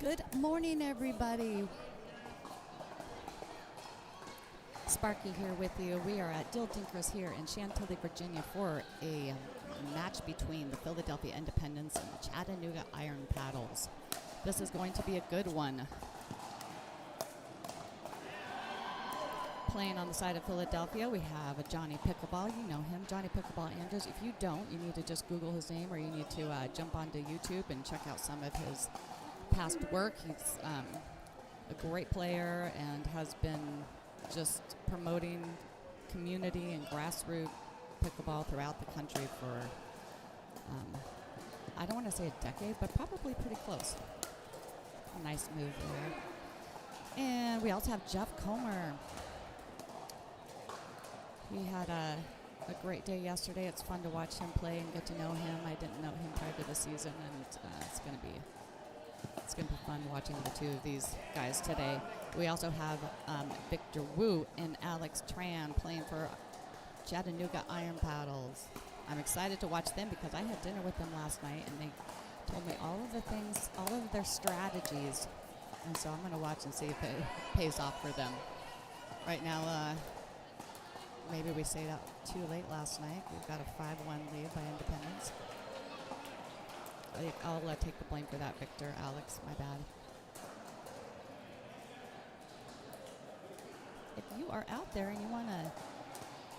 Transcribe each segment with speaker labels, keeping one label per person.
Speaker 1: Good morning, everybody. Sparky here with you. We are at Dill Dinkers here in Chantilly, Virginia for a match between the Philadelphia Independents and the Chattanooga Iron Paddles. This is going to be a good one. Playing on the side of Philadelphia, we have a Johnny Pickleball. You know him, Johnny Pickleball Andrews. If you don't, you need to just Google his name, or you need to jump onto YouTube and check out some of his past work. He's a great player and has been just promoting community and grassroots pickleball throughout the country for, I don't want to say a decade, but probably pretty close. Nice move there. And we also have Jeff Comer. He had a great day yesterday. It's fun to watch him play and get to know him. I didn't know him prior to the season, and it's going to be fun watching the two of these guys today. We also have Victor Wu and Alex Tran playing for Chattanooga Iron Paddles. I'm excited to watch them because I had dinner with them last night, and they told me all of the things, all of their strategies, and so I'm going to watch and see if it pays off for them. Right now, maybe we stayed out too late last night. We've got a 5-1 lead by Independence. I'll take the blame for that, Victor. Alex, my bad. If you are out there and you want to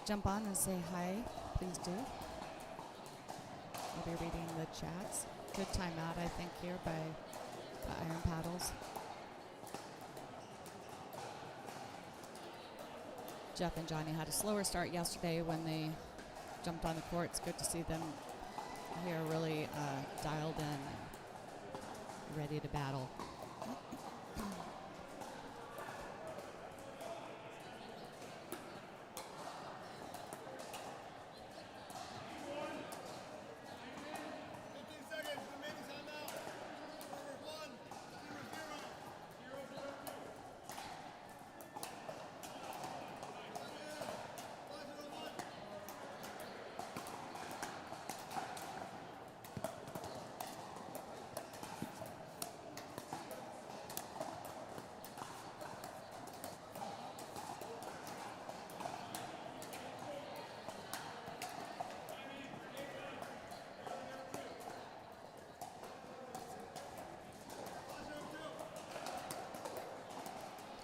Speaker 1: jump on and say hi, please do. I'll be reading the chats. Good timeout, I think, here by the Iron Paddles. Jeff and Johnny had a slower start yesterday when they jumped on the court. It's good to see them here really dialed in and ready to battle.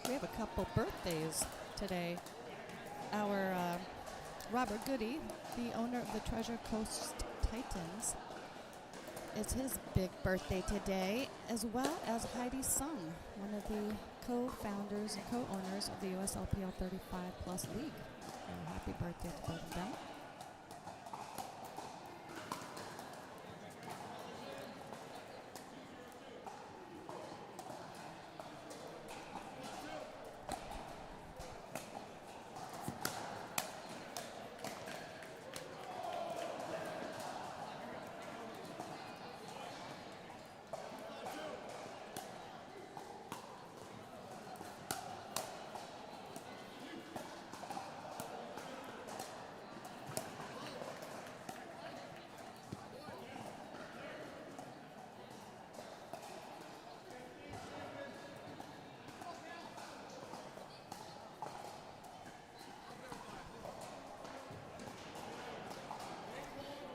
Speaker 1: We have a couple birthdays today. Our Robert Goody, the owner of the Treasure Coast Titans, it's his big birthday today, as well as Heidi Sung, one of the co-founders and co-owners of the USLPL 35+ League. So happy birthday to both of them.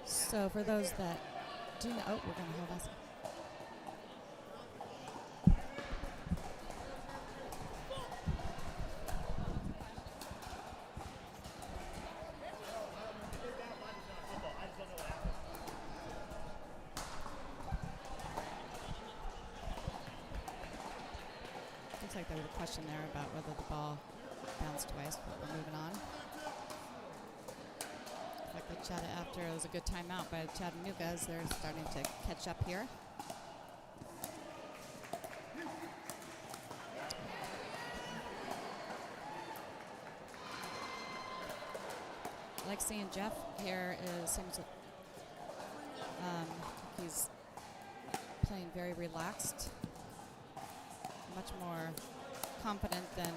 Speaker 1: So for those that do know, we're going to hold us. Looks like there was a question there about whether the ball bounced twice, but we're moving on. Like the after it was a good timeout by Chattanooga as they're starting to catch up here. I like seeing Jeff here. Seems he's playing very relaxed, much more confident than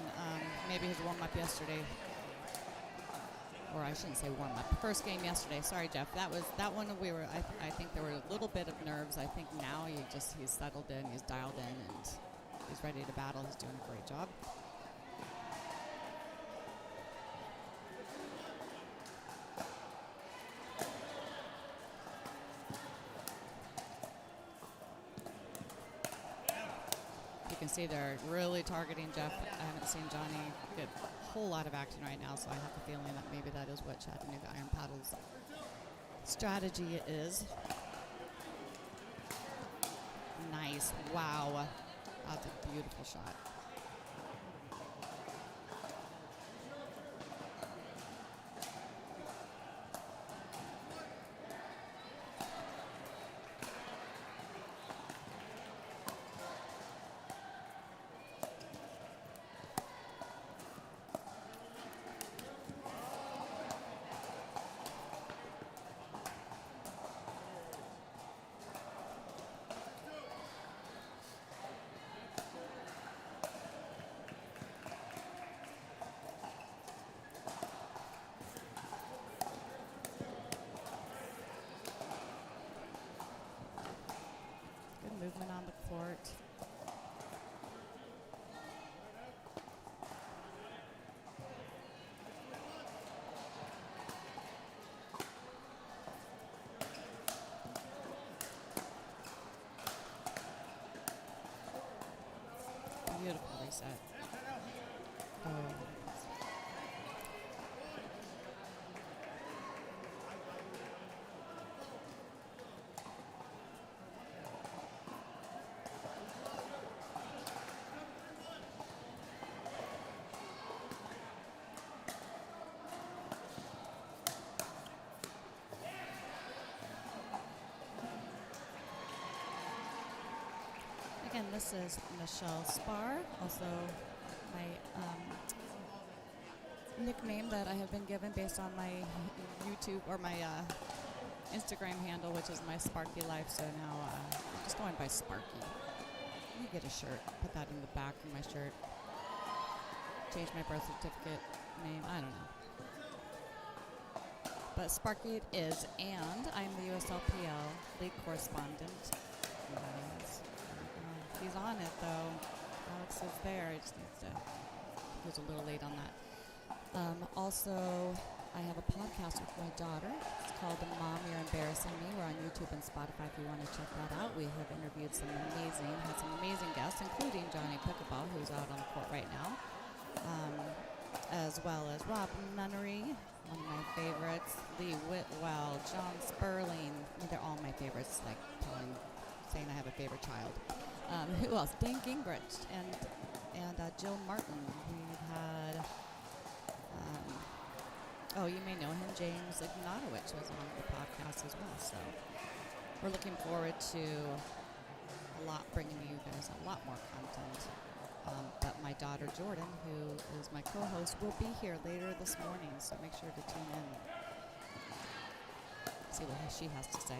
Speaker 1: maybe his warm-up yesterday. or I shouldn't say warm up. First game yesterday. Sorry, Jeff. That one. I think there were a little bit of nerves. I think now he's settled in, he's dialed in, and he's ready to battle. He's doing a great job. You can see they're really targeting Jeff. I haven't seen Johnny get a whole lot of action right now, so I have the feeling that maybe that is what Chattanooga Iron Paddle's strategy is. Nice. Wow. That's a beautiful shot. Movement on the court. Beautiful reset. Oh. Again, this is Michelle Spar, also my nickname that I have been given based on my YouTube or my Instagram handle, which is my Sparky Life. So now I'm just going by Sparky. Let me get a shirt, put that in the back of my shirt. Change my birth certificate name, I don't know. But Sparky it is, and I'm the USLPL League correspondent. He's on it though. Alex is there. I just needs to. He was a little late on that. Also, I have a podcast with my daughter. It's called Mom, You're Embarrassing Me. We're on YouTube and Spotify if you want to check that out. We have interviewed had some amazing guests, including Johnny Pickleball, who's out on the court right now, as well as Rob Nunnery, one of my favorites, Lee Whitwell, John Sperling. They're all my favorites, like saying I have a favorite child. Who else? Dan Gingrich and Jill Martin. We've had, you may know him, James Ignatowicz was on the podcast as well. So we're looking forward to bringing you guys a lot more content. But my daughter Jordan, who is my co-host, will be here later this morning. So make sure to tune in. See what she has to say.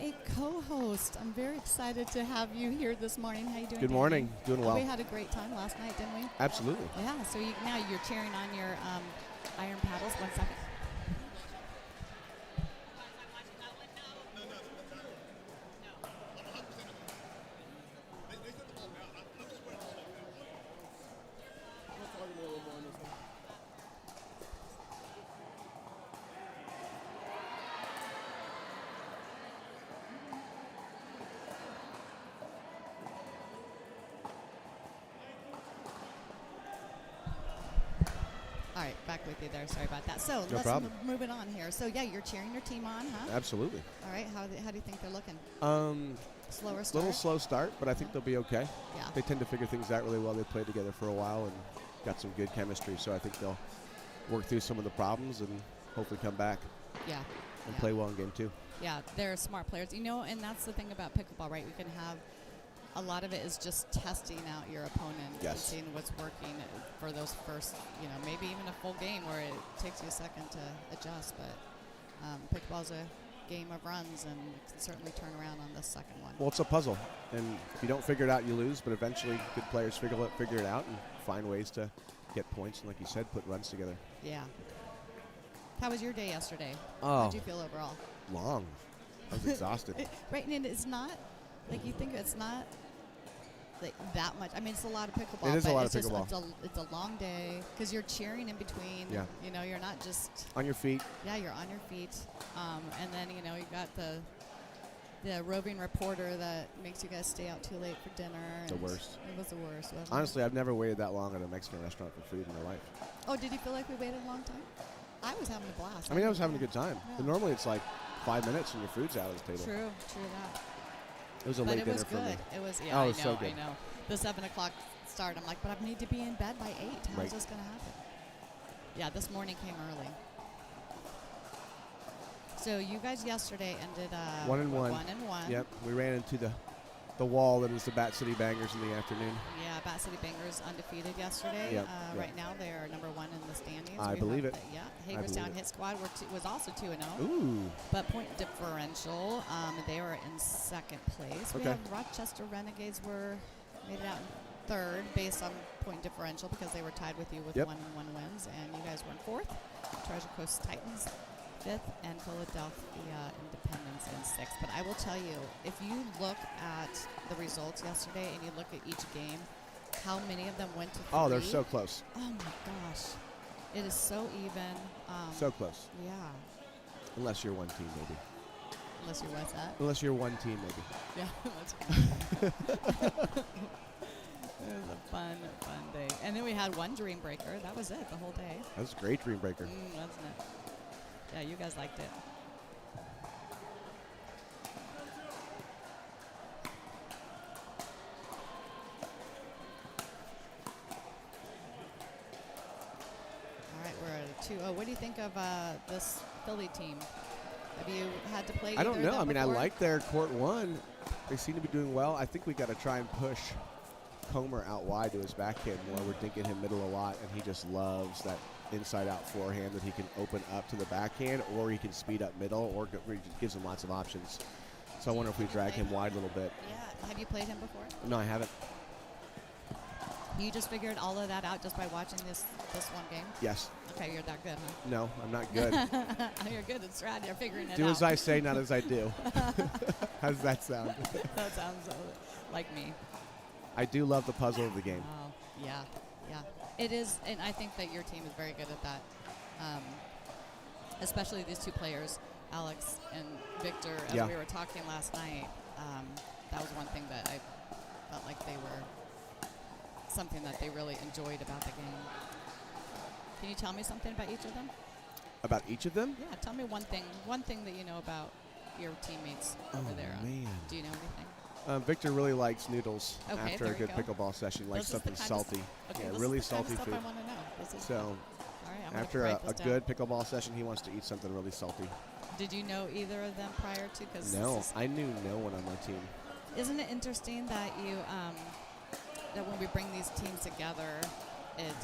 Speaker 1: a co-host. I'm very excited to have you here this morning. How you doing?
Speaker 2: Good morning. Doing well.
Speaker 1: We had a great time last night, didn't we?
Speaker 2: Absolutely.
Speaker 1: Yeah. So now you're cheering on your iron paddles. 1 second. All right, back with you there. Sorry about that. So
Speaker 2: No
Speaker 1: let's
Speaker 2: problem.
Speaker 1: move it on here. So yeah, you're cheering your team on, huh?
Speaker 2: Absolutely.
Speaker 1: All right. How do you think they're looking? Slower start.
Speaker 2: Little slow start, but I think they'll be okay.
Speaker 1: Yeah.
Speaker 2: They tend to figure things out really well. They played together for a while and got some good chemistry, so I think they'll work through some of the problems and hopefully come back
Speaker 1: Yeah.
Speaker 2: and play well in game 2.
Speaker 1: Yeah, they're smart players. You know, and that's the thing about pickleball, right? We can have a lot of it is just testing out your opponent and
Speaker 2: Yes.
Speaker 1: seeing what's working for those first, maybe even a full game where it takes you a second to adjust. But pickleball's a game of runs, and it can certainly turn around on the second one.
Speaker 2: Well, it's a puzzle, and if you don't figure it out, you lose, but eventually good players figure it out and find ways to get points and, like you said, put runs together.
Speaker 1: Yeah. How was your day yesterday?
Speaker 2: Oh.
Speaker 1: How did you feel overall?
Speaker 2: Long. I was exhausted.
Speaker 1: Right, and it's not, like you think it's not like that much. I mean, it's a lot of pickleball.
Speaker 2: It is a lot
Speaker 1: it's
Speaker 2: of pickleball.
Speaker 1: It's a long day because you're cheering in between.
Speaker 2: Yeah.
Speaker 1: You're not just.
Speaker 2: On your feet.
Speaker 1: Yeah, you're on your feet. And then, you got the roving reporter that makes you guys stay out too late for dinner.
Speaker 2: The worst.
Speaker 1: It was the worst, wasn't
Speaker 2: Honestly, I've never waited that long at a Mexican restaurant for food in my life.
Speaker 1: it? Oh, did you feel like we waited a long time? I was having a blast.
Speaker 2: I mean, I was having a good time.
Speaker 1: Yeah.
Speaker 2: But normally it's like 5 minutes and your food's out of the table.
Speaker 1: True that.
Speaker 2: It was a
Speaker 1: But
Speaker 2: late dinner for me.
Speaker 1: It was,
Speaker 2: Oh, it was so good.
Speaker 1: I know. The 7 o'clock start, I'm like, but I need to be in bed by 8. How's
Speaker 2: Right.
Speaker 1: this going to happen? Yeah, this morning came early. So you guys yesterday ended
Speaker 2: 1-1.
Speaker 1: 1-1.
Speaker 2: Yep, we ran into the wall that is the Bat City Bangers in the afternoon.
Speaker 1: Yeah, Bat City Bangers undefeated yesterday.
Speaker 2: Yep,
Speaker 1: Right now they are number 1 in the standings.
Speaker 2: I believe it.
Speaker 1: Yeah,
Speaker 2: I
Speaker 1: Hagerstown
Speaker 2: believe it.
Speaker 1: Hit Squad was also 2-0.
Speaker 2: Ooh.
Speaker 1: But point differential, they were in second place. We
Speaker 2: Okay.
Speaker 1: have Rochester Renegades made it out in third based on point differential because they were tied with you with 1-1 wins, and you guys were in fourth. Treasure Coast Titans 5th, and Philadelphia Independence in 6th. But I will tell you, if you look at the results yesterday and you look at each game, how many of them went to 3?
Speaker 2: Oh, they're so close.
Speaker 1: Oh my gosh, it is so even.
Speaker 2: So close.
Speaker 1: Yeah.
Speaker 2: Unless you're one team, maybe.
Speaker 1: Unless you're what's that?
Speaker 2: Unless you're one team, maybe.
Speaker 1: Yeah, that's it was a fun day. And then we had one Dream Breaker. That was it the whole day.
Speaker 2: That was a great Dream Breaker.
Speaker 1: Wasn't it? Yeah, you guys liked it. All right, we're at a 2-0. What do you think of this Philly team? Have you had to play
Speaker 2: I don't
Speaker 1: either of
Speaker 2: know.
Speaker 1: them
Speaker 2: I mean,
Speaker 1: before?
Speaker 2: I like their court 1. They seem to be doing well. I think we got to try and push Comer out wide to his backhand more. We're dinking him middle a lot, and he just loves that inside-out forehand that he can open up to the backhand, or he can speed up middle, or it gives him lots of options. So I wonder if we drag him wide a little bit.
Speaker 1: Yeah. Have you played him before?
Speaker 2: No, I haven't.
Speaker 1: You just figured all of that out just by watching this one game?
Speaker 2: Yes.
Speaker 1: Okay, you're that good, huh?
Speaker 2: No, I'm not good.
Speaker 1: You're good at strat. You're figuring it out.
Speaker 2: Do as I say, not as I do. How does that sound?
Speaker 1: That sounds like me.
Speaker 2: I do love the puzzle of the game.
Speaker 1: Oh, yeah. It is, and I think that your team is very good at that. Especially these two players, Alex and Victor, as we were talking last night. That was one thing that I felt like they were something that they really enjoyed about the game. Can you tell me something about each of them?
Speaker 2: About each of them?
Speaker 1: Yeah, tell me one thing that you know about your teammates over there.
Speaker 2: Man.
Speaker 1: Do you know anything?
Speaker 2: Victor really likes noodles after a
Speaker 1: there you
Speaker 2: good
Speaker 1: go.
Speaker 2: pickleball session. He likes
Speaker 1: This is the
Speaker 2: something
Speaker 1: kind of
Speaker 2: salty.
Speaker 1: Okay,
Speaker 2: Yeah,
Speaker 1: this
Speaker 2: really
Speaker 1: is the kind
Speaker 2: salty
Speaker 1: of
Speaker 2: food.
Speaker 1: stuff I want to know. This is
Speaker 2: So
Speaker 1: all right, I'm
Speaker 2: after
Speaker 1: gonna
Speaker 2: a
Speaker 1: write this down.
Speaker 2: good pickleball session, he wants to eat something really salty.
Speaker 1: Did you know either of them prior to? Cause
Speaker 2: No, I knew no one on my team.
Speaker 1: Isn't it interesting that you that when we bring these teams together, it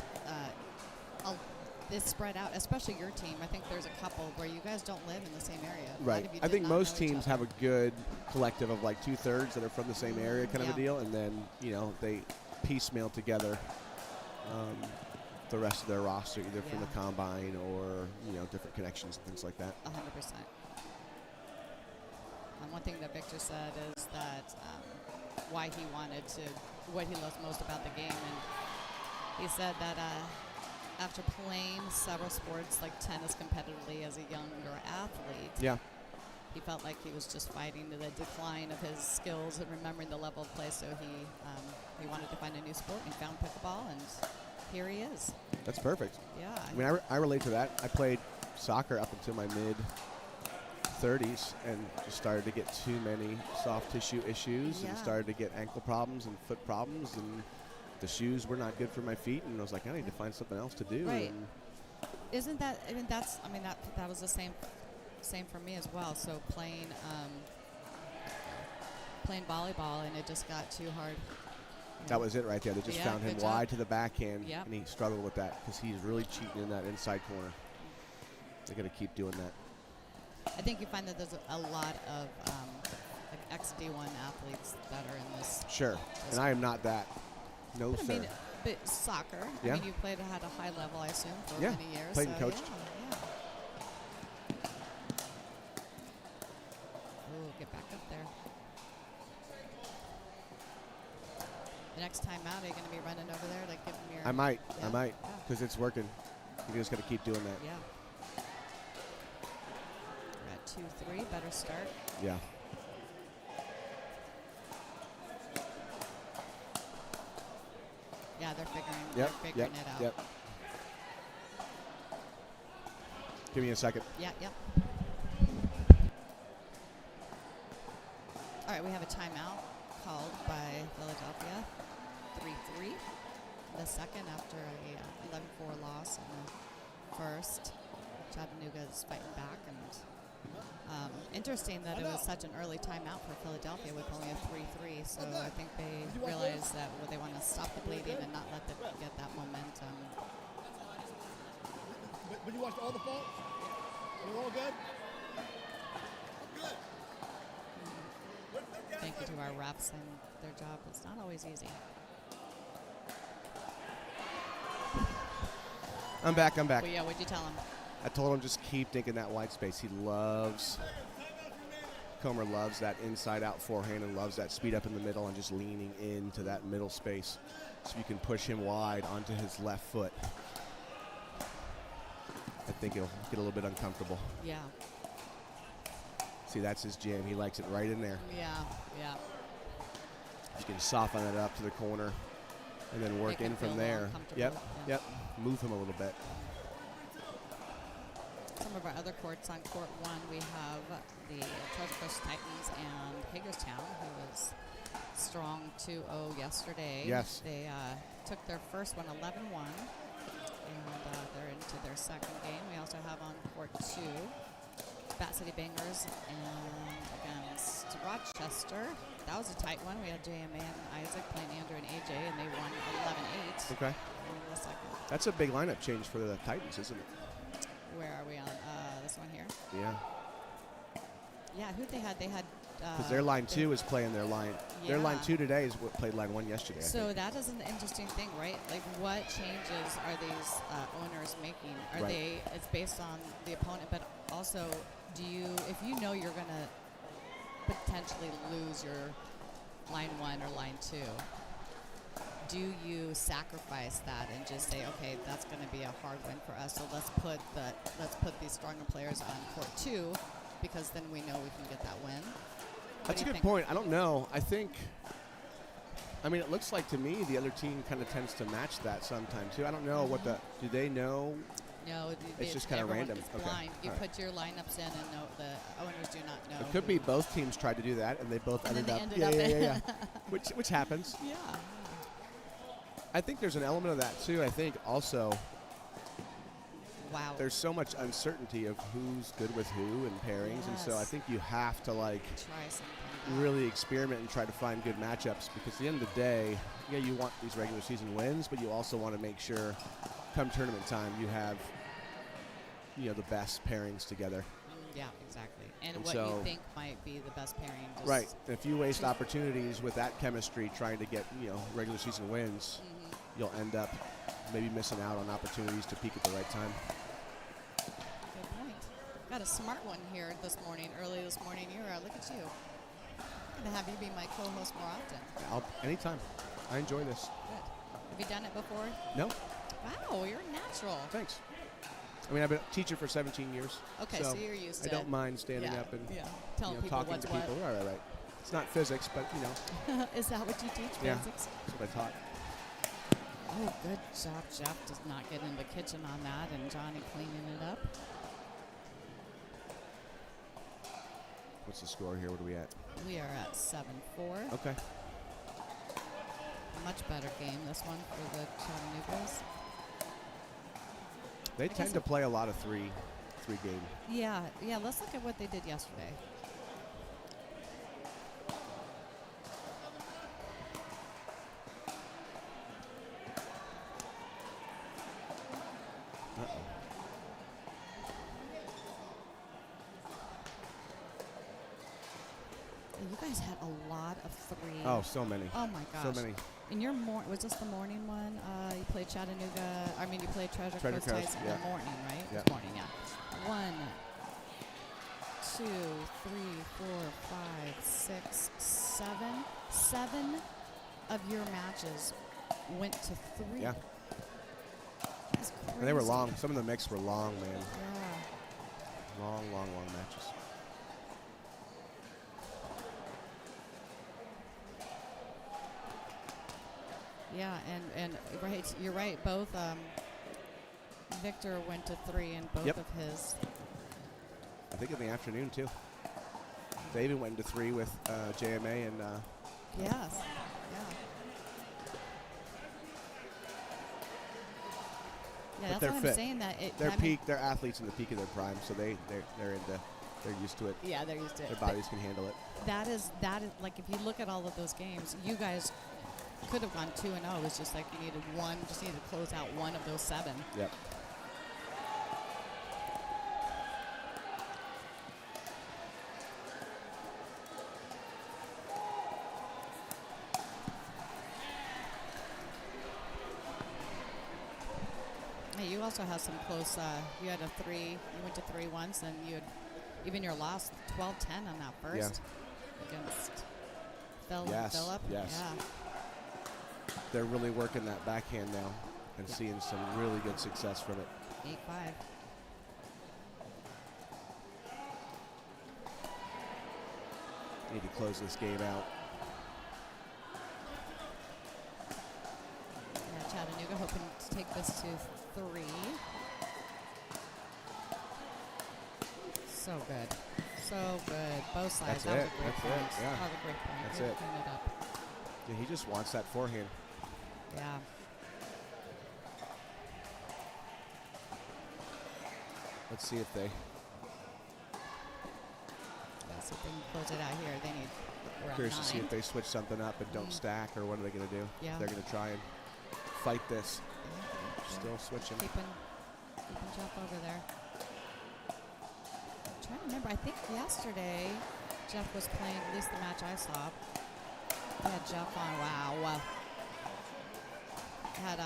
Speaker 1: it's spread out, especially your team. I think there's a couple where you guys don't live in the same area. A lot
Speaker 2: Right.
Speaker 1: of you
Speaker 2: I
Speaker 1: did
Speaker 2: think
Speaker 1: not
Speaker 2: most
Speaker 1: know each
Speaker 2: teams
Speaker 1: other.
Speaker 2: have a good collective of like 2/3 that are from the same area kind of
Speaker 1: Yeah.
Speaker 2: a deal, and then, you know, they piecemeal together the rest of their roster, either from the
Speaker 1: Yeah.
Speaker 2: combine or, you know, different connections and things like that.
Speaker 1: 100%. And one thing that Victor said is that why he wanted to, what he loves most about the game, and he said that after playing several sports like tennis competitively as a younger athlete,
Speaker 2: Yeah.
Speaker 1: he felt like he was just fighting the decline of his skills and remembering the level of play. So he wanted to find a new sport and found pickleball, and here he is.
Speaker 2: That's perfect.
Speaker 1: Yeah.
Speaker 2: I mean, I relate to that. I played soccer up until my mid-30s and just started to get too many soft tissue issues and
Speaker 1: Yeah.
Speaker 2: started to get ankle problems and foot problems, and the shoes were not good for my feet, and I was like, I need to find something else to do.
Speaker 1: Right.
Speaker 2: And
Speaker 1: Isn't that? I mean, that was the same for me as well. So playing volleyball, and it just got too hard.
Speaker 2: that was it right there. They just
Speaker 1: Yeah,
Speaker 2: found him
Speaker 1: good job.
Speaker 2: wide to the backhand,
Speaker 1: Yep.
Speaker 2: and he struggled with that because he's really cheating in that inside corner. They got to keep doing that.
Speaker 1: I think you find that there's a lot of like ex-D1 athletes that are in this.
Speaker 2: Sure. And I am not that. No,
Speaker 1: But I
Speaker 2: sir.
Speaker 1: mean, but soccer.
Speaker 2: Yeah.
Speaker 1: I mean, you played at a high level, I assume, for
Speaker 2: Yeah,
Speaker 1: many years.
Speaker 2: played and
Speaker 1: so
Speaker 2: coached.
Speaker 1: Yeah. Ooh, get back up there. The next time out, are you going to be running over there to give him your?
Speaker 2: I might.
Speaker 1: Yeah.
Speaker 2: I might.
Speaker 1: Yeah.
Speaker 2: Because it's working. You just got to keep doing that.
Speaker 1: Yeah. We're at 2-3. Better start.
Speaker 2: Yeah.
Speaker 1: Yeah, they're figuring.
Speaker 2: Yep.
Speaker 1: They're figuring
Speaker 2: Yep.
Speaker 1: it out.
Speaker 2: Yep. Give me a second.
Speaker 1: Yeah. Yep. All right, we have a timeout called by Philadelphia. 3-3. The second after a 11-4 loss in the first. Chattanooga is fighting back, and interesting that it was such an early timeout for Philadelphia with only a 3-3. So I think they realized that they want to stop the bleeding and not let them get that momentum.
Speaker 3: But you watched all the faults? They're all good?
Speaker 1: Thank you to our refs, and their job is not always easy.
Speaker 2: I'm back.
Speaker 1: But yeah, what'd you tell him?
Speaker 2: I told him just keep thinking that white space. Comer loves that inside-out forehand and loves that speed up in the middle and just leaning into that middle space so you can push him wide onto his left foot. I think it'll get a little bit uncomfortable.
Speaker 1: Yeah.
Speaker 2: See, that's his jam. He likes it right in there.
Speaker 1: Yeah. Yeah.
Speaker 2: You can soften it up to the corner and then work
Speaker 1: Make him
Speaker 2: in
Speaker 1: feel
Speaker 2: from
Speaker 1: a little
Speaker 2: there.
Speaker 1: uncomfortable,
Speaker 2: Yep.
Speaker 1: yeah.
Speaker 2: Yep. Move him a little bit.
Speaker 1: Some of our other courts on court one, we have the Treasure Coast Titans and Hagerstown, who was strong 2-0 yesterday.
Speaker 2: Yes.
Speaker 1: They took their first one 11-1, and they're into their second game. We also have on court two, Bat City Bangers and against Rochester. That was a tight one. We had JMA and Isaac playing Andrew and AJ, and they won 11-8.
Speaker 2: Okay.
Speaker 1: In the second.
Speaker 2: That's a big lineup change for the Titans, isn't it?
Speaker 1: Where are we on? This one here?
Speaker 2: Yeah.
Speaker 1: Yeah, who they had? They had...
Speaker 2: Because their line two is playing their line. Their line
Speaker 1: Yeah.
Speaker 2: two today is what played line one yesterday. I
Speaker 1: So
Speaker 2: think.
Speaker 1: that is an interesting thing, right? Like, what changes are these owners making? Are
Speaker 2: Right.
Speaker 1: they? It's based on the opponent, but also, do you, if you know you're gonna potentially lose your line one or line two, do you sacrifice that and just say, okay, that's going to be a hard win for us, so let's put these stronger players on court two, because then we know we can get that win?
Speaker 2: That's a good point. I don't know. I mean, it looks like to me the other team kind of tends to match that sometime too. I don't know what the. Do they know?
Speaker 1: No,
Speaker 2: It's just kinda
Speaker 1: everyone
Speaker 2: random.
Speaker 1: is
Speaker 2: Okay.
Speaker 1: blind. You
Speaker 2: All right.
Speaker 1: put your lineups in, and the owners do not know.
Speaker 2: It could be both teams tried to do that and they both
Speaker 1: And then
Speaker 2: ended
Speaker 1: they
Speaker 2: up.
Speaker 1: ended
Speaker 2: Yeah,
Speaker 1: up
Speaker 2: yeah, yeah. Which happens.
Speaker 1: Yeah.
Speaker 2: I think there's an element of that too. I think also
Speaker 1: Wow.
Speaker 2: there's so much uncertainty of who's good with who and pairings, and so I
Speaker 1: Yes.
Speaker 2: think you have to like
Speaker 1: Try something.
Speaker 2: really experiment and try to find good matchups, because at the end of the day, yeah, you want these regular season wins, but you also want to make sure come tournament time you have the best pairings together.
Speaker 1: Yeah, exactly. And
Speaker 2: And
Speaker 1: what
Speaker 2: so-
Speaker 1: you think might be the best pairing. Just
Speaker 2: Right. If you waste opportunities with that chemistry trying to get, regular season wins, you'll end up maybe missing out on opportunities to peak at the right time.
Speaker 1: Good point. Got a smart one here early this morning. Look at you. I'm going to have you be my co-host more often.
Speaker 2: Anytime. I enjoy this.
Speaker 1: Good. Have you done it before?
Speaker 2: No?
Speaker 1: Wow, you're natural.
Speaker 2: Thanks. I mean, I've been a teacher for 17 years.
Speaker 1: Okay, so you're used to
Speaker 2: I don't mind standing up and
Speaker 1: telling people
Speaker 2: talking
Speaker 1: what's
Speaker 2: to
Speaker 1: what.
Speaker 2: people. Right. It's not physics, but,
Speaker 1: Is that what you teach,
Speaker 2: Yeah.
Speaker 1: physics?
Speaker 2: that's what I taught.
Speaker 1: Oh, good job. Jeff does not get in the kitchen on that, and Johnny cleaning it up.
Speaker 2: What's the score here? What are we at?
Speaker 1: We are at 7-4.
Speaker 2: Okay.
Speaker 1: Much better game, this one, for the Chattanoogas.
Speaker 2: They tend to play a lot of three game.
Speaker 1: Yeah, let's look at what they did yesterday.
Speaker 2: Uh-oh.
Speaker 1: You guys had a lot of three.
Speaker 2: Oh, so many.
Speaker 1: Oh my gosh.
Speaker 2: So many.
Speaker 1: In your was this the morning one? You played Chattanooga. You played Treasure Coast
Speaker 2: Coast,
Speaker 1: Heights in
Speaker 2: yeah.
Speaker 1: the morning, right?
Speaker 2: Yeah.
Speaker 1: This morning, yeah. 1, 2, 3, 4, 5, 6, 7. 7 of your matches went to 3.
Speaker 2: Yeah.
Speaker 1: That's crazy.
Speaker 2: And they were long. Some of the mix were long, man.
Speaker 1: Yeah.
Speaker 2: Long matches.
Speaker 1: Yeah, and right, you're right. Both Victor went to 3 in both
Speaker 2: Yep.
Speaker 1: of his.
Speaker 2: I think in the afternoon, too. They even went into 3 with JMA and...
Speaker 1: Yes. Yeah. Yeah,
Speaker 2: But
Speaker 1: that's
Speaker 2: they're
Speaker 1: what I'm
Speaker 2: fit.
Speaker 1: saying. That
Speaker 2: they're athletes in the peak of their prime, so they're used to it.
Speaker 1: Yeah, they're used to it.
Speaker 2: Their bodies can handle it.
Speaker 1: That is like if you look at all of those games, you guys could have gone 2-0. It's just like you needed to close out one of those 7.
Speaker 2: Yep.
Speaker 1: Hey, you also have some close. You had a 3. You went to 3 once, and you had even your last 12-10 on that first against Phil and Phillip.
Speaker 2: Yes.
Speaker 1: Yeah.
Speaker 2: They're really working that backhand now and seeing some really good success from it.
Speaker 1: 8-5.
Speaker 2: Need to close this game out.
Speaker 1: Yeah, Chattanooga hoping to take this to 3. So good. So good. Both sides.
Speaker 2: That's
Speaker 1: that was
Speaker 2: it.
Speaker 1: a great
Speaker 2: That's
Speaker 1: point.
Speaker 2: it. Yeah.
Speaker 1: That was a great point.
Speaker 2: That's
Speaker 1: Really
Speaker 2: it.
Speaker 1: cleaned it up.
Speaker 2: Yeah, he just wants that forehand.
Speaker 1: Yeah.
Speaker 2: Let's see if they...
Speaker 1: Let's see if they can close it out here. They need. We're at
Speaker 2: Curious to see
Speaker 1: 9.
Speaker 2: if they switch something up and don't stack, or what are they going to do?
Speaker 1: Yeah.
Speaker 2: They're going to try and fight this.
Speaker 1: Yeah.
Speaker 2: Still switching.
Speaker 1: Keeping Jeff over there. I'm trying to remember. I think yesterday Jeff was playing, at least the match I saw. He had Jeff on. Wow. Had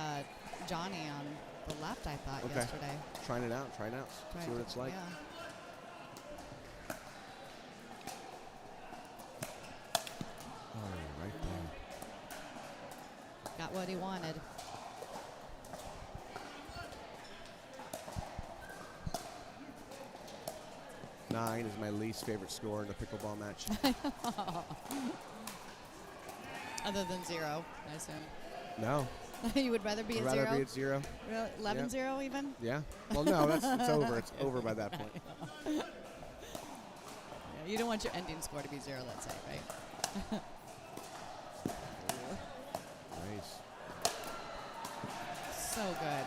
Speaker 1: Johnny on the left, I thought,
Speaker 2: Okay.
Speaker 1: yesterday.
Speaker 2: Trying it out. See what it's like.
Speaker 1: Yeah.
Speaker 2: Oh, right there.
Speaker 1: Got what he wanted.
Speaker 2: Nine is my least favorite score in a pickleball match.
Speaker 1: Other than 0, I assume.
Speaker 2: No.
Speaker 1: You would rather be
Speaker 2: I'd
Speaker 1: at
Speaker 2: rather
Speaker 1: 0?
Speaker 2: be at 0.
Speaker 1: Really? 11-0 even?
Speaker 2: Yeah. Well, no, it's over. It's over by that point.
Speaker 1: Yeah, you don't want your ending score to be 0, let's say, right?
Speaker 2: Nice.
Speaker 1: So good.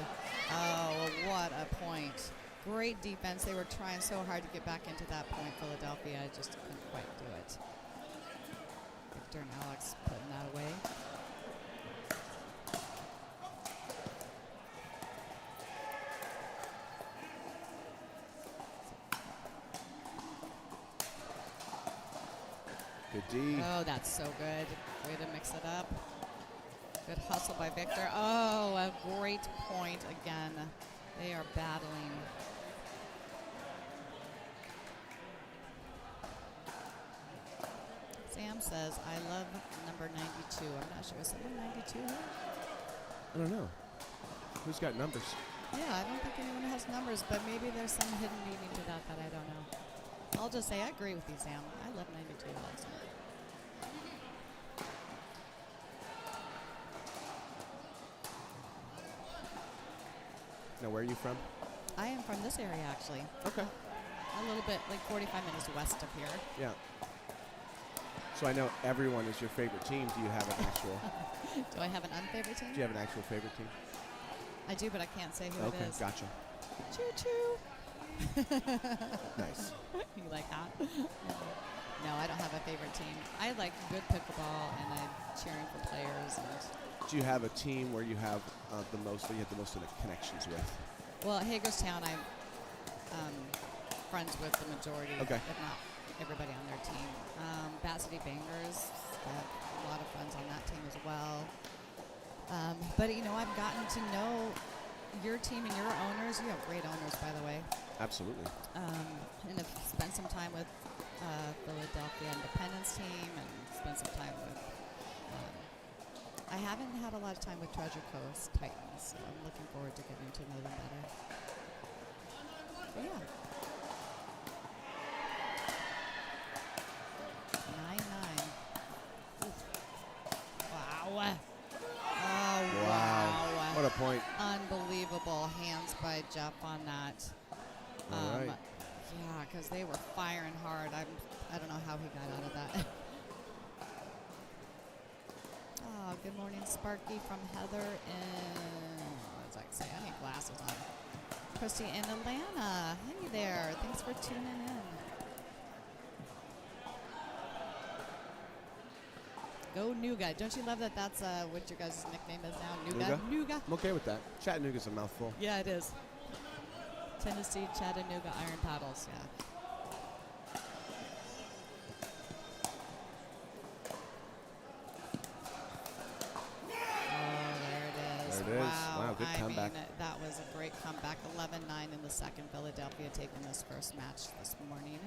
Speaker 1: Oh, what a point. Great defense. They were trying so hard to get back into that point, Philadelphia. Just couldn't quite do it. Victor and Alex putting that away.
Speaker 2: D.
Speaker 1: Oh, that's so good. Way to mix it up. Good hustle by Victor. Oh, a great point again. They are battling. Sam says, I love number 92. I'm not sure. Is someone 92 here?
Speaker 2: I don't know. Who's got numbers?
Speaker 1: Yeah, I don't think anyone has numbers, but maybe there's some hidden meaning to that I don't know. I'll just say I agree with you, Sam. I love 92 also.
Speaker 2: Now, where are you from?
Speaker 1: I am from this area, actually.
Speaker 2: Okay.
Speaker 1: A little bit, like 45 minutes west of here.
Speaker 2: Yeah. So I know everyone is your favorite team. Do you have an actual?
Speaker 1: Do I have an unfavorite team?
Speaker 2: Do you have an actual favorite team?
Speaker 1: I do, but I can't say who it is.
Speaker 2: Okay, gotcha.
Speaker 1: Choo-choo.
Speaker 2: Nice.
Speaker 1: You like that? No, I don't have a favorite team. I like good pickleball, and I'm cheering for players. And
Speaker 2: Do you have a team where you have the most connections with?
Speaker 1: well, at Hagerstown, I'm friends with the majority,
Speaker 2: Okay.
Speaker 1: if not everybody on their team. Bat City Bangers, I have a lot of friends on that team as well. But, I've gotten to know your team and your owners. You have great owners, by the way.
Speaker 2: Absolutely.
Speaker 1: And have spent some time with Philadelphia Independence team and spent some time with I haven't had a lot of time with Treasure Coast Titans, so I'm looking forward to getting to know them better. But yeah. 9-9. Wow. Oh, wow.
Speaker 2: What a point.
Speaker 1: Unbelievable hands by Jeff on that.
Speaker 2: All right.
Speaker 1: Yeah, because they were firing hard. I don't know how he got out of that. Oh, good morning, Sparky from Heather in, what does that say? I need glasses on. Christy in Atlanta. Hey there. Thanks for tuning in. Go Nougat. Don't you love that that's what your guys' nickname is now? Nougat? Nougat.
Speaker 2: I'm okay with that. Chattanooga's a mouthful.
Speaker 1: Yeah, it is. Tennessee, Chattanooga, Iron Paddles, yeah. Oh, there it is.
Speaker 2: There it is.
Speaker 1: Wow.
Speaker 2: Wow, good comeback.
Speaker 1: I mean, that was a great comeback. 11-9 in the second. Philadelphia taking this first match this morning.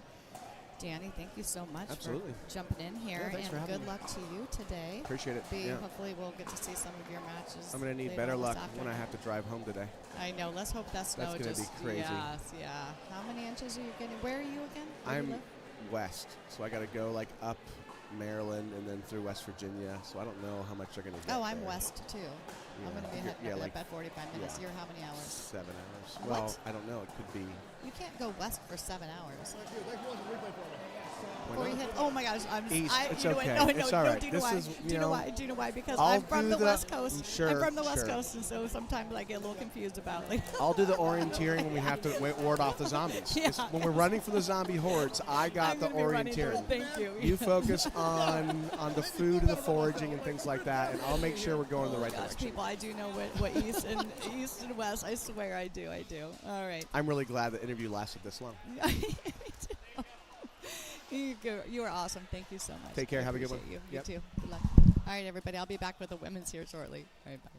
Speaker 1: Danny, thank you so much
Speaker 2: Absolutely.
Speaker 1: for jumping in here.
Speaker 2: Yeah, thanks for
Speaker 1: and
Speaker 2: having
Speaker 1: good
Speaker 2: me.
Speaker 1: luck to you today.
Speaker 2: Appreciate it. Yeah.
Speaker 1: Hopefully we'll get to see some of your matches.
Speaker 2: I'm going to need
Speaker 1: later
Speaker 2: better
Speaker 1: on this
Speaker 2: luck when I
Speaker 1: afternoon.
Speaker 2: have to drive home today.
Speaker 1: I know. Let's hope that snow
Speaker 2: That's gonna
Speaker 1: just
Speaker 2: be crazy.
Speaker 1: Yes, yeah. How many inches are you getting? Where are you again? Where do you
Speaker 2: I'm
Speaker 1: live?
Speaker 2: west, so I got to go like up Maryland and then through West Virginia. So I don't know how much they're going to get.
Speaker 1: Oh, I'm
Speaker 2: there.
Speaker 1: west too. I'm going to be heading up at 45 minutes.
Speaker 2: yeah.
Speaker 1: You're how many hours?
Speaker 2: 7 hours.
Speaker 1: What?
Speaker 2: Well, I don't know. It could be.
Speaker 1: You can't go west for 7 hours.
Speaker 3: Thank you. Thanks for watching the replay for me.
Speaker 2: Why
Speaker 1: Before you
Speaker 2: not?
Speaker 1: hit, oh my gosh,
Speaker 2: East. It's
Speaker 1: you know
Speaker 2: okay.
Speaker 1: what? No,
Speaker 2: It's
Speaker 1: no,
Speaker 2: all
Speaker 1: no.
Speaker 2: right.
Speaker 1: Do you know
Speaker 2: This
Speaker 1: why?
Speaker 2: is,
Speaker 1: Do
Speaker 2: you
Speaker 1: you know
Speaker 2: know,
Speaker 1: why? Do you know why? Because
Speaker 2: I'll
Speaker 1: I'm from
Speaker 2: do
Speaker 1: the
Speaker 2: the-
Speaker 1: West Coast.
Speaker 2: Sure,
Speaker 1: I'm from the West
Speaker 2: sure.
Speaker 1: Coast, and so sometimes I get a little confused about like.
Speaker 2: I'll do the orienteering when we have to ward off the zombies.
Speaker 1: Yeah.
Speaker 2: When we're running for the zombie hordes, I got
Speaker 1: I'm
Speaker 2: the
Speaker 1: gonna be running through
Speaker 2: orienteering.
Speaker 1: it. Thank you.
Speaker 2: You focus on the food and the foraging and things like that, and I'll make sure we're going in the right
Speaker 1: Gosh,
Speaker 2: direction.
Speaker 1: people, I do know what east and west. I swear I do. All right.
Speaker 2: I'm really glad the interview lasted this long.
Speaker 1: You are awesome. Thank you so much.
Speaker 2: Take care.
Speaker 1: I
Speaker 2: Have a good one.
Speaker 1: appreciate You
Speaker 2: Yep.
Speaker 1: too. Good luck. All right, everybody. I'll be back with the women's here shortly. All right, bye.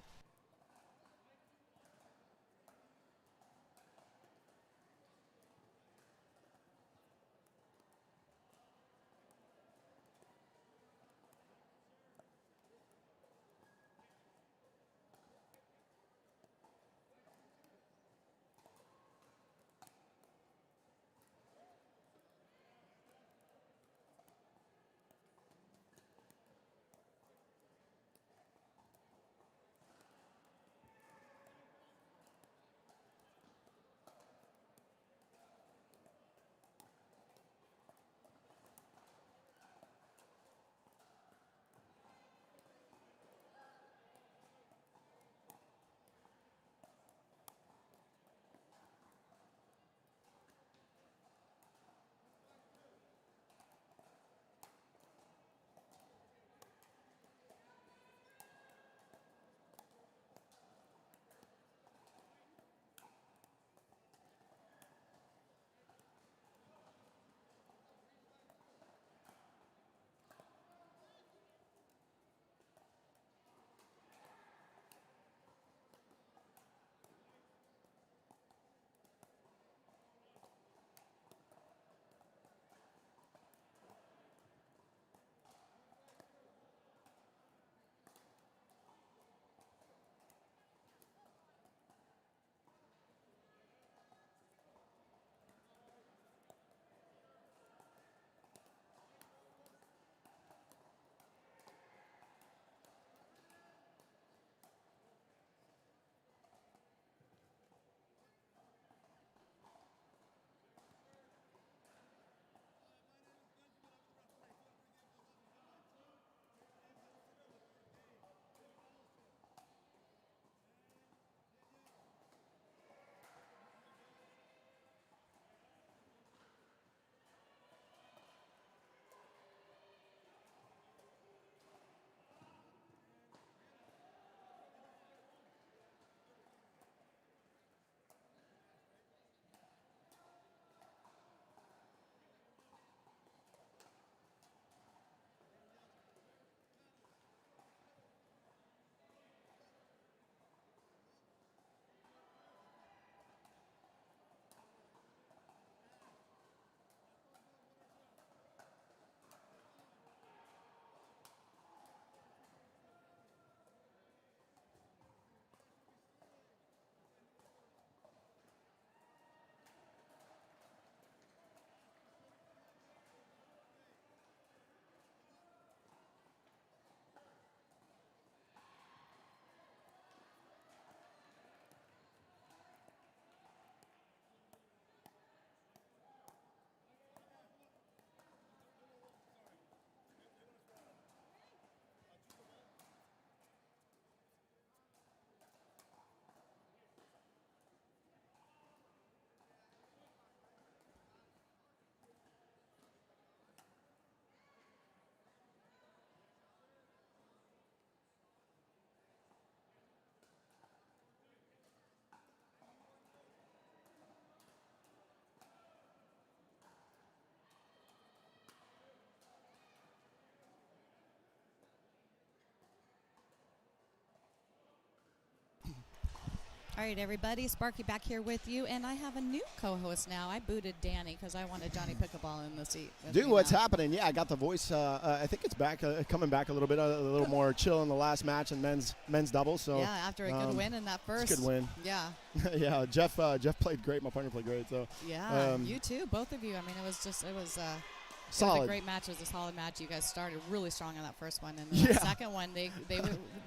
Speaker 1: All right, everybody. Sparky back here with you, and I have a new co-host now. I booted Danny because I wanted Johnny Pickleball in the seat.
Speaker 4: Dude, what's happening? Yeah, I got the voice. I think it's back, coming back a little bit, a little more chill in the last match in men's doubles. So
Speaker 1: yeah, after a good win in that first.
Speaker 4: It's a good win.
Speaker 1: Yeah.
Speaker 4: Yeah, Jeff played great. My partner played great. So
Speaker 1: yeah, you too, both of you. I mean, it was
Speaker 4: solid.
Speaker 1: It was a great match. It was a solid match. You guys started really strong in that first one, and the second one they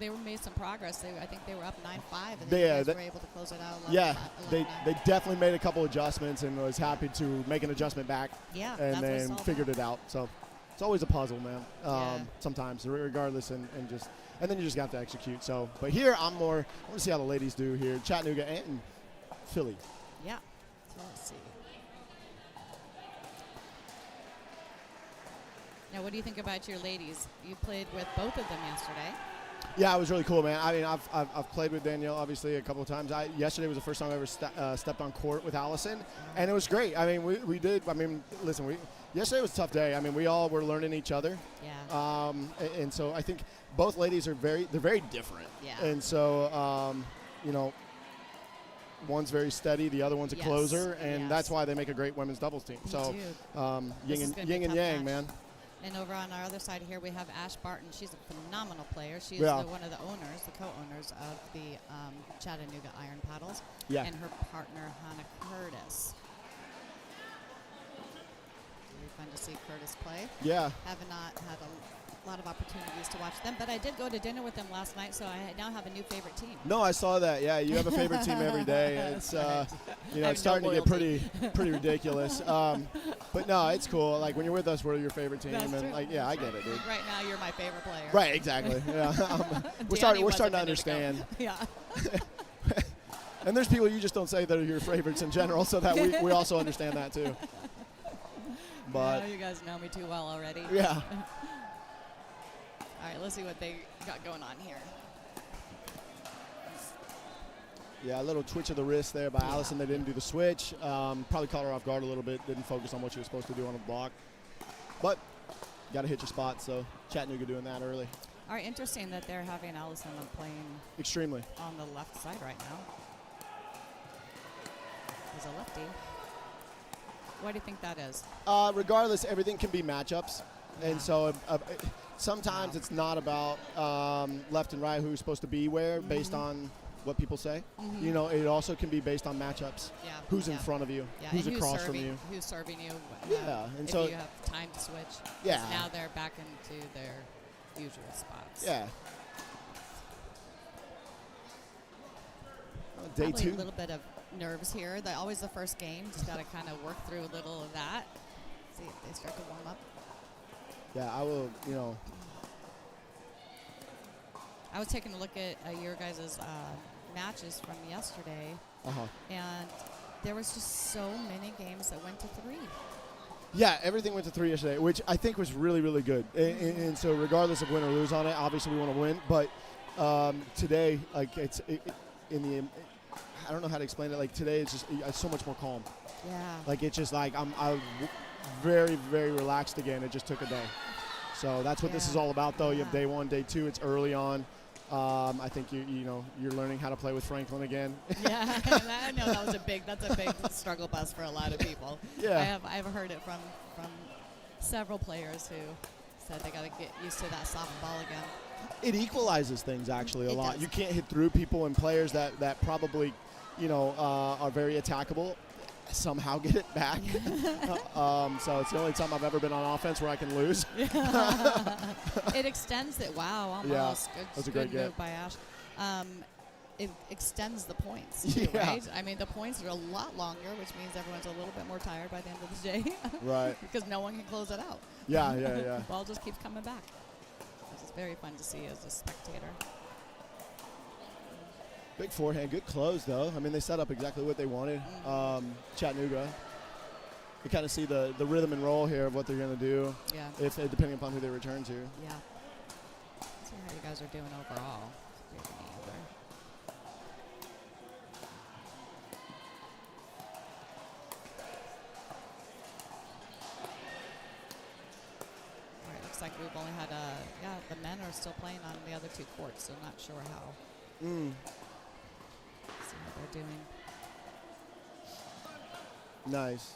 Speaker 1: made some progress. I think they were up 9-5, and then you guys were able to close it out. 11,
Speaker 4: they definitely made a couple adjustments, and was happy to make an adjustment back.
Speaker 1: Yeah,
Speaker 4: and then figured it out. So it's always a puzzle, man. Sometimes, regardless, and then you just got to execute. So, but here I want to see how the ladies do here, Chattanooga and Philly.
Speaker 1: Yeah. So let's see. Now, what do you think about your ladies? You played with both of them yesterday.
Speaker 4: Yeah, it was really cool, man. I mean, I've played with Danielle, obviously, a couple of times. Yesterday was the first time I ever stepped on court with Allison, and it was great. I mean, we did. I mean, listen, yesterday was a tough day. I mean, we all were learning each other.
Speaker 1: Yeah.
Speaker 4: And so I think both ladies are very different.
Speaker 1: Yeah.
Speaker 4: And so, one's very steady, the other one's a closer, and that's why they make a great women's doubles team. So, yin and yang, man.
Speaker 1: And over on our other side here, we have Ash Barton. She's a phenomenal player. She's one of the owners, the co-owners of the Chattanooga Iron Paddles.
Speaker 4: Yeah.
Speaker 1: And her partner, Hannah Curtis. Really fun to see Curtis play.
Speaker 4: Yeah.
Speaker 1: Have not had a lot of opportunities to watch them, but I did go to dinner with them last night, so I now have a new favorite team.
Speaker 4: No, I saw that. Yeah, you have a favorite team every day. It's it's starting to get pretty ridiculous. But no, it's cool. Like when you're with us, we're your favorite team,
Speaker 1: That's
Speaker 4: and
Speaker 1: true.
Speaker 4: like I get it, dude.
Speaker 1: Right now, you're my favorite player.
Speaker 4: Right, exactly. Yeah, we're starting to understand.
Speaker 1: Yeah.
Speaker 4: And there's people you just don't say that are your favorites in general, so that we also understand that too. But
Speaker 1: you guys know me too well already.
Speaker 4: Yeah.
Speaker 1: All right, let's see what they got going on here.
Speaker 4: Yeah, a little twitch of the wrist there by Allison. They didn't do the switch. Probably caught her off guard a little bit. Didn't focus on what she was supposed to do on the block. But got to hit your spot, so Chattanooga doing that early.
Speaker 1: All right, interesting that they're having Allison playing
Speaker 4: extremely
Speaker 1: on the left side right now. As a lefty. Why do you think that is?
Speaker 4: Regardless, everything can be matchups. And so sometimes it's not about left and right who's supposed to be where based on what people say. You know, it also can be based on matchups.
Speaker 1: Yeah.
Speaker 4: Who's in front of you?
Speaker 1: Yeah.
Speaker 4: Who's across from you?
Speaker 1: Who's serving you?
Speaker 4: Yeah. And
Speaker 1: if
Speaker 4: so
Speaker 1: you have time to switch.
Speaker 4: Yeah.
Speaker 1: Now they're back into their usual spots.
Speaker 4: Yeah. Day
Speaker 1: Probably
Speaker 4: two.
Speaker 1: A little bit of nerves here. Always the first game. Just got to kind of work through a little of that. See if they start to warm up.
Speaker 4: Yeah, I will,
Speaker 1: I was taking a look at your guys' matches from yesterday, and there was just so many games that went to 3.
Speaker 4: Yeah, everything went to 3 yesterday, which I think was really, really good. And so regardless of win or lose on it, obviously we want to win. But today, like I don't know how to explain it. Like today, it's so much more calm.
Speaker 1: Yeah.
Speaker 4: Like it's just like I'm very, very relaxed again. It just took a day. So that's what this is all about, though. You have day 1, day 2. It's early on. I think you're learning how to play with Franklin again.
Speaker 1: Yeah, I know that's a big struggle bus for a lot of people.
Speaker 4: Yeah,
Speaker 1: I've heard it from several players who said they got to get used to that soft ball again.
Speaker 4: It equalizes things actually a lot.
Speaker 1: Does.
Speaker 4: You can't hit through people, and players that probably are very attackable somehow get it back. So it's the only time I've ever been on offense where I can lose.
Speaker 1: It extends it. Wow, almost.
Speaker 4: Yeah,
Speaker 1: Good,
Speaker 4: that was a great
Speaker 1: move
Speaker 4: get
Speaker 1: by Ash. It extends the points, too, right? I mean, the points are a lot longer, which means everyone's a little bit more tired by the end of the day.
Speaker 4: Right.
Speaker 1: Because no one can close it out.
Speaker 4: Yeah.
Speaker 1: The ball just keeps coming back. Which is very fun to see as a spectator.
Speaker 4: Big forehand, good close though. I mean, they set up exactly what they wanted. Chattanooga. You kind of see the rhythm and roll here of what they're going to do.
Speaker 1: Yeah.
Speaker 4: If depending upon who they return to.
Speaker 1: Yeah. Let's see how you guys are doing overall. All right, looks like we've only had the men are still playing on the other 2 courts, so not sure how. See what they're doing.
Speaker 4: Nice.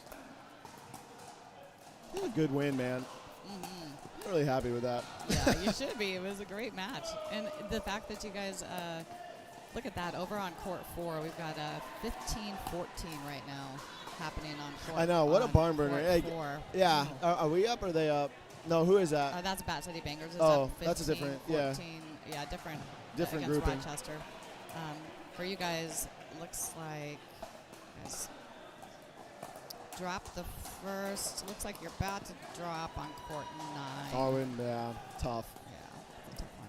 Speaker 4: It was a good win, man.
Speaker 1: Mm-hmm.
Speaker 4: Really happy with that.
Speaker 1: Yeah, you should be. It was a great match. And the fact that you guys, look at that, over on court 4, we've got 15-14 right now happening on court.
Speaker 4: I know, what a barn burner.
Speaker 1: Court
Speaker 4: Hey,
Speaker 1: 4.
Speaker 4: yeah,
Speaker 1: Oh.
Speaker 4: are we up or are they up? No, who is that?
Speaker 1: That's Bat City Bangers. It's
Speaker 4: Oh,
Speaker 1: up 15,
Speaker 4: that's a different,
Speaker 1: 14, yeah, different
Speaker 4: Different
Speaker 1: against
Speaker 4: grouping.
Speaker 1: Rochester. For you guys, looks like you guys dropped the first. Looks like you're about to drop on court 9.
Speaker 4: Oh, and tough.
Speaker 1: Yeah, it's a tough one.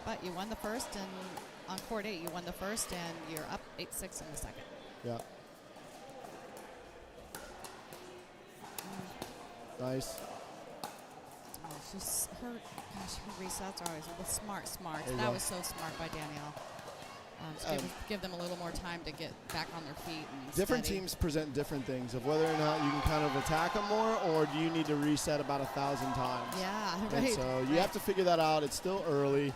Speaker 1: But you won the first, and on court 8, you won the first, and you're up 8-6 in the second.
Speaker 4: Yeah. Nice.
Speaker 1: Oh, her resets are always smart.
Speaker 4: There you
Speaker 1: That
Speaker 4: go.
Speaker 1: was so smart by Danielle. Give them a little more time to get back on their feet. And
Speaker 4: Different
Speaker 1: steady.
Speaker 4: teams present different things of whether or not you can kind of attack them more, or do you need to reset about 1,000 times.
Speaker 1: Yeah,
Speaker 4: And
Speaker 1: right.
Speaker 4: so you have to figure that out. It's still early.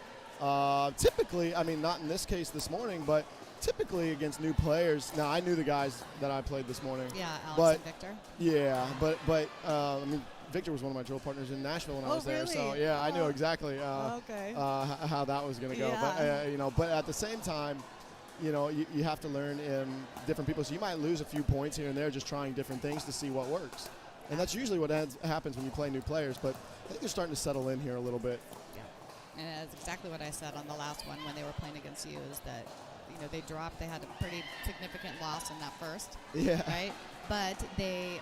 Speaker 4: Typically, I mean, not in this case this morning, but typically against new players. Now, I knew the guys that I played this morning.
Speaker 1: Yeah, Alex
Speaker 4: but
Speaker 1: and Victor.
Speaker 4: Yeah, but I mean, Victor was one of my drill partners in Nashville when I was there.
Speaker 1: Really?
Speaker 4: So yeah, I knew exactly
Speaker 1: Okay.
Speaker 4: how that was going to go.
Speaker 1: Yeah.
Speaker 4: But but at the same time, you have to learn in different people. So you might lose a few points here and there just trying different things to see what works. And that's usually what happens when you play new players. But I think they're starting to settle in here a little bit.
Speaker 1: Yeah. And that's exactly what I said on the last one when they were playing against you, is that they dropped. They had a pretty significant loss in that first.
Speaker 4: Yeah.
Speaker 1: Right? But they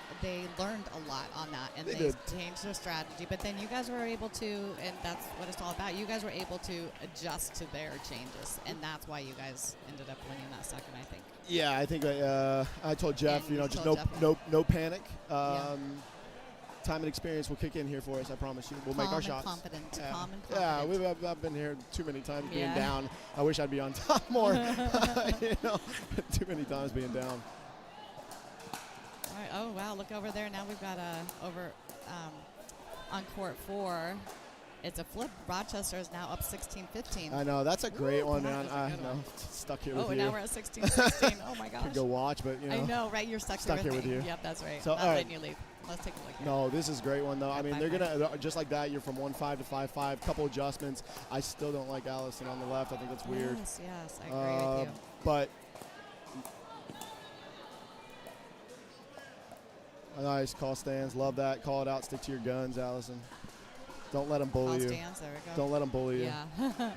Speaker 1: learned a lot on that, and
Speaker 4: They
Speaker 1: they
Speaker 4: did.
Speaker 1: changed their strategy. But then you guys were able to, and that's what it's all about, you guys were able to adjust to their changes, and that's why you guys ended up winning that second, I think.
Speaker 4: Yeah, I think I told Jeff,
Speaker 1: And you
Speaker 4: just
Speaker 1: told Jeff.
Speaker 4: no panic.
Speaker 1: Yeah.
Speaker 4: Time and experience will kick in here for us. I promise you. We'll make
Speaker 1: Calm
Speaker 4: our
Speaker 1: and
Speaker 4: shots.
Speaker 1: confident.
Speaker 4: Yeah.
Speaker 1: Calm and
Speaker 4: Yeah,
Speaker 1: confident.
Speaker 4: I've been here too many times being
Speaker 1: Yeah.
Speaker 4: down. I wish I'd be on top more. Too many times being down.
Speaker 1: All right. Oh, wow. Look over there. Now we've got over on court 4. It's a flip. Rochester is now up 16-15.
Speaker 4: I know, that's a great one,
Speaker 1: that
Speaker 4: man.
Speaker 1: is a
Speaker 4: I
Speaker 1: good
Speaker 4: know.
Speaker 1: one.
Speaker 4: Stuck here
Speaker 1: Oh,
Speaker 4: with
Speaker 1: and
Speaker 4: you.
Speaker 1: now we're at 16-16. Oh, my gosh.
Speaker 4: Could go watch, but
Speaker 1: I know, right? You're stuck
Speaker 4: here with
Speaker 1: me.
Speaker 4: you.
Speaker 1: Yep, that's right.
Speaker 4: So,
Speaker 1: Not
Speaker 4: all right.
Speaker 1: letting you leave. Let's take a look here.
Speaker 4: No, this is a great one, though. I mean, they're
Speaker 1: 5-5.
Speaker 4: going to, just like that, you're from 1-5 to 5-5, couple adjustments. I still don't like Allison on the left. I think that's weird.
Speaker 1: Yes, I agree with you.
Speaker 4: But nice call stands. Love that. Call it out. Stick to your guns, Allison. Don't let them bully
Speaker 1: All
Speaker 4: you.
Speaker 1: stands, there we go.
Speaker 4: Don't let them bully you.
Speaker 1: Yeah.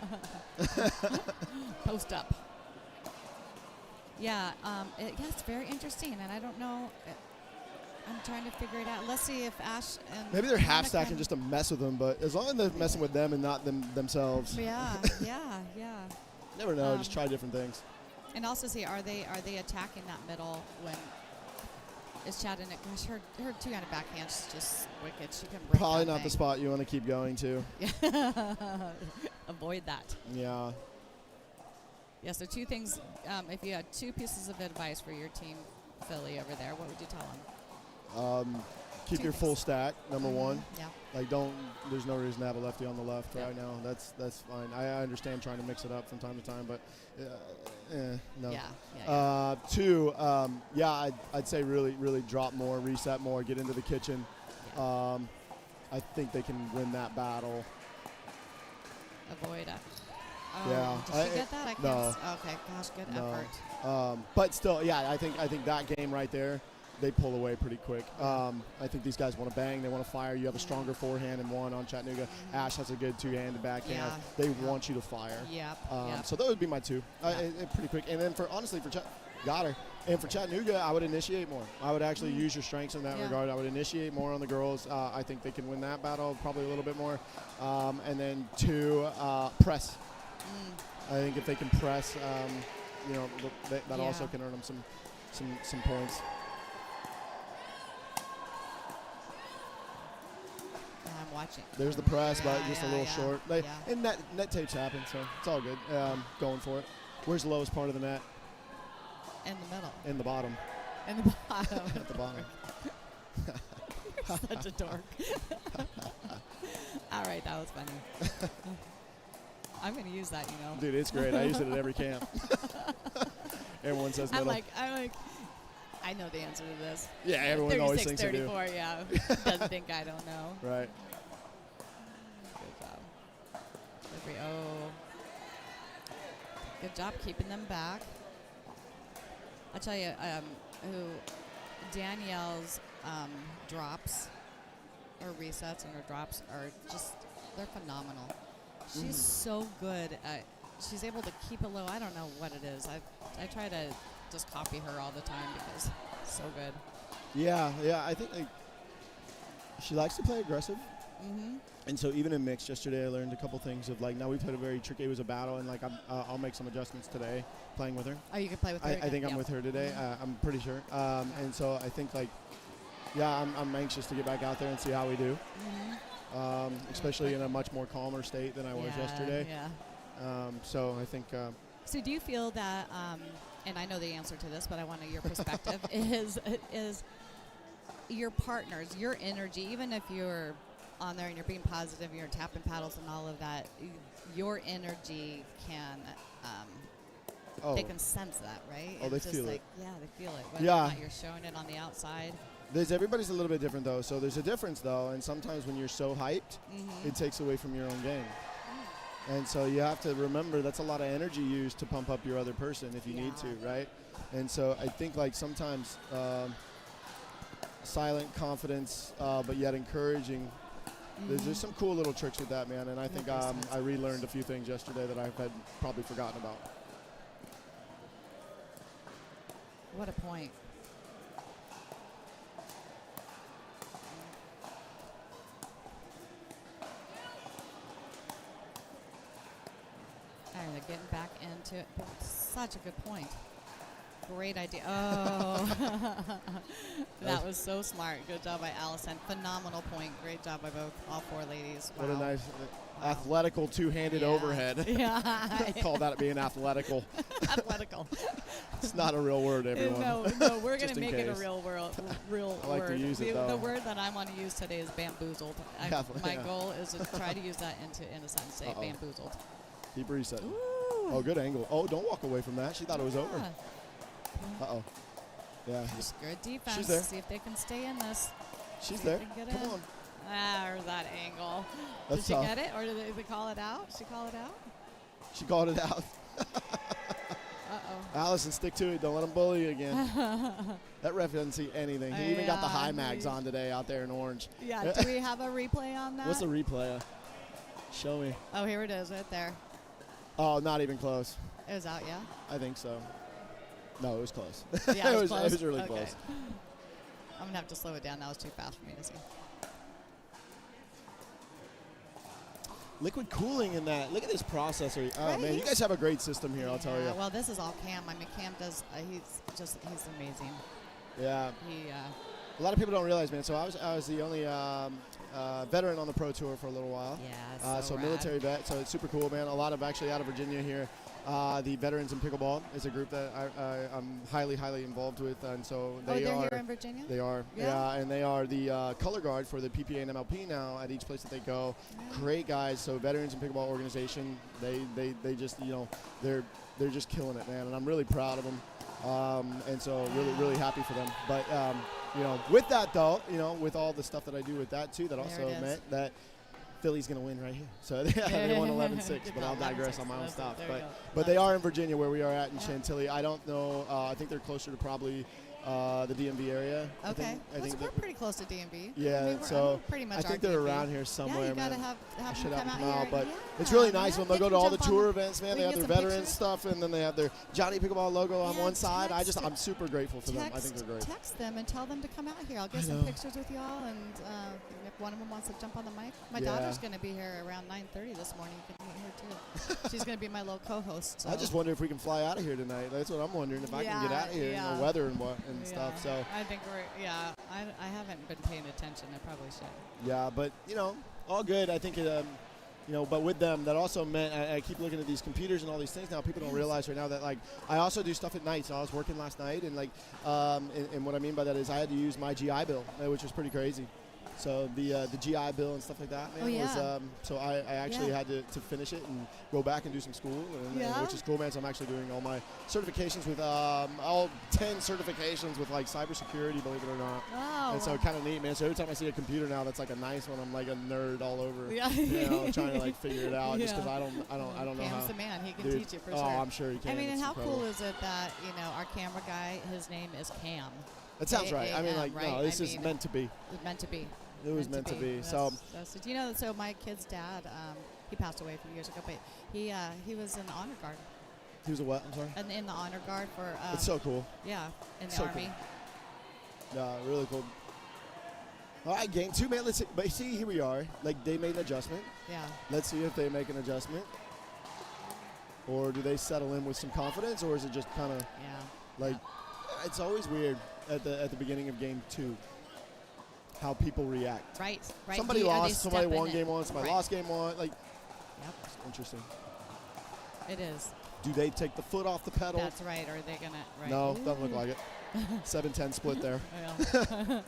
Speaker 1: Post up. Yeah, it's very interesting, and I don't know. I'm trying to figure it out. Let's see if Ash and
Speaker 4: Maybe they're half
Speaker 1: Monica-
Speaker 4: stacking just to mess with them, but as long as they're messing with them and not themselves.
Speaker 1: Yeah.
Speaker 4: Never know. Just try different things.
Speaker 1: And also see, are they attacking that middle when is Chattanooga? Gosh, her two-handed backhand's just wicked. She can break
Speaker 4: Probably
Speaker 1: that
Speaker 4: not the
Speaker 1: thing.
Speaker 4: spot you want to keep going to.
Speaker 1: Avoid that.
Speaker 4: Yeah.
Speaker 1: Yeah. So 2 things. If you had 2 pieces of advice for your team, Philly over there, what would you tell them?
Speaker 4: Keep
Speaker 1: Two
Speaker 4: your full
Speaker 1: things.
Speaker 4: stack, number one.
Speaker 1: Yeah.
Speaker 4: Like, there's no reason to have a lefty on the left right now. That's fine. I understand trying to mix it up from time to time, but no.
Speaker 1: Yeah.
Speaker 4: 2, I'd say really drop more, reset more, get into the kitchen.
Speaker 1: Yeah.
Speaker 4: I think they can win that battle.
Speaker 1: Avoid it.
Speaker 4: Yeah.
Speaker 1: Did she get that? I can't.
Speaker 4: No.
Speaker 1: Okay. Gosh, good
Speaker 4: No.
Speaker 1: effort.
Speaker 4: But still, yeah, I think that game right there, they pull away pretty quick. I think these guys want to bang. They want to fire. You have a stronger forehand and one on Chattanooga. Ash has a good two-handed backhand.
Speaker 1: Yeah.
Speaker 4: They want you to fire.
Speaker 1: Yep.
Speaker 4: So that would be my 2. Pretty quick. And then got her. And for Chattanooga, I would initiate more. I would actually use your strengths in that regard. I would initiate more on the girls. I think they can win that battle probably a little bit more. And then 2, press. I think if they can press, that also can earn them some points.
Speaker 1: I'm watching.
Speaker 4: There's the press, but
Speaker 1: Yeah,
Speaker 4: just a
Speaker 1: yeah,
Speaker 4: little
Speaker 1: yeah.
Speaker 4: short. And net tapes happen, so it's all good. Going for it. Where's the lowest part of the net?
Speaker 1: In the middle.
Speaker 4: In the bottom.
Speaker 1: In the bottom.
Speaker 4: At the bottom.
Speaker 1: You're such a dork. All right, that was funny. I'm going to use that, you know.
Speaker 4: Dude, it's great. I use it at every camp. Everyone says middle.
Speaker 1: I'm like, I know the answer to this.
Speaker 4: Yeah, everyone always thinks they do.
Speaker 1: 34, yeah. Doesn't think I don't know.
Speaker 4: Right.
Speaker 1: Good job. Good job keeping them back. I'll tell you, Danielle's drops or resets and her drops are just, they're phenomenal. She's so good at, she's able to keep it low. I don't know what it is. I try to just copy her all the time because it's so good.
Speaker 4: Yeah, I think like she likes to play aggressive. And so even in mixed yesterday, I learned a couple things of like, now we played a very tricky, it was a battle, and like I'll make some adjustments today playing with her.
Speaker 1: Oh, you can play with her
Speaker 4: I think I'm with her today. I'm pretty sure. And so I think like, yeah, I'm anxious to get back out there and see how we do. Especially in a much more calmer state than I was yesterday.
Speaker 1: Yeah.
Speaker 4: So I think.
Speaker 1: So do you feel that, and I know the answer to this, but I want your perspective, is your partners, your energy, even if you're on there and you're being positive, you're tapping paddles and all of that, your energy can, they can sense that, right?
Speaker 4: Oh,
Speaker 1: it's
Speaker 4: they
Speaker 1: just
Speaker 4: feel
Speaker 1: like,
Speaker 4: it.
Speaker 1: Yeah, they feel it. Whether or not you're showing it on the outside.
Speaker 4: Everybody's a little bit different, though. So there's a difference, though. And sometimes when you're so hyped, it takes away from your own game. And so you have to remember that's a lot of energy used to pump up your other person if you need to, right? And so I think, like, sometimes silent confidence, but yet encouraging. There's some cool little tricks with that, man. And I think I relearned a few things yesterday that I've had probably forgotten about.
Speaker 1: What a point. They're getting back into it. Such a good point. Great idea. Oh, that was so smart. Good job by Allison. Phenomenal point. Great job by all four ladies. Wow.
Speaker 4: What a nice athletical two-handed overhead.
Speaker 1: Yeah.
Speaker 4: Call that being athletical.
Speaker 1: Athletical.
Speaker 4: It's not a real word, everyone.
Speaker 1: No, we're going to make it a real word.
Speaker 4: I like to use it, though.
Speaker 1: The word that I want to use today is bamboozled. My goal is to try to use that in a sentence. Say bamboozled.
Speaker 4: Keep resetting.
Speaker 1: Ooh.
Speaker 4: Oh, good angle. Oh, don't walk away from that. She thought it was over. Uh-oh. Yeah.
Speaker 1: Just good defense.
Speaker 4: She's there.
Speaker 1: See if they can stay in this.
Speaker 4: She's there. Come on.
Speaker 1: There's that angle.
Speaker 4: That's
Speaker 1: did she
Speaker 4: tough.
Speaker 1: get it, or did they call it out? Did she call it out?
Speaker 4: She called it out. Allison, stick to it. Don't let them bully you again. That ref doesn't see anything. He even got the high mags on today out there in orange.
Speaker 1: Yeah. Do we have a replay on that?
Speaker 4: What's the replay? Show me.
Speaker 1: Oh, here it is right there.
Speaker 4: Oh, not even close.
Speaker 1: It was out, yeah?
Speaker 4: I think so. No, it was close.
Speaker 1: Yeah, it was
Speaker 4: It
Speaker 1: close.
Speaker 4: was really close.
Speaker 1: I'm going to have to slow it down. That was too fast for me to see.
Speaker 4: Liquid cooling in that. Look at this processor. Oh,
Speaker 1: right?
Speaker 4: man, you guys have a great system here, I'll tell you.
Speaker 1: Well, this is all Cam. I mean, Cam does, he's amazing.
Speaker 4: Yeah. A lot of people don't realize, man. So I was the only veteran on the Pro Tour for a little while.
Speaker 1: Yeah,
Speaker 4: so military vet. So it's super cool, man. A lot of actually out of Virginia here. The Veterans in Pickleball is a group that I'm highly, highly involved with, and so they're
Speaker 1: here in Virginia?
Speaker 4: They are, yeah, and they are the color guard for the PPA and MLP now at each place that they go. Yeah. Great guys. So Veterans in Pickleball organization, they just, you know, they're just killing it, man, and I'm really proud of them. And so really happy for them. But you know, with that though, you know, with all the stuff that I do with that too, that also meant that Philly's going to win right here. So they won 11-6, but I'll digress on my own stuff. But they are in Virginia where we are at in Chantilly. I don't know. I think they're closer to probably the DMV area.
Speaker 1: Okay. I think we're pretty close to DMV.
Speaker 4: Yeah,
Speaker 1: I mean,
Speaker 4: so
Speaker 1: pretty much
Speaker 4: I think they're around here somewhere.
Speaker 1: Yeah, you gotta
Speaker 4: man.
Speaker 1: have them come out here.
Speaker 4: But
Speaker 1: yeah,
Speaker 4: it's really nice when they go to all the tour events, man.
Speaker 1: We
Speaker 4: They have
Speaker 1: can
Speaker 4: their
Speaker 1: get some
Speaker 4: veterans
Speaker 1: pictures.
Speaker 4: stuff, and then they have their Johnny Pickleball logo on one side. I'm super grateful for them. I think they're great.
Speaker 1: Text them and tell them to come out here. I'll get some pictures with y'all, and if one of them wants to jump on the mic. My daughter's going to be here around 9:30 this morning. You can meet her too. She's going to be my little co-host. So.
Speaker 4: I just wonder if we can fly out of here tonight. That's what I'm wondering, if I can get out of here in the weather and stuff. So
Speaker 1: I think I haven't been paying attention. I probably should.
Speaker 4: Yeah, but you know, all good. I think you know, but with them, that also meant I keep looking at these computers and all these things now. People don't realize right now that, like, I also do stuff at night. So I was working last night, and, like, and what I mean by that is I had to use my GI Bill, which was pretty crazy. So the GI Bill and stuff like that, man.
Speaker 1: Oh, yeah.
Speaker 4: Was, so I actually
Speaker 1: Yeah.
Speaker 4: had to finish it and go back and do some school, and which is cool, man. So I'm actually doing all my certifications with all 10 certifications with like cybersecurity, believe it or not.
Speaker 1: Oh.
Speaker 4: And so kind of neat, man. So every time I see a computer now that's like a nice one, I'm like a nerd all over.
Speaker 1: Yeah.
Speaker 4: You know, trying to like figure it out just because
Speaker 1: Yeah.
Speaker 4: I don't know how.
Speaker 1: Cam's the man. He can
Speaker 4: Dude,
Speaker 1: teach you for
Speaker 4: oh,
Speaker 1: sure.
Speaker 4: I'm sure he can.
Speaker 1: I mean, and
Speaker 4: It's
Speaker 1: how
Speaker 4: incredible.
Speaker 1: cool is it that, our camera guy, his name is Cam.
Speaker 4: That sounds right. I mean, like,
Speaker 1: right?
Speaker 4: no, this
Speaker 1: I
Speaker 4: is
Speaker 1: mean,
Speaker 4: meant to be.
Speaker 1: It's meant to be.
Speaker 4: It was meant to be. So,
Speaker 1: So my kid's dad, he passed away a few years ago, but he was in the honor guard,
Speaker 4: he was a what? I'm sorry.
Speaker 1: and in the honor guard for.
Speaker 4: It's so cool.
Speaker 1: Yeah, in the
Speaker 4: so
Speaker 1: army.
Speaker 4: Yeah, really cool. All right, game 2, man. Let's see. But see, here we are. Like, they made an adjustment.
Speaker 1: Yeah.
Speaker 4: Let's see if they make an adjustment. Or do they settle in with some confidence, or is it just kind of
Speaker 1: Yeah.
Speaker 4: like, it's always weird at the beginning of game 2 how people react.
Speaker 1: Right. Right.
Speaker 4: Somebody
Speaker 1: Are they
Speaker 4: lost, somebody
Speaker 1: stepping
Speaker 4: won
Speaker 1: in?
Speaker 4: game 1, somebody
Speaker 1: Right.
Speaker 4: lost game 1. Like,
Speaker 1: Yep.
Speaker 4: it's interesting.
Speaker 1: It is.
Speaker 4: Do they take the foot off the pedal?
Speaker 1: That's right. Are they gonna? Right.
Speaker 4: No, doesn't look like it. 7-10 split there.
Speaker 1: Yeah.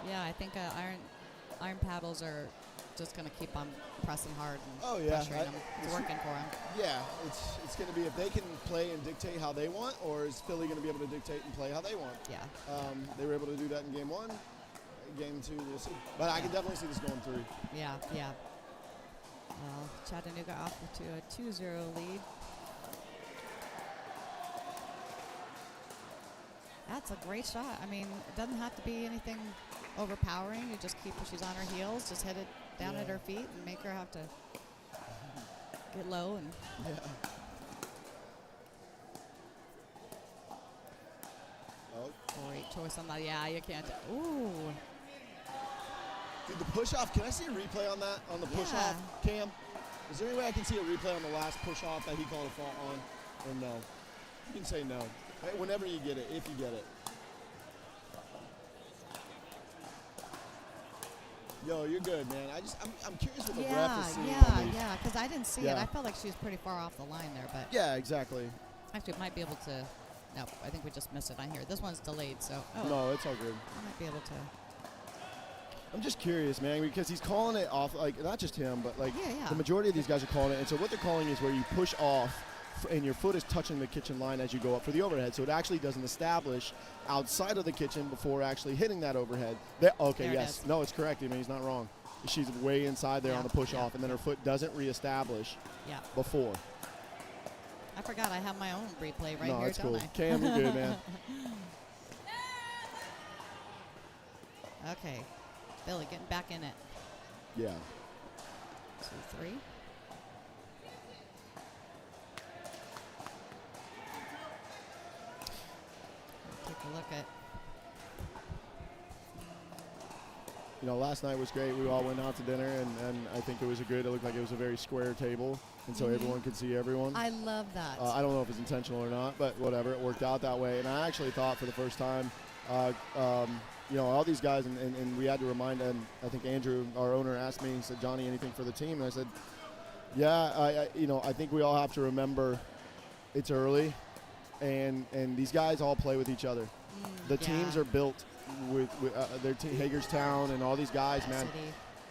Speaker 1: Yeah, I think iron paddles are just going to keep on pressing hard and
Speaker 4: Oh, yeah.
Speaker 1: pressuring them. It's working for them.
Speaker 4: Yeah, it's going to be if they can play and dictate how they want, or is Philly going to be able to dictate and play how they want?
Speaker 1: Yeah.
Speaker 4: They were able to do that in game 1. Game 2, we'll see. But I can definitely see this going 3.
Speaker 1: Yeah, yeah. Well, Chattanooga off to a 2-0 lead. That's a great shot. I mean, it doesn't have to be anything overpowering. You just keep her, she's on her heels, just hit it down at her feet and make her have to get low and
Speaker 4: Yeah. Oh,
Speaker 1: great choice on that. Yeah, you can't. Ooh.
Speaker 4: dude, the push off. Can I see a replay on that? On the push off, Cam? Is there any way I can see a replay on the last push off that he called a fault on? Or no? You can say no. Hey, whenever you get it, if you get it. Yo, you're good, man. I'm curious what the ref is seeing. on these.
Speaker 1: Yeah, because I didn't see it.
Speaker 4: Yeah.
Speaker 1: I felt like she was pretty far off the line there, but
Speaker 4: Yeah, exactly.
Speaker 1: actually, it might be able to. No, I think we just missed it on here. This one's delayed, so
Speaker 4: No, it's all good.
Speaker 1: I might be able to.
Speaker 4: I'm just curious, man, because he's calling it off, like, not just him, but, like,
Speaker 1: Yeah.
Speaker 4: the majority of these guys are calling it. And so what they're calling is where you push off and your foot is touching the kitchen line as you go up for the overhead. So it actually doesn't establish outside of the kitchen before actually hitting that overhead. Okay,
Speaker 1: There it
Speaker 4: yes.
Speaker 1: is.
Speaker 4: No, it's correct. I mean, he's not wrong. She's way inside there
Speaker 1: Yeah,
Speaker 4: on the push
Speaker 1: yeah.
Speaker 4: off, and then her foot doesn't reestablish
Speaker 1: Yeah.
Speaker 4: before.
Speaker 1: I forgot I have my own replay right
Speaker 4: no,
Speaker 1: here,
Speaker 4: that's
Speaker 1: don't
Speaker 4: cool.
Speaker 1: I?
Speaker 4: Cam, you're good, man.
Speaker 1: Okay. Billy getting back in it.
Speaker 4: Yeah.
Speaker 1: 2-3. Take a look at.
Speaker 4: You know, last night was great. We all went out to dinner, and I think it was it looked like it was a very square table, and so everyone could see everyone.
Speaker 1: I love that.
Speaker 4: I don't know if it's intentional or not, but whatever, it worked out that way. And I actually thought for the first time, you know, all these guys, and we had to remind, and I think Andrew, our owner, asked me, he said, Johnny, anything for the team? And I said, yeah, I think we all have to remember it's early, and these guys all play with each other. The teams are built with their team, Hagerstown and all these guys, man.
Speaker 1: City.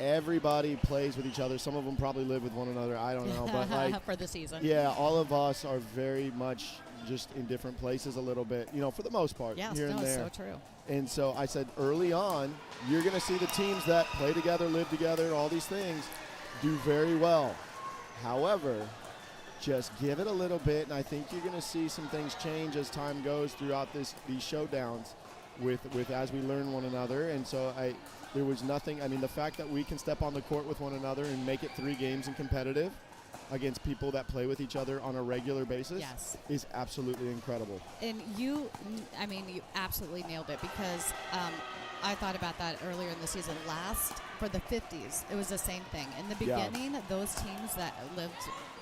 Speaker 4: Everybody plays with each other. Some of them probably live with one another. I don't know, but like
Speaker 1: for the season.
Speaker 4: yeah, all of us are very much just in different places a little bit, you know, for the most part,
Speaker 1: Yes,
Speaker 4: here
Speaker 1: no,
Speaker 4: and
Speaker 1: it's
Speaker 4: there.
Speaker 1: so true.
Speaker 4: And so I said early on, you're going to see the teams that play together, live together, all these things do very well. However, just give it a little bit, and I think you're going to see some things change as time goes throughout these showdowns with as we learn one another. And so there was nothing. I mean, the fact that we can step on the court with one another and make it 3 games and competitive against people that play with each other on a regular basis
Speaker 1: Yes.
Speaker 4: is absolutely incredible.
Speaker 1: And you absolutely nailed it because I thought about that earlier in the season. For the 50s, it was the same thing. In the beginning, those teams that lived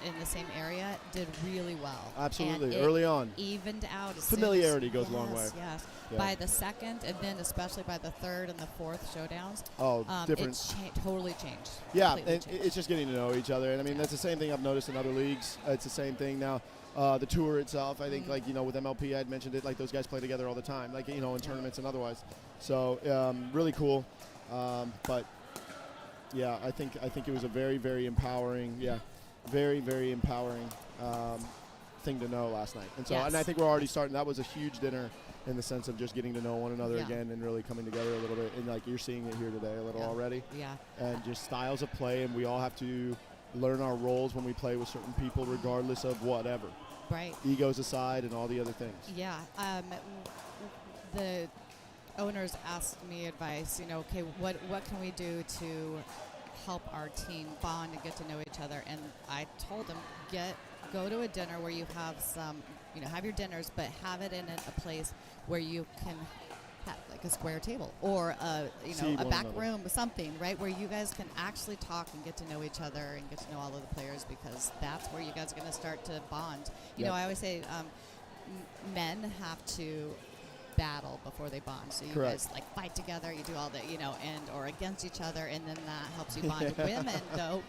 Speaker 1: in the same area did really well.
Speaker 4: Absolutely,
Speaker 1: and
Speaker 4: early on.
Speaker 1: Evened out.
Speaker 4: Familiarity goes a long way.
Speaker 1: Yes.
Speaker 4: Yeah.
Speaker 1: By the second, and then especially by the third and the fourth showdowns,
Speaker 4: different.
Speaker 1: It totally changed.
Speaker 4: Yeah,
Speaker 1: Completely
Speaker 4: and
Speaker 1: changed.
Speaker 4: it's just getting to know each other. And I mean, that's the same thing I've noticed in other leagues. It's the same thing now. The tour itself, I think, like, with MLP, I'd mentioned it, like those guys play together all the time, like, in tournaments and otherwise. So really cool. But yeah, I think it was a very, very empowering, very, very empowering thing to know last night. And so, and I think we're already starting. That was a huge dinner in the sense of just getting to know one another again and really coming together a little bit. And like you're seeing it here today a little already.
Speaker 1: Yeah.
Speaker 4: And just styles of play, and we all have to learn our roles when we play with certain people, regardless of whatever.
Speaker 1: Right.
Speaker 4: Egos aside and all the other things.
Speaker 1: Yeah. The owners asked me advice, okay, what can we do to help our team bond and get to know each other? And I told them, go to a dinner where you have some, have your dinners, but have it in a place where you can have like a square table or a back room, something, right, where you guys can actually talk and get to know each other and get to know all of the players, because that's where you guys are going to start to bond. I always say men have to battle before they bond. So you guys like fight together, you do all the, or against each other, and then that helps you bond.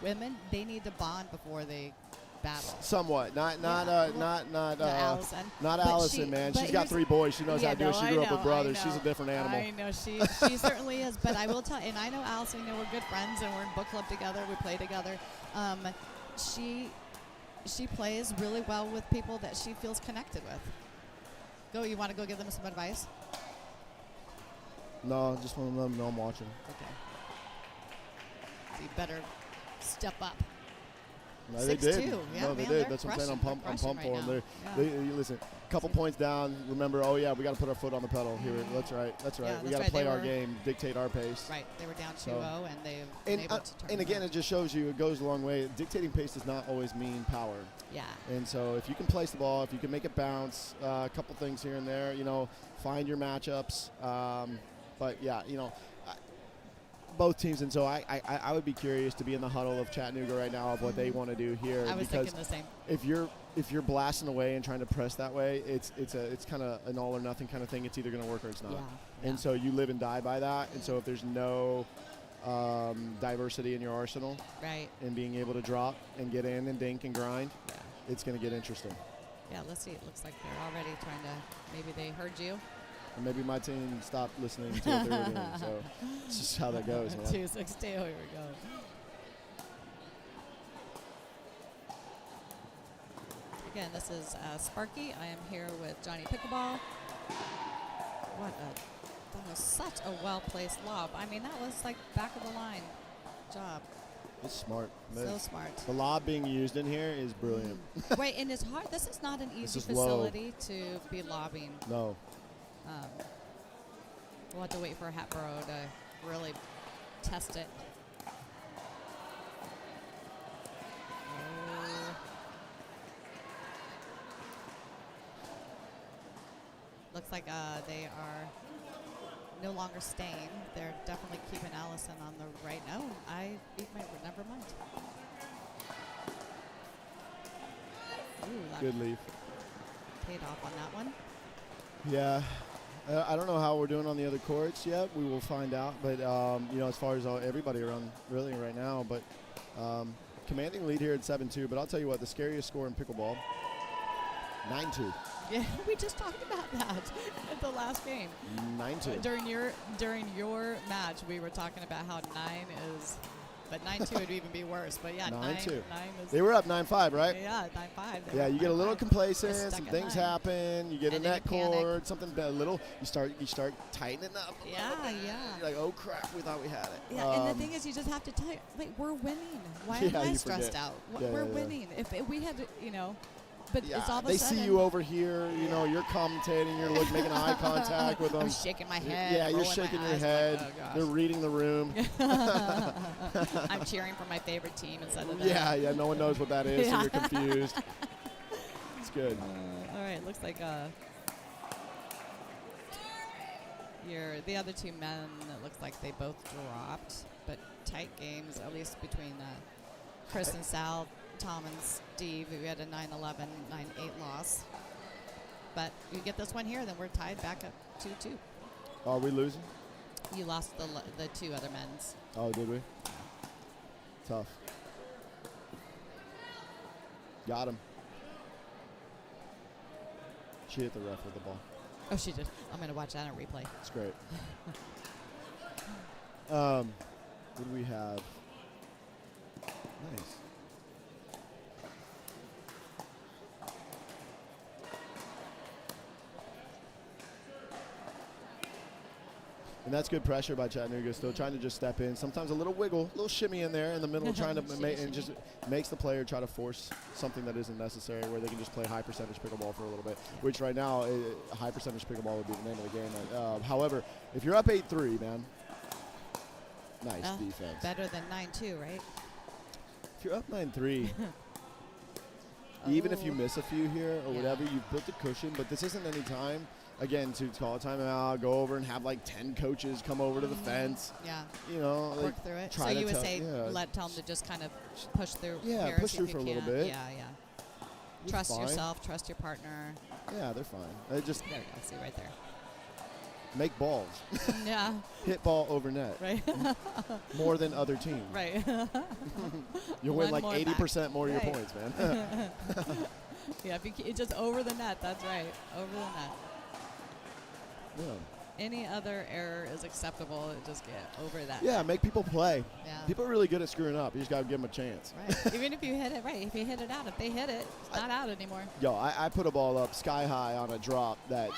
Speaker 1: Women, they need to bond before they battle.
Speaker 4: Somewhat, not
Speaker 1: Allison.
Speaker 4: Not Allison, man. She's got 3 boys. She knows how to do it. She grew up with brothers. She's a different animal.
Speaker 1: I know she certainly is. But I will tell, and I know Allison. We're good friends, and we're in book club together. We play together. She plays really well with people that she feels connected with. Go. You want to go give them some advice?
Speaker 4: No, just want to let them know I'm watching.
Speaker 1: Okay. So you better step up.
Speaker 4: No, they did.
Speaker 1: Yeah,
Speaker 4: no, they did. That's what I'm saying. I'm pumped
Speaker 1: right
Speaker 4: for them. They listen, a couple points down. Remember, we got to put our foot on the pedal here. That's right.
Speaker 1: Yeah,
Speaker 4: we got to play our game, dictate our pace.
Speaker 1: Right. They were down 2-0, and they've been able to turn
Speaker 4: and again, it just shows you it goes a long way. Dictating pace does not always mean power.
Speaker 1: Yeah.
Speaker 4: And so if you can place the ball, if you can make it bounce, a couple things here and there, find your matchups. But yeah, both teams, and so I would be curious to be in the huddle of Chattanooga right now of what they want to do here.
Speaker 1: I was thinking the same.
Speaker 4: If you're blasting away and trying to press that way, it's kind of an all or nothing kind of thing. It's either going to work or it's not.
Speaker 1: Yeah.
Speaker 4: And so you live and die by that. And so if there's no diversity in your arsenal,
Speaker 1: right,
Speaker 4: and being able to drop and get in and dink and grind, it's going to get interesting.
Speaker 1: Yeah, let's see. It looks like they're already trying to. Maybe they heard you.
Speaker 4: And maybe my team stopped listening to what they were doing. So it's just how that goes, man.
Speaker 1: 2-6-2. Here we go. Again, this is Sparky. I am here with Johnny Pickleball. That was such a well-placed lob. I mean, that was like back of the line job.
Speaker 4: It's smart.
Speaker 1: So smart.
Speaker 4: The lob being used in here is brilliant.
Speaker 1: Wait, and it's hard. This is not an easy
Speaker 4: is
Speaker 1: facility to be lobbing.
Speaker 4: No.
Speaker 1: We'll have to wait for Hatboro to really test it. Looks like they are no longer staying. They're definitely keeping Allison on the right. No, I beat my. Never mind. Ooh,
Speaker 4: good leave.
Speaker 1: Paid off on that one.
Speaker 4: Yeah. I don't know how we're doing on the other courts yet. We will find out. But, as far as everybody around really right now. But commanding lead here at 7-2. But I'll tell you what, the scariest score in pickleball, 9-2.
Speaker 1: Yeah, we just talked about that at the last game.
Speaker 4: 9-2.
Speaker 1: During your match, we were talking about how 9 is, but 9-2 would even be worse. But yeah, 9-2. 9 is.
Speaker 4: They were up 9-5, right?
Speaker 1: Yeah, 9-5.
Speaker 4: Yeah, you get a little complacent. Some things happen. You get a net cord, something a little. You start tightening up.
Speaker 1: Yeah.
Speaker 4: You're like, oh crap, we thought we had it.
Speaker 1: Yeah, and the thing is, you just have to tell. Wait, we're winning. Why am I stressed out? We're winning. If we had to, But it's all of a sudden.
Speaker 4: They see you over here, you're commentating, you're making eye contact with them.
Speaker 1: I'm shaking my head.
Speaker 4: Yeah, you're shaking your head.
Speaker 1: Like, oh,
Speaker 4: they're reading the room.
Speaker 1: I'm cheering for my favorite team instead of them.
Speaker 4: Yeah, no one knows what that is, so you're confused. It's good.
Speaker 1: All right, looks like the other two men, it looks like they both dropped, but tight games, at least between Chris and Sal, Tom and Steve. We had a 9-11, 9-8 loss. But you get this one here, then we're tied back up 2-2.
Speaker 4: Are we losing?
Speaker 1: You lost the two other men's.
Speaker 4: Oh, did we? Tough. Got him. She hit the ref with the ball.
Speaker 1: Oh, she did. I'm going to watch that on replay.
Speaker 4: It's great. What do we have? Nice. And that's good pressure by Chattanooga. Still trying to just step in. Sometimes a little wiggle, a little shimmy in there in the middle, trying to and just makes the player try to force something that isn't necessary, where they can just play high percentage pickleball for a little bit. Which right now, high percentage pickleball would be the name of the game. However, if you're up 8-3, man, nice defense.
Speaker 1: Better than 9-2, right?
Speaker 4: If you're up 9-3. Even if you miss a few here or whatever, you've built a cushion, but this isn't any time, again, to call a timeout, go over and have like 10 coaches come over to the fence.
Speaker 1: Yeah.
Speaker 4: You know,
Speaker 1: work through it. So you would say tell them to just kind of push through.
Speaker 4: Yeah,
Speaker 1: here,
Speaker 4: push through for a little bit.
Speaker 1: Yeah. Trust yourself, trust your partner.
Speaker 4: Yeah, they're fine. They just
Speaker 1: there you go. See right there.
Speaker 4: Make balls.
Speaker 1: Yeah.
Speaker 4: Hit ball over net.
Speaker 1: Right.
Speaker 4: More than other teams.
Speaker 1: Right.
Speaker 4: You'll win like 80% more of your points, man.
Speaker 1: Yeah, if you just over the net. That's right. Over the net.
Speaker 4: Yeah.
Speaker 1: Any other error is acceptable. Just get over that.
Speaker 4: Yeah, make people play.
Speaker 1: Yeah.
Speaker 4: People are really good at screwing up. You just got to give them a chance.
Speaker 1: Right. Even if you hit it right. If you hit it out, if they hit it, it's not out anymore.
Speaker 4: Yo, I put a ball up sky high on a drop that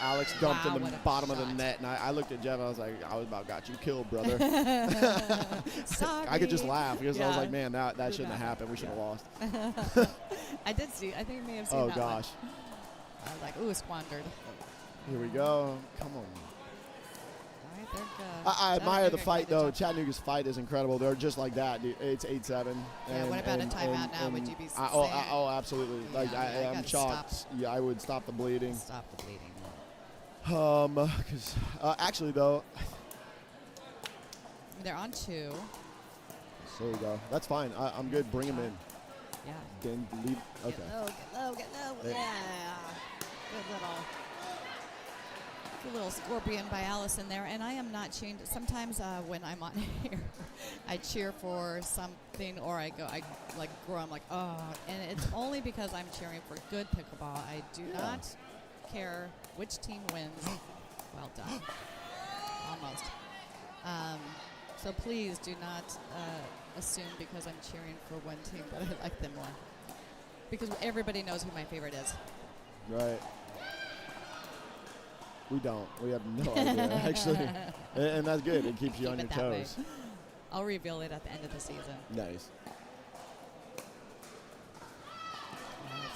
Speaker 4: Alex dumped in the bottom of the net, and I looked at Jeff and I was like, I was about got you killed, brother.
Speaker 1: Sorry.
Speaker 4: I could just laugh because I was like, man, that shouldn't have happened. We should have lost.
Speaker 1: I did see. I think you may have seen that.
Speaker 4: Oh, gosh.
Speaker 1: One. I was like, ooh, squandered.
Speaker 4: Here we go. Come on.
Speaker 1: All right, they're good.
Speaker 4: I admire the fight, though. Chattanooga's fight is incredible. They're just like that, dude. It's 8-7.
Speaker 1: Yeah, what about a timeout now? Would you be saying?
Speaker 4: Oh, absolutely.
Speaker 1: Yeah,
Speaker 4: like, I'm shocked. Yeah, I would stop the bleeding.
Speaker 1: Stop the bleeding.
Speaker 4: Because actually, though.
Speaker 1: They're on 2.
Speaker 4: There you go. That's fine. I'm good. Bring him in.
Speaker 1: Yeah.
Speaker 4: Then leave. Okay.
Speaker 1: Get low. Yeah. Good little scorpion by Allison there. And I am not cheering. Sometimes when I'm on here, I cheer for something or I like grow. I'm like, oh. And it's only because I'm cheering for good pickleball. I do not care which team wins. Well done. Almost. So please do not assume because I'm cheering for one team that I like them more. Because everybody knows who my favorite is.
Speaker 4: Right. We don't. We have no idea, actually. And that's good. It keeps you on your toes.
Speaker 1: Way. I'll reveal it at the end of the season.
Speaker 4: Nice.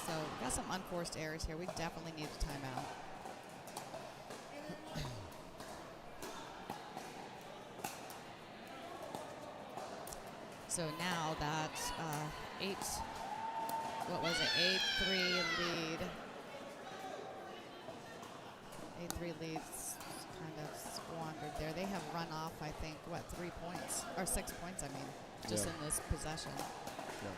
Speaker 1: So we got some unforced errors here. We definitely need a timeout. So now that's 8-3 lead. 8-3 leads kind of squandered there. They have run off, I think, 3 points? Or 6 points, I mean, just in this possession.
Speaker 4: Yeah.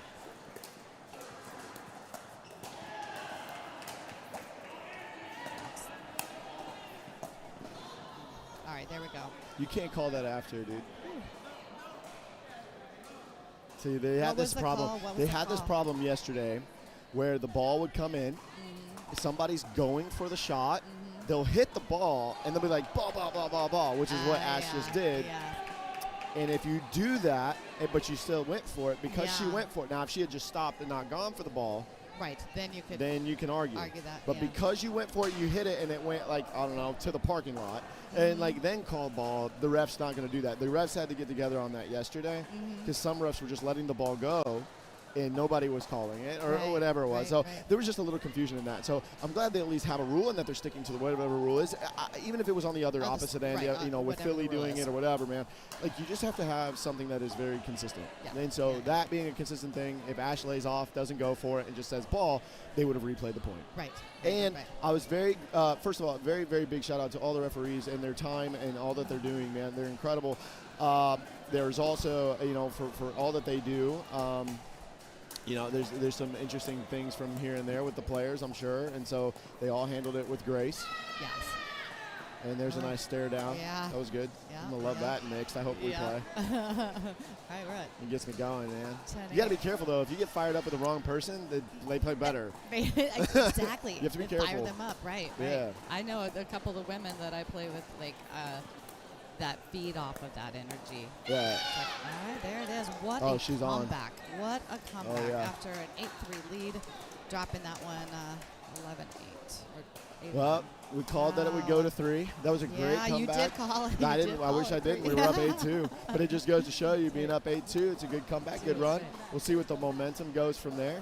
Speaker 1: All right, there we go.
Speaker 4: You can't call that after, dude. See, they had this problem. They had this problem yesterday where the ball would come in. Somebody's going for the shot. They'll hit the ball, and they'll be like, ball, ball, ball, ball, ball, which is what Ash just did.
Speaker 1: Yeah.
Speaker 4: And if you do that, but you still went for it, because she went for it. Now, if she had just stopped and not gone for the ball,
Speaker 1: right, then you could.
Speaker 4: Then you can argue
Speaker 1: that.
Speaker 4: But because you went for it, you hit it, and it went like I don't know to the parking lot, and like then called ball. The ref's not going to do that. The refs had to get together on that yesterday because some refs were just letting the ball go, and nobody was calling it or
Speaker 1: Right,
Speaker 4: whatever it was.
Speaker 1: right,
Speaker 4: So
Speaker 1: right.
Speaker 4: there was just a little confusion in that. So I'm glad they at least have a rule and that they're sticking to the whatever rule is. Even if it was on the other opposite end,
Speaker 1: right,
Speaker 4: you know, with
Speaker 1: whatever
Speaker 4: Philly
Speaker 1: the rule
Speaker 4: doing
Speaker 1: is.
Speaker 4: it or whatever, man. Like, you just have to have something that is very consistent.
Speaker 1: Yeah.
Speaker 4: And so
Speaker 1: Yeah.
Speaker 4: that being a consistent thing, if Ash lays off, doesn't go for it, and just says ball, they would have replayed the point.
Speaker 1: Right.
Speaker 4: And
Speaker 1: right.
Speaker 4: I was very, first of all, very, very big shout out to all the referees and their time and all that they're doing, man. They're incredible. There's also, you know, for all that they do, you know, there's some interesting things from here and there with the players, I'm sure. And so they all handled it with grace.
Speaker 1: Yes.
Speaker 4: And there's a nice stare down.
Speaker 1: Yeah.
Speaker 4: That was good.
Speaker 1: Yeah,
Speaker 4: I'm going to love
Speaker 1: yeah.
Speaker 4: that mixed. I hope we play.
Speaker 1: Right.
Speaker 4: It gets me going, man.
Speaker 1: 10
Speaker 4: You got to be careful, though. If you get fired up with the wrong person, they play better.
Speaker 1: Exactly.
Speaker 4: You have to be
Speaker 1: And
Speaker 4: careful.
Speaker 1: Fire them up, right.
Speaker 4: Yeah.
Speaker 1: I know a couple of women that I play with, like, that feed off of that energy.
Speaker 4: Yeah.
Speaker 1: It's like, all right, there it is. What
Speaker 4: Oh,
Speaker 1: a
Speaker 4: she's on.
Speaker 1: comeback. What a comeback
Speaker 4: yeah.
Speaker 1: after an 8-3 lead, dropping that one 11-8. Or 8-1.
Speaker 4: Well, we called that it would go to 3. That was a great
Speaker 1: Yeah, you
Speaker 4: comeback.
Speaker 1: did call it.
Speaker 4: I
Speaker 1: You
Speaker 4: didn't.
Speaker 1: did
Speaker 4: I
Speaker 1: call
Speaker 4: wish
Speaker 1: it
Speaker 4: I did.
Speaker 1: three.
Speaker 4: We were up 8-2, but it just goes to show you being up 8-2. It's a good comeback, good
Speaker 1: That's
Speaker 4: run.
Speaker 1: right.
Speaker 4: We'll see what the momentum goes from there.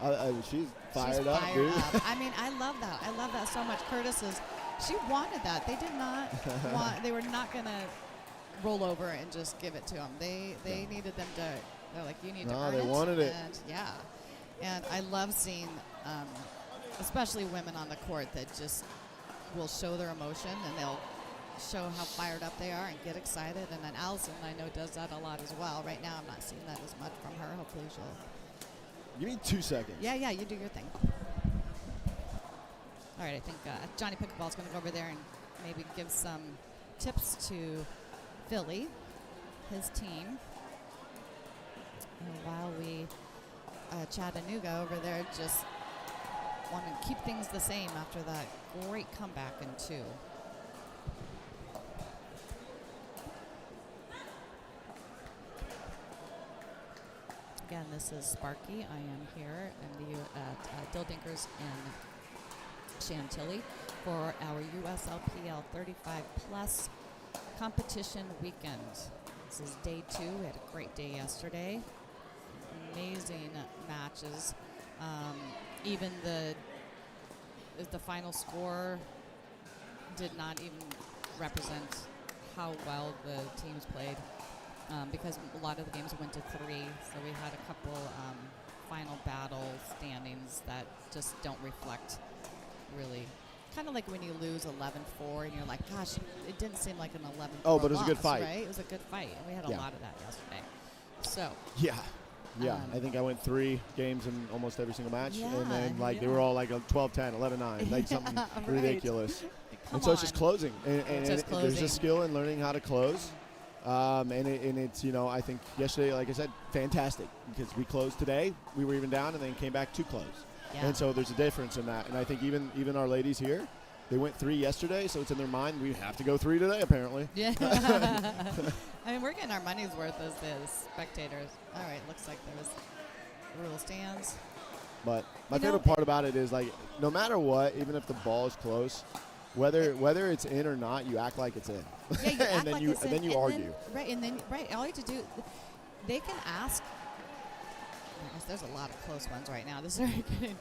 Speaker 1: Yeah.
Speaker 4: She's fired
Speaker 1: She's
Speaker 4: up,
Speaker 1: fired
Speaker 4: dude.
Speaker 1: up. I mean, I love that. I love that so much. Curtis she wanted that. They did not want. They were not gonna roll over and just give it to them. They needed them to. They're like, you need to
Speaker 4: No,
Speaker 1: earn
Speaker 4: they
Speaker 1: it.
Speaker 4: wanted it.
Speaker 1: And yeah, and I love seeing, especially women on the court that just will show their emotion and they'll show how fired up they are and get excited. And then Allison, I know, does that a lot as well. Right now, I'm not seeing that as much from her. Hopefully, she'll.
Speaker 4: Give me 2 seconds.
Speaker 1: Yeah, you do your thing. All right, I think Johnny Pickleball's going to go over there and maybe give some tips to Philly, his team. While we, Chattanooga over there, just want to keep things the same after that great comeback in 2. Again, this is Sparky. I am here at Dildinkers in Chantilly for our USLPL 35+ competition weekend. This is day 2. We had a great day yesterday. Amazing matches. Even the final score did not even represent how well the teams played. Because a lot of the games went to 3, so we had a couple final battle standings that just don't reflect really. Kind of like when you lose 11-4 and you're like, gosh, it didn't seem like an 11-4
Speaker 4: Oh, but it was a good
Speaker 1: loss,
Speaker 4: fight.
Speaker 1: right? It was a good fight, and we had a lot of that yesterday. So.
Speaker 4: Yeah, I think I went 3 games in almost every single match,
Speaker 1: Yeah,
Speaker 4: and then like they
Speaker 1: yeah.
Speaker 4: were all like a 12-10, 11-9, like something
Speaker 1: Right.
Speaker 4: ridiculous.
Speaker 1: Come
Speaker 4: And so it's just
Speaker 1: on.
Speaker 4: closing, and
Speaker 1: It's just
Speaker 4: there's
Speaker 1: closing.
Speaker 4: a skill in learning how to close. And it's, you know, I think yesterday, like I said, fantastic, because we closed today, we were even down, and then came back to close.
Speaker 1: Yeah.
Speaker 4: And so there's a difference in that. And I think even our ladies here, they went 3 yesterday, so it's in their mind, we have to go 3 today, apparently.
Speaker 1: Yeah. I mean, we're getting our money's worth as the spectators. All right, looks like there's rule stands.
Speaker 4: But my
Speaker 1: You know,
Speaker 4: favorite part about it is, like, no matter what, even if the ball is close, whether it's in or not, you act like it's in.
Speaker 1: Yeah, you act like it's in,
Speaker 4: then you
Speaker 1: and
Speaker 4: argue.
Speaker 1: All you have to do, they can ask. There's a lot of close ones right now. This is very good.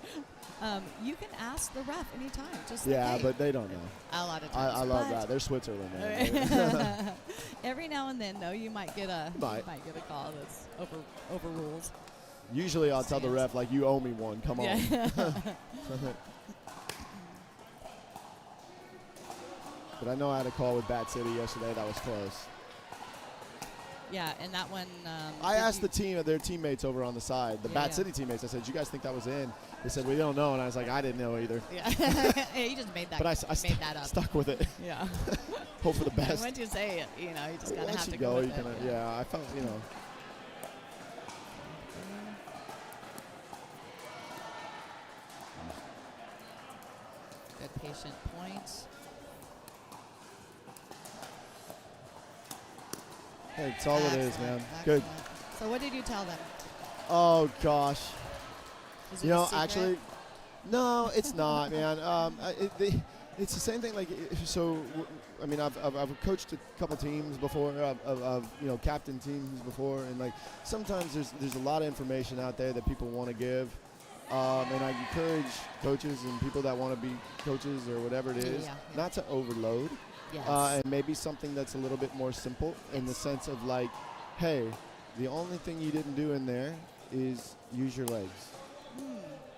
Speaker 1: You can ask the ref anytime. Just like,
Speaker 4: Yeah,
Speaker 1: hey,
Speaker 4: but they don't know.
Speaker 1: a lot of times.
Speaker 4: I love
Speaker 1: but
Speaker 4: that. They're Switzerland, man.
Speaker 1: every now and then, though, you might get a
Speaker 4: Might.
Speaker 1: get a call that's overrules.
Speaker 4: Usually I'll tell the
Speaker 1: Stands.
Speaker 4: ref, like, you owe me one. Come on.
Speaker 1: Yeah.
Speaker 4: But I know I had a call with Bat City yesterday. That was close.
Speaker 1: Yeah, and that one.
Speaker 4: I asked their teammates over on the side, the
Speaker 1: Yeah,
Speaker 4: Bat
Speaker 1: yeah.
Speaker 4: City teammates. I said, "You guys think that was in?" They said, "We don't know." And I was like, "I didn't know either."
Speaker 1: Yeah, yeah, you just made that.
Speaker 4: But I
Speaker 1: made that up.
Speaker 4: stuck with it.
Speaker 1: Yeah.
Speaker 4: Hope for the best.
Speaker 1: Once you say it, you just gotta
Speaker 4: Once
Speaker 1: have
Speaker 4: you
Speaker 1: to go with
Speaker 4: you
Speaker 1: it.
Speaker 4: can. Yeah, I felt,
Speaker 1: Good patient point.
Speaker 4: Hey, it's all it is, man.
Speaker 1: Excellent,
Speaker 4: Good.
Speaker 1: excellent. So what did you tell them?
Speaker 4: Oh gosh.
Speaker 1: Is it a secret?
Speaker 4: Actually, no, it's not, man. It's the same thing. Like, I mean, I've coached a couple teams before. I've captain teams before, and like sometimes there's a lot of information out there that people want to give, and I encourage coaches and people that want to be coaches or whatever it is not to overload.
Speaker 1: Yes.
Speaker 4: And maybe something that's a little bit more simple in the sense of like, hey, the only thing you didn't do in there is use your legs.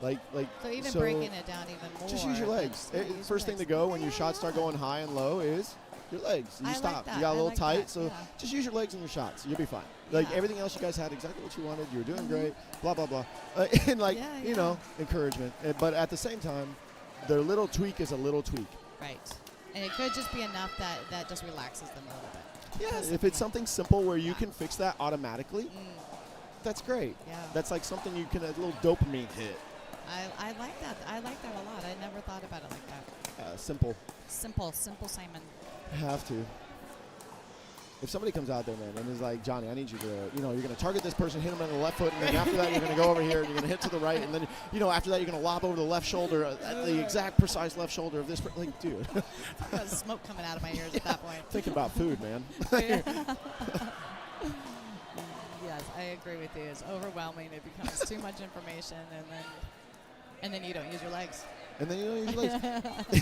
Speaker 1: So breaking it down even more.
Speaker 4: Just use your legs. First thing to go when your shots start going high and low is your legs. You stop.
Speaker 1: Like
Speaker 4: you got a little tight,
Speaker 1: so
Speaker 4: just use your legs in your shots. You'll be fine. Like everything else, you guys had exactly what you wanted. You were doing great. Blah blah blah. And encouragement. But at the same time, their little tweak is a little tweak.
Speaker 1: Right. And it could just be enough that just relaxes them a little bit.
Speaker 4: Yeah. If it's something simple where you can fix that automatically, that's great.
Speaker 1: Yeah.
Speaker 4: That's like something you can a little dopamine hit.
Speaker 1: I like that. I like that a lot. I never thought about it like that.
Speaker 4: Simple.
Speaker 1: Simple Simon.
Speaker 4: Have to. If somebody comes out there, man, and is like, Johnny, I need you to, you're going to target this person, hit him on the left foot, and then after that, you're going to go over here, and you're going to hit to the right, and then, after that, you're going to lob over the left shoulder, the exact precise left shoulder of this person. Like, dude.
Speaker 1: Got smoke coming out of my ears at that point.
Speaker 4: Thinking about food, man.
Speaker 1: Yes, I agree with you. It's overwhelming. It becomes too much information, and then you don't use your legs.
Speaker 4: And then you don't use your legs.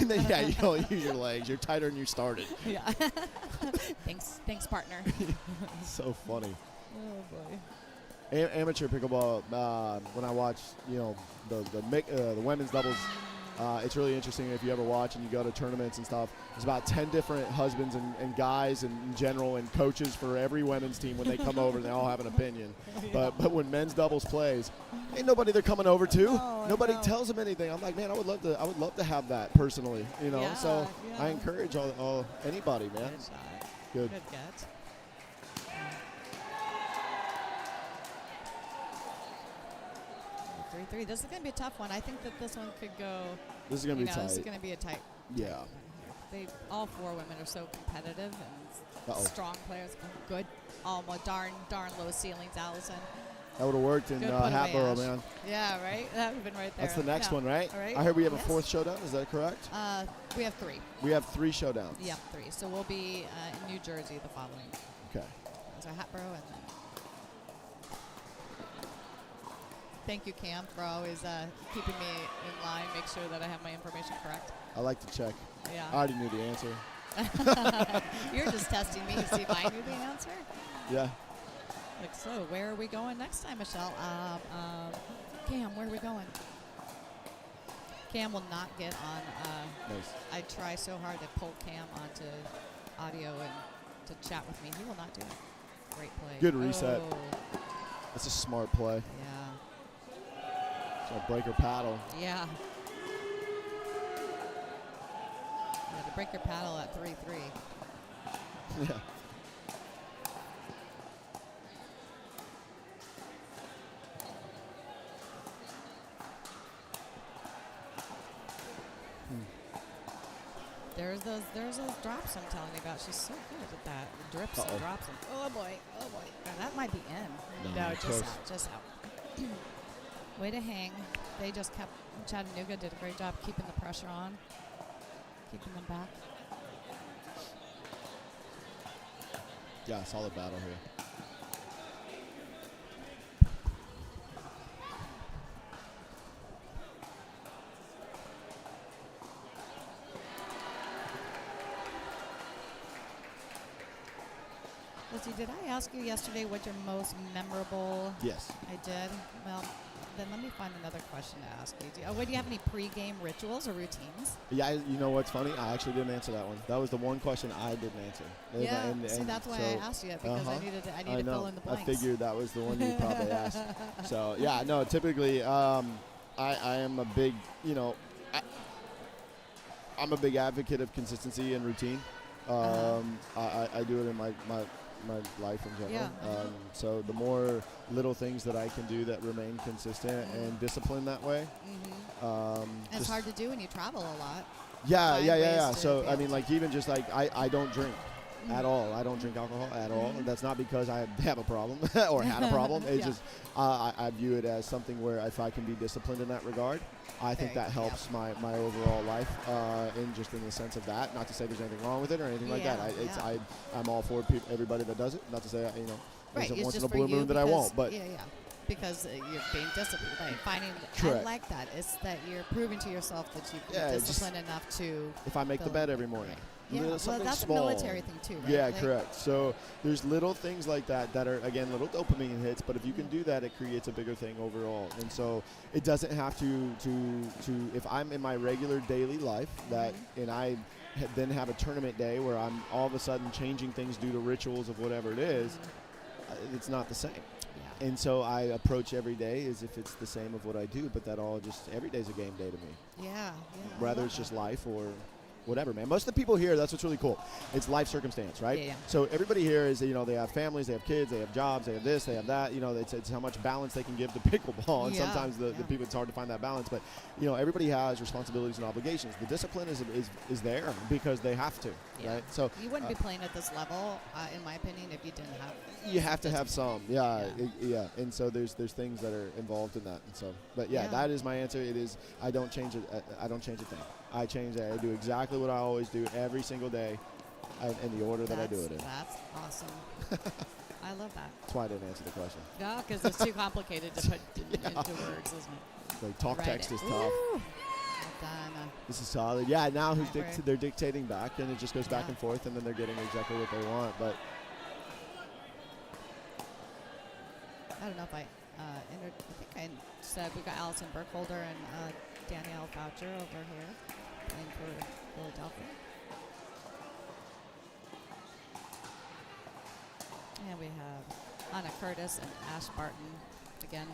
Speaker 4: And then, you don't use your legs. You're tighter than you started.
Speaker 1: Yeah. Thanks, partner.
Speaker 4: So funny.
Speaker 1: Oh, boy.
Speaker 4: Amateur pickleball, when I watch, the women's doubles, it's really interesting if you ever watch and you go to tournaments and stuff. There's about 10 different husbands and guys and in general and coaches for every women's team when they come over, and they all have an opinion. But when men's doubles plays, ain't nobody they're coming over to. Nobody tells them anything. I'm like, man, I would love to have that personally, So I encourage all anybody, man.
Speaker 1: Good shot.
Speaker 4: Good
Speaker 1: get. 3-3. This is going to be a tough one. I think that this one could go.
Speaker 4: This is going to be tight.
Speaker 1: This is going to be a tight.
Speaker 4: Yeah.
Speaker 1: All four women are so competitive and strong players. Good. Darn low ceilings, Allison.
Speaker 4: That would have worked in Hatboro, man.
Speaker 1: Yeah, right? That would have been right there.
Speaker 4: That's the next one, right?
Speaker 1: All right?
Speaker 4: I heard we have a fourth showdown. Is that correct?
Speaker 1: We have 3.
Speaker 4: We have 3 showdowns.
Speaker 1: Yeah, 3. So we'll be in New Jersey the following.
Speaker 4: Okay.
Speaker 1: So Hatboro and then. Thank you, Cam, for always keeping me in line, make sure that I have my information correct.
Speaker 4: I like to check.
Speaker 1: Yeah.
Speaker 4: I already knew the answer.
Speaker 1: You're just testing me to see if I knew the answer?
Speaker 4: Yeah.
Speaker 1: Like, so where are we going next time, Michelle? Cam, where are we going? Cam will not get on.
Speaker 4: Nice.
Speaker 1: I try so hard to pull Cam onto audio and to chat with me. He will not do it. Great play.
Speaker 4: Good reset.
Speaker 1: Oh.
Speaker 4: That's a smart play.
Speaker 1: Yeah.
Speaker 4: So breaker paddle.
Speaker 1: Yeah. To break your paddle at 3-3.
Speaker 4: Yeah.
Speaker 1: There's those drops I'm telling you about. She's so good at that. The drips and drops. And, oh boy. And that might be in. No, just out. Way to hang. They just kept. Chattanooga did a great job keeping the pressure on, keeping them back.
Speaker 4: Yeah, solid battle here.
Speaker 1: Lizzie, did I ask you yesterday what your most memorable?
Speaker 4: Yes.
Speaker 1: I did. Well, then let me find another question to ask you. Do you have any pre-game rituals or routines?
Speaker 4: Yeah, you know what's funny? I actually didn't answer that one. That was the one question I didn't answer.
Speaker 1: See, that's why I asked you that, because I needed to fill in the blanks.
Speaker 4: I figured that was the one you probably asked. So, yeah, no, typically I am a big, I'm a big advocate of consistency and routine. I do it in my life in general.
Speaker 1: Yeah.
Speaker 4: So the more little things that I can do that remain consistent and disciplined that way.
Speaker 1: And it's hard to do when you travel a lot.
Speaker 4: Yeah. So I mean, like even just like I don't drink. at all. I don't drink alcohol at all. That's not because I have a problem or had a problem. It's just I view it as something where if I can be disciplined in that regard, I think that helps my overall life in the sense of that. Not to say there's anything wrong with it or anything like that. I'm all for everybody that does it. Not to say, there's a once in a blue moon that I won't. But
Speaker 1: because you're being disciplined, right? Finding,
Speaker 4: Correct.
Speaker 1: I like that. It's that you're proving to yourself that you're disciplined enough to.
Speaker 4: If I make the bed every morning.
Speaker 1: Yeah, well, that's
Speaker 4: small.
Speaker 1: a military thing too, right?
Speaker 4: Yeah, correct. So there's little things like that are, again, little dopamine hits, but if you can do that, it creates a bigger thing overall. And so it doesn't have to if I'm in my regular daily life and I then have a tournament day where I'm all of a sudden changing things due to rituals of whatever it is, it's not the same. Yeah. And so I approach every day as if it's the same of what I do, but that all just, every day's a game day to me.
Speaker 1: Yeah.
Speaker 4: Whether it's just life or whatever, man. Most of the people here, that's what's really cool. It's life circumstance, right?
Speaker 1: Yeah.
Speaker 4: So everybody here is, they have families, they have kids, they have jobs, they have this, they have that. It's how much balance they can give to pickleball. And sometimes the people, it's hard to find that balance. But, everybody has responsibilities and obligations. The discipline is there because they have to, right? So
Speaker 1: you wouldn't be playing at this level, in my opinion, if you didn't have.
Speaker 4: You have to have some, and so there's things that are involved in that, and so, but that is my answer. It is, I don't change it. I don't change a thing. I change it. I do exactly what I always do every single day, in the order that I do it in.
Speaker 1: That's awesome. I love that.
Speaker 4: That's why I didn't answer the question.
Speaker 1: No, because it's too complicated to put into words, isn't it?
Speaker 4: Like talk text is tough.
Speaker 1: Well done.
Speaker 4: This is solid. Yeah, now they're dictating back, and it just goes back and forth, and then they're getting exactly what they want. But
Speaker 1: I don't know if I think I said we got Allison Burkholder and Danielle Foucher over here playing for Philadelphia. And we have Anna Curtis and Ash Barton. Again,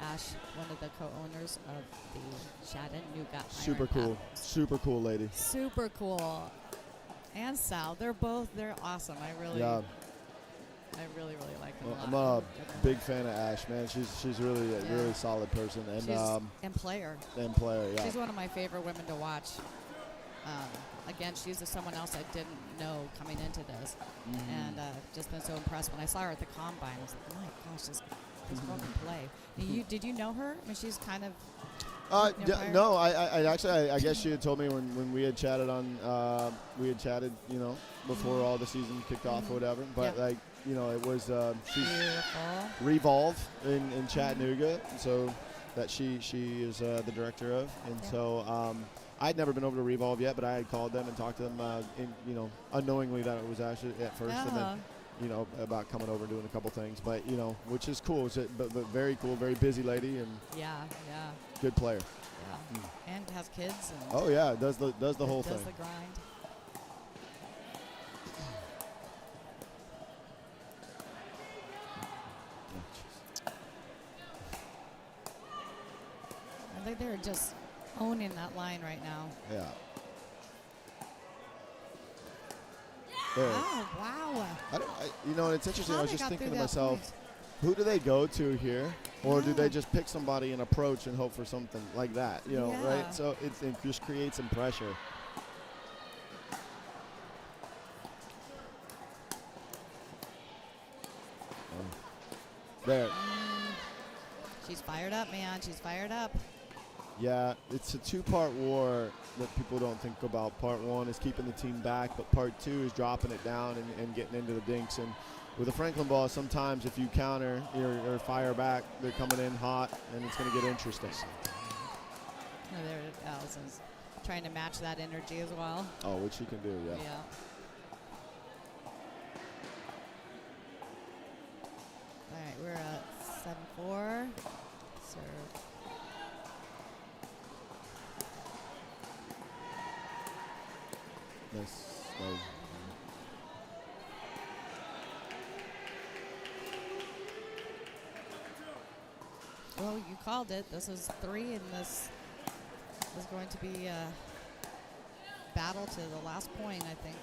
Speaker 1: Ash, one of the co-owners of the Chattanooga.
Speaker 4: Super cool. Super cool lady.
Speaker 1: Super cool. And Sal, they're awesome. I really like them.
Speaker 4: I'm a big fan of Ash, man. She's really a really solid person
Speaker 1: and player.
Speaker 4: And player, yeah.
Speaker 1: She's one of my favorite women to watch. Again, she's someone else I didn't know coming into this, and just been so impressed when I saw her at the combine. I was like, my gosh, this girl can play. Did you know her? I mean, she's kind of.
Speaker 4: No, I actually, I guess she had told me when we had chatted before all the season kicked off or whatever. But it was she's Revolve in Chattanooga, so that she is the director of, and so I'd never been over to Revolve yet, but I had called them and talked to them, unknowingly that it was actually at first, and then about coming over and doing a couple things, but which is cool. But very cool, very busy lady, and good player.
Speaker 1: Yeah, and has kids. And
Speaker 4: does the whole thing.
Speaker 1: Does the grind. I think they're just owning that line right now.
Speaker 4: Yeah.
Speaker 1: Oh, wow.
Speaker 4: It's interesting. I was just thinking to myself, who do they go to here? Or do they just pick somebody and approach and hope for something like that? Right? So it just creates some pressure. There.
Speaker 1: She's fired up, man. She's fired up.
Speaker 4: Yeah, it's a two-part war that people don't think about. Part one is keeping the team back, but part two is dropping it down and getting into the dinks. And with a Franklin ball, sometimes if you counter or fire back, they're coming in hot, and it's going to get interesting.
Speaker 1: There, Allison's trying to match that energy as well.
Speaker 4: Oh, which she can do, yeah.
Speaker 1: All right, we're at 7-4. Serve.
Speaker 4: Nice.
Speaker 1: Well, you called it. This is 3, and this is going to be a battle to the last point, I think.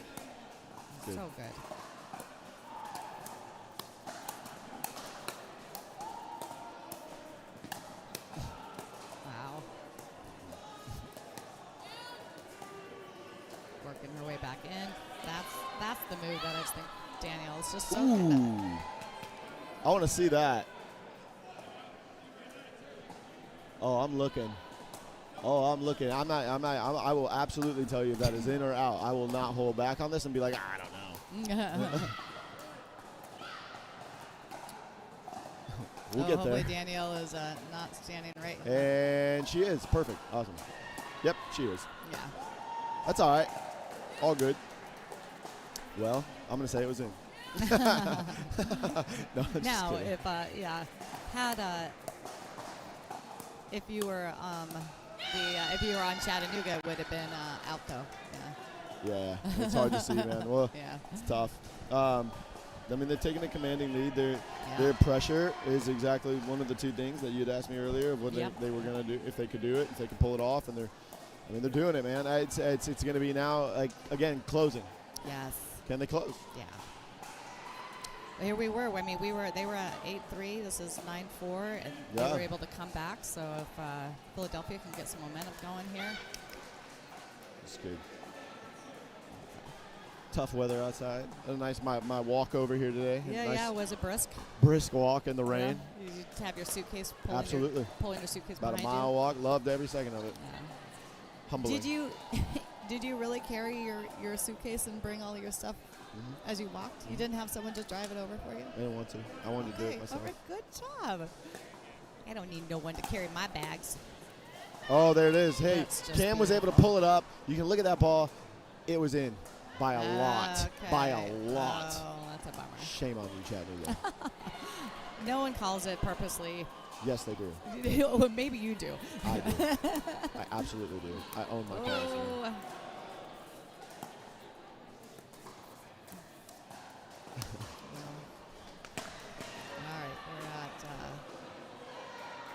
Speaker 4: Good.
Speaker 1: So good. Wow. Working her way back in. That's the move that I It's just so
Speaker 4: Ooh.
Speaker 1: good.
Speaker 4: I want to see that. Oh, I'm looking. I will absolutely tell you if that is in or out. I will not hold back on this and be like, I don't know. We'll get there.
Speaker 1: Hopefully Danielle is not standing right.
Speaker 4: And she is. Perfect. Awesome. Yep, she is.
Speaker 1: Yeah.
Speaker 4: That's all right. All good. Well, I'm going to say it was in. No, I'm just
Speaker 1: Now,
Speaker 4: kidding.
Speaker 1: if you were if you were on Chattanooga, it would have been out though.
Speaker 4: Yeah, it's hard to see, man. Well,
Speaker 1: Yeah.
Speaker 4: it's tough. I mean, they're taking a commanding lead. Their pressure is exactly one of the two things that you'd asked me earlier of what they were going to do, if they could do it, if they could pull it off. And they're doing it, man. It's going to be now, like, again, closing.
Speaker 1: Yes.
Speaker 4: Can they close?
Speaker 1: Yeah. Here we were. I mean, they were at 8-3. This is 9-4, and they were able to come back. So if Philadelphia can get some momentum going here.
Speaker 4: It's good. Tough weather outside. A nice my walk over here today.
Speaker 1: Yeah, was it brisk?
Speaker 4: Brisk walk in the rain.
Speaker 1: Yeah. You have your suitcase pulling your suitcase
Speaker 4: About a
Speaker 1: behind
Speaker 4: mile
Speaker 1: you.
Speaker 4: walk. Loved every second of it.
Speaker 1: Yeah.
Speaker 4: Humbling.
Speaker 1: Did you really carry your suitcase and bring all your stuff as you walked? You didn't have someone just drive it over for you?
Speaker 4: I didn't want to. I wanted to do it myself.
Speaker 1: Okay, good job. I don't need no one to carry my bags.
Speaker 4: Oh, there it is. Hey,
Speaker 1: That's just
Speaker 4: Cam was able to pull it up. You can look at that ball. It was in by a lot.
Speaker 1: Okay.
Speaker 4: By a lot.
Speaker 1: Oh, that's a bummer.
Speaker 4: Shame on you, Chattanooga.
Speaker 1: No one calls it purposely.
Speaker 4: Yes, they do.
Speaker 1: Well, maybe you do.
Speaker 4: I do. I absolutely do. I own my calls.
Speaker 1: Oh. All right,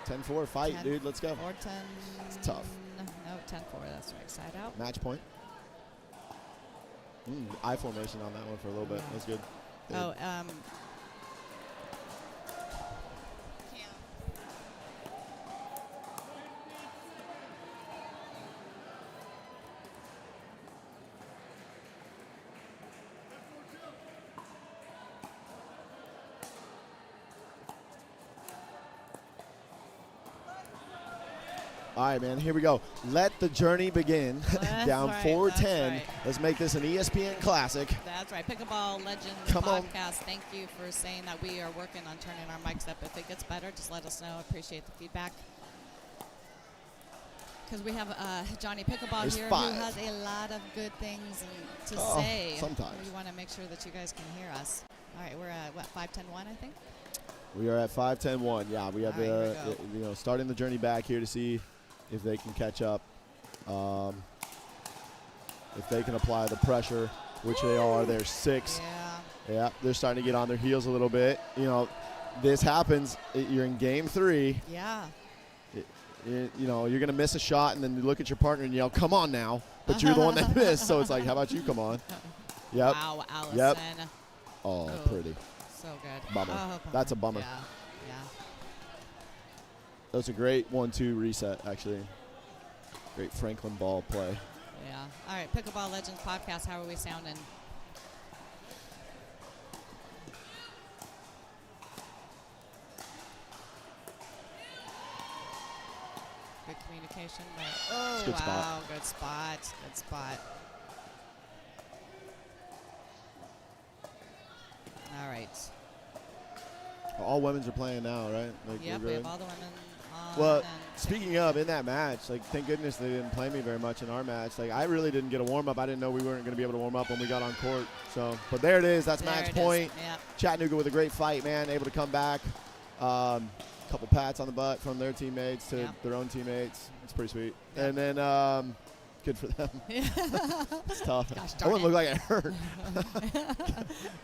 Speaker 1: we're at
Speaker 4: 10-4 fight,
Speaker 1: 10,
Speaker 4: dude. Let's go.
Speaker 1: 4-10.
Speaker 4: It's tough.
Speaker 1: No, 10-4. That's right. Side out.
Speaker 4: Match point. I formation on that one for a little bit.
Speaker 1: Yeah.
Speaker 4: That's good.
Speaker 1: Oh,
Speaker 4: All right, man, here we go. Let the journey begin. Down
Speaker 1: right,
Speaker 4: 4-10.
Speaker 1: that's right.
Speaker 4: Let's make this an ESPN classic.
Speaker 1: that's right. Pickleball Legends
Speaker 4: Come on.
Speaker 1: podcast. Thank you for saying that we are working on turning our mics up. If it gets better, just let us know. Appreciate the feedback. Because we have Johnny Pickleball
Speaker 4: There's
Speaker 1: here
Speaker 4: 5.
Speaker 1: who has a lot of good things to
Speaker 4: Oh,
Speaker 1: say.
Speaker 4: sometimes.
Speaker 1: We want to make sure that you guys can hear us. All right, we're at, 5-10-1, I think?
Speaker 4: We are at 5-10-1. Yeah, we have
Speaker 1: All right, here we go.
Speaker 4: starting the journey back here to see if they can catch up. If they can apply the pressure, which they are. They're 6. Yeah, they're starting to get on their heels a little bit. You know, this happens. You're in game 3.
Speaker 1: Yeah.
Speaker 4: You know, you're going to miss a shot, and then you look at your partner and yell, come on now. But you're the one that missed, so it's like, how about you come on? Yep.
Speaker 1: Wow, Allison.
Speaker 4: Yep. Oh,
Speaker 1: Oh.
Speaker 4: pretty.
Speaker 1: So good.
Speaker 4: Bummer.
Speaker 1: Oh,
Speaker 4: That's a bummer.
Speaker 1: Yeah.
Speaker 4: That was a great 1-2 reset, actually. Great Franklin ball play.
Speaker 1: Yeah. All right, Pickleball Legends podcast. How are we sounding? Good communication. Oh,
Speaker 4: Good
Speaker 1: wow.
Speaker 4: spot.
Speaker 1: Good spot. Good spot. All right.
Speaker 4: All women's are playing now, right? Like,
Speaker 1: Yep,
Speaker 4: we're
Speaker 1: we have
Speaker 4: good?
Speaker 1: all the women on.
Speaker 4: Well,
Speaker 1: and
Speaker 4: speaking of, in that match, like, thank goodness they didn't play me very much in our match. Like, I really didn't get a warm-up. I didn't know we weren't going to be able to warm up when we got on court. So, but there it is. That's
Speaker 1: there
Speaker 4: match
Speaker 1: it
Speaker 4: point.
Speaker 1: is. Yep.
Speaker 4: Chattanooga with a great fight, man. Able to come back. Couple pats on the butt from their teammates to
Speaker 1: Yep.
Speaker 4: their own teammates. It's pretty sweet.
Speaker 1: Yep.
Speaker 4: And then good for them. It's tough.
Speaker 1: Gosh
Speaker 4: I
Speaker 1: darn
Speaker 4: wouldn't look like it hurt.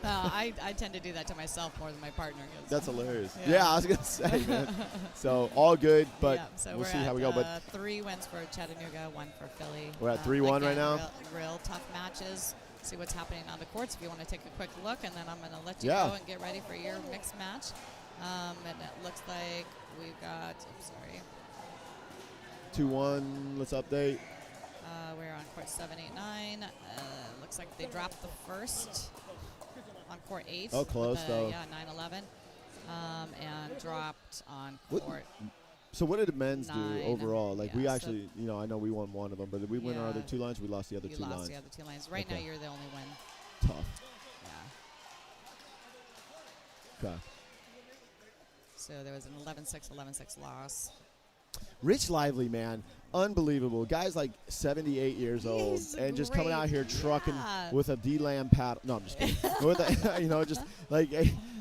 Speaker 1: I tend to do that to myself more than my partner does.
Speaker 4: That's hilarious.
Speaker 1: Yeah.
Speaker 4: Yeah, I was gonna say, man. So all good, but
Speaker 1: yeah, so
Speaker 4: we'll
Speaker 1: we're
Speaker 4: see
Speaker 1: at,
Speaker 4: how we go. But
Speaker 1: 3 wins for Chattanooga, 1 for Philly.
Speaker 4: We're at 3-1 right now?
Speaker 1: Real tough matches. See what's happening on the courts if you want to take a quick look, and then I'm going to let you
Speaker 4: Yeah.
Speaker 1: go and get ready for your mixed match. And it looks like we've got,
Speaker 4: 2-1. Let's update.
Speaker 1: we're on court 7, 8, 9. Looks like they dropped the first. on court 8.
Speaker 4: Oh, close,
Speaker 1: with
Speaker 4: though.
Speaker 1: Yeah, 9-11. And dropped on
Speaker 4: What-
Speaker 1: court.
Speaker 4: So what did the men's do
Speaker 1: 9.
Speaker 4: overall? Like, we
Speaker 1: Yeah, so-
Speaker 4: actually, I know we won one of them, but did we win our
Speaker 1: Yeah.
Speaker 4: other 2 lines? We lost the other
Speaker 1: You
Speaker 4: 2
Speaker 1: lost
Speaker 4: lines.
Speaker 1: the other 2 lines. Right now,
Speaker 4: Okay.
Speaker 1: you're the only one.
Speaker 4: Tough.
Speaker 1: Yeah.
Speaker 4: Okay.
Speaker 1: So there was an 11-6, 11-6 loss.
Speaker 4: Rich Lively, man, unbelievable. Guy's like 78 years old
Speaker 1: He's
Speaker 4: and just coming out
Speaker 1: great.
Speaker 4: here trucking
Speaker 1: Yeah.
Speaker 4: with a D-Lamb paddle. No, I'm just kidding. With a, just like,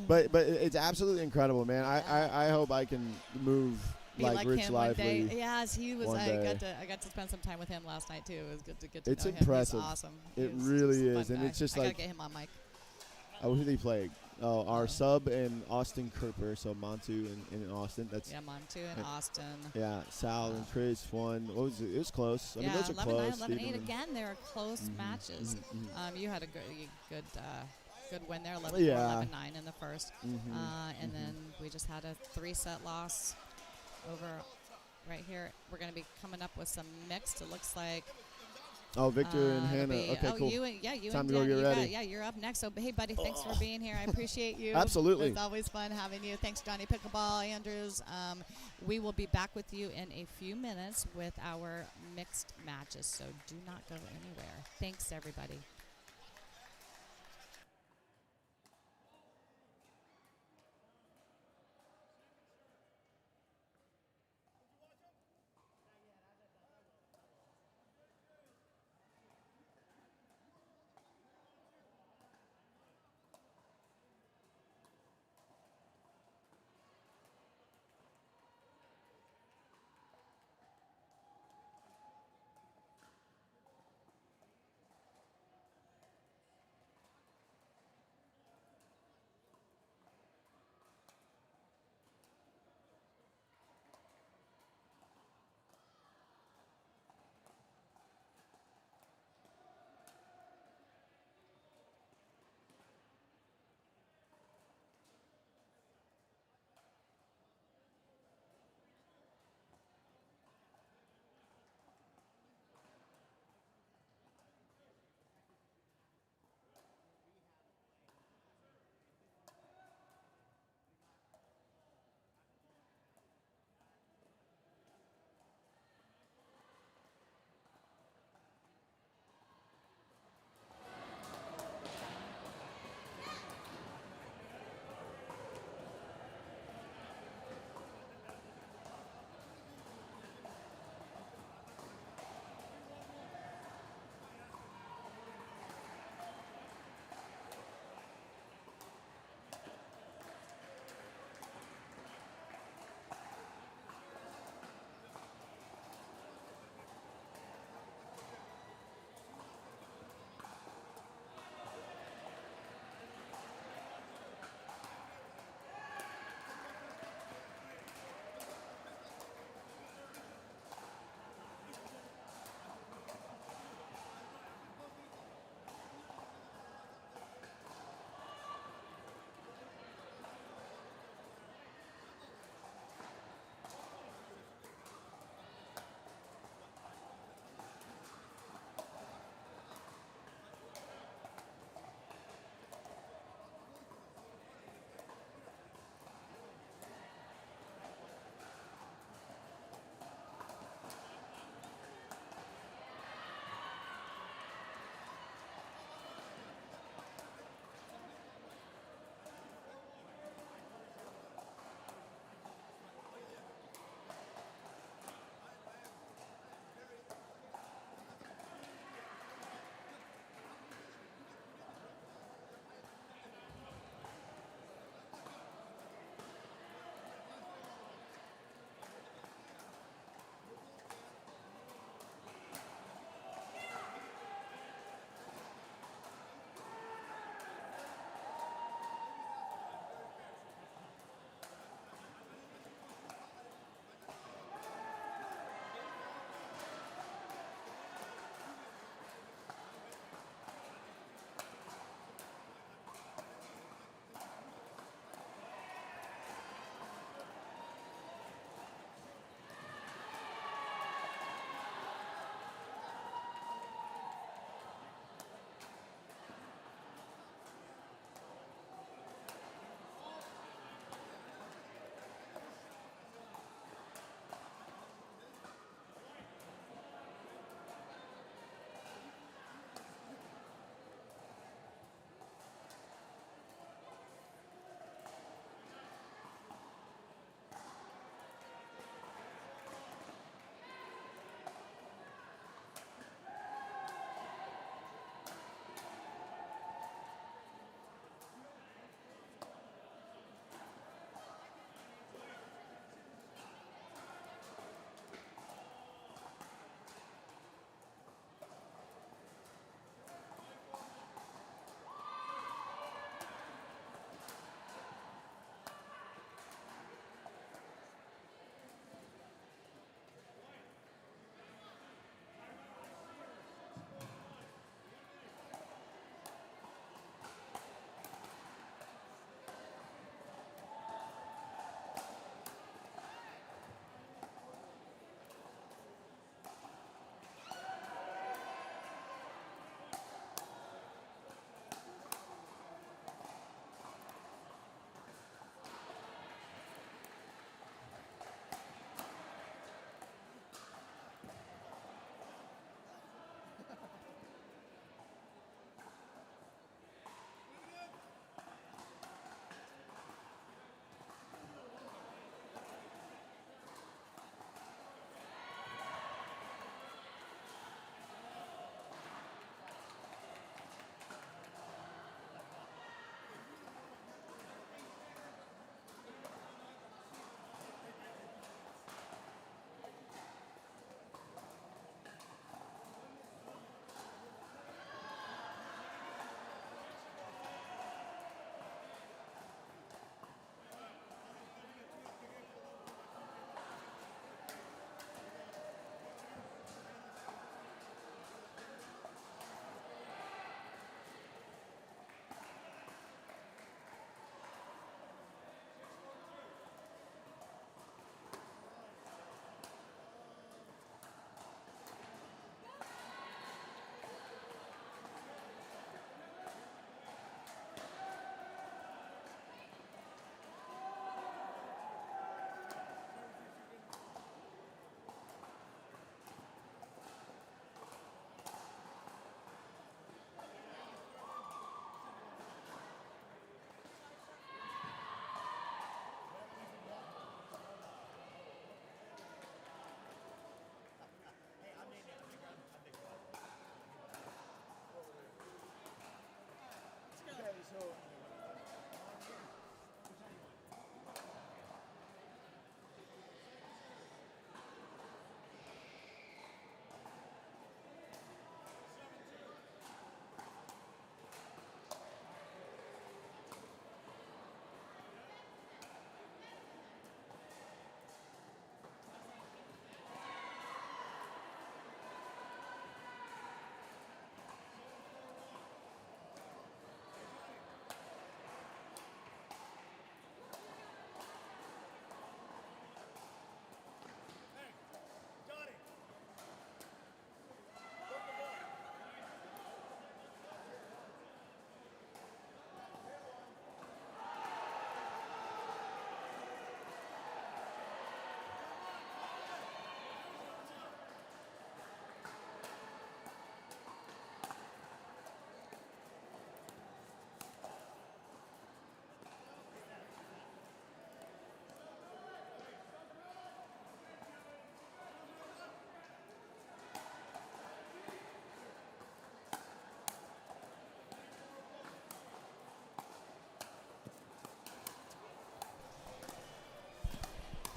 Speaker 4: but it's absolutely incredible, man. I hope I can move
Speaker 1: Be
Speaker 4: like Rich
Speaker 1: him
Speaker 4: Lively.
Speaker 1: one day. Yes, he was.
Speaker 4: one
Speaker 1: I
Speaker 4: day.
Speaker 1: got to spend some time with him last night too. It was good to get to
Speaker 4: It's
Speaker 1: know him.
Speaker 4: impressive.
Speaker 1: He's awesome.
Speaker 4: It
Speaker 1: He's
Speaker 4: really
Speaker 1: just a
Speaker 4: is,
Speaker 1: fun
Speaker 4: and
Speaker 1: guy.
Speaker 4: it's just
Speaker 1: I
Speaker 4: like-
Speaker 1: gotta get him on mic.
Speaker 4: Oh, who did he play? Oh, our sub and Austin Kerper, so Montu in Austin. That's
Speaker 1: Yeah, Montu and Austin.
Speaker 4: yeah. Sal and Chris won. What was it? It was close. I mean,
Speaker 1: Yeah,
Speaker 4: those are
Speaker 1: 11-9,
Speaker 4: close.
Speaker 1: 11-8
Speaker 4: Stephen and-
Speaker 1: again. They were close matches. You had a good win there. 11-4,
Speaker 4: Yeah.
Speaker 1: 11-9 in the first,
Speaker 4: Mhm.
Speaker 1: and then we just had a 3-set loss over right here. We're going to be coming up with some mixed. It looks like.
Speaker 4: Oh, Victor and
Speaker 1: It'll
Speaker 4: Hannah.
Speaker 1: be-
Speaker 4: Okay, cool.
Speaker 1: You
Speaker 4: Time
Speaker 1: and
Speaker 4: to go
Speaker 1: Dan,
Speaker 4: get
Speaker 1: you
Speaker 4: ready.
Speaker 1: yeah, you're up next. So, hey, buddy, thanks for being here. I appreciate you.
Speaker 4: Absolutely.
Speaker 1: It's always fun having you. Thanks, Johnny Pickleball, Andrews. We will be back with you in a few minutes with our mixed matches, so do not go anywhere. Thanks, everybody.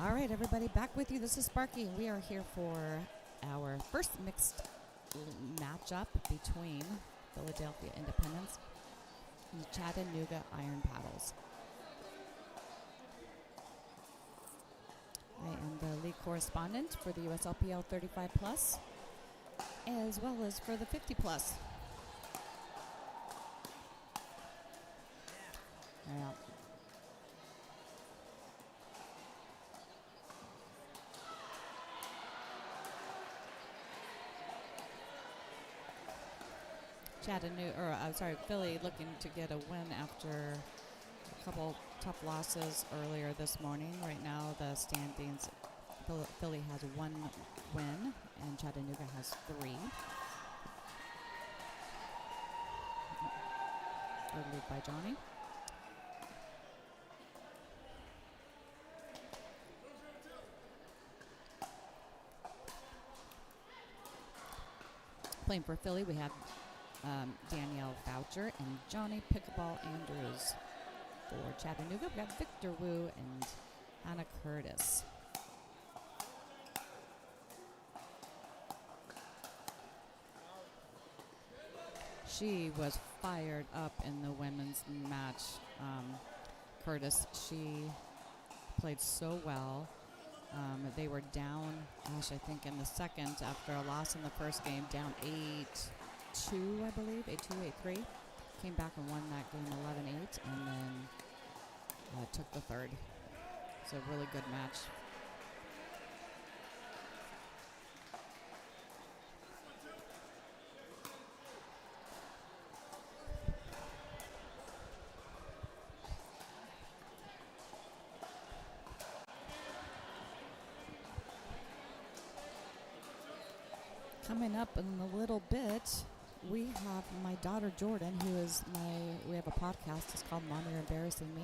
Speaker 1: All right, everybody, back with you. This is Sparky. We are here for our first mixed matchup between Philadelphia Independence and the Chattanooga Iron Paddles. I am the league correspondent for the USLPL 35+, as well as for the 50+. Yeah. Philly looking to get a win after a couple tough losses earlier this morning. Right now, the standings, Philly has 1 win and Chattanooga has 3. Good lead by Johnny. Playing for Philly, we have Danielle Boucher and Johnny Pickleball Andrews. For Chattanooga, we got Victor Wu and Hannah Curtis. She was fired up in the women's match. Curtis, she played so well. They were down, I think in the second after a loss in the first game, down 8-2, I believe, 8-2, 8-3. Came back and won that game 11-8, and then took the third. It's a really good match. Coming up in a little bit, we have my daughter Jordan, we have a podcast. It's called Mom, You're Embarrassing Me.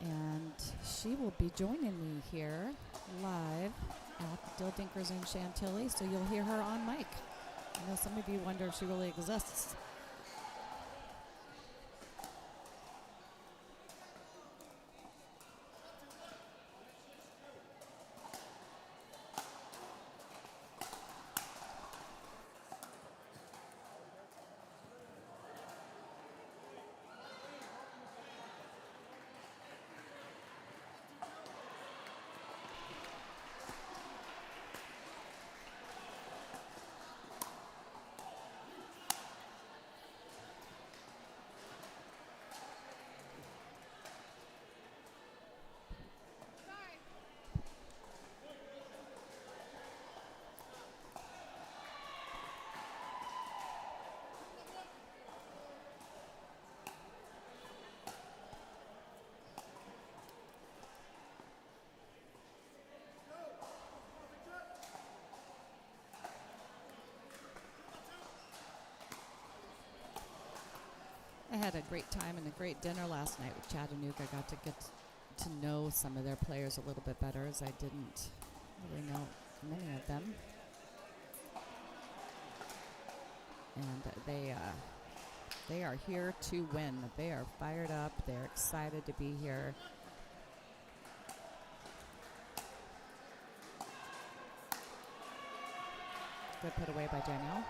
Speaker 1: And she will be joining me here live at Dill Dinkers in Chantilly, so you'll hear her on mic. I know some of you wonder if she really exists. I had a great time and a great dinner last night with Chattanooga. I got to get to know some of their players a little bit better, as I didn't really know many of them. And they are here to win. They are fired up. They're excited to be here. Good put away by Danielle.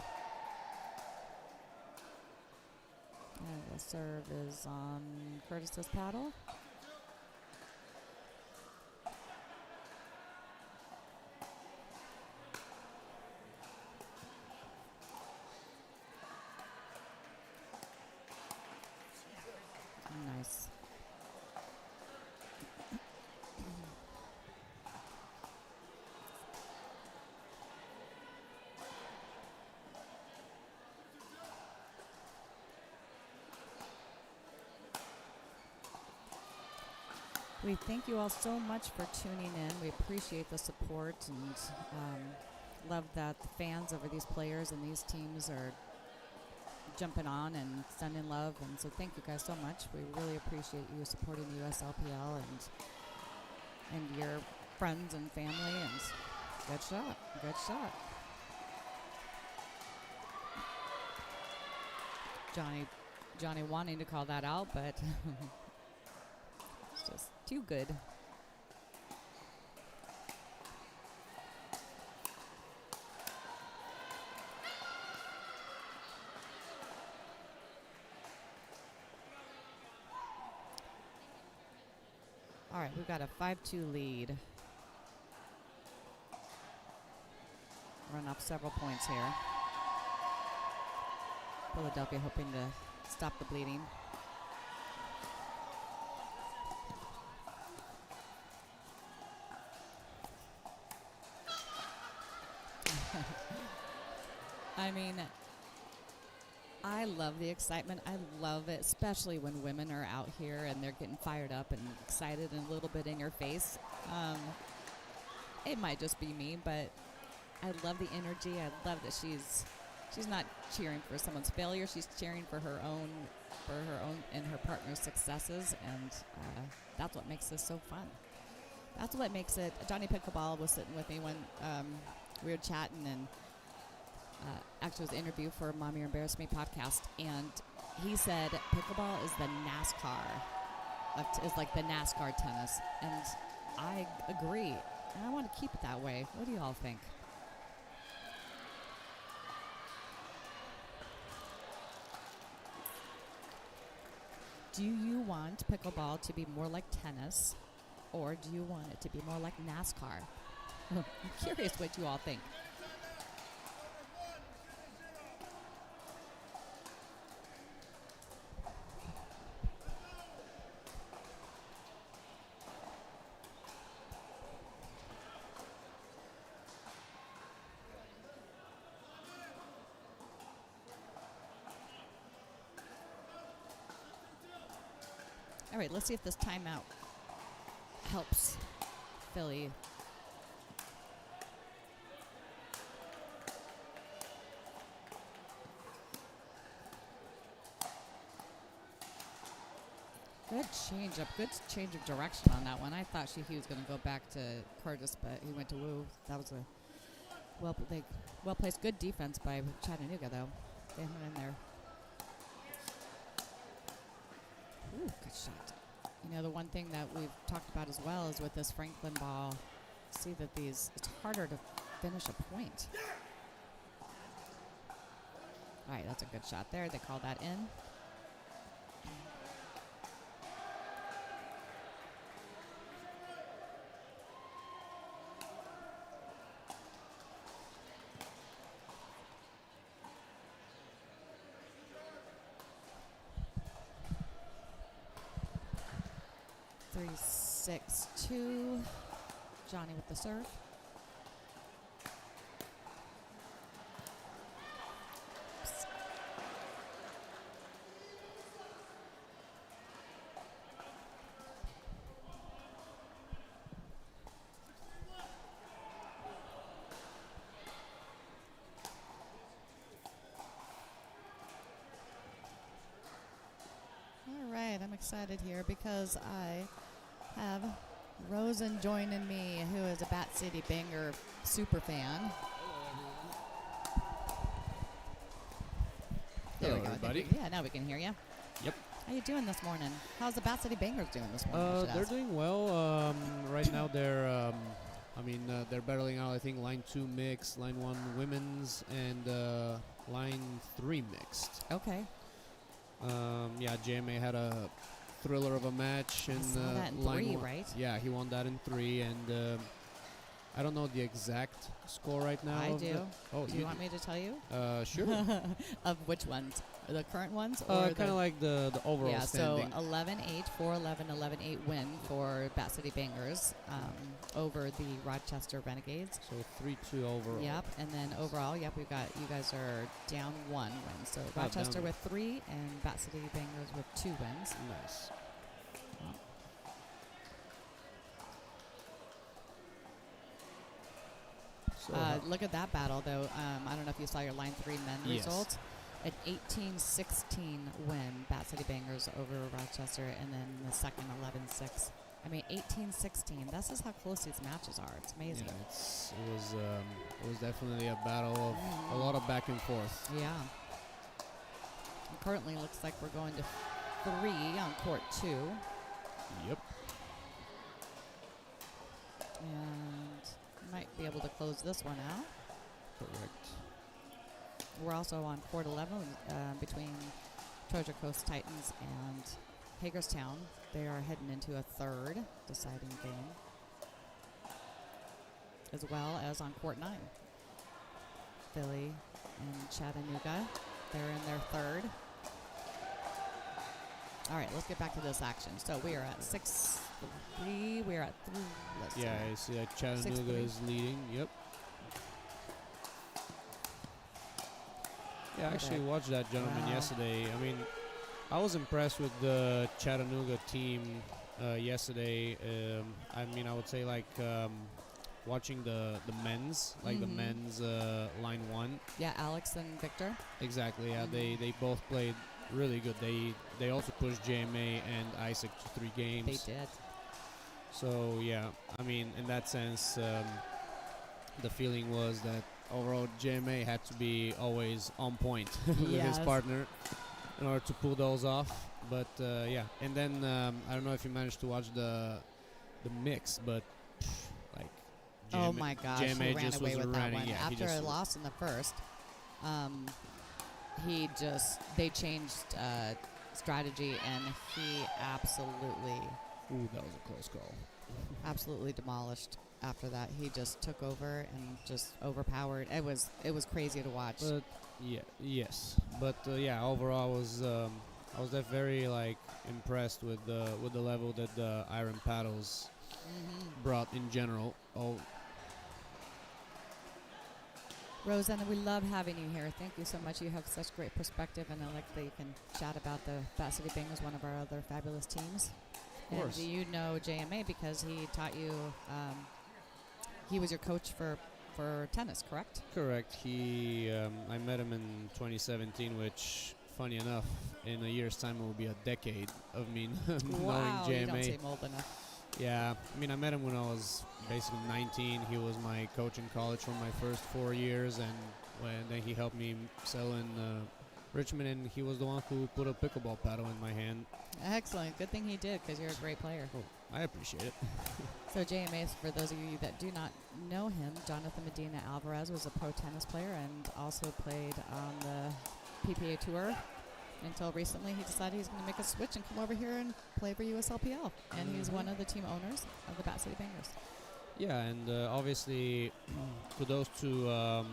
Speaker 1: And the serve is on Curtis's paddle. Nice. We thank you all so much for tuning in. We appreciate the support and love that the fans over these players and these teams are jumping on and sending love. And so thank you guys so much. We really appreciate you supporting the USLPL and your friends and family. And good shot. Good shot. Johnny wanting to call that out, but it's just too good. All right, we've got a 5-2 lead. Run off several points here. Philadelphia hoping to stop the bleeding. I mean, I love the excitement. I love it, especially when women are out here and they're getting fired up and excited and a little bit in your face. It might just be me, but I love the energy. I love that she's not cheering for someone's failure. She's cheering for her own and her partner's successes, and that's what makes this so fun. That's what makes it. Johnny Pickleball was sitting with me when we were chatting, and actually was an interview for Mommy Embarrass Me podcast, and he said pickleball is the NASCAR, is like the NASCAR tennis, and I agree, and I want to keep it that way. What do you all think? Do you want pickleball to be more like tennis, or do you want it to be more like NASCAR? I'm curious what you all think. All right, let's see if this timeout helps Philly. Good change up, good change of direction on that one. I thought he was going to go back to Curtis, but he went to Wu. That was a well placed, good defense by Chattanooga, though. They hung in there. Ooh, good shot. You know, the one thing that we've talked about as well is with this Franklin ball, see that it's harder to finish a point. All right, that's a good shot there. They call that in. Three, 6-2. Johnny with the serve. All right, I'm excited here because I have Rosen joining me, who is a Bat City Banger super fan. There we go.
Speaker 5: Everybody.
Speaker 1: Yeah, now we can hear you.
Speaker 5: Yep.
Speaker 1: How you doing this morning? How's the Bat City Bangers doing this morning?
Speaker 5: They're doing well. Right now they're, they're battling out, I think, line 2 mixed, line 1 women's, and line 3 mixed.
Speaker 1: Okay.
Speaker 5: JMA had a thriller of a match in
Speaker 1: that in
Speaker 5: line
Speaker 1: 3,
Speaker 5: 1.
Speaker 1: right?
Speaker 5: Yeah, he won that in 3, and I don't know the exact score right now.
Speaker 1: I do.
Speaker 5: Oh,
Speaker 1: do you want me to tell you?
Speaker 5: Sure.
Speaker 1: Of which ones? The current ones?
Speaker 5: Kind of like the overall standing.
Speaker 1: So 11-8, 4-11, 11-8 win for Bat City Bangers over the Rochester Renegades.
Speaker 5: So 3-2 overall.
Speaker 1: Yep, and then overall, you guys are down 1 win. So
Speaker 5: Oh,
Speaker 1: Rochester
Speaker 5: down.
Speaker 1: with 3 and Bat City Bangers with 2 wins.
Speaker 5: Nice. So
Speaker 1: Look at that battle, though. I don't know if you saw your line 3 men
Speaker 5: Yes.
Speaker 1: result. An 18-16 win, Bat City Bangers over Rochester, and then the second 11-6. I mean, 18-16. This is how close these matches are. It's amazing.
Speaker 5: Yeah, it was definitely a battle of a lot of back and forth.
Speaker 1: Yeah. And currently, looks like we're going to 3 on court 2.
Speaker 5: Yep.
Speaker 1: And might be able to close this one out.
Speaker 5: Correct.
Speaker 1: We're also on court 11 between Trojan Coast Titans and Hagerstown. They are heading into a third deciding game, as well as on court 9. Philly and Chattanooga, they're in their third. All right, let's get back to this action. So we are at 6-3. We are at 3. Let's see.
Speaker 5: Yeah, I see that Chattanooga
Speaker 1: 6-3.
Speaker 5: is leading. Yep. Yeah, I actually watched that gentleman
Speaker 1: Wow.
Speaker 5: yesterday. I mean, I was impressed with the Chattanooga team yesterday. I mean, I would say like watching the men's, like the men's line 1.
Speaker 1: Yeah, Alex and Victor.
Speaker 5: Exactly. Yeah, they both played really good. They also pushed JMA and Isaac to 3 games.
Speaker 1: They did.
Speaker 5: So yeah, I mean, in that sense, the feeling was that overall JMA had to be always on point with his
Speaker 1: Yes.
Speaker 5: partner in order to pull those off. But yeah, and then I don't know if you managed to watch the mix, but like
Speaker 1: Oh my gosh,
Speaker 5: JMA
Speaker 1: he ran
Speaker 5: just
Speaker 1: away
Speaker 5: was
Speaker 1: with that
Speaker 5: running.
Speaker 1: one.
Speaker 5: Yeah, he
Speaker 1: After
Speaker 5: just
Speaker 1: a loss in the first, they changed strategy, and he absolutely
Speaker 5: that was a close call.
Speaker 1: absolutely demolished. After that, he just took over and just overpowered. It was crazy to watch.
Speaker 5: But yeah, yes, but yeah, overall I was very like impressed with the level that the Iron Paddles brought in general. Oh,
Speaker 1: Rosanna, we love having you here. Thank you so much. You have such great perspective, and I like that you can chat about the Bat City Bengals, one of our other fabulous teams.
Speaker 5: Of course.
Speaker 1: And you know JMA because he taught you. He was your coach for tennis, correct?
Speaker 5: correct. He I met him in 2017, which funny enough, in a year's time it will be a decade of me
Speaker 1: Wow,
Speaker 5: knowing
Speaker 1: you don't
Speaker 5: JMA.
Speaker 1: seem old enough.
Speaker 5: Yeah, I mean, I met him when I was basically 19. He was my coach in college for my first 4 years, and then he helped me sell in Richmond, and he was the one who put a pickleball paddle in my hand.
Speaker 1: Excellent. Good thing he did because you're a great player.
Speaker 5: Oh, I appreciate it.
Speaker 1: So JMA, for those of you that do not know him, Jonathan Medina Alvarez was a pro tennis player and also played on the PPA Tour until recently. He decided he's going to make a switch and come over here and play for USLPL. And he's one of the team owners of the Bat City Bangers.
Speaker 5: Yeah, and obviously, kudos to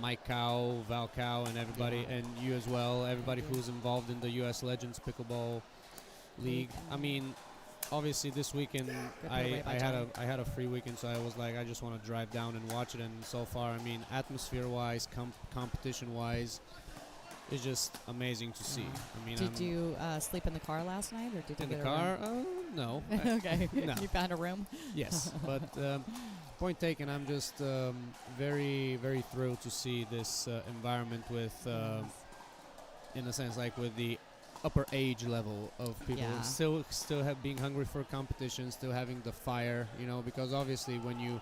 Speaker 5: Mike Cow, Val Cow, and everybody, and you as well, everybody who's involved in the US Legends Pickleball League. I mean, obviously this weekend I had a free weekend, so I was like, I just want to drive down and watch it. And so far, I mean, atmosphere-wise, competition-wise, it's just amazing to see. I mean,
Speaker 1: Did you sleep in the car last night, or did you
Speaker 5: in the
Speaker 1: get
Speaker 5: car? No.
Speaker 1: Okay,
Speaker 5: No.
Speaker 1: you found a room.
Speaker 5: Yes, but point taken. I'm just very, very thrilled to see this environment with, in a sense, like with the upper age level of people
Speaker 1: Yeah.
Speaker 5: still being hungry for competition, still having the fire, you know, because obviously when you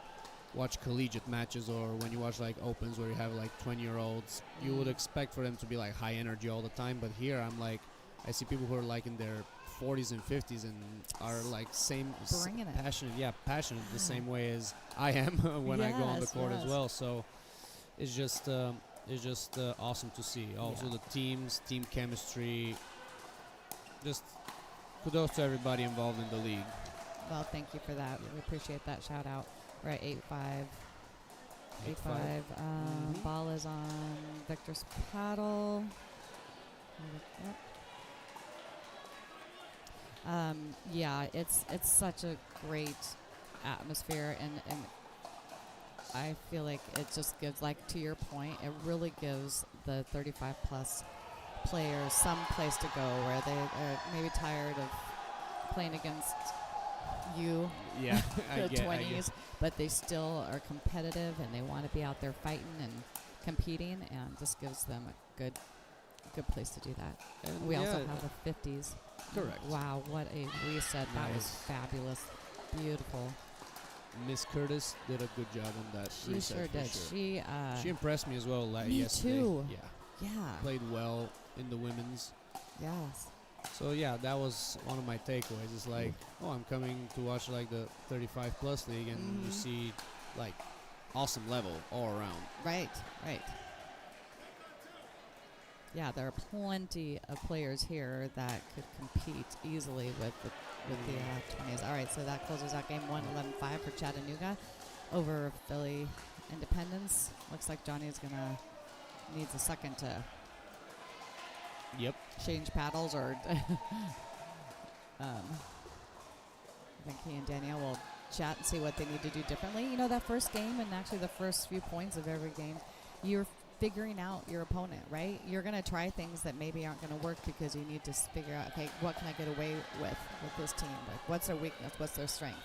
Speaker 5: watch collegiate matches or when you watch like opens where you have like 20-year-olds, you would expect for them to be like high energy all the time. But here I'm like, I see people who are like in their 40s and 50s and are like
Speaker 1: Bringing it.
Speaker 5: passionate the same way as I am when I go on the
Speaker 1: Yes,
Speaker 5: court as
Speaker 1: yes.
Speaker 5: well. So it's just awesome to see. Also the teams, team chemistry. Just kudos to everybody involved in the league.
Speaker 1: Well, thank you for that. We appreciate that shout out. We're at 8-5. 8-5. Ball is on Victor's paddle. Yeah, it's such a great atmosphere, and I feel like it just gives, like, to your point, it really gives the 35 plus players some place to go where they are maybe tired of playing against you,
Speaker 5: Yeah,
Speaker 1: the 20s, but they still are competitive and they want to be out there fighting and competing, and this gives them a good place to do that.
Speaker 5: And
Speaker 1: We also
Speaker 5: yeah,
Speaker 1: have the 50s.
Speaker 5: Correct.
Speaker 1: Wow, what a reset. That was
Speaker 5: Nice.
Speaker 1: fabulous. Beautiful.
Speaker 5: Miss Curtis did a good job on that.
Speaker 1: She
Speaker 5: reset
Speaker 1: sure
Speaker 5: for
Speaker 1: did.
Speaker 5: Sure. She impressed me as well
Speaker 1: me
Speaker 5: yesterday.
Speaker 1: too.
Speaker 5: Yeah,
Speaker 1: Yeah.
Speaker 5: played well in the women's.
Speaker 1: Yes.
Speaker 5: So yeah, that was one of my takeaways. It's like, oh, I'm coming to watch like the 35 plus league, and you see like awesome level all around.
Speaker 1: Right. yeah, there are plenty of players here that could compete easily with the 20s. All right, so that closes out game 1, 11-5 for Chattanooga over Philly Independence. Looks like Johnny is needs a second to change paddles, or I think he and Danielle will chat and see what they need to do differently. You know, that first game and actually the first few points of every game, you're figuring out your opponent, right? You're going to try things that maybe aren't going to work because you need to figure out, okay, what can I get away with this team? Like, what's their weakness? What's their strength?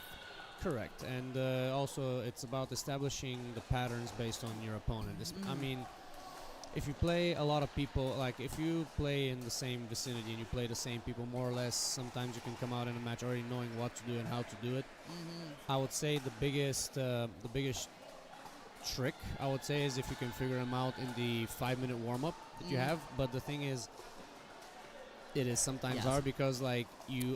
Speaker 5: Correct. And also, it's about establishing the patterns based on your opponent. I mean, if you play a lot of people, like if you play in the same vicinity and you play the same people more or less, sometimes you can come out in a match already knowing what to do and how to do it. I would say the biggest trick, I would say, is if you can figure them out in the 5-minute warm-up that you have. But the thing is, it is sometimes hard because like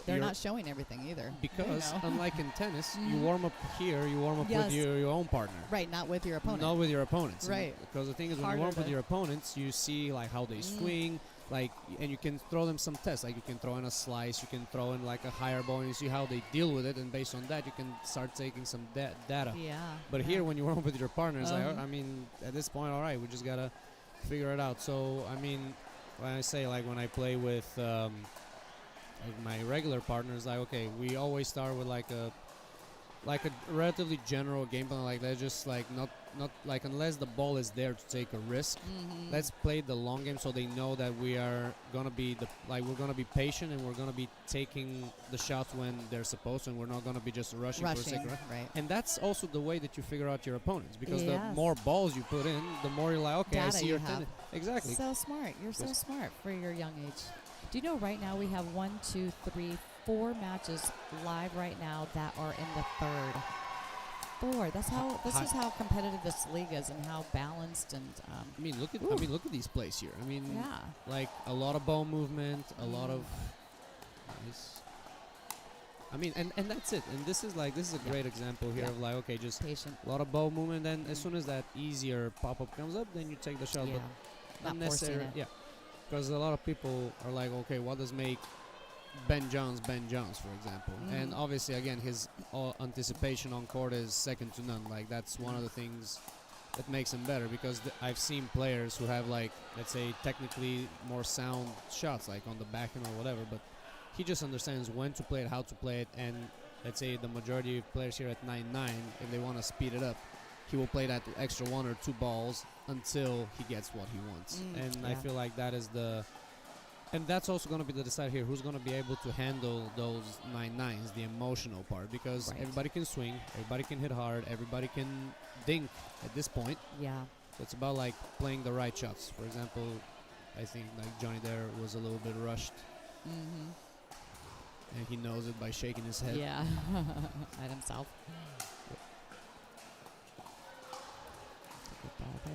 Speaker 1: they're not showing everything either.
Speaker 5: Because unlike in tennis, you warm up here, you warm up with your own partner.
Speaker 1: Right, not with your opponent.
Speaker 5: Not with your opponents.
Speaker 1: Right.
Speaker 5: Because the thing is, when you warm up with your opponents, you see like how they swing, like, and you can throw them some tests. Like you can throw in a slice, you can throw in like a higher ball, and you see how they deal with it, and based on that, you can start taking some data.
Speaker 1: Yeah.
Speaker 5: But here, when you warm up with your partners, like, I mean, at this point, all right, we just gotta figure it out. So I mean, when I say like when I play with my regular partners, like okay, we always start with like a relatively general game plan like that. Just like not like, unless the ball is there to take a risk, let's play the long game so they know that we are gonna be we're gonna be patient and we're gonna be taking the shots when they're supposed to, and we're not gonna be just rushing for a second.
Speaker 1: Right.
Speaker 5: And that's also the way that you figure out your opponents, because the more balls you put in, the more you're like, okay,
Speaker 1: Data
Speaker 5: I see your
Speaker 1: have.
Speaker 5: Exactly.
Speaker 1: So smart. You're so smart for your young age. Do you know right now we have 1, 2, 3, 4 matches live right now that are in the third. 4. This is how competitive this league is and how balanced and.
Speaker 5: I mean, look at these plays here. I mean, like a lot of ball movement, a lot of. Nice. I mean, and that's it. And this is a great example here of like, okay, just
Speaker 1: patient.
Speaker 5: A lot of ball movement. Then as soon as that easier pop up comes up, then you take the shot.
Speaker 1: Yeah.
Speaker 5: But
Speaker 1: Not forcing it.
Speaker 5: Yeah. Because a lot of people are like, okay, what does make Ben Jones, for example? And obviously, again, his anticipation on court is second to none. Like, that's one of the things that makes him better, because I've seen players who have, like, let's say, technically more sound shots, like on the backhand or whatever, but he just understands when to play it, how to play it, and let's say the majority of players here at 9-9, if they want to speed it up, he will play that extra 1 or 2 balls until he gets what he wants. And I feel like that is and that's also going to be the decide here, who's going to be able to handle those 9-9s, the emotional part, because everybody can swing, everybody can hit hard, everybody can dink at this point.
Speaker 1: Yeah.
Speaker 5: So it's about like playing the right shots. For example, I think like Johnny there was a little bit rushed. And he knows it by shaking his head.
Speaker 1: Yeah. At himself. Good ball there.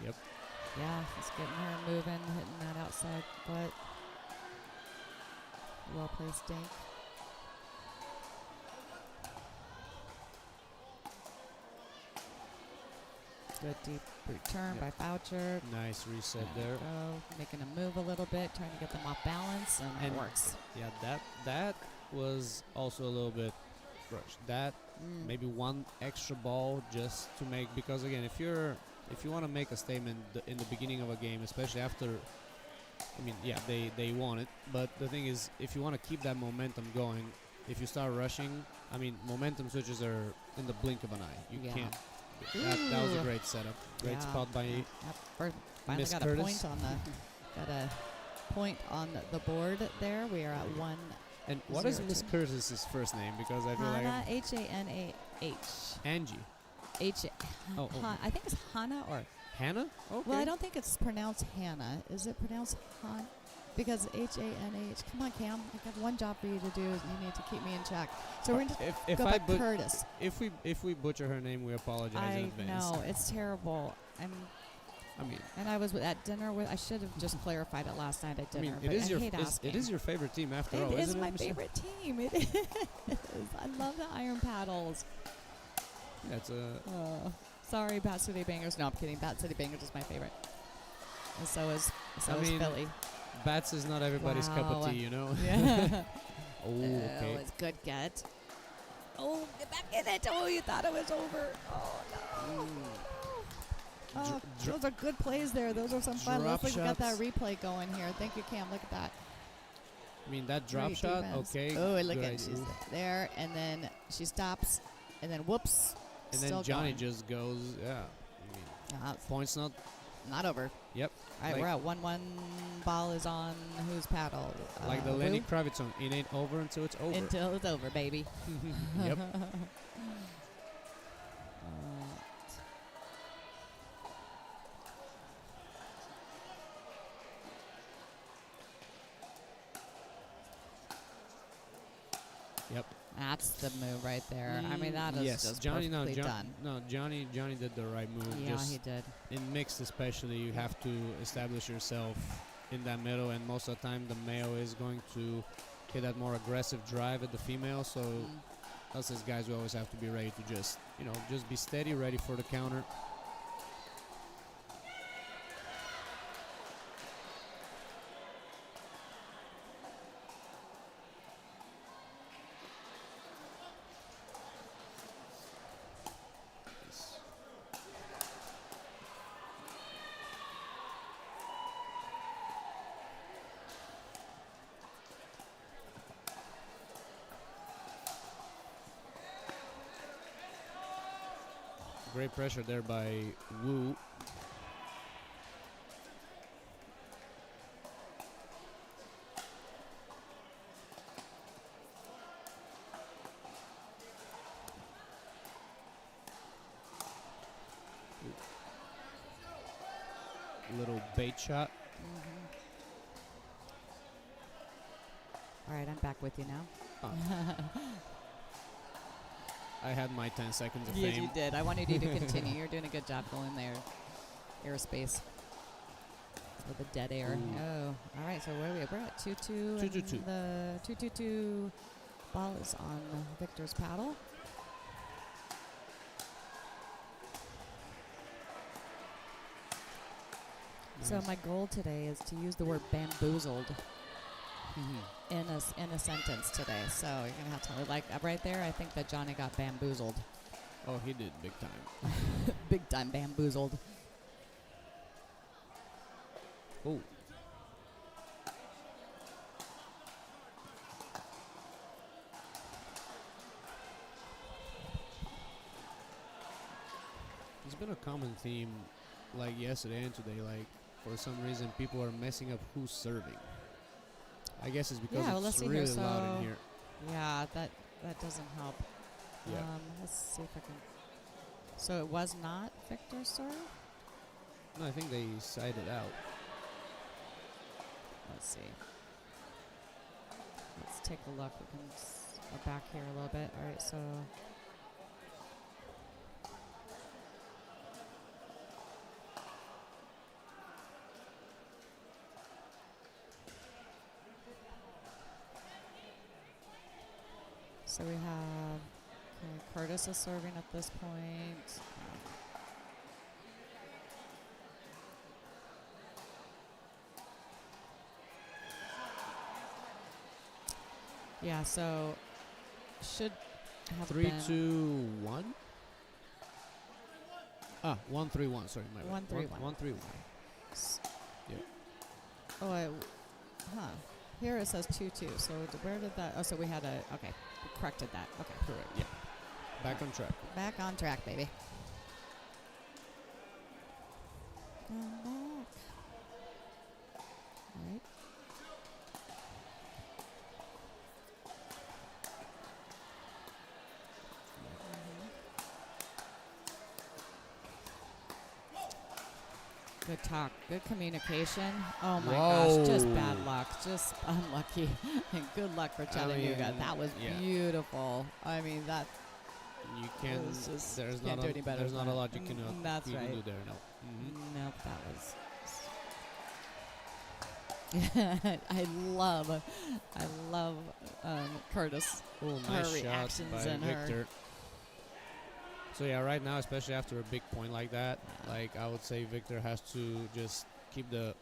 Speaker 5: Yep.
Speaker 1: Yeah, he's getting her moving, hitting that outside foot. Well placed dink. Good deep return by Boucher.
Speaker 5: Nice reset there.
Speaker 1: Making him move a little bit, trying to get them off balance, and it works.
Speaker 5: Yeah, that was also a little bit rushed. That maybe one extra ball just to make, because again, if you want to make a statement in the beginning of a game, especially after, I mean, yeah, they want it, but the thing is, if you want to keep that momentum going, if you start rushing, I mean, momentum switches are in the blink of an eye. You can't. That was a great setup. Great spot by
Speaker 1: finally
Speaker 5: Miss
Speaker 1: got
Speaker 5: Curtis.
Speaker 1: a point on the point on the board there. We are at 1.
Speaker 5: And what is Miss Curtis's first name? Because I feel
Speaker 1: Hannah,
Speaker 5: like
Speaker 1: Hanah.
Speaker 5: Angie.
Speaker 1: I think it's Hannah or
Speaker 5: Hannah. Okay.
Speaker 1: Well, I don't think it's pronounced Hannah. Is it pronounced Han? Because Hanah. Come on, Cam. I got one job for you to do. You need to keep me in check. So we're going to go by Curtis.
Speaker 5: If we butcher her name, we apologize in advance.
Speaker 1: I know, it's terrible. And I was at dinner with. I should have just clarified it last night at dinner.
Speaker 5: I mean, it is your favorite team after all.
Speaker 1: It is my favorite team. It is. I love the iron paddles.
Speaker 5: Yeah, it's
Speaker 1: Sorry, Bat City Bangers. No, I'm kidding. Bat City Bangers is my favorite. And so is Philly.
Speaker 5: Bats is not everybody's cup of tea, you know?
Speaker 1: Yeah.
Speaker 5: Oh, okay.
Speaker 1: It's good get. Oh, get back in it. Oh, you thought it was over. Oh, no. Oh, those are good plays there. Those are some fun. Looks like we got that replay going here. Thank you, Cam. Look at that.
Speaker 5: I mean, that drop
Speaker 1: Great
Speaker 5: shot,
Speaker 1: defense.
Speaker 5: okay.
Speaker 1: Oh, look at
Speaker 5: she's
Speaker 1: she's there, and then she stops, and then whoops.
Speaker 5: and
Speaker 1: still
Speaker 5: then Johnny
Speaker 1: going.
Speaker 5: just goes, yeah. I mean, points not
Speaker 1: over.
Speaker 5: Yep.
Speaker 1: All right, we're at 1-1. Ball is on whose paddle?
Speaker 5: Like the Lenny Kravitz song, it ain't over until it's over.
Speaker 1: Until it's over, baby.
Speaker 5: Yep. Yep.
Speaker 1: That's the move right there. I mean, that is just perfectly done.
Speaker 5: No, Johnny did the right move.
Speaker 1: Yeah, he did.
Speaker 5: In mixed especially, you have to establish yourself in that middle, and most of the time the male is going to hit that more aggressive drive at the female, so us as guys, we always have to be ready to just be steady, ready for the counter. Great pressure there by Wu. Little bait shot.
Speaker 1: All right, I'm back with you now.
Speaker 5: Oh. I had my 10 seconds of
Speaker 1: yes,
Speaker 5: fame.
Speaker 1: you did. I wanted you to continue. You're doing a good job going there. Airspace. With the dead air.
Speaker 5: Ooh.
Speaker 1: Oh, all right. So where are we? We're at 2-2.
Speaker 5: 2-2-2.
Speaker 1: The 2-2-2 ball is on Victor's paddle. Nice. So my goal today is to use the word bamboozled in a sentence today. So you're gonna have to like right there. I think that Johnny got bamboozled.
Speaker 5: Oh, he did big time.
Speaker 1: Big time bamboozled.
Speaker 5: Oh. It's been a common theme, like yesterday and today. Like for some reason, people are messing up who's serving. I guess it's because it's really loud in here.
Speaker 1: Yeah, that doesn't help.
Speaker 5: Yeah.
Speaker 1: Let's see if I can. So it was not Victor's serve?
Speaker 5: No, I think they sided out.
Speaker 1: Let's see. Let's take a look. We can go back here a little bit. All right, so. So we have Curtis is serving at this point. Yeah, so should have
Speaker 5: 3-2-1. 1-3-1. Sorry, my bad.
Speaker 1: 1-3-1.
Speaker 5: 1-3-1. Yeah.
Speaker 1: Oh, here it says 2-2. So where did that? Oh, so we had okay. We corrected that. Okay.
Speaker 5: Correct. Yeah. Back on track.
Speaker 1: Back on track, baby. Come back. All right. Good talk. Good communication. Oh, my gosh. Just bad luck. Just unlucky. And good luck for Chattanooga. That was beautiful. I mean, that...
Speaker 5: You can... There's not
Speaker 1: do any better.
Speaker 5: There's not a lot you can,
Speaker 1: that's right.
Speaker 5: can do there, no.
Speaker 1: Nope, that was... I love Curtis.
Speaker 5: Oh,
Speaker 1: her
Speaker 5: nice shot
Speaker 1: reactions
Speaker 5: by
Speaker 1: and
Speaker 5: Victor.
Speaker 1: her...
Speaker 5: So yeah, right now, especially after a big point like that, like I would say Victor has to just keep the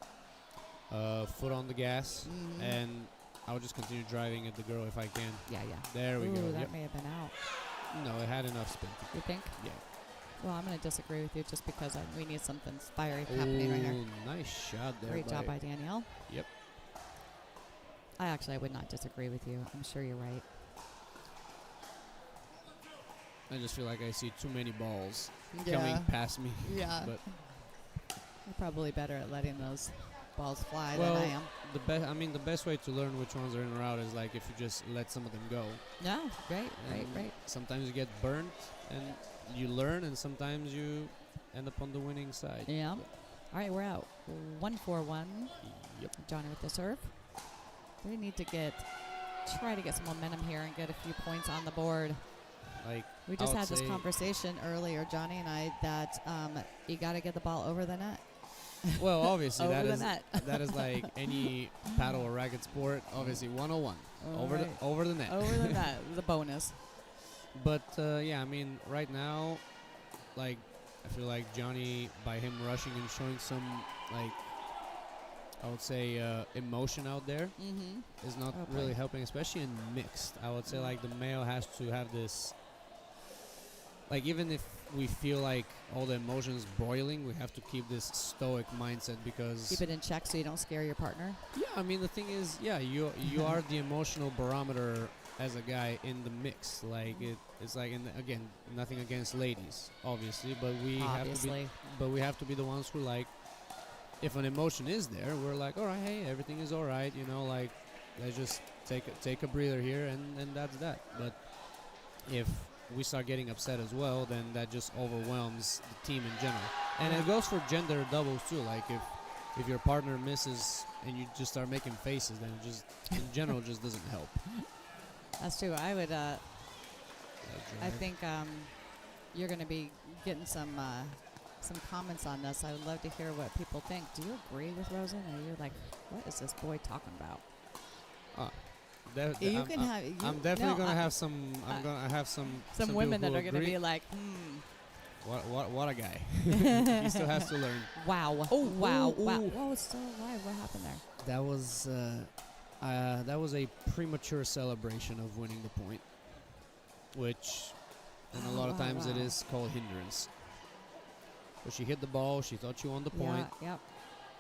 Speaker 5: foot on the gas, and I'll just continue driving at the girl if I can.
Speaker 1: Yeah.
Speaker 5: There we
Speaker 1: Ooh,
Speaker 5: go.
Speaker 1: that
Speaker 5: Yep.
Speaker 1: may have been out.
Speaker 5: No, it had enough spin.
Speaker 1: You think?
Speaker 5: Yeah.
Speaker 1: Well, I'm going to disagree with you just because we need something fiery happening right here.
Speaker 5: Ooh, nice shot there.
Speaker 1: Great job by Danielle.
Speaker 5: Yep.
Speaker 1: I would not disagree with you. I'm sure you're right.
Speaker 5: I just feel like I see too many balls
Speaker 1: Yeah.
Speaker 5: coming past me.
Speaker 1: Yeah.
Speaker 5: But
Speaker 1: You're probably better at letting those balls fly
Speaker 5: well,
Speaker 1: than I am.
Speaker 5: the best way to learn which ones are in or out is like if you just let some of them go.
Speaker 1: Yeah, right.
Speaker 5: And sometimes you get burnt and you learn, and sometimes you end up on the winning side.
Speaker 1: Yeah. All right, we're out. 1-4-1.
Speaker 5: Yep.
Speaker 1: Johnny with the serve. We need to try to get some momentum here and get a few points on the board.
Speaker 5: Like
Speaker 1: We just
Speaker 5: I would
Speaker 1: had this
Speaker 5: say-
Speaker 1: conversation earlier, Johnny and I, that you got to get the ball over the net.
Speaker 5: Well, obviously
Speaker 1: Over
Speaker 5: that
Speaker 1: the
Speaker 5: is
Speaker 1: net.
Speaker 5: that is like any paddle or racket sport. Obviously 101 over
Speaker 1: Right.
Speaker 5: the over the net.
Speaker 1: Over the net, the bonus.
Speaker 5: But yeah, I mean, right now, like I feel like Johnny, by him rushing and showing some like I would say emotion out there,
Speaker 1: Mm-hmm.
Speaker 5: is not
Speaker 1: Okay.
Speaker 5: really helping, especially in mixed. I would say like the male has to have this. Like even if we feel like all the emotions boiling, we have to keep this stoic mindset because
Speaker 1: Keep it in check so you don't scare your partner.
Speaker 5: yeah, I mean the thing is, yeah, you are the emotional barometer as a guy in the mix. Like it's like, and again, nothing against ladies, obviously, but we
Speaker 1: Obviously.
Speaker 5: have to be the ones who like, if an emotion is there, we're like, all right, hey, everything is all right, you know, like let's just take a breather here, and that's that. But if we start getting upset as well, then that just overwhelms the team in general. And it goes for gender doubles too. Like if your partner misses and you just start making faces, then it just in general just doesn't help.
Speaker 1: That's true. I would. I
Speaker 5: Drive.
Speaker 1: think you're going to be getting some comments on this. I would love to hear what people think. Do you agree with Rosen, or you're like, what is this boy talking about? You
Speaker 5: I'm,
Speaker 1: can
Speaker 5: I'm-
Speaker 1: have.
Speaker 5: I'm definitely gonna have some. I'm gonna have some
Speaker 1: women
Speaker 5: people
Speaker 1: that are
Speaker 5: who
Speaker 1: going to
Speaker 5: agree.
Speaker 1: be like,
Speaker 5: What a guy. He still has to learn.
Speaker 1: wow,
Speaker 5: Oh,
Speaker 1: wow,
Speaker 5: ooh,
Speaker 1: wow.
Speaker 5: ooh.
Speaker 1: What was still alive? What happened there?
Speaker 5: That was a premature celebration of winning the point, which, and a lot of times it
Speaker 1: wow.
Speaker 5: is called hindrance. So she hit the ball. She thought she won the point,
Speaker 1: Yeah,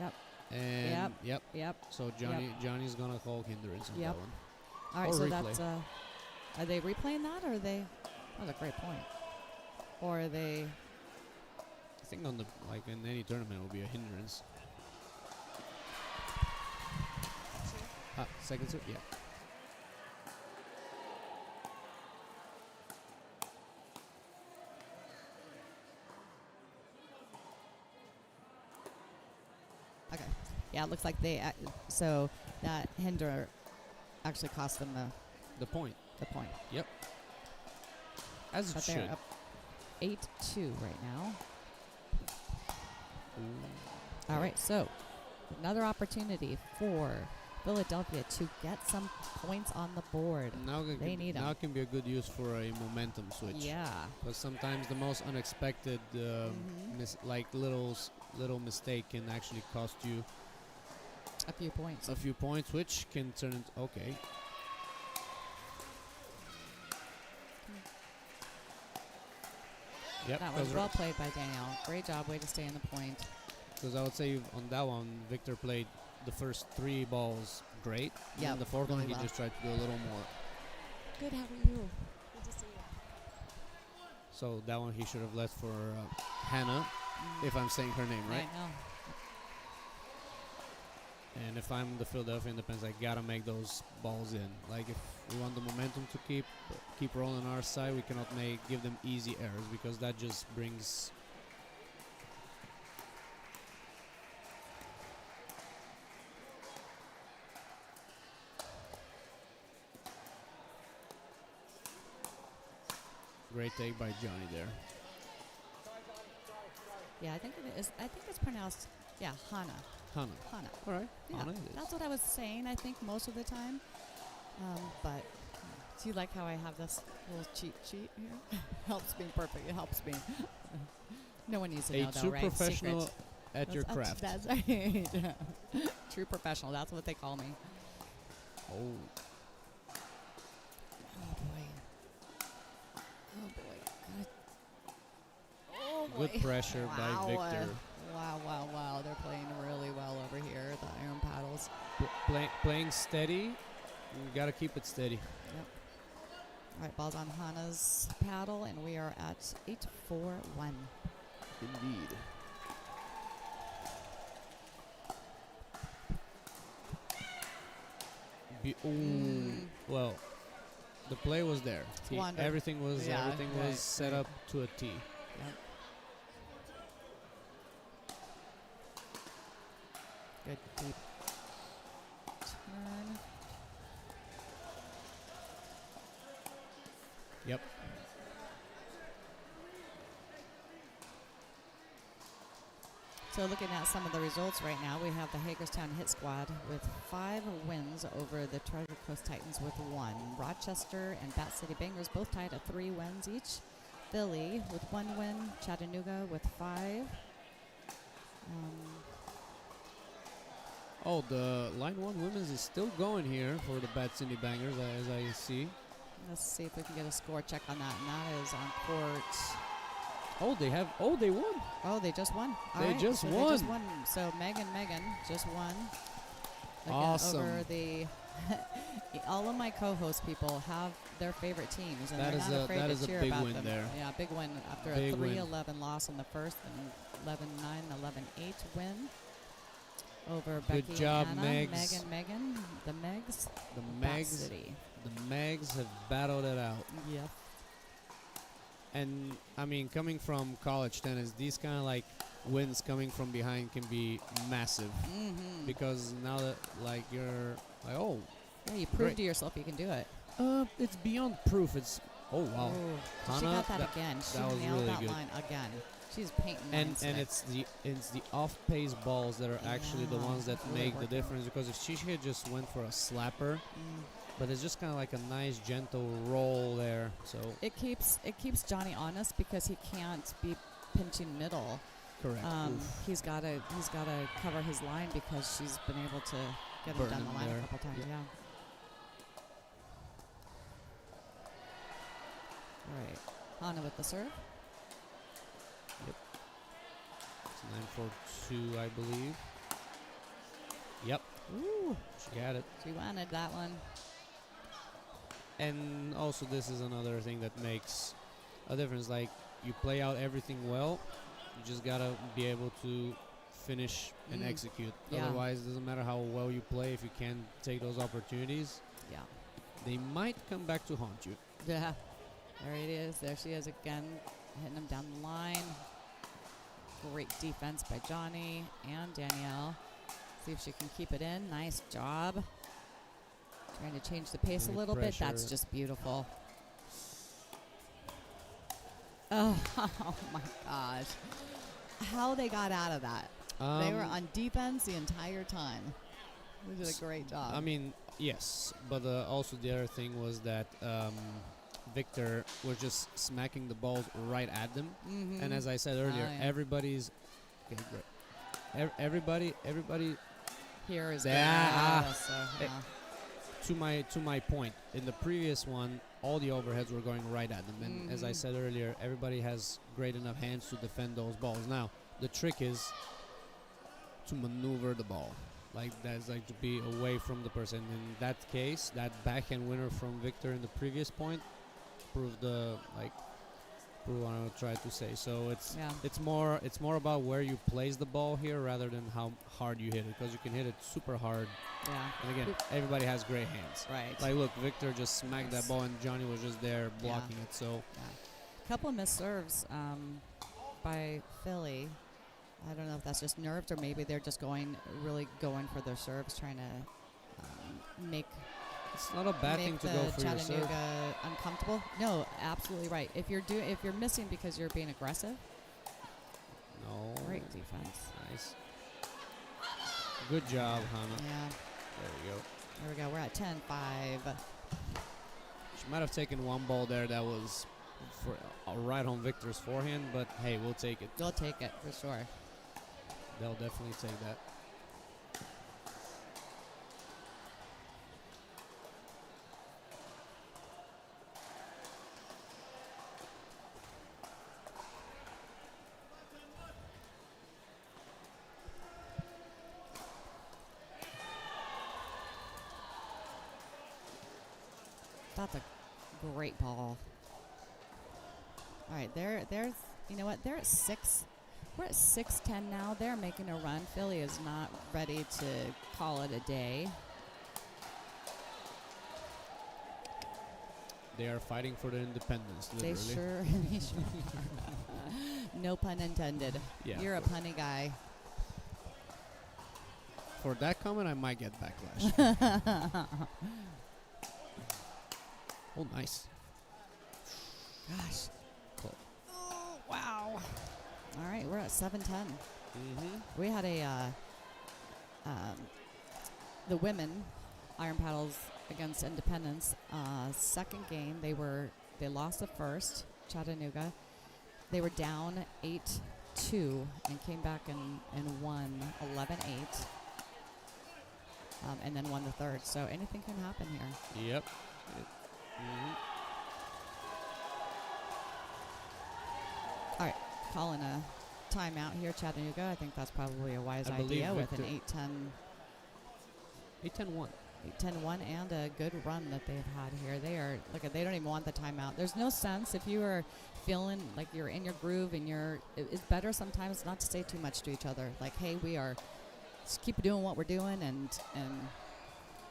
Speaker 1: yep,
Speaker 5: and
Speaker 1: yep.
Speaker 5: So Johnny's gonna call hindrance on
Speaker 1: Yep.
Speaker 5: that one.
Speaker 1: All right,
Speaker 5: Or
Speaker 1: so
Speaker 5: replay.
Speaker 1: that's. Are they replaying that, or are they? That's a great point. Or are they?
Speaker 5: I think on the like in any tournament it will be a hindrance. Second serve, yeah.
Speaker 1: Okay. Yeah, it looks like they. So that hinder actually cost them
Speaker 5: The point,
Speaker 1: the point.
Speaker 5: as it
Speaker 1: But
Speaker 5: should.
Speaker 1: they're up 8-2 right now. All right, so another opportunity for Philadelphia to get some points on the board. They need 'em.
Speaker 5: Now can be a good use for a momentum switch.
Speaker 1: Yeah.
Speaker 5: Because sometimes the most unexpected, like little mistake can actually cost you
Speaker 1: A few points.
Speaker 5: a few points, which can turn into okay. Yep.
Speaker 1: That was well played by Danielle. Great job. Way to stay in the point.
Speaker 5: Because I would say on that one, Victor played the first 3 balls great.
Speaker 1: Yep,
Speaker 5: And the fourth one,
Speaker 1: really
Speaker 5: he
Speaker 1: well.
Speaker 5: just tried to do a little more.
Speaker 1: Good. How are you? Good to see you.
Speaker 5: So that one he should have left for Hannah, if I'm saying her name right.
Speaker 1: I know.
Speaker 5: And if I'm the Philadelphia Independents, I gotta make those balls in. Like if we want the momentum to keep rolling on our side, we cannot give them easy errors because that just brings. Great take by Johnny there.
Speaker 1: Yeah, I think it is. I think it's pronounced. Yeah, Hana.
Speaker 5: Hannah.
Speaker 1: Hana.
Speaker 5: All right.
Speaker 1: Yeah,
Speaker 5: Hannah it is.
Speaker 1: that's what I was saying. I think most of the time, but Do you like how I have this little cheat sheet here? Helps me perfect. It helps me. No one needs to know,
Speaker 5: A
Speaker 1: though,
Speaker 5: true
Speaker 1: right?
Speaker 5: professional
Speaker 1: Secret.
Speaker 5: at your craft.
Speaker 1: That's right. True professional. That's what they call me.
Speaker 5: Oh,
Speaker 1: Oh boy. Oh boy. Good. Oh boy.
Speaker 5: good pressure by Victor.
Speaker 1: Wow. They're playing really well over here. The iron paddles.
Speaker 5: Playing steady. You got to keep it steady.
Speaker 1: Yep. All right, ball's on Hana's paddle, and we are at 8-4-1.
Speaker 2: Indeed.
Speaker 5: Well, the play was there.
Speaker 1: Squandered.
Speaker 5: Everything was
Speaker 1: Yeah, right,
Speaker 5: set
Speaker 1: right.
Speaker 5: up to a T.
Speaker 1: Yep. Good deep turn.
Speaker 5: Yep.
Speaker 1: So looking at some of the results right now, we have the Hagerstown Hit Squad with 5 wins over the Treasure Coast Titans with 1. Rochester and Bat City Bangers both tied at 3 wins each. Philly with 1 win. Chattanooga with 5.
Speaker 5: Oh, the Line 1 Women's is still going here for the Bat City Bangers, as I see.
Speaker 1: Let's see if we can get a score check on that. And that is on court.
Speaker 5: Oh, they won.
Speaker 1: Oh, they just won. All
Speaker 5: They
Speaker 1: right,
Speaker 5: just
Speaker 1: so
Speaker 5: won.
Speaker 1: They just won. So Megan just won. Again,
Speaker 5: Awesome.
Speaker 1: Over the all of my co-host people have their favorite teams, and
Speaker 5: That
Speaker 1: they're
Speaker 5: is
Speaker 1: not
Speaker 5: a-
Speaker 1: afraid
Speaker 5: that
Speaker 1: to
Speaker 5: is a
Speaker 1: cheer
Speaker 5: big
Speaker 1: about
Speaker 5: win
Speaker 1: them.
Speaker 5: there.
Speaker 1: Yeah, big win after
Speaker 5: Big
Speaker 1: a
Speaker 5: win.
Speaker 1: 3-11 loss in the first and 11-9, 11-8 win over
Speaker 5: Good
Speaker 1: Becky
Speaker 5: job,
Speaker 1: and Anna.
Speaker 5: Megs.
Speaker 1: Megan, the Megs.
Speaker 5: The
Speaker 1: Bat
Speaker 5: Megs,
Speaker 1: City.
Speaker 5: the Megs have battled it out.
Speaker 1: Yep.
Speaker 5: And I mean, coming from college tennis, these kind of like wins coming from behind can be massive
Speaker 1: Mm-hmm.
Speaker 5: because now that like you're like, oh,
Speaker 1: Yeah, you proved
Speaker 5: great.
Speaker 1: to yourself you can do it.
Speaker 5: It's beyond proof. It's wow.
Speaker 1: Ooh. She
Speaker 5: Hana,
Speaker 1: got that again. She
Speaker 5: that was
Speaker 1: nailed
Speaker 5: really
Speaker 1: that
Speaker 5: good.
Speaker 1: line again. She's painting
Speaker 5: And
Speaker 1: lines
Speaker 5: and
Speaker 1: today.
Speaker 5: it's the off pace balls that are actually the
Speaker 1: Yeah,
Speaker 5: ones that
Speaker 1: really
Speaker 5: make the
Speaker 1: working.
Speaker 5: difference, because if she had just went for a slapper,
Speaker 1: Mm.
Speaker 5: but it's just kind of like a nice gentle roll there. So
Speaker 1: It keeps Johnny honest because he can't be pinching middle.
Speaker 5: correct.
Speaker 1: He's gotta cover his line because she's been able to get him
Speaker 5: Burn
Speaker 1: down
Speaker 5: him
Speaker 1: the line
Speaker 5: there.
Speaker 1: a couple times.
Speaker 5: Yep.
Speaker 1: Yeah. All right, Hana with the serve.
Speaker 5: It's 9-4-2, I believe. Yep,
Speaker 1: Ooh,
Speaker 5: she got it.
Speaker 1: she wanted that one.
Speaker 5: And also, this is another thing that makes a difference. Like, you play out everything well, you just gotta be able to finish and
Speaker 1: Mm.
Speaker 5: execute.
Speaker 1: Yeah.
Speaker 5: Otherwise, it doesn't matter how well you play. If you can't take those opportunities,
Speaker 1: Yeah.
Speaker 5: they might come back to haunt you.
Speaker 1: Yeah. There it is. There she is again, hitting him down the line. Great defense by Johnny and Danielle. See if she can keep it in. Nice job. Trying to change the pace
Speaker 5: Great
Speaker 1: a little bit. That's
Speaker 5: pressure.
Speaker 1: just beautiful. Oh, oh my gosh. How they got out of that. They were on defense the entire time. They did a great job.
Speaker 5: I mean, yes, but also the other thing was that Victor was just smacking the balls right at them.
Speaker 1: Mhm.
Speaker 5: And as I said earlier,
Speaker 1: yeah.
Speaker 5: everybody's okay, great. Everybody
Speaker 1: Here is
Speaker 5: Yeah.
Speaker 1: good. So,
Speaker 5: Eh,
Speaker 1: yeah.
Speaker 5: to my point, in the previous one, all the overheads were going right at them. And as I
Speaker 1: Mhm.
Speaker 5: said earlier, everybody has great enough hands to defend those balls. Now, the trick is to maneuver the ball. Like, that's like to be away from the person. In that case, that backhand winner from Victor in the previous point proved what I tried to say. So
Speaker 1: Yeah.
Speaker 5: it's more about where you place the ball here rather than how hard you hit it, because you can hit it super hard.
Speaker 1: Yeah.
Speaker 5: And again, everybody has great hands.
Speaker 1: Right.
Speaker 5: Like, look, Victor just smacked
Speaker 1: Nice.
Speaker 5: that ball, and Johnny was just there blocking it. So
Speaker 1: Couple of missed serves by Philly. I don't know if that's just nerves or maybe they're just really going for their serves, trying to make
Speaker 5: it's not a bad thing to
Speaker 1: the
Speaker 5: go for your serve.
Speaker 1: Chattanooga uncomfortable. No, absolutely right. If you're missing because you're being aggressive,
Speaker 5: No.
Speaker 1: great defense.
Speaker 5: Nice. Good job, Hana.
Speaker 1: Yeah.
Speaker 5: There we go.
Speaker 1: There we go. We're at 10-5.
Speaker 5: She She might have taken one ball there that was for right on Victor's forehand, but hey, we'll take it.
Speaker 1: They'll take it for sure.
Speaker 5: They'll definitely take that.
Speaker 1: That's a great ball. All right, there's, you know what? They're at 6. We're at 6-10 now. They're making a run. Philly is not ready to call it a day.
Speaker 5: They are fighting for their independence, literally.
Speaker 1: They sure are. No pun intended.
Speaker 5: Yeah.
Speaker 1: You're a punny guy.
Speaker 5: For that comment, I might get backlash. Oh, nice.
Speaker 1: Gosh.
Speaker 5: Cool.
Speaker 1: Oh, wow. All right, we're at 7-10.
Speaker 5: Mm-hmm.
Speaker 1: We had the women iron paddles against Independence. Second game, they lost the first, Chattanooga. They were down 8-2 and came back and won 11-8. And then won the third. So anything can happen here.
Speaker 5: Yep.
Speaker 1: All right, calling a timeout here, Chattanooga. I think that's probably a wise
Speaker 5: I believe
Speaker 1: idea with an
Speaker 5: Victor- 8-10-1.
Speaker 1: 8-10-1 and a good run that they've had here. They don't even want the timeout. There's no sense if you are feeling like you're in your groove and it's better sometimes not to say too much to each other. Like, hey, just keep doing what we're doing and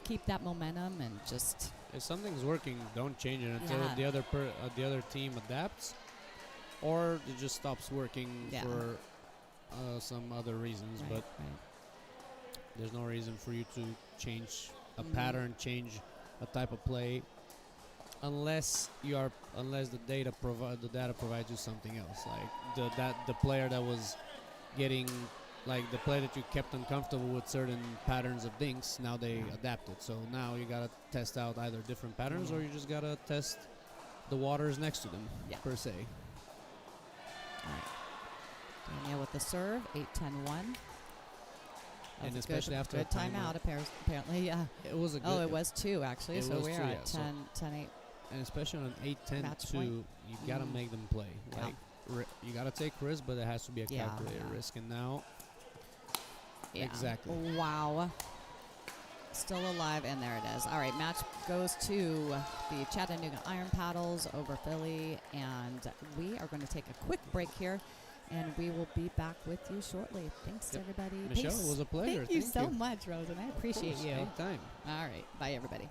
Speaker 1: keep that momentum and just.
Speaker 5: If something's working, don't change it until
Speaker 1: Yeah.
Speaker 5: the other team adapts, or it just stops working for some other reasons.
Speaker 1: Right,
Speaker 5: but
Speaker 1: right.
Speaker 5: there's no reason for you to change a pattern, change a type of play, unless the data provides you something else. Like the player that was getting. Like the player that you kept uncomfortable with certain patterns of dinks, now they adapted. So now you gotta test out either different patterns or you just gotta test the waters next to them, per se.
Speaker 1: All right. Danielle with the serve, 8-10-1.
Speaker 5: And especially after
Speaker 1: good
Speaker 5: a timeout.
Speaker 1: apparently, yeah.
Speaker 5: It was a good.
Speaker 1: Oh, it was 2 actually.
Speaker 5: It
Speaker 1: So
Speaker 5: was
Speaker 1: we're
Speaker 5: 2,
Speaker 1: at
Speaker 5: yeah,
Speaker 1: 10-8.
Speaker 5: And especially on an
Speaker 1: Match
Speaker 5: 8-10-2,
Speaker 1: point.
Speaker 5: you gotta make them play.
Speaker 1: Yeah.
Speaker 5: Like you gotta take risk, but it has to be a calculated risk. And now.
Speaker 1: Yeah.
Speaker 5: Exactly.
Speaker 1: Wow. Still alive, and there it is. All right, match goes to the Chattanooga Iron Paddles over Philly, and we are going to take a quick break here, and we will be back with you shortly. Thanks, everybody.
Speaker 5: Michelle,
Speaker 1: Thanks.
Speaker 5: it was a pleasure.
Speaker 1: Thank you so much, Rosen. I appreciate you.
Speaker 5: Anytime.
Speaker 1: All right. Bye, everybody.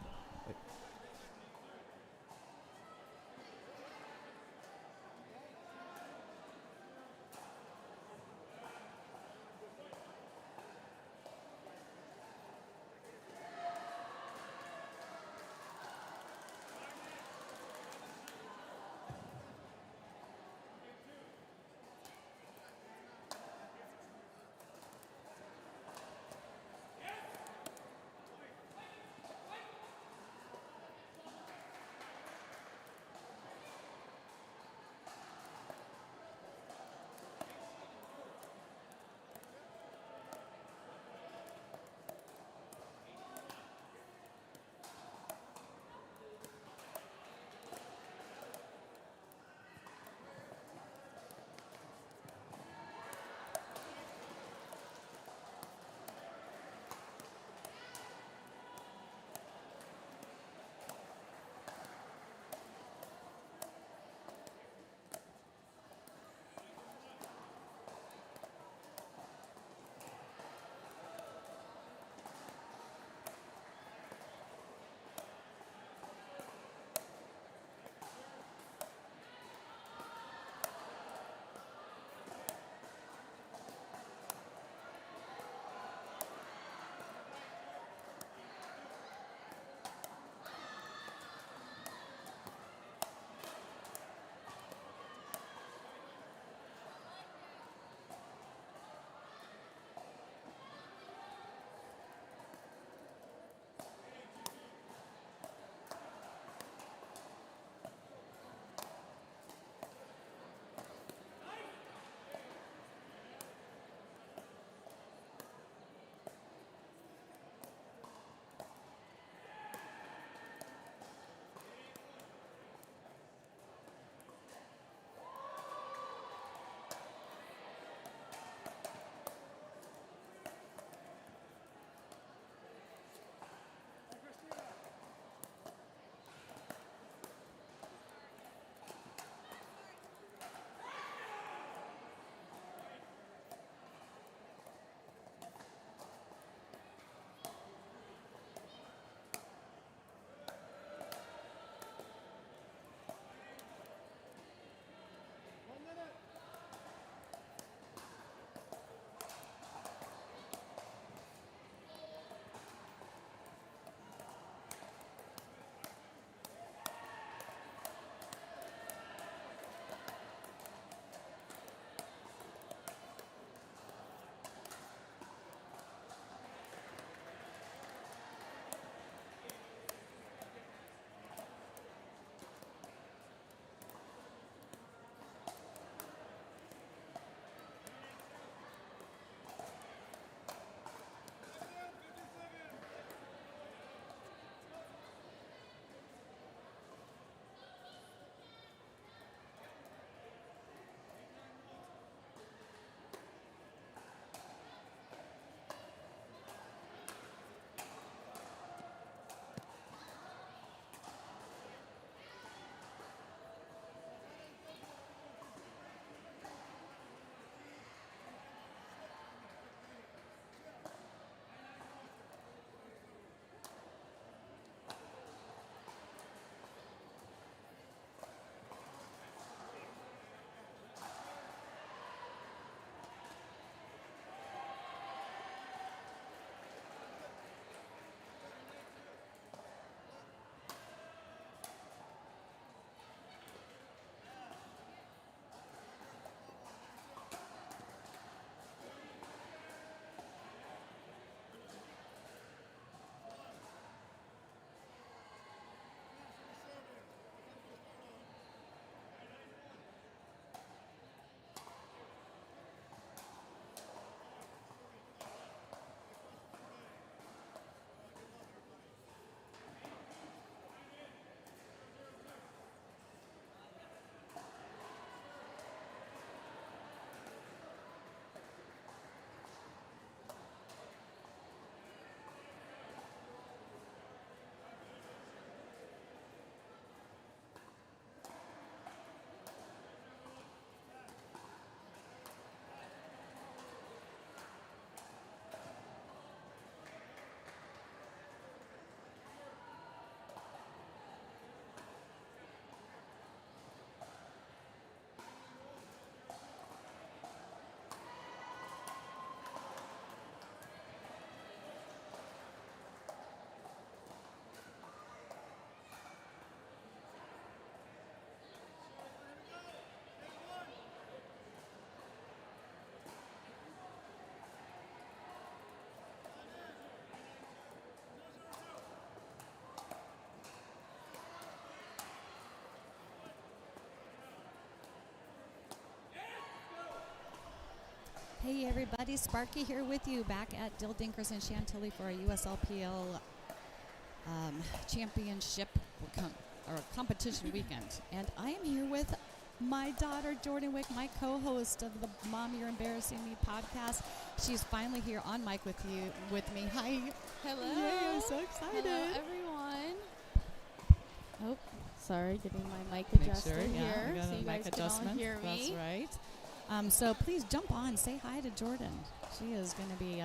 Speaker 1: everybody. Sparky here with you back at Dill Dinkers in Chantilly for a USLPL championship or competition weekend. And I am here with my daughter, Jordan Wick, my co-host of the Mom, You're Embarrassing Me podcast. She's finally here on mic with me. Hi.
Speaker 6: Hello.
Speaker 1: Yay, I'm so excited.
Speaker 6: Hello, everyone. Oh, sorry, getting my mic
Speaker 1: Make
Speaker 6: adjusted
Speaker 1: sure,
Speaker 6: here
Speaker 1: we got
Speaker 6: so
Speaker 1: a
Speaker 6: you
Speaker 1: mic
Speaker 6: guys can all
Speaker 1: adjustment.
Speaker 6: hear
Speaker 1: That's
Speaker 6: me.
Speaker 1: right. So please jump on, say hi to Jordan. She is going to be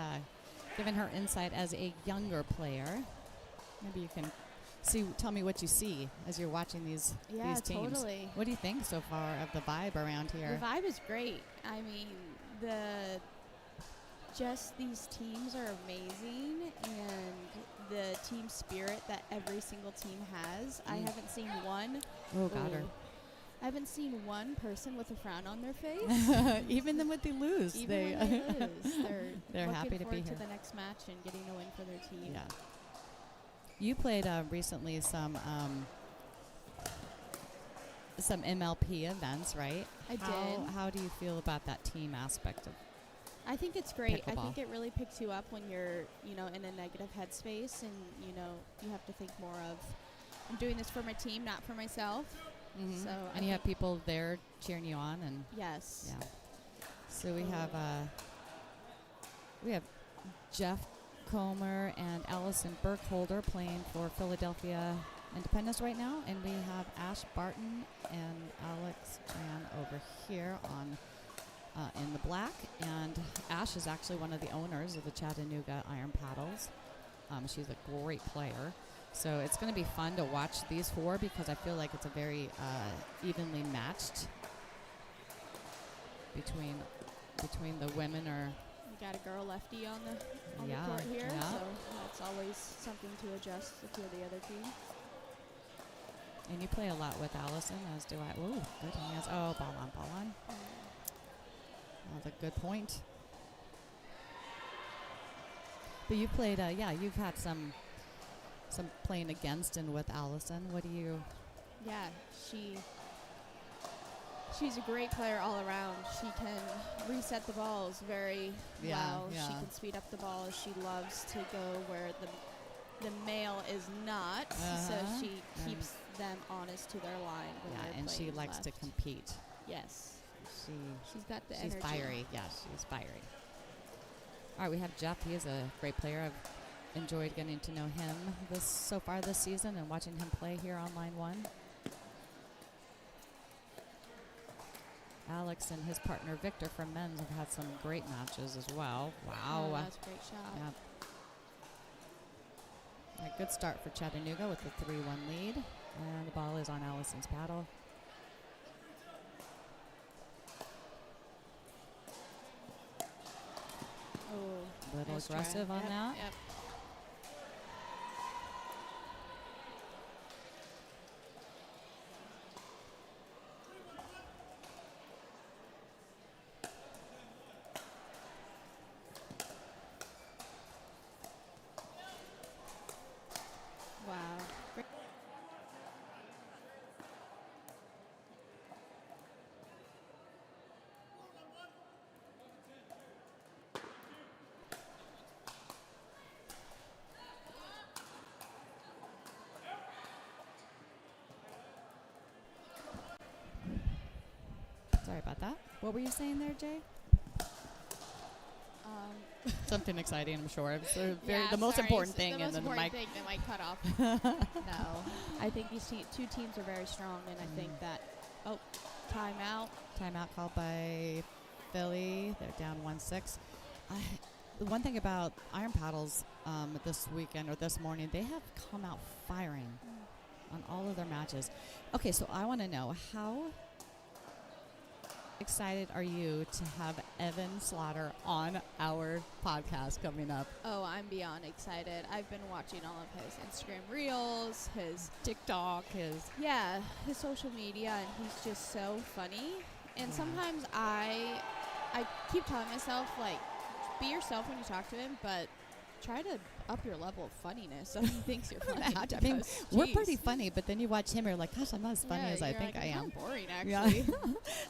Speaker 1: giving her insight as a younger player. Maybe you can tell me what you see as you're watching these teams.
Speaker 6: Totally.
Speaker 1: What do you think so far of the vibe around here?
Speaker 6: The vibe is great. I mean, these teams are amazing, and the team spirit that every single team has. I haven't seen one.
Speaker 1: Oh, got her.
Speaker 6: I haven't seen one person with a frown on their face.
Speaker 1: Even then when they lose.
Speaker 6: Even when they lose. They're
Speaker 1: happy to be
Speaker 6: looking
Speaker 1: here.
Speaker 6: forward to the next match and getting a win for their team.
Speaker 1: Yeah. You played recently some MLP events, right?
Speaker 6: I did.
Speaker 1: How do you feel about that team aspect of
Speaker 6: I think it's great. I
Speaker 1: pickleball?
Speaker 6: think it really picks you up when you're, in a negative headspace, and you have to think more of, I'm doing this for my team, not for myself.
Speaker 1: Mm-hmm.
Speaker 6: So
Speaker 1: and you have people there cheering you on, and
Speaker 6: yes.
Speaker 1: yeah. So we have Jeff Comer and Allison Burkholder playing for Philadelphia Independence right now, and we have Ash Barton and Alex Tran over here on in the black. And Ash is actually one of the owners of the Chattanooga Iron Paddles. She's a great player. So it's going to be fun to watch these four because I feel like it's a very evenly matched between the women.
Speaker 6: You got a girl lefty on the
Speaker 1: Yeah,
Speaker 6: court here,
Speaker 1: yeah.
Speaker 6: so that's always something to adjust if you're the other team.
Speaker 1: And you play a lot with Allison, as do I. Ooh, good hands. Oh, ball on. That's a good point. But you played, you've had some playing against and with Allison. What do you...
Speaker 6: Yeah, she's a great player all around. She can reset the balls very well.
Speaker 1: Yeah.
Speaker 6: She can speed up the balls. She loves to go where the male is not, so she keeps them honest to their line. When they're
Speaker 1: and she
Speaker 6: playing
Speaker 1: likes to
Speaker 6: left.
Speaker 1: compete.
Speaker 6: Yes.
Speaker 1: She's
Speaker 6: got the
Speaker 1: she's
Speaker 6: energy.
Speaker 1: fiery. Yeah, she's fiery. All right, we have Jeff. He is a great player. I've enjoyed getting to know him so far this season and watching him play here on line one. Alex and his partner Victor from men's have had some great matches as well. Wow.
Speaker 6: Oh, that's a great shot.
Speaker 1: Yeah. A good start for Chattanooga with the 3-1 lead. And the ball is on Allison's paddle.
Speaker 6: Oh,
Speaker 1: A little
Speaker 6: nice try.
Speaker 1: aggressive on
Speaker 6: Yep,
Speaker 1: that.
Speaker 6: Yep. Wow. Great.
Speaker 1: Sorry about that. What were you saying there, Jay? Something exciting, I'm sure. It's the most important thing,
Speaker 6: The
Speaker 1: and
Speaker 6: most
Speaker 1: then the
Speaker 6: important
Speaker 1: mic.
Speaker 6: thing, the mic cut off. No, I think these two teams are very strong, and I think that. Oh, timeout.
Speaker 1: Timeout called by Philly. They're down 1-6. The one thing about Iron Paddles this weekend or this morning, they have come out firing on all of their matches. Okay, so I want to know, how excited are you to have Evan Slaughter on our podcast coming up?
Speaker 6: Oh, I'm beyond excited. I've been watching all of his Instagram reels, his
Speaker 1: TikTok, his
Speaker 6: social media, and he's just so funny. And sometimes I keep telling myself, like, be yourself when you talk to him, but try to up your level of funniness so he thinks you're funny.
Speaker 1: I mean, we're pretty funny, but then you watch him, you're like, gosh, I'm not as funny as I think I am.
Speaker 6: Boring, actually.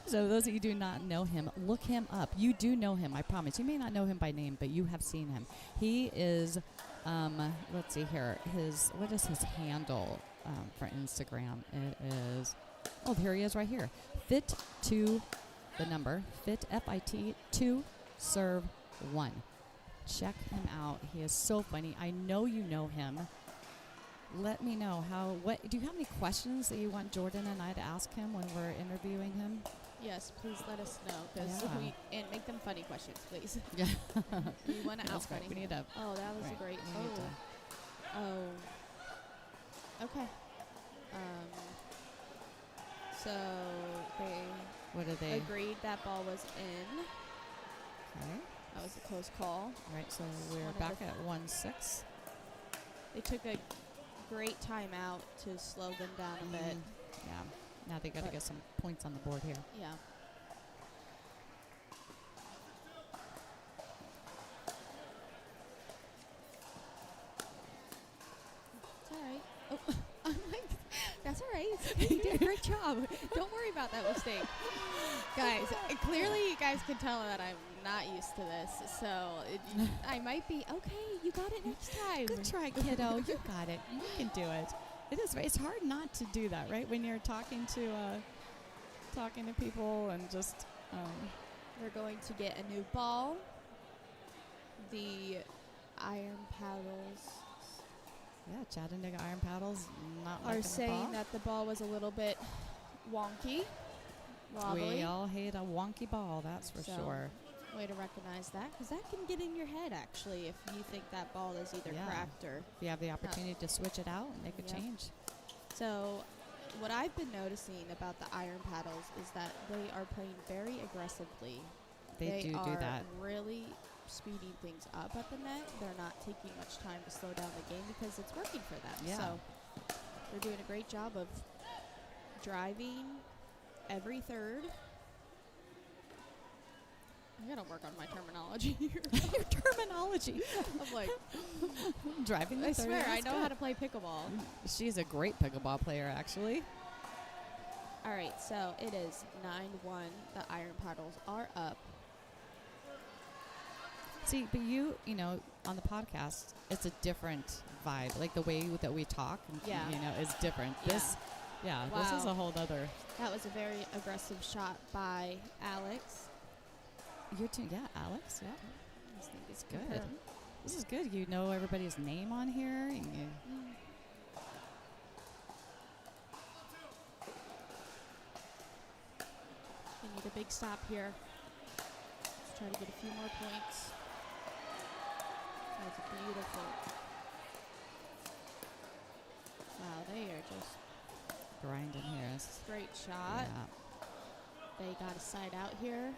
Speaker 1: So those of you who do not know him, look him up. You do know him, I promise. You may not know him by name, but you have seen him. He is, let's see here, what is his handle for Instagram? It is, here he is right here. Fit F-I-T 2 serve 1. Check him out. He is so funny. I know you know him. Let me know do you have any questions that you want Jordan and I to ask him when we're interviewing him?
Speaker 6: Yes, please let us know. And make them funny questions, please.
Speaker 1: Yeah.
Speaker 6: We want to ask
Speaker 1: right.
Speaker 6: funny.
Speaker 1: We need a.
Speaker 6: Oh, that was a great. Okay. So they agreed that ball was in.
Speaker 1: Okay.
Speaker 6: That was a close call.
Speaker 1: All right, so we're back at 1-6.
Speaker 6: They took a great timeout to slow them down a bit.
Speaker 1: Yeah. Now they got to get some points on the board here.
Speaker 6: Yeah. It's all right. Oh, I'm like, that's all right. You did a great job. Don't worry about that mistake. Guys, clearly you guys can tell that I'm not used to this, so I might be, okay, you got it next time.
Speaker 1: Good try, kiddo. You got it. You can do it. It is. It's hard not to do that, right? When you're talking to people and just.
Speaker 6: We're going to get a new ball. The iron paddles.
Speaker 1: Yeah, Chattanooga Iron Paddles not
Speaker 6: are
Speaker 1: liking
Speaker 6: saying
Speaker 1: the ball.
Speaker 6: that the ball was a little bit wonky. Wobbly.
Speaker 1: We all hate a wonky ball, that's for sure.
Speaker 6: Way to recognize that, because that can get in your head, actually, if you think that ball is either cracked or...
Speaker 1: If you have the opportunity to switch it out and make a change.
Speaker 6: So, what I've been noticing about the iron paddles is that they are playing very aggressively.
Speaker 1: They do that.
Speaker 6: Really speeding things up at the net. They're not taking much time to slow down the game because it's working for them.
Speaker 1: Yeah.
Speaker 6: So, they're doing a great job of driving every third. I gotta work on my terminology here.
Speaker 1: Your terminology.
Speaker 6: I'm like,
Speaker 1: driving the
Speaker 6: I
Speaker 1: third.
Speaker 6: swear, I know how to play pickleball.
Speaker 1: She's a great pickleball player, actually.
Speaker 6: All right, so it is 9-1. The iron paddles are up.
Speaker 1: See, but you know, on the podcast, it's a different vibe. Like the way that we talk, is different.
Speaker 6: Yeah.
Speaker 1: This is a whole other.
Speaker 6: That was a very aggressive shot by Alex.
Speaker 1: Your team, Alex, yeah.
Speaker 6: I think
Speaker 1: it's good. This is good. You know everybody's name on here.
Speaker 6: You need a big stop here. Let's try to get a few more points. That's beautiful. Wow, they are just
Speaker 1: grinding here.
Speaker 6: Great shot.
Speaker 1: Yeah.
Speaker 6: They got a side out here.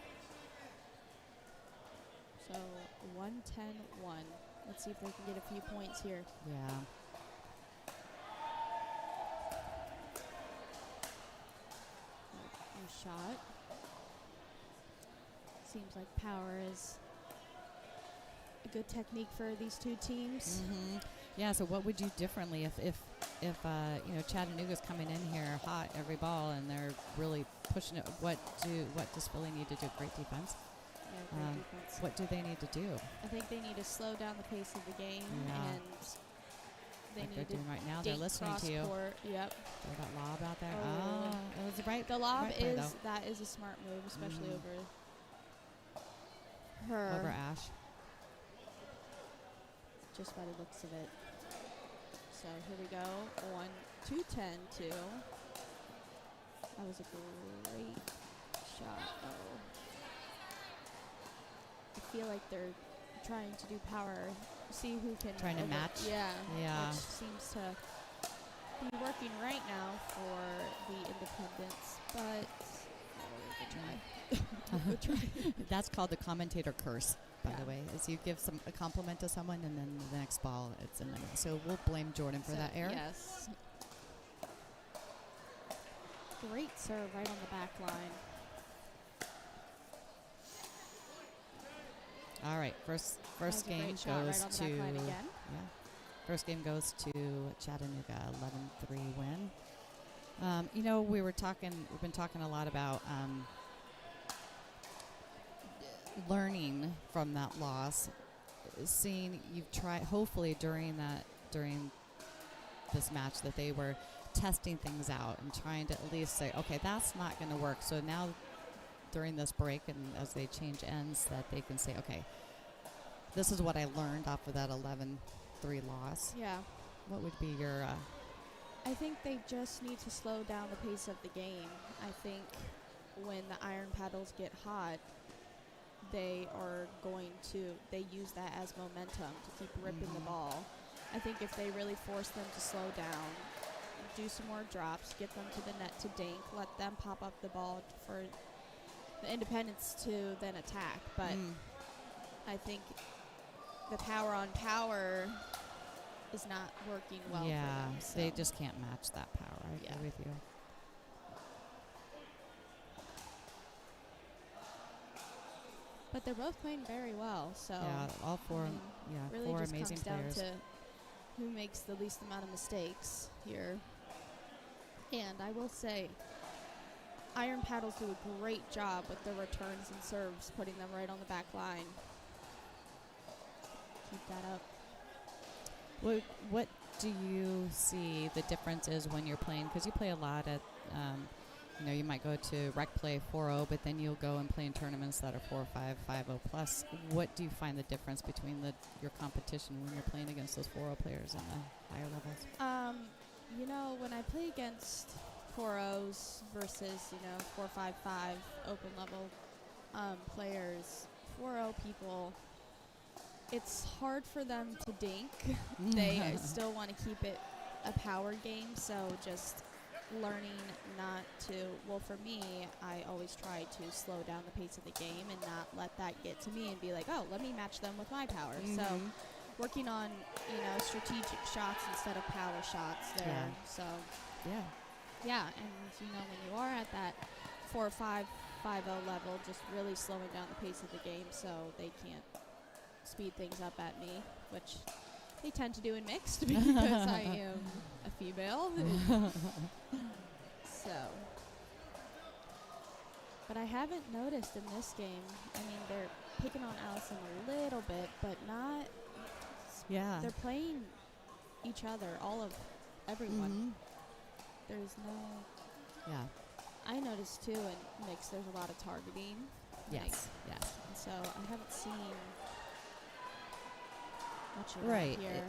Speaker 6: So 1-10-1. Let's see if they can get a few points here.
Speaker 1: Yeah.
Speaker 6: Nice shot. Seems like power is a good technique for these two teams.
Speaker 1: Mm-hmm. Yeah. So what would you do differently if Chattanooga's coming in here hot every ball and they're really pushing it? What does Philly need to do? Great defense.
Speaker 6: Yeah, great defense.
Speaker 1: What do they need to do?
Speaker 6: I think they need to slow down the pace of the game, and they
Speaker 1: like
Speaker 6: need
Speaker 1: they're
Speaker 6: to
Speaker 1: doing right now. They're listening to you.
Speaker 6: Court. Yep.
Speaker 1: There's that lob out there.
Speaker 6: Oh,
Speaker 1: it was right.
Speaker 6: The lob
Speaker 1: right there,
Speaker 6: that is a smart move, especially over
Speaker 1: Over Ash.
Speaker 6: Just by the looks of it. So here we go. 1-2-10-2. That was a great shot. Oh. I feel like they're trying to do power. See who can.
Speaker 1: Trying to match.
Speaker 6: Yeah.
Speaker 1: Yeah.
Speaker 6: Which seems to be working right now for the Independents, but good try.
Speaker 1: That's called the commentator curse, by the
Speaker 6: Yeah.
Speaker 1: way. Is you give a compliment to someone and then the next ball it's in the net. So we'll blame Jordan for that error.
Speaker 6: Yes. Great serve right on the back line.
Speaker 1: All right, first
Speaker 6: That was a
Speaker 1: game
Speaker 6: great shot
Speaker 1: goes
Speaker 6: right on the
Speaker 1: to
Speaker 6: back line again.
Speaker 1: Yeah. First game goes to Chattanooga, 11-3 win. We've been talking a lot about learning from that loss. Seeing you've tried, hopefully during this match, that they were testing things out and trying to at least say, okay, that's not going to work. So now during this break and as they change ends, that they can say, okay, this is what I learned off of that 11-3 loss.
Speaker 6: Yeah.
Speaker 1: What would be your...
Speaker 6: I think they just need to slow down the pace of the game. I think when the iron paddles get hot, they use that as momentum to keep ripping the ball. I think if they really force them to slow down, do some more drops, get them to the net to dink, let them pop up the ball for the independents to then attack. But I think the power on power is not working well for them. So.
Speaker 1: They just can't match that power. I agree with you.
Speaker 6: But they're both playing very well. So
Speaker 1: all four.
Speaker 6: Really
Speaker 1: four
Speaker 6: just
Speaker 1: amazing
Speaker 6: comes
Speaker 1: players.
Speaker 6: down to who makes the least amount of mistakes here. And I will say, iron paddles do a great job with their returns and serves, putting them right on the back line. Keep that up.
Speaker 1: What do you see the difference is when you're playing? Because you play a lot at, you might go to rec play 4-0, but then you'll go and play in tournaments that are 4-5, 5-0 plus. What do you find the difference between your competition when you're playing against those 4-0 players in the higher levels?
Speaker 6: When I play against 4-0s versus, 4-5-5 open level players, 4-0 people, it's hard for them to dink. They still want to keep it a power game, so just learning not to, for me, I always try to slow down the pace of the game and not let that get to me and be like, oh, let me match them with my power. So working on, strategic shots instead of power shots there.
Speaker 1: Yeah.
Speaker 6: So,
Speaker 1: yeah.
Speaker 6: And, when you are at that 4-5, 5-0 level, just really slowing down the pace of the game so they can't speed things up at me, which they tend to do in mixed because I am a female. So, but I haven't noticed in this game, they're picking on Allison a little bit, but not.
Speaker 1: Yeah.
Speaker 6: They're playing each other, everyone. There's no.
Speaker 1: Yeah.
Speaker 6: I noticed too in mixed there's a lot of targeting.
Speaker 1: Yes.
Speaker 6: And so I haven't seen much of
Speaker 1: Right.
Speaker 6: that here.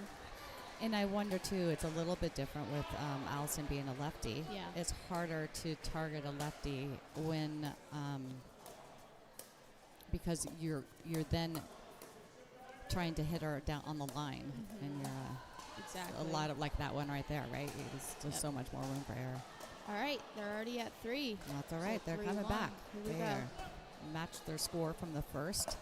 Speaker 1: And I wonder too, it's a little bit different with Allison being a lefty.
Speaker 6: Yeah.
Speaker 1: It's harder to target a lefty when because you're then trying to hit her down on the line, and you're
Speaker 6: exactly
Speaker 1: a lot of like that one right there, right? There's just so much more room for error.
Speaker 6: All right, they're already at 3.
Speaker 1: That's all right.
Speaker 6: So
Speaker 1: They're coming
Speaker 6: 3-1.
Speaker 1: back.
Speaker 6: Here we go.
Speaker 1: Matched their score from the first.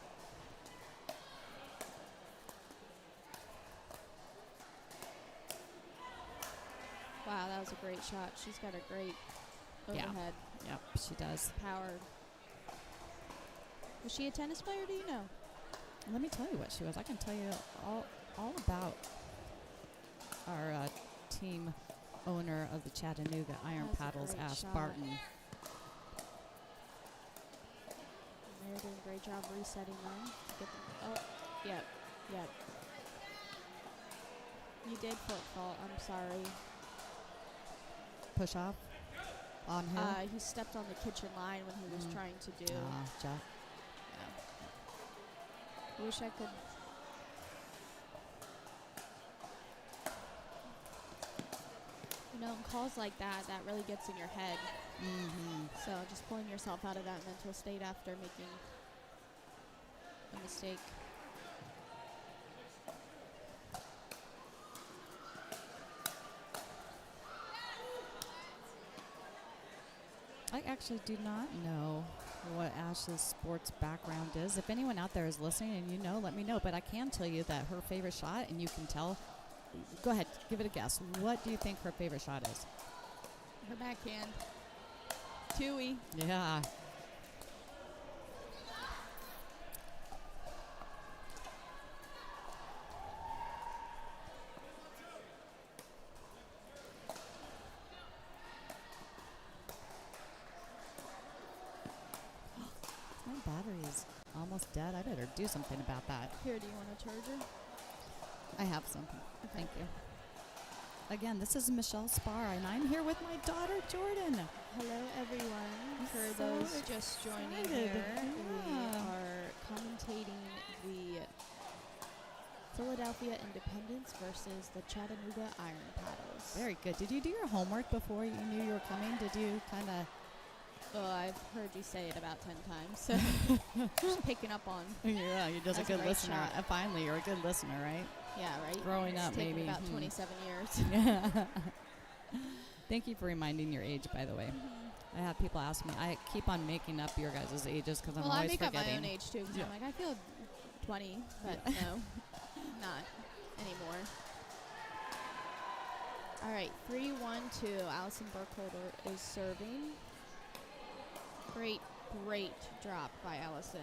Speaker 6: Wow, that was a great shot. She's got a great overhead
Speaker 1: Yep, she does.
Speaker 6: power. Was she a tennis player, do you know?
Speaker 1: Let me tell you what she was. I can tell you all about our team owner of the Chattanooga Iron
Speaker 6: That was a
Speaker 1: Paddles,
Speaker 6: great
Speaker 1: Ash
Speaker 6: shot.
Speaker 1: Barton.
Speaker 6: They're doing a great job resetting them. To get them. Oh, yep. You did foot fault. I'm sorry.
Speaker 1: Push off on him.
Speaker 6: He stepped on the kitchen line when he was trying to do.
Speaker 1: Jack.
Speaker 6: I wish I could. In calls like that, that really gets in your head. So just pulling yourself out of that mental state after making a mistake.
Speaker 1: I actually do not know what Ash's sports background is. If anyone out there is listening and you know, let me know. But I can tell you that her favorite shot, and you can tell. Go ahead, give it a guess. What do you think her favorite shot is?
Speaker 6: Her backhand. Tui.
Speaker 1: Yeah. is almost dead. I better do something about that.
Speaker 6: Here, do you want a charger?
Speaker 1: I have something.
Speaker 6: Okay.
Speaker 1: Thank you. Again, this is Michelle Spar, and I'm here with my daughter, Jordan.
Speaker 6: Hello, everyone. For
Speaker 1: So
Speaker 6: those just joining
Speaker 1: excited.
Speaker 6: here, we
Speaker 1: Yeah.
Speaker 6: are commentating the Philadelphia Independence versus the Chattanooga Iron Paddles.
Speaker 1: Very good. Did you do your homework before you knew you were coming? Did you kind of...
Speaker 6: Well, I've heard you say it about 10 times, so just picking up on.
Speaker 1: Yeah, you're just a
Speaker 6: That's a
Speaker 1: good
Speaker 6: great
Speaker 1: listener.
Speaker 6: shot.
Speaker 1: Finally, you're a good listener, right?
Speaker 6: Yeah, right?
Speaker 1: Growing
Speaker 6: It's
Speaker 1: up,
Speaker 6: taken
Speaker 1: maybe.
Speaker 6: about 27 years.
Speaker 1: Thank you for reminding your age, by the way. I have people ask me. I keep on making up your guys' ages because I'm
Speaker 6: Well, I
Speaker 1: always
Speaker 6: make up
Speaker 1: forgetting.
Speaker 6: my own age, too, because
Speaker 1: Yeah.
Speaker 6: I'm like, I feel 20, but no, not anymore. All right, 3-1-2. Allison Burkholder is serving. Great drop by Allison.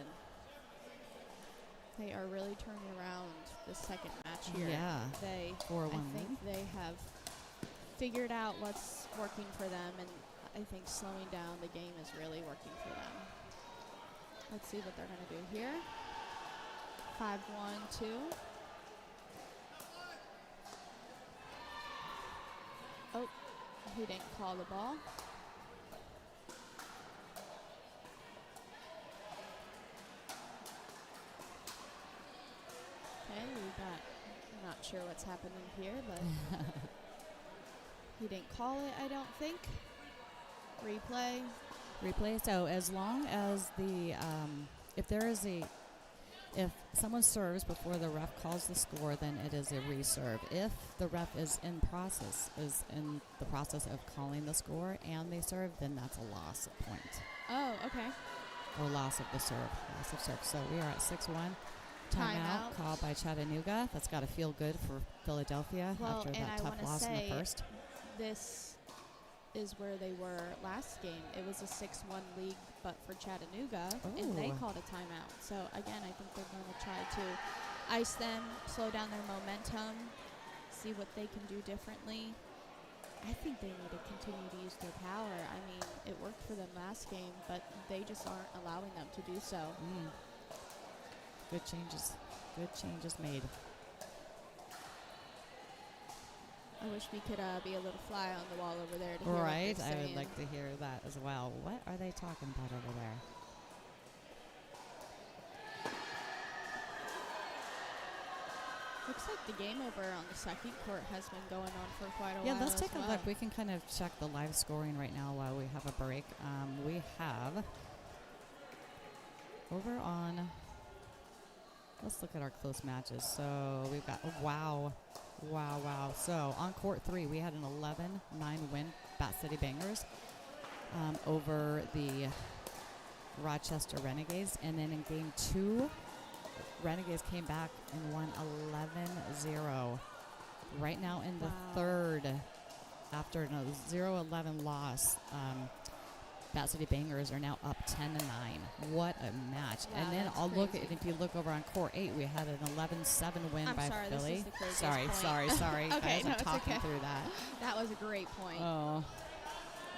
Speaker 6: They are really turning around the second match here.
Speaker 1: Yeah.
Speaker 6: They,
Speaker 1: 4-1
Speaker 6: I think they have figured out what's working for them, and I think slowing down the game is really working for them. Let's see what they're going to do here. 5-1-2. Oh, he didn't call the ball. Okay, I'm not sure what's happening here, but he didn't call it, I don't think. Replay.
Speaker 1: Replay. So as long as the if someone serves before the ref calls the score, then it is a reserve. If the ref is in the process of calling the score and they serve, then that's a loss of point
Speaker 6: Oh, okay.
Speaker 1: or loss of the serve. Loss of serve. So we are at 6-1.
Speaker 6: Timeout.
Speaker 1: Timeout called by Chattanooga. That's got to feel good for Philadelphia
Speaker 6: Well,
Speaker 1: after
Speaker 6: and
Speaker 1: that
Speaker 6: I
Speaker 1: tough
Speaker 6: wanna
Speaker 1: loss in
Speaker 6: say
Speaker 1: the first.
Speaker 6: This is where they were last game. It was a 6-1 league, but for Chattanooga, and they
Speaker 1: Oh.
Speaker 6: called a timeout. So again, I think they're going to try to ice them, slow down their momentum, see what they can do differently. I think they need to continue to use their power. I mean, it worked for them last game, but they just aren't allowing them to do so.
Speaker 1: Good changes. Good changes made.
Speaker 6: I wish we could be a little fly on the wall over there to hear
Speaker 1: Right,
Speaker 6: what they're
Speaker 1: I would
Speaker 6: saying.
Speaker 1: like to hear that as well. What are they talking about over there?
Speaker 6: Looks like the game over on the second court has been going on for quite a while.
Speaker 1: Yeah, let's
Speaker 6: as
Speaker 1: take a
Speaker 6: well.
Speaker 1: look. We can kind of check the live scoring right now while we have a break. We have over on. Let's look at our close matches. So we've got wow. So on court 3, we had an 11-9 win, Bat City Bangers, over the Rochester Renegades, and then in game 2, Renegades came back and won 11-0. Right now in the third, after a 0-11 loss, Bat City Bangers are now up 10-9. What a match.
Speaker 6: Wow,
Speaker 1: And then
Speaker 6: that's
Speaker 1: I'll look at,
Speaker 6: crazy.
Speaker 1: if you look over on court 8, we had an 11-7 win
Speaker 6: I'm
Speaker 1: by
Speaker 6: sorry, this
Speaker 1: Philly.
Speaker 6: is the craziest
Speaker 1: Sorry.
Speaker 6: point. Okay,
Speaker 1: Guys,
Speaker 6: no,
Speaker 1: I'm
Speaker 6: it's
Speaker 1: talking
Speaker 6: okay.
Speaker 1: through that.
Speaker 6: That was a great point.
Speaker 1: Oh.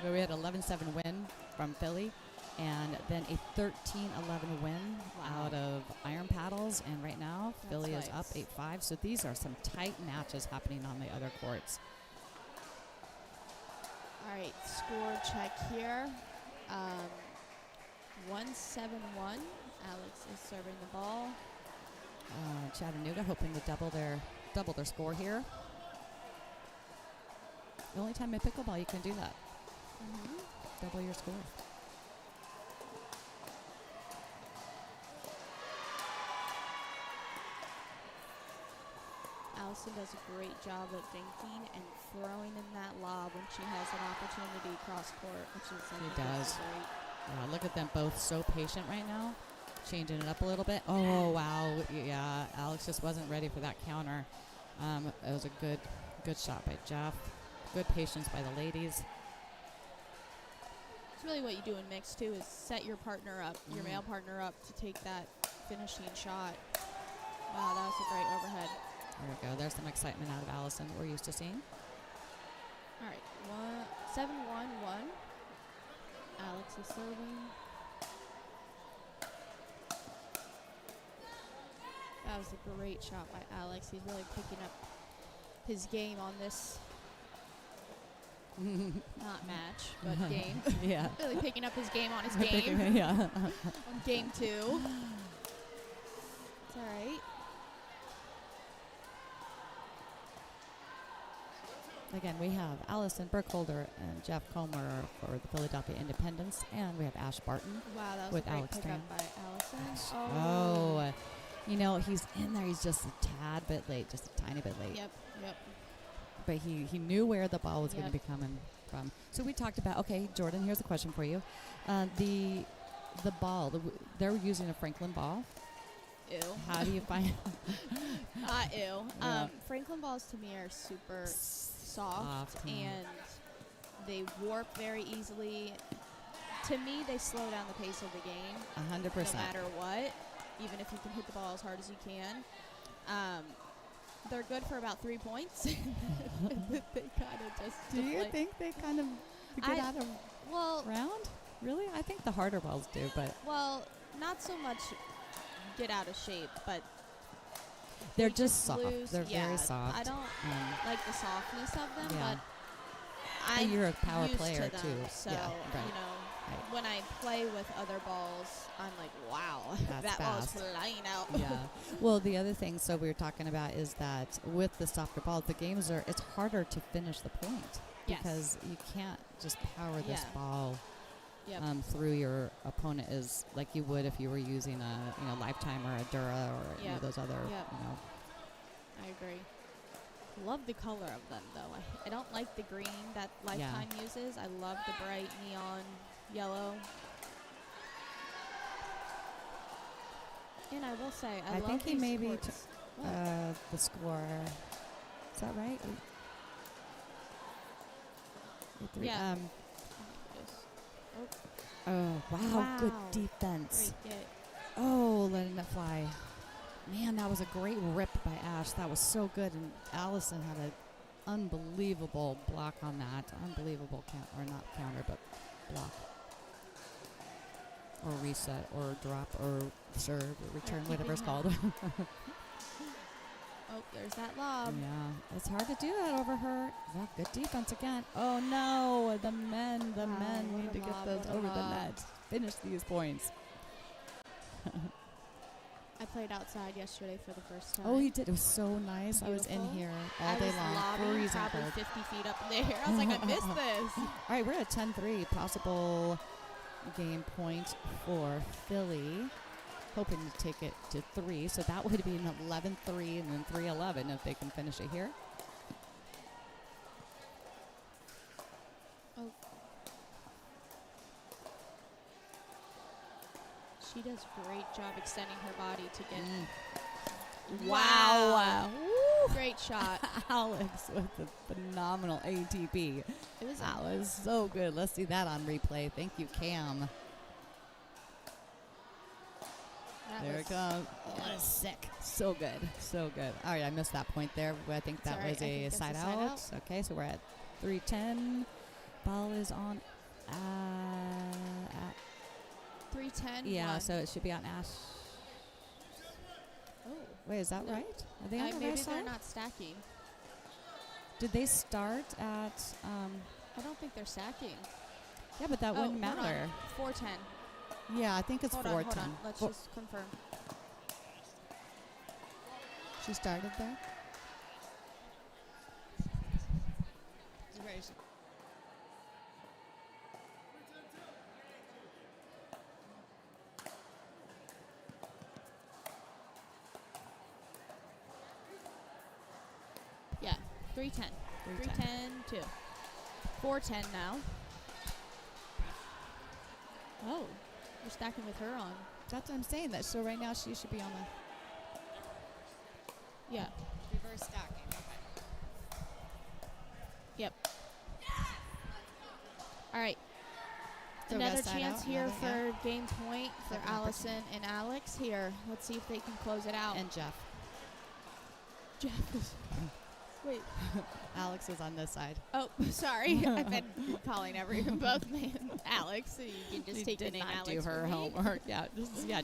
Speaker 1: Well, we had 11-7 win from Philly, and then a 13-11 win
Speaker 6: Wow.
Speaker 1: out of Iron Paddles, and right now
Speaker 6: That's
Speaker 1: Philly is up
Speaker 6: nice.
Speaker 1: 8-5. So these are some tight matches happening on the other courts.
Speaker 6: All right, score check here. 1-7-1. Alex is serving the ball.
Speaker 1: Chattanooga hoping to double their score here. The only time in pickleball you can do that. Double your score.
Speaker 6: Allison does a great job of dinking and throwing in that lob when she has an opportunity cross court, which is I think
Speaker 1: does.
Speaker 6: great.
Speaker 1: Yeah, look at them both so patient right now. Changing it up a little bit. Oh, wow. Yeah, Alex just wasn't ready for that counter. It was a good shot by Jeff. Good patience by the ladies.
Speaker 6: It's really what you do in mix too, is set your partner up, your male partner up to take that finishing shot. Wow, that was a great overhead.
Speaker 1: There we go. There's some excitement out of Allison we're used to seeing.
Speaker 6: All right, 7-1-1. Alex is serving. That was a great shot by Alex. He's really picking up his game on this, not match, but game.
Speaker 1: Yeah.
Speaker 6: Really picking up his game on his game.
Speaker 1: Yeah.
Speaker 6: On game 2. It's all right.
Speaker 1: Again, we have Allison Burkholder and Jeff Comer for the Philadelphia Independents, and we have Ash Barton.
Speaker 6: Wow, that was
Speaker 1: With
Speaker 6: a great
Speaker 1: Alex
Speaker 6: pickup
Speaker 1: Tran.
Speaker 6: by Allison.
Speaker 1: Oh, you know, he's in there. He's just a tad bit late, just a tiny bit late.
Speaker 6: Yep.
Speaker 1: But he knew where the ball was going
Speaker 6: Yep.
Speaker 1: to be coming from. So we talked about, okay, Jordan, here's a question for you. The ball, they're using a Franklin ball.
Speaker 6: Ew.
Speaker 1: How do you find
Speaker 6: Not ew.
Speaker 1: Yeah.
Speaker 6: Franklin balls to me are super soft
Speaker 1: yeah.
Speaker 6: and they warp very easily. To me, they slow down the pace of the game
Speaker 1: 100%?
Speaker 6: no matter what, even if you can hit the ball as hard as you can. They're good for about 3 points. They kind of just
Speaker 1: Do you
Speaker 6: deflate.
Speaker 1: think they kind of get out of
Speaker 6: Well,
Speaker 1: round? Really? I think the harder balls do, but
Speaker 6: not so much get out of shape, but
Speaker 1: they're
Speaker 6: they
Speaker 1: just soft.
Speaker 6: lose-
Speaker 1: They're
Speaker 6: yeah,
Speaker 1: very soft.
Speaker 6: I don't like the softness of them,
Speaker 1: Yeah.
Speaker 6: but I'm
Speaker 1: you're a power
Speaker 6: used
Speaker 1: player
Speaker 6: to them,
Speaker 1: too.
Speaker 6: so
Speaker 1: yeah, right.
Speaker 6: you know,
Speaker 1: Right.
Speaker 6: when I play with other balls, I'm like, wow,
Speaker 1: That's
Speaker 6: that ball's
Speaker 1: fast.
Speaker 6: flying out.
Speaker 1: Yeah. Well, the other thing, so we were talking about, is that with the softer balls, it's harder to finish the point
Speaker 6: Yes.
Speaker 1: because you can't just power this
Speaker 6: Yeah.
Speaker 1: ball
Speaker 6: Yep.
Speaker 1: through your opponent is like you would if you were using a Lifetime or a Dura or any
Speaker 6: Yep.
Speaker 1: of those other
Speaker 6: Yep. I agree. Love the color of them, though. I don't like the green that Lifetime uses. I love the bright neon yellow. And I will say, I love
Speaker 1: think he
Speaker 6: these
Speaker 1: maybe
Speaker 6: courts. What?
Speaker 1: the score. Is that right?
Speaker 6: Yeah. Just-
Speaker 1: Oh, wow. Good
Speaker 6: Wow.
Speaker 1: defense.
Speaker 6: great get.
Speaker 1: Oh, letting it fly. Man, that was a great rip by Ash. That was so good. And Allison had an unbelievable block on that. Unbelievable not counter, but block. Or reset, or drop, or serve, or return,
Speaker 6: keeping
Speaker 1: whatever it's
Speaker 6: him.
Speaker 1: called.
Speaker 6: Oh, there's that lob.
Speaker 1: Yeah, it's hard to do that over her. Yeah, good defense again. Oh no, the men
Speaker 6: Wow, what
Speaker 1: need
Speaker 6: a
Speaker 1: to get
Speaker 6: lob,
Speaker 1: those
Speaker 6: what a
Speaker 1: over the
Speaker 6: lob.
Speaker 1: net. Finish these points.
Speaker 6: I played outside yesterday for the first time.
Speaker 1: Oh, he did. It was so nice. I was in
Speaker 6: Beautiful.
Speaker 1: here
Speaker 6: I
Speaker 1: all day
Speaker 6: was
Speaker 1: long,
Speaker 6: lobbing
Speaker 1: freezing
Speaker 6: probably
Speaker 1: cold.
Speaker 6: 50 feet up in the air. I was like, I missed this.
Speaker 1: All right, we're at 10-3. Possible game point for Philly. Hoping to take it to 3. So that would be an 11-3 and then 3-11 if they can finish it here.
Speaker 6: Oh. She does a great job extending her body to get.
Speaker 1: Wow. Woo.
Speaker 6: Great shot.
Speaker 1: Alex with a phenomenal ATP.
Speaker 6: It was
Speaker 1: That was so good. Let's see that on replay. Thank you, Cam. There it comes. Oh, that's sick. So good. So good. All right, I missed that point there. I think that
Speaker 6: all right.
Speaker 1: was
Speaker 6: I
Speaker 1: a
Speaker 6: think that's a
Speaker 1: side
Speaker 6: side
Speaker 1: out.
Speaker 6: out.
Speaker 1: Okay, so we're at 3:10. Ball is on.
Speaker 6: 3:10.
Speaker 1: Yeah,
Speaker 6: one.
Speaker 1: so it should be on Ash.
Speaker 6: Oh.
Speaker 1: Wait, is that
Speaker 6: No.
Speaker 1: right? Are they on the
Speaker 6: Maybe
Speaker 1: right
Speaker 6: they're
Speaker 1: side?
Speaker 6: not stacking.
Speaker 1: Did they start at?
Speaker 6: I don't think they're stacking.
Speaker 1: Yeah, but that wouldn't
Speaker 6: hold on.
Speaker 1: matter.
Speaker 6: 4:10.
Speaker 1: Yeah, I think it's
Speaker 6: Hold
Speaker 1: 4:10.
Speaker 6: on. Let's
Speaker 1: Four-
Speaker 6: just confirm.
Speaker 1: She started there.
Speaker 6: Yeah, 3:10. 3:10, 2. 4:10 now. Oh, you're stacking with her on.
Speaker 1: That's what I'm saying. That so right now she should be on the
Speaker 6: Yeah.
Speaker 1: reverse stacking.
Speaker 6: Yep. All right.
Speaker 1: So we got
Speaker 6: Another
Speaker 1: side
Speaker 6: chance
Speaker 1: out,
Speaker 6: here
Speaker 1: another-
Speaker 6: for game point for
Speaker 1: Second
Speaker 6: Allison and Alex. Here, let's see if they can close it out.
Speaker 1: And Jeff.
Speaker 6: Jeff is Wait.
Speaker 1: Alex is on this side.
Speaker 6: Oh, sorry. I've been calling both men Alex, so you can just
Speaker 1: She
Speaker 6: take the
Speaker 1: did
Speaker 6: name
Speaker 1: not
Speaker 6: Alex
Speaker 1: do
Speaker 6: for
Speaker 1: her
Speaker 6: me.
Speaker 1: homework.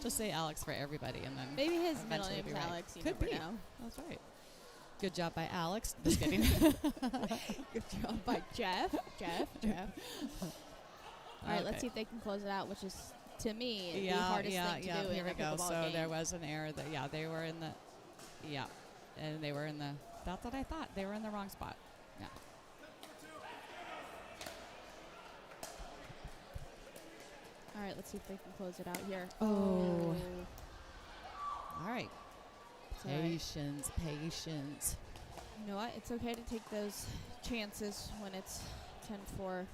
Speaker 1: Just say Alex for everybody, and then
Speaker 6: Maybe his middle
Speaker 1: eventually
Speaker 6: name's
Speaker 1: be right.
Speaker 6: Alex. You
Speaker 1: Could
Speaker 6: never
Speaker 1: be.
Speaker 6: know.
Speaker 1: That's right. Good job by Alex. Just kidding.
Speaker 6: Good job by Jeff. Jeff. All right, let's see if they can close it out, which is, to me, the hardest thing to do
Speaker 1: Here
Speaker 6: in
Speaker 1: we
Speaker 6: a
Speaker 1: go.
Speaker 6: pickleball
Speaker 1: So
Speaker 6: game.
Speaker 1: there was an error. They were in the, and they were in the. That's what I thought. They were in the wrong spot. Yeah.
Speaker 6: All right, let's see if they can close it out here.
Speaker 1: Oh. All right.
Speaker 6: It's all right.
Speaker 1: Patience.
Speaker 6: You know what? It's okay to take those chances when it's 10-4.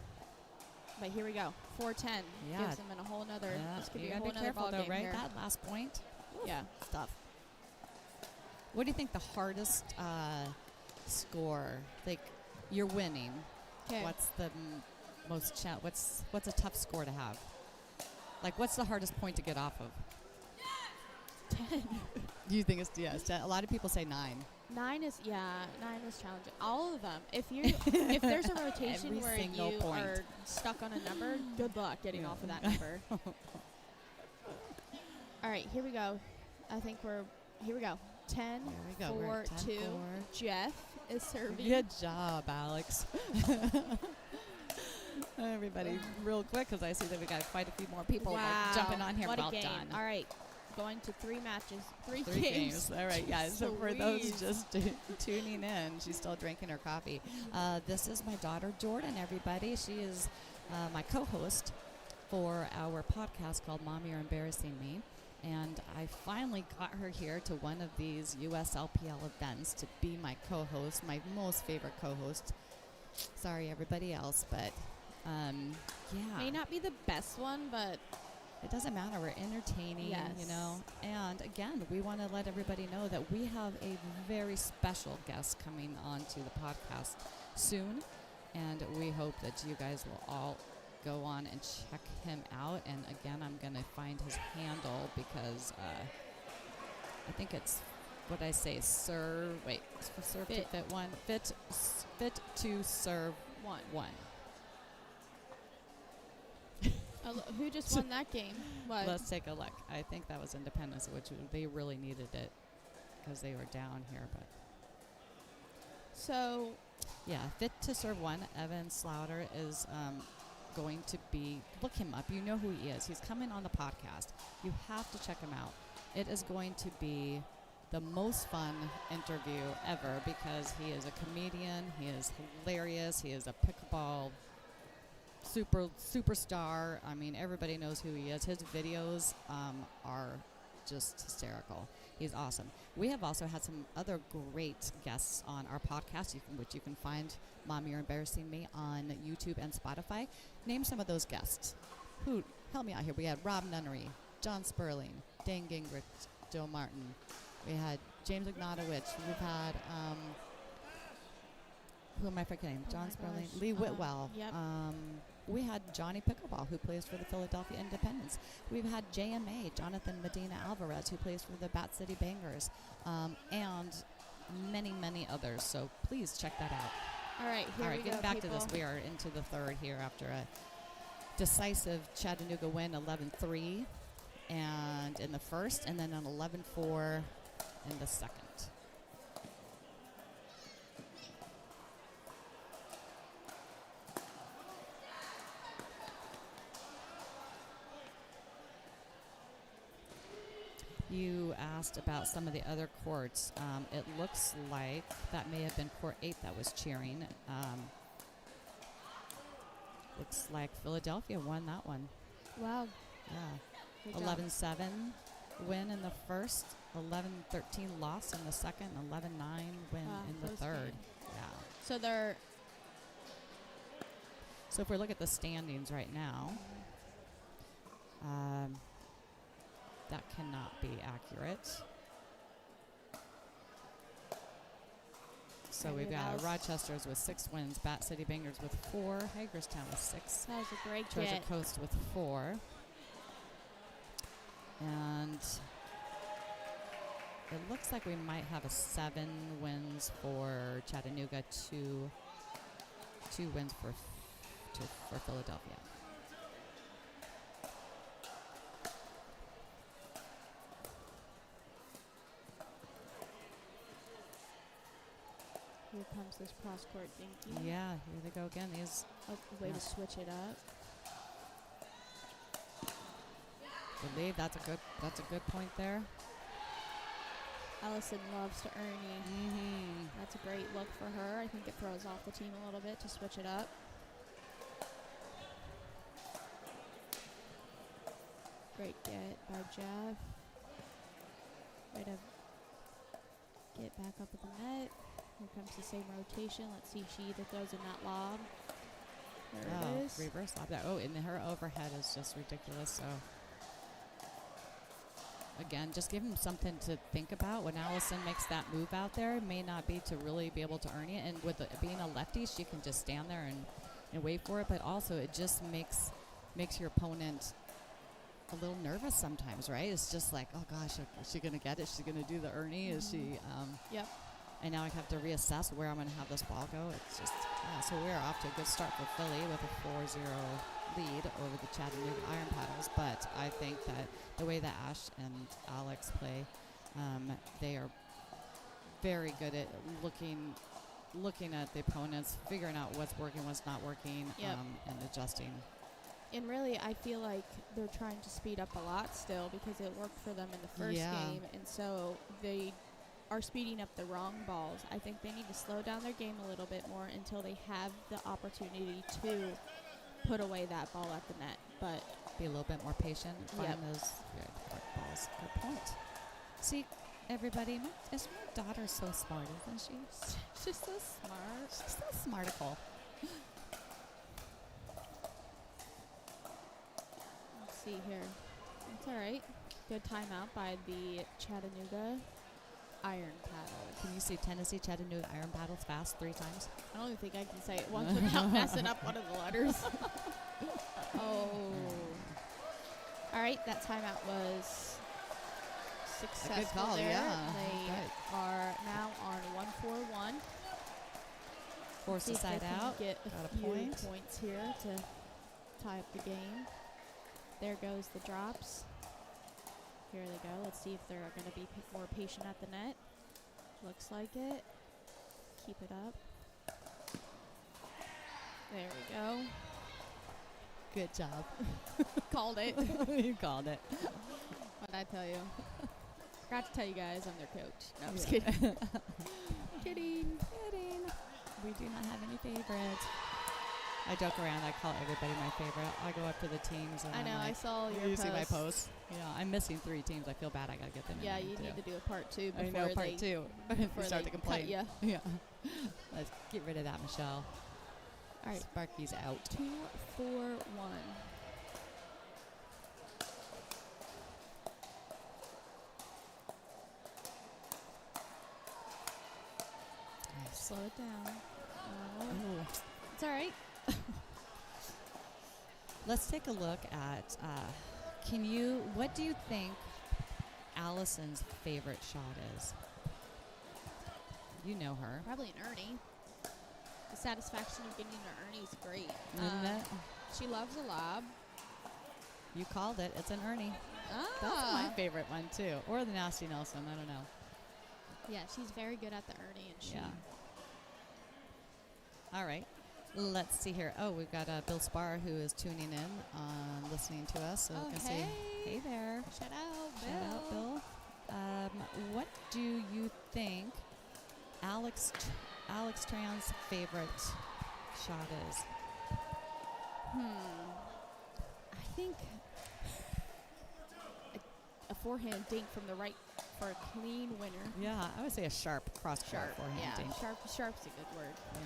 Speaker 6: But here we go. 4-10.
Speaker 1: Yeah.
Speaker 6: Gives them in a whole nother. This could
Speaker 1: you
Speaker 6: be a
Speaker 1: gotta
Speaker 6: whole
Speaker 1: be
Speaker 6: nother
Speaker 1: careful
Speaker 6: ball
Speaker 1: though,
Speaker 6: game
Speaker 1: right?
Speaker 6: here.
Speaker 1: That last point.
Speaker 6: Yeah.
Speaker 1: Stuff. What do you think the hardest score? Like you're winning.
Speaker 6: 'Kay.
Speaker 1: What's the most? What's a tough score to have? Like what's the hardest point to get off of?
Speaker 6: 10.
Speaker 1: You think it's 10. A lot of people say 9.
Speaker 6: 9 is challenging. All of them. If there's a rotation
Speaker 1: Every
Speaker 6: where
Speaker 1: single
Speaker 6: you
Speaker 1: point.
Speaker 6: are stuck on a number, good luck getting off of that number. All right, here we go. Here we go. 10,
Speaker 1: Here we go. We're
Speaker 6: 4,
Speaker 1: at
Speaker 6: 2.
Speaker 1: 10-4.
Speaker 6: Jeff is serving.
Speaker 1: Good job, Alex. Everybody, real quick, because I see that we got quite a few more people jumping on here.
Speaker 6: What
Speaker 1: Well
Speaker 6: a game.
Speaker 1: done.
Speaker 6: All right, going to 3 matches. 3
Speaker 1: 3
Speaker 6: games.
Speaker 1: All right, guys. So for those
Speaker 6: Louise.
Speaker 1: just tuning in, she's still drinking her coffee. This is my daughter, Jordan, everybody. She is my co-host for our podcast called Mom, You're Embarrassing Me. And I finally got her here to one of these USLPL events to be my co-host, my most favorite co-host. Sorry, everybody else, but yeah.
Speaker 6: May not be the best one, but
Speaker 1: It doesn't matter. We're entertaining,
Speaker 6: Yes.
Speaker 1: you know. And again, we want to let everybody know that we have a very special guest coming onto the podcast soon. And we hope that you guys will all go on and check him out. And again, I'm going to find his handle because I think it's what I say, serve
Speaker 6: Fit.
Speaker 1: to fit one. Fit to serve one.
Speaker 6: Who just won that game? What?
Speaker 1: Let's take a look. I think that was Independence, which they really needed it because they were down here. But
Speaker 6: So,
Speaker 1: yeah, Fit to Serve One. Evan Slaughter is going to be. Look him up. You know who he is. He's coming on the podcast. You have to check him out. It is going to be the most fun interview ever because he is a comedian. He is hilarious. He is a pickleball superstar. I mean, everybody knows who he is. His videos are just hysterical. He's awesome. We have also had some other great guests on our podcast, which you can find Mom, You're Embarrassing Me on YouTube and Spotify. Name some of those guests. Who? Help me out here. We had Rob Nunnery, John Sperling, Dan Gingrich, Joe Martin. We had James Ignatowicz. We've had, who am I forgetting?
Speaker 6: Oh
Speaker 1: John
Speaker 6: my
Speaker 1: Sperling,
Speaker 6: gosh.
Speaker 1: Lee Whitwell.
Speaker 6: Yep.
Speaker 1: We had Johnny Pickleball, who plays for the Philadelphia Independents. We've had JMA, Jonathan Medina Alvarez, who plays for the Bat City Bangers, and many, many others. So please check that out.
Speaker 6: all right, here
Speaker 1: All
Speaker 6: we
Speaker 1: right,
Speaker 6: go,
Speaker 1: getting back
Speaker 6: people.
Speaker 1: to this, we are into the third here after a decisive Chattanooga win, 11-3, and in the first, and then an 11-4 in the second. You asked about some of the other courts. It looks like that may have been court 8 that was cheering. Looks like Philadelphia won that one.
Speaker 6: Wow.
Speaker 1: Yeah.
Speaker 6: Good job.
Speaker 1: 11-7 win in the first, 11-13 loss in the second, 11-9 win
Speaker 6: Wow,
Speaker 1: in the
Speaker 6: close
Speaker 1: third.
Speaker 6: game.
Speaker 1: Yeah.
Speaker 6: So they're
Speaker 1: So if we look at the standings right now, that cannot be accurate. So
Speaker 6: Okay,
Speaker 1: we've
Speaker 6: that
Speaker 1: got
Speaker 6: was-
Speaker 1: Rochester's with 6 wins, Bat City Bangers with 4, Hagerstown with 6,
Speaker 6: that was a great
Speaker 1: Treasure
Speaker 6: get.
Speaker 1: Coast with 4. And it looks like we might have a 7 wins for Chattanooga, 2 wins for Philadelphia.
Speaker 6: Here comes this cross-court dinky.
Speaker 1: Yeah, here they go again. These
Speaker 6: A way to switch it up.
Speaker 1: believe that's a good point there.
Speaker 6: Allison loves to Ernie.
Speaker 1: Mm-hmm.
Speaker 6: That's a great look for her. I think it throws off the team a little bit to switch it up. Great get by Jeff. Way to get back up at the net. Here comes the same rotation. Let's see if she either throws in that lob. There it is.
Speaker 1: Reverse lob there. Oh, and her overhead is just ridiculous. So again, just give him something to think about. When Allison makes that move out there, it may not be to really be able to earn it. And with being a lefty, she can just stand there and wait for it. But also, it just makes your opponent a little nervous sometimes, right? It's just like, oh gosh, is she gonna get it? Is she gonna do the Ernie? Is she?
Speaker 6: Yep.
Speaker 1: And now I have to reassess where I'm gonna have this ball go. It's just so we're off to a good start for Philly with a 4-0 lead over the Chattanooga Iron Paddles. But I think that the way that Ash and Alex play, they are very good at looking at the opponents, figuring out what's working, what's not working,
Speaker 6: Yep.
Speaker 1: and adjusting.
Speaker 6: And really, I feel like they're trying to speed up a lot still because it worked for them in the first
Speaker 1: Yeah.
Speaker 6: game. And so they are speeding up the wrong balls. I think they need to slow down their game a little bit more until they have the opportunity to put away that ball at the net. But
Speaker 1: Be a little bit more patient and find
Speaker 6: Yep.
Speaker 1: those good balls. Good point. See, everybody, my daughter so smart, isn't she?
Speaker 6: she's so smart.
Speaker 1: She's so smarticle.
Speaker 6: Let's see here. It's all right. Good timeout by the Chattanooga Iron Paddles.
Speaker 1: Can you see Tennessee Chattanooga Iron Paddles fast 3 times?
Speaker 6: I don't even think I can say it once without messing up one of the letters. Oh. All right, that timeout was successful
Speaker 1: call,
Speaker 6: there.
Speaker 1: yeah.
Speaker 6: They
Speaker 1: Good.
Speaker 6: are now on 1-4-1.
Speaker 1: Force
Speaker 6: See
Speaker 1: the
Speaker 6: if they
Speaker 1: side
Speaker 6: can
Speaker 1: out.
Speaker 6: get
Speaker 1: Got
Speaker 6: a
Speaker 1: a
Speaker 6: few
Speaker 1: point.
Speaker 6: points here to tie up the game. There goes the drops. Here they go. Let's see if they're going to be more patient at the net. Looks like it. Keep it up. There we go.
Speaker 1: Good job.
Speaker 6: Called it.
Speaker 1: You called it.
Speaker 6: What'd I tell you? Forgot to tell you guys I'm their coach. No, I'm just kidding. Kidding.
Speaker 1: We do not have any favorites. I joke around. I call everybody my favorite. I go up to the teams. And
Speaker 6: I know.
Speaker 1: I'm
Speaker 6: I
Speaker 1: like,
Speaker 6: saw your
Speaker 1: you
Speaker 6: post.
Speaker 1: see my post? You know, I'm missing 3 teams. I feel bad. I gotta get them.
Speaker 6: Yeah,
Speaker 1: in
Speaker 6: you
Speaker 1: there
Speaker 6: need
Speaker 1: too.
Speaker 6: to do a part 2
Speaker 1: I
Speaker 6: before
Speaker 1: know part
Speaker 6: they
Speaker 1: 2.
Speaker 6: before
Speaker 1: Start
Speaker 6: they
Speaker 1: to complain.
Speaker 6: cut ya.
Speaker 1: Yeah. Let's get rid of that, Michelle.
Speaker 6: All right.
Speaker 1: Sparky's out.
Speaker 6: 2-4-1. Slow it down.
Speaker 1: Ooh.
Speaker 6: It's all right.
Speaker 1: Let's take a look at, what do you think Allison's favorite shot is? You know her.
Speaker 6: Probably an Ernie. The satisfaction of getting an Ernie is great.
Speaker 1: Isn't it?
Speaker 6: She loves a lob.
Speaker 1: You called it. It's an Ernie.
Speaker 6: Ah.
Speaker 1: That's my favorite one, too. Or the Nasty Nelson. I don't know.
Speaker 6: Yeah, she's very good at the Ernie, and she.
Speaker 1: Yeah. All right. Let's see here. Oh, we've got Bill Spar, who is tuning in, listening to us. So we can say, hey there.
Speaker 6: Shout out, Bill.
Speaker 1: Shout out, Bill. What do you think Alex Tran's favorite shot is?
Speaker 6: I think a forehand dink from the right for a clean winner.
Speaker 1: Yeah, I would say a sharp cross-court forehand
Speaker 6: Yeah,
Speaker 1: dink.
Speaker 6: sharp's a good word.
Speaker 1: Yeah.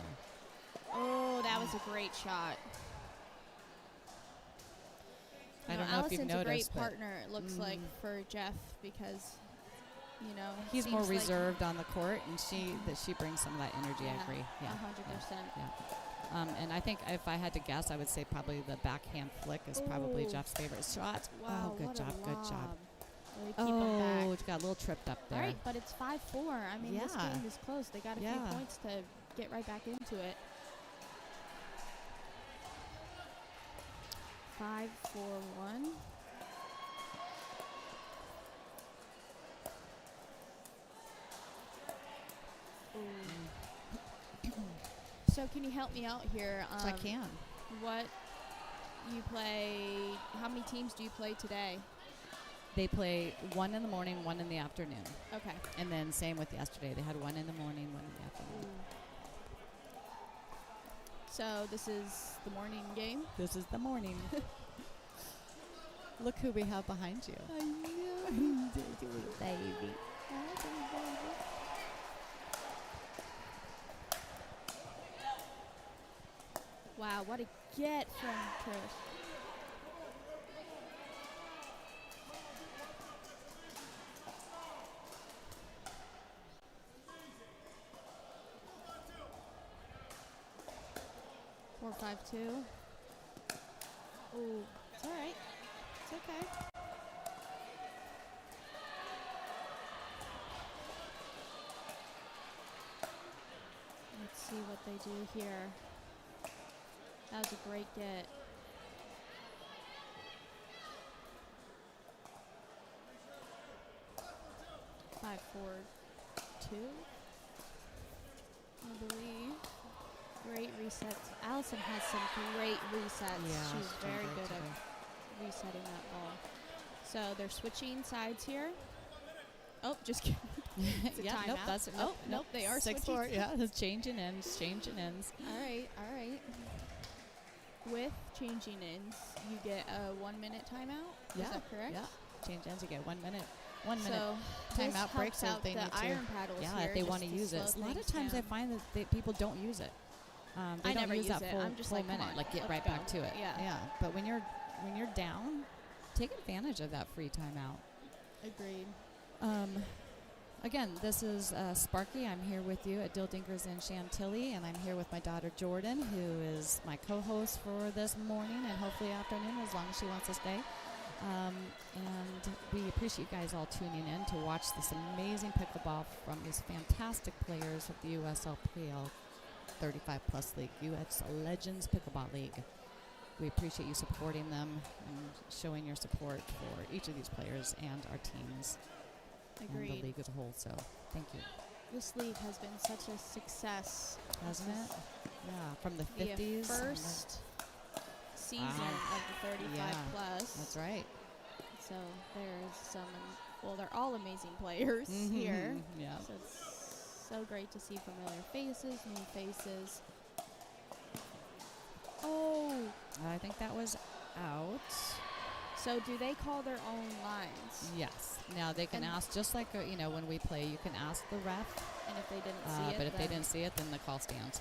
Speaker 6: Oh, that was a great shot.
Speaker 1: I don't know if you've
Speaker 6: Allison's
Speaker 1: noticed,
Speaker 6: a great
Speaker 1: but
Speaker 6: partner, it looks like, for Jeff because, you know,
Speaker 1: he's more
Speaker 6: seems like
Speaker 1: reserved on the court, and she brings some of that energy. I agree. Yeah,
Speaker 6: 100%.
Speaker 1: Yeah. And I think if I had to guess, I would say probably the backhand flick is probably
Speaker 6: Ooh.
Speaker 1: Jeff's favorite shot.
Speaker 6: Wow,
Speaker 1: oh, good
Speaker 6: what
Speaker 1: job,
Speaker 6: a
Speaker 1: good job.
Speaker 6: lob. Really keep them back.
Speaker 1: Oh, it got a little tripped up there.
Speaker 6: All right, but it's 5-4. I mean, this
Speaker 1: Yeah.
Speaker 6: game is close. They got a few points to get right back into it. 5-4-1. So can you help me out here?
Speaker 1: I can.
Speaker 6: What you play? How many teams do you play today?
Speaker 1: They play 1 in the morning, 1 in the afternoon.
Speaker 6: Okay.
Speaker 1: And then same with yesterday. They had 1 in the morning, 1 in the afternoon.
Speaker 6: So this is the morning game?
Speaker 1: This is the morning. Look who we have behind you.
Speaker 6: I know.
Speaker 1: Baby.
Speaker 6: Wow, what a get from Trish. Four, 5-2. Ooh, it's all right. It's okay. Let's see what they do here. That was a great get. Five, 4-2, I believe. Great resets. Allison has some great resets.
Speaker 1: Yeah,
Speaker 6: She's
Speaker 1: she's doing
Speaker 6: very
Speaker 1: great
Speaker 6: good
Speaker 1: today.
Speaker 6: at resetting that ball. So they're switching sides here. Oh, just kidding. It's a
Speaker 1: Yeah, nope,
Speaker 6: timeout.
Speaker 1: that's
Speaker 6: Oh, nope, they are
Speaker 1: 6-4.
Speaker 6: switching.
Speaker 1: Yeah, it's changing ends, changing ends.
Speaker 6: All right, all right. With changing ends, you get a 1 minute timeout.
Speaker 1: Yeah,
Speaker 6: Is that correct?
Speaker 1: Yeah, change ends. You get 1 minute. 1 minute.
Speaker 6: So
Speaker 1: Timeout
Speaker 6: this
Speaker 1: breaks
Speaker 6: helps
Speaker 1: if
Speaker 6: out
Speaker 1: they
Speaker 6: the
Speaker 1: need to.
Speaker 6: iron paddles
Speaker 1: Yeah,
Speaker 6: here
Speaker 1: if they
Speaker 6: just
Speaker 1: want to use it.
Speaker 6: slow
Speaker 1: A lot of
Speaker 6: things
Speaker 1: times I
Speaker 6: down.
Speaker 1: find that people don't use it. They
Speaker 6: I
Speaker 1: don't
Speaker 6: never
Speaker 1: use
Speaker 6: use
Speaker 1: that
Speaker 6: it.
Speaker 1: full,
Speaker 6: I'm just
Speaker 1: full
Speaker 6: like, come
Speaker 1: minute.
Speaker 6: on,
Speaker 1: Like get
Speaker 6: let's
Speaker 1: right
Speaker 6: go.
Speaker 1: back to it.
Speaker 6: Yeah.
Speaker 1: Yeah. But when you're down, take advantage of that free timeout.
Speaker 6: Agreed.
Speaker 1: Again, this is Sparky. I'm here with you at Dill Dinkers in Chantilly, and I'm here with my daughter Jordan, who is my co-host for this morning and hopefully afternoon, as long as she wants to stay. And we appreciate you guys all tuning in to watch this amazing pickleball from these fantastic players of the USLPL 35-plus league, US Legends Pickleball League. We appreciate you supporting them and showing your support for each of these players and our teams.
Speaker 6: Agreed.
Speaker 1: And the league as a whole, so thank you.
Speaker 6: This league has been such a success.
Speaker 1: Hasn't
Speaker 6: This
Speaker 1: it?
Speaker 6: is
Speaker 1: Yeah, from the
Speaker 6: the
Speaker 1: 50s.
Speaker 6: first season
Speaker 1: Wow.
Speaker 6: of the 35
Speaker 1: Yeah,
Speaker 6: plus.
Speaker 1: That's right.
Speaker 6: So there's some, well, they're all amazing players here.
Speaker 1: Yeah.
Speaker 6: So it's so great to see familiar faces, new faces. Oh,
Speaker 1: I think that was out.
Speaker 6: so do they call their own lines?
Speaker 1: Yes. Now they can
Speaker 6: And-
Speaker 1: ask, just like when we play, you can ask the ref.
Speaker 6: And if they didn't see it,
Speaker 1: But if they
Speaker 6: then-
Speaker 1: didn't see it, then the call stands.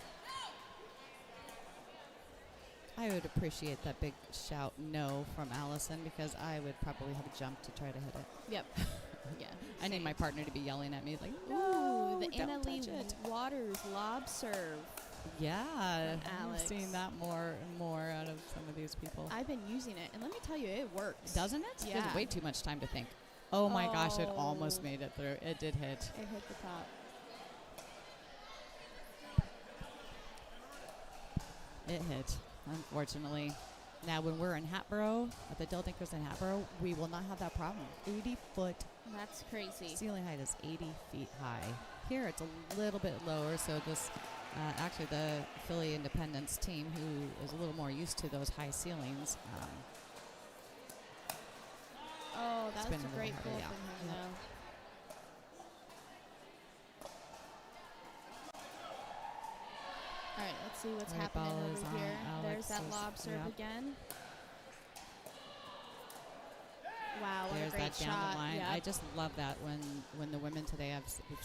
Speaker 1: I would appreciate that big shout no from Allison, because I would probably have jumped to try to hit it.
Speaker 6: Yep. Yeah.
Speaker 1: I need
Speaker 6: same.
Speaker 1: my partner to be yelling at me like,
Speaker 6: Ooh,
Speaker 1: no,
Speaker 6: the
Speaker 1: don't
Speaker 6: Anna Lee
Speaker 1: touch it.
Speaker 6: Waters lob serve.
Speaker 1: Yeah, I'm
Speaker 6: Alex.
Speaker 1: seeing that more and more out of some of these people.
Speaker 6: I've been using it, and let me tell you, it works.
Speaker 1: Doesn't it?
Speaker 6: Yeah.
Speaker 1: There's way too much time to think. Oh my gosh, it almost
Speaker 6: Oh.
Speaker 1: made it through. It did hit.
Speaker 6: It hit the top.
Speaker 1: It hit, unfortunately. Now, when we're in Hatboro, at the Dill Dinkers in Hatboro, we will not have that problem. 80-foot
Speaker 6: That's crazy.
Speaker 1: ceiling height is 80 feet high. Here, it's a little bit lower, so this, actually, the Philly Independence team, who is a little more used to those high ceilings,
Speaker 6: Oh,
Speaker 1: It's
Speaker 6: that
Speaker 1: been
Speaker 6: was
Speaker 1: a
Speaker 6: a
Speaker 1: little
Speaker 6: great
Speaker 1: harder,
Speaker 6: pull
Speaker 1: yeah.
Speaker 6: from him,
Speaker 1: Yep.
Speaker 6: though. All right, let's see what's
Speaker 1: Right,
Speaker 6: happening
Speaker 1: ball is
Speaker 6: over
Speaker 1: on
Speaker 6: here. There's that
Speaker 1: Alex's-
Speaker 6: lob serve
Speaker 1: yep.
Speaker 6: again. Wow, what
Speaker 1: there's
Speaker 6: a great
Speaker 1: that down
Speaker 6: shot.
Speaker 1: the line.
Speaker 6: Yep.
Speaker 1: I just love that when the women today, we've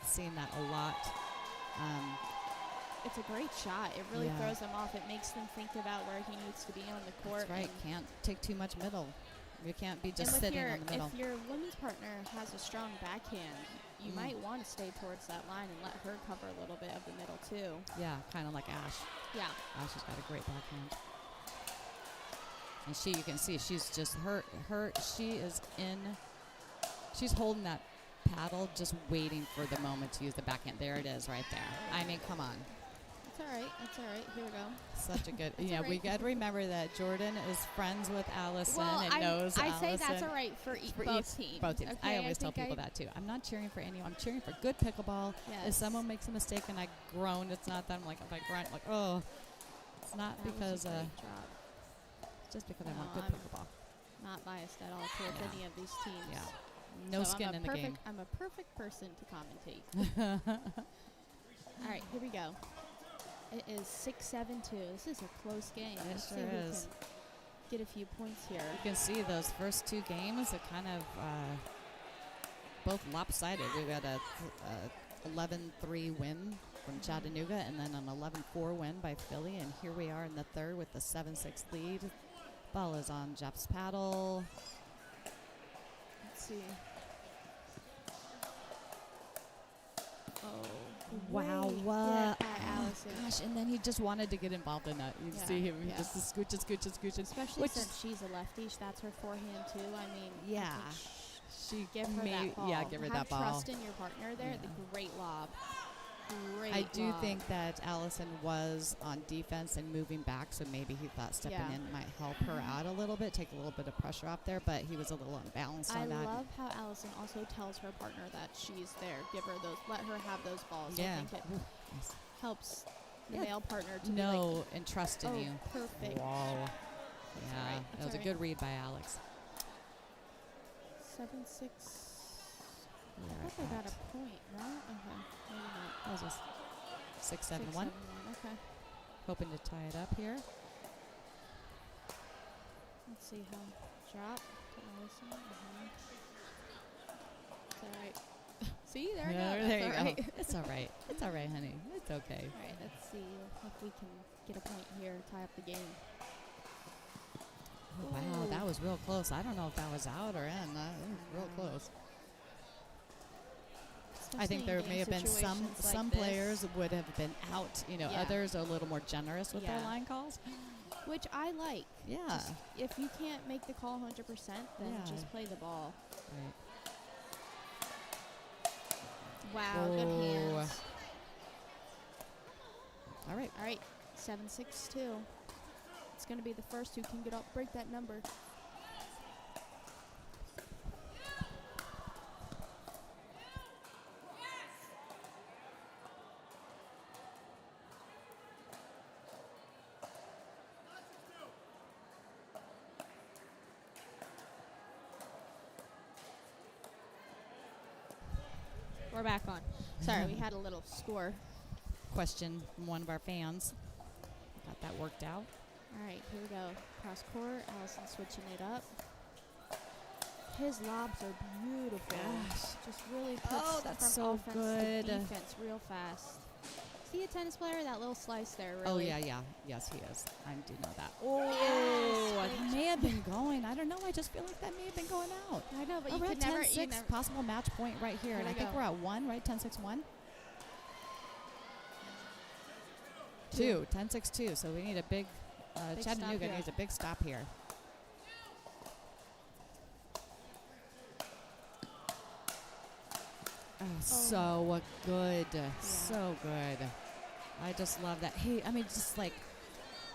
Speaker 1: seen that a lot.
Speaker 6: It's a great shot. It really
Speaker 1: Yeah.
Speaker 6: throws them off. It makes them think about where he needs to be on the court.
Speaker 1: That's right.
Speaker 6: and-
Speaker 1: Can't take too much middle. You can't be
Speaker 6: and
Speaker 1: just
Speaker 6: with
Speaker 1: sitting
Speaker 6: your,
Speaker 1: on the middle.
Speaker 6: if your women's partner has a strong backhand, you
Speaker 1: Mm.
Speaker 6: might want to stay towards that line and let her cover a little bit of the middle too.
Speaker 1: Yeah, kind of like Ash.
Speaker 6: Yeah.
Speaker 1: Ash has got a great backhand. And you can see, she's just she is in She's holding that paddle, just waiting for the moment to use the backhand. There it is, right there. I mean, come on.
Speaker 6: That's all right. That's all right. Here we go.
Speaker 1: Such a good.
Speaker 6: That's all
Speaker 1: We
Speaker 6: right.
Speaker 1: got to remember that Jordan is friends with Allison and knows
Speaker 6: I
Speaker 1: Allison.
Speaker 6: say that's all right for both teams.
Speaker 1: Both teams.
Speaker 6: Okay,
Speaker 1: I always tell people that too. I'm not cheering for anyone. I'm cheering for good pickleball. If
Speaker 6: Yes.
Speaker 1: someone makes a mistake and I groan, it's not that I'm like, if I grunt, like, oh, it's not
Speaker 6: That
Speaker 1: because,
Speaker 6: was a great drop.
Speaker 1: it's just because I
Speaker 6: No,
Speaker 1: want good
Speaker 6: I'm
Speaker 1: pickleball.
Speaker 6: Not biased at all towards
Speaker 1: Yeah.
Speaker 6: any of these teams.
Speaker 1: Yeah. No
Speaker 6: So
Speaker 1: skin in the game.
Speaker 6: I'm a perfect person to commentate. All right, here we go. It is 6-7-2. This is a close game.
Speaker 1: It
Speaker 6: Let's see
Speaker 1: sure
Speaker 6: who
Speaker 1: is.
Speaker 6: can get a few points here.
Speaker 1: You can see those first two games are kind of both lopsided. We got a 11-3 win from Chattanooga and then an 11-4 win by Philly. And here we are in the third with the 7-6 lead. Ball is on Jeff's paddle.
Speaker 6: Let's see. Oh,
Speaker 1: Wow.
Speaker 6: great hit by Allison.
Speaker 1: Gosh, and then he just wanted to get involved in that. You
Speaker 6: Yeah,
Speaker 1: see him
Speaker 6: yeah.
Speaker 1: just scooching.
Speaker 6: Especially
Speaker 1: Which
Speaker 6: since she's a lefty, that's her forehand too. I mean, I
Speaker 1: Yeah.
Speaker 6: think
Speaker 1: She
Speaker 6: give her
Speaker 1: may-
Speaker 6: that ball.
Speaker 1: Yeah, give her
Speaker 6: Have
Speaker 1: that ball.
Speaker 6: trust in your partner there.
Speaker 1: Yeah.
Speaker 6: The great lob. Great
Speaker 1: I do
Speaker 6: lob.
Speaker 1: think that Allison was on defense and moving back, so maybe he thought stepping
Speaker 6: Yeah.
Speaker 1: in might help her out a little bit, take a little bit of pressure off there, but he was a little unbalanced
Speaker 6: I
Speaker 1: on that.
Speaker 6: love how Allison also tells her partner that she's there. Give her those. Let her have those balls.
Speaker 1: Yeah.
Speaker 6: I think it
Speaker 1: Nice.
Speaker 6: helps the
Speaker 1: Yeah.
Speaker 6: male partner to be
Speaker 1: Know
Speaker 6: like,
Speaker 1: and trust in
Speaker 6: oh,
Speaker 1: you.
Speaker 6: perfect.
Speaker 1: Wow.
Speaker 6: all
Speaker 1: Yeah,
Speaker 6: right,
Speaker 1: that
Speaker 6: that's
Speaker 1: was a
Speaker 6: all
Speaker 1: good
Speaker 6: right.
Speaker 1: read by Alex.
Speaker 6: 7-6.
Speaker 1: We
Speaker 6: I
Speaker 1: are
Speaker 6: thought they got
Speaker 1: at-
Speaker 6: a point, no? Okay, maybe not.
Speaker 1: That was just 6-7-1.
Speaker 6: 6-7-1. Okay.
Speaker 1: Hoping to tie it up here.
Speaker 6: Let's see how drop to Allison. It's all right. See, there we go.
Speaker 1: Yeah,
Speaker 6: That's
Speaker 1: there you
Speaker 6: all
Speaker 1: go.
Speaker 6: right.
Speaker 1: It's all right. It's all right, honey. It's okay.
Speaker 6: All right, let's see if we can get a point here, tie up the game.
Speaker 1: Oh, wow,
Speaker 6: Ooh.
Speaker 1: that was real close. I don't know if that was out or in. It was real close. I think
Speaker 6: Especially
Speaker 1: there
Speaker 6: in
Speaker 1: may
Speaker 6: game
Speaker 1: have been
Speaker 6: situations like
Speaker 1: some
Speaker 6: this,
Speaker 1: players would have been out. You know,
Speaker 6: Yeah.
Speaker 1: others are a little more generous with their
Speaker 6: Yeah.
Speaker 1: line calls.
Speaker 6: which I like.
Speaker 1: Yeah.
Speaker 6: Just if you can't make the call 100%, then
Speaker 1: Yeah.
Speaker 6: just play the ball.
Speaker 1: Right.
Speaker 6: Wow, good
Speaker 1: Oh.
Speaker 6: hands.
Speaker 1: All right.
Speaker 6: All right, 7-6-2. It's going to be the first who can get up, break that number. We're back on. Sorry, we had a little score.
Speaker 1: Question from one of our fans. Got that worked out.
Speaker 6: All right, here we go. Cross court. Allison switching it up. His lobs are beautiful.
Speaker 1: Gosh.
Speaker 6: Just really puts
Speaker 1: Oh,
Speaker 6: from
Speaker 1: that's so
Speaker 6: offense
Speaker 1: good.
Speaker 6: to defense real fast. See a tennis player? That little slice there, really.
Speaker 1: Oh, yeah. Yes, he is. I do know that.
Speaker 6: Yes,
Speaker 1: It
Speaker 6: great
Speaker 1: may have been going. I don't know. I just feel like that may have been going out.
Speaker 6: I know, but
Speaker 1: Oh,
Speaker 6: you
Speaker 1: we're
Speaker 6: could
Speaker 1: at
Speaker 6: never.
Speaker 1: 10-6,
Speaker 6: You never.
Speaker 1: possible match point right here.
Speaker 6: Here
Speaker 1: And
Speaker 6: we
Speaker 1: I think
Speaker 6: go.
Speaker 1: we're at 1, right? 10-6-1? 2. 10-6-2. So we need a big,
Speaker 6: Big stop
Speaker 1: Chattanooga
Speaker 6: here.
Speaker 1: needs a big stop here. Oh, so good. So good. I just love that. Hey, I mean, just like,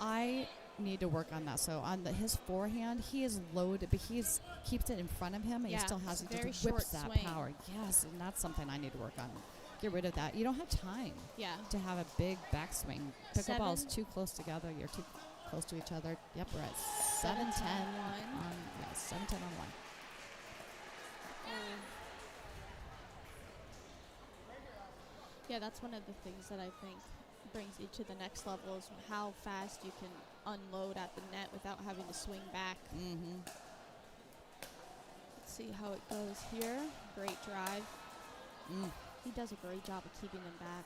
Speaker 1: I need to work on that. So on his forehand, he is loaded, but keeps it in front of him, and
Speaker 6: Yeah,
Speaker 1: he still has
Speaker 6: it's
Speaker 1: it
Speaker 6: very
Speaker 1: just whips
Speaker 6: short
Speaker 1: that
Speaker 6: swing.
Speaker 1: power. Yes, and that's something I need to work on. Get rid of that. You don't have time
Speaker 6: Yeah.
Speaker 1: to have a big backswing. Pickleball is
Speaker 6: 7.
Speaker 1: too close together. You're too close to each other. Yep, we're at 7-10
Speaker 6: 7-10-1.
Speaker 1: on 7-10 on 1.
Speaker 6: Yeah, that's one of the things that I think brings you to the next level is how fast you can unload at the net without having to swing back.
Speaker 1: Mm-hmm.
Speaker 6: Let's see how it goes here. Great drive.
Speaker 1: Mm.
Speaker 6: He does a great job of keeping them back.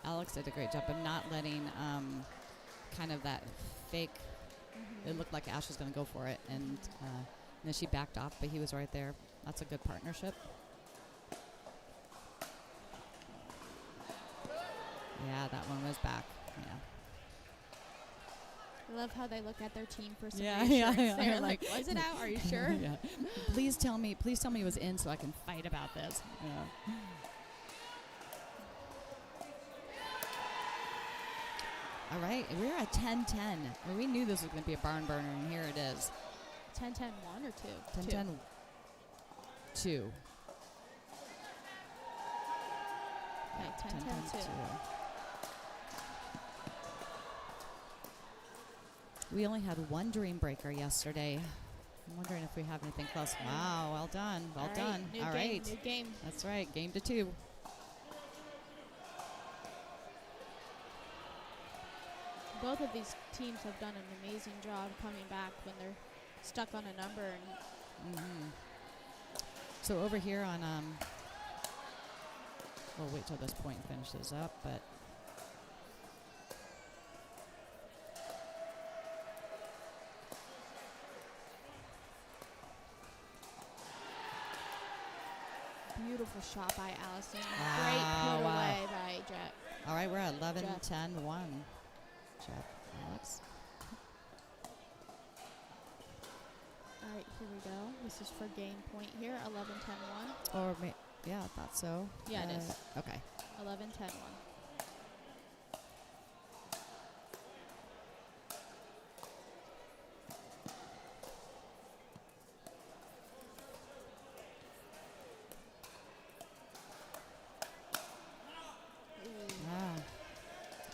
Speaker 1: Alex did a great job of not letting kind of that fake. It looked like Ash was going to go for it, and then she backed off, but he was right there. That's a good partnership. Yeah, that one was back. Yeah.
Speaker 6: I love how they look at their team for some
Speaker 1: Yeah,
Speaker 6: reassurance.
Speaker 1: yeah,
Speaker 6: They're
Speaker 1: yeah.
Speaker 6: like, was it out? Are you sure?
Speaker 1: Yeah. Please tell me it was in so I can fight about this. Yeah. All right, we're at 10-10. We knew this was going to be a barn burner, and here it is.
Speaker 6: 10-10-1 or 2?
Speaker 1: 10-10. 2.
Speaker 6: Okay, 10-10-2.
Speaker 1: 10-10-2. We only had one Dream Breaker yesterday. I'm wondering if we have anything close. Wow, well done. Well
Speaker 6: All
Speaker 1: done.
Speaker 6: New
Speaker 1: All
Speaker 6: game,
Speaker 1: right.
Speaker 6: New game.
Speaker 1: That's right. Game to 2.
Speaker 6: Both of these teams have done an amazing job coming back when they're stuck on a number. And
Speaker 1: So over here on, we'll wait till this point finishes up, but
Speaker 6: beautiful shot by Allison.
Speaker 1: Wow,
Speaker 6: Great put
Speaker 1: wow.
Speaker 6: away by Jet.
Speaker 1: all right, we're at 11-10-1.
Speaker 6: Jeff.
Speaker 1: Jeff, Alex.
Speaker 6: All right, here we go. This is for game point here, 11-10-1.
Speaker 1: Or, yeah, I thought so.
Speaker 6: Yeah, it is.
Speaker 1: Okay.
Speaker 6: 11-10-1.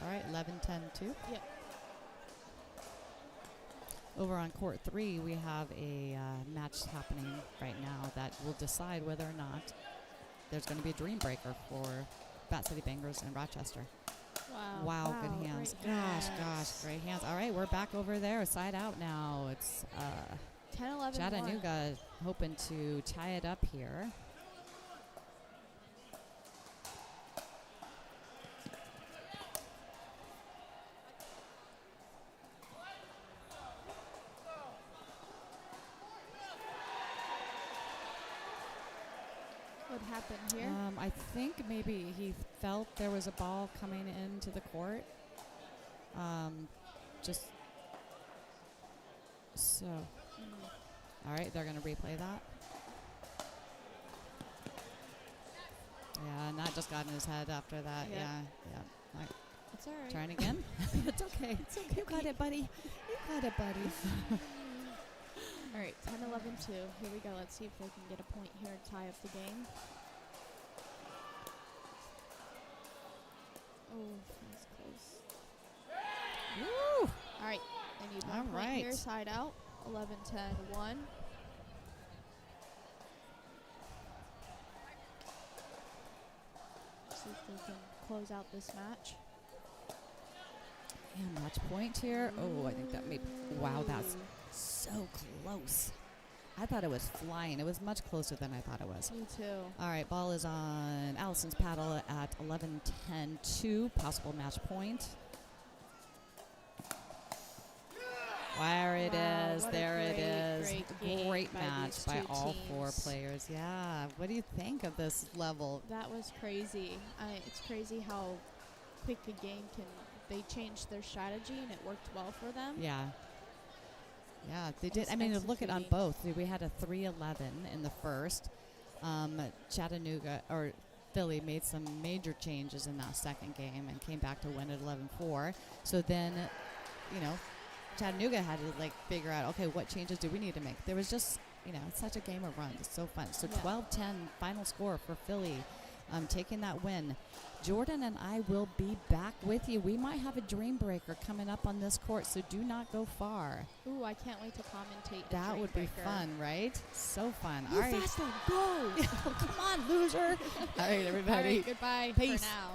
Speaker 1: All right, 11-10-2.
Speaker 6: Yep.
Speaker 1: Over on court 3, we have a match happening right now that will decide whether or not there's going to be a Dream Breaker for Bat City Bangers in Rochester. Wow, good hands.
Speaker 6: great
Speaker 1: Gosh, great hands. All right, we're back over there, side out now. It's
Speaker 6: 10-11-1.
Speaker 1: Chattanooga hoping to tie it up here.
Speaker 6: What happened here?
Speaker 1: I think maybe he felt there was a ball coming into the court. Just so. All right, they're going to replay that. Yeah, Nat just got in his head after that.
Speaker 6: Yeah.
Speaker 1: Yeah. All right,
Speaker 6: It's all right.
Speaker 1: trying again. It's okay. It's okay. You got it, buddy. You got it, buddy.
Speaker 6: All right, 10-11-2. Here we go. Let's see if they can get a point here to tie up the game. Oh, that's close.
Speaker 1: Woo!
Speaker 6: All right, they need one
Speaker 1: All
Speaker 6: point here,
Speaker 1: right.
Speaker 6: side out. 11-10-1. See if they can close out this match.
Speaker 1: And match point here. Oh, I think that may. Wow, that's so close. I thought it was flying. It was much closer than I thought it was.
Speaker 6: Me too.
Speaker 1: All right, ball is on Allison's paddle at 11-10-2. Possible match point. There it
Speaker 6: Wow,
Speaker 1: is.
Speaker 6: what a
Speaker 1: There it is.
Speaker 6: great game
Speaker 1: Great
Speaker 6: by
Speaker 1: match
Speaker 6: these
Speaker 1: by
Speaker 6: two
Speaker 1: all four
Speaker 6: teams.
Speaker 1: players. Yeah. What do you think of this level?
Speaker 6: That was crazy. It's crazy how quick a game can. They changed their strategy and it worked well for them.
Speaker 1: Yeah. Yeah, they did.
Speaker 6: Just
Speaker 1: I mean, look at on
Speaker 6: executing.
Speaker 1: both. We had a 3-11 in the first. Chattanooga or Philly made some major changes in that second game and came back to win at 11-4. So then, Chattanooga had to figure out, okay, what changes do we need to make? There was just, it's such a game of runs. It's so fun. So
Speaker 6: Yeah.
Speaker 1: 12-10 final score for Philly, taking that win. Jordan and I will be back with you. We might have a Dream Breaker coming up on this court, so do not go far.
Speaker 6: Ooh, I can't wait to commentate. the
Speaker 1: That
Speaker 6: Dream
Speaker 1: would be
Speaker 6: Breaker.
Speaker 1: fun, right? So fun.
Speaker 6: Move
Speaker 1: All right.
Speaker 6: faster, go!
Speaker 1: Come on, loser. All right,
Speaker 6: All
Speaker 1: everybody.
Speaker 6: right, goodbye
Speaker 1: Peace.
Speaker 6: for now.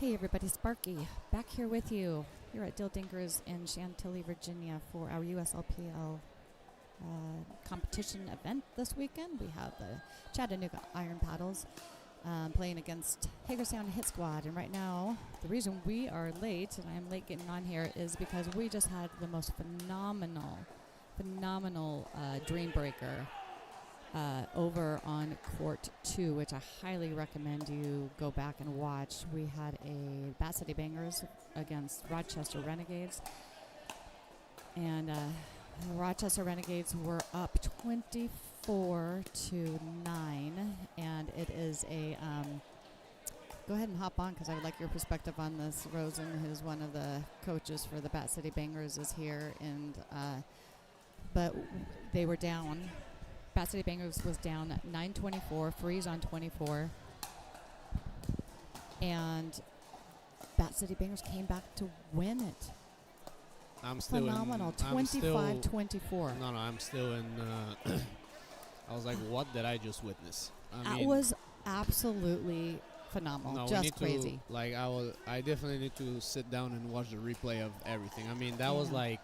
Speaker 1: Hey everybody, Sparky back here with you here at Dill Dinkers in Chantilly, Virginia for our USLPL competition event this weekend. We have the Chattanooga Iron Paddles playing against Hagerstown Hit Squad. And right now, the reason we are late, and I'm late getting on here, is because we just had the most phenomenal Dream Breaker over on Court 2, which I highly recommend you go back and watch. We had a Bat City Bangers against Rochester Renegades, and Rochester Renegades were up 24-9, and it is a go ahead and hop on because I would like your perspective on this. Rosen, who's one of the coaches for the Bat City Bangers, is here, and but they were down. Bat City Bangers was down 9-24, freeze on 24. And Bat City Bangers came back to win it.
Speaker 5: I'm still
Speaker 1: phenomenal, 25-24.
Speaker 5: No, I'm still in. I was like, what did I just witness?
Speaker 1: That was absolutely phenomenal,
Speaker 5: no,
Speaker 1: just crazy.
Speaker 5: I definitely need to sit down and watch the replay of everything. I mean, that was like,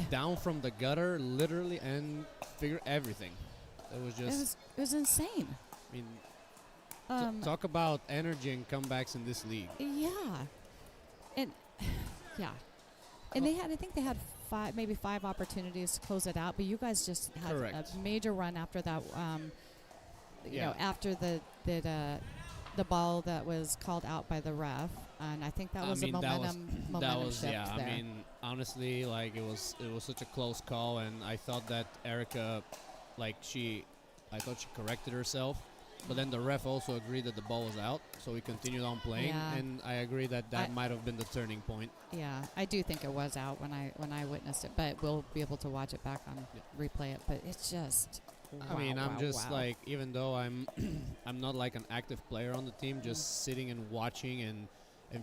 Speaker 5: down from the gutter, literally, and figure everything. It was just.
Speaker 1: It was insane.
Speaker 5: I mean, talk about energy and comebacks in this league.
Speaker 1: Yeah, and yeah, and I think they had maybe five opportunities to close it out, but you guys just had a major run after that. You know, after the ball that was called out by the ref, and I think that was a momentum shift there.
Speaker 5: I mean, honestly, like it was such a close call, and I thought that Erica, I thought she corrected herself, but then the ref also agreed that the ball was out, so we continued on playing, and I agree that might have been the turning point.
Speaker 1: Yeah, I do think it was out when I witnessed it, but we'll be able to watch it back on replay it. But it's just.
Speaker 5: Like, even though I'm not like an active player on the team, just sitting and watching and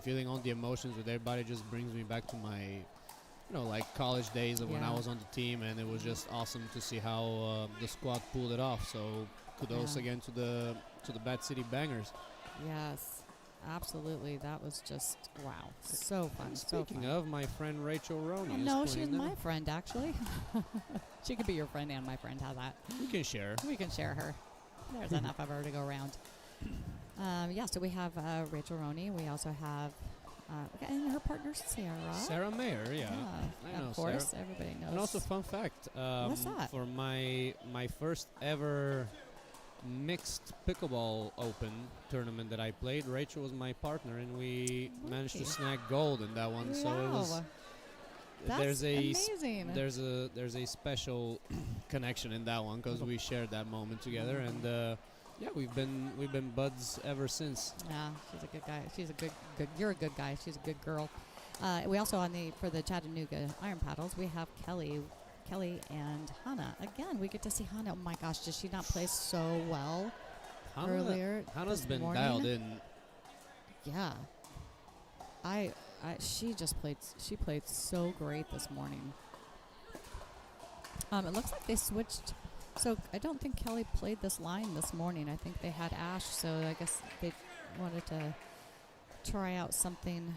Speaker 5: feeling all the emotions with everybody just brings me back to my, like college days of when I was on the team, and it was just awesome to see how the squad pulled it off. So kudos again to the Bat City Bangers.
Speaker 1: Yes, absolutely. That was just so fun.
Speaker 5: Speaking of, my friend Rachel Roney.
Speaker 1: No, she's my friend actually. She could be your friend and my friend. How's that?
Speaker 5: We can share.
Speaker 1: We can share her. There's enough of her to go around. So we have Rachel Roney. We also have and her partner
Speaker 5: Sarah Mayer, I know,
Speaker 1: of course,
Speaker 5: Sarah.
Speaker 1: everybody knows.
Speaker 5: And also, fun fact.
Speaker 1: What's that?
Speaker 5: For my first ever mixed pickleball open tournament that I played, Rachel was my partner, and we managed to snag gold in that one.
Speaker 1: Wow.
Speaker 5: So it was.
Speaker 1: That's amazing.
Speaker 5: There's a special connection in that one because we shared that moment together, and we've been buds ever since.
Speaker 1: Yeah, she's a good guy. She's a good. You're a good guy. She's a good girl. We also for the Chattanooga Iron Paddles, we have Kelly and Hannah. Again, we get to see Hannah. Oh my gosh, did she not play so well earlier?
Speaker 5: Hannah's been
Speaker 1: morning?
Speaker 5: dialed in.
Speaker 1: Yeah. She played so great this morning. It looks like they switched. So I don't think Kelly played this line this morning. I think they had Ash, so I guess they wanted to try out something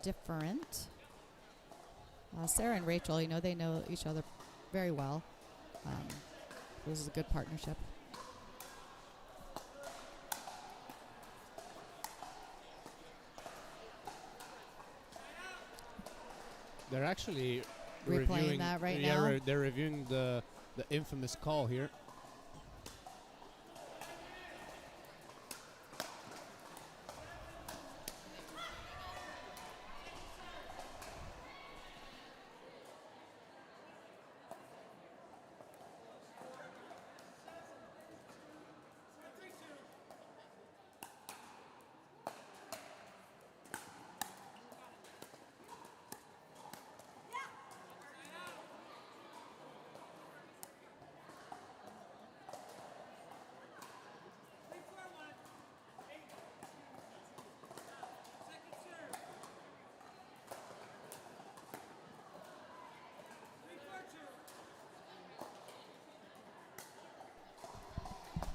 Speaker 1: different. Sarah and Rachel, they know each other very well. This is a good partnership.
Speaker 5: They're actually
Speaker 1: replaying
Speaker 5: reviewing
Speaker 1: that right now.
Speaker 5: They're reviewing the infamous call here.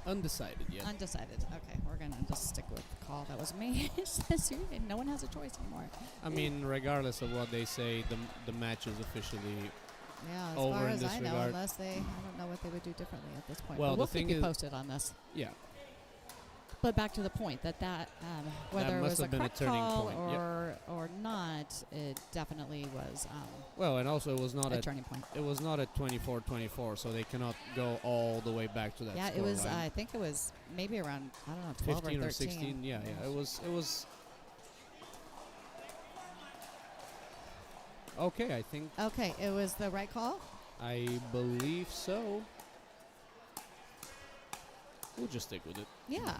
Speaker 5: Undecided yet.
Speaker 1: Undecided. Okay, we're gonna just stick with the call that was made. No one has a choice anymore.
Speaker 5: I mean, regardless of what they say, the match is officially
Speaker 1: Yeah, as
Speaker 5: over
Speaker 1: far
Speaker 5: in
Speaker 1: as
Speaker 5: this
Speaker 1: I know,
Speaker 5: regard.
Speaker 1: unless they, I don't know what they would do differently at this point.
Speaker 5: Well,
Speaker 1: But we'll
Speaker 5: the thing
Speaker 1: keep you
Speaker 5: is-
Speaker 1: posted on this.
Speaker 5: yeah.
Speaker 1: But back to the point that whether it
Speaker 5: must
Speaker 1: was a
Speaker 5: have been a
Speaker 1: correct
Speaker 5: turning
Speaker 1: call
Speaker 5: point, yep.
Speaker 1: or not, it definitely was
Speaker 5: Well, and also it was not
Speaker 1: a
Speaker 5: at
Speaker 1: turning point.
Speaker 5: it was not at 24-24, so they cannot go all the way back to that.
Speaker 1: Yeah, it was.
Speaker 5: scoreline.
Speaker 1: I think it was maybe around 12
Speaker 5: 15
Speaker 1: or
Speaker 5: or
Speaker 1: 13.
Speaker 5: 16. Yeah. It was. Okay, I think
Speaker 1: Okay, it was the right call.
Speaker 5: I believe so. We'll just stick with it.
Speaker 1: Yeah.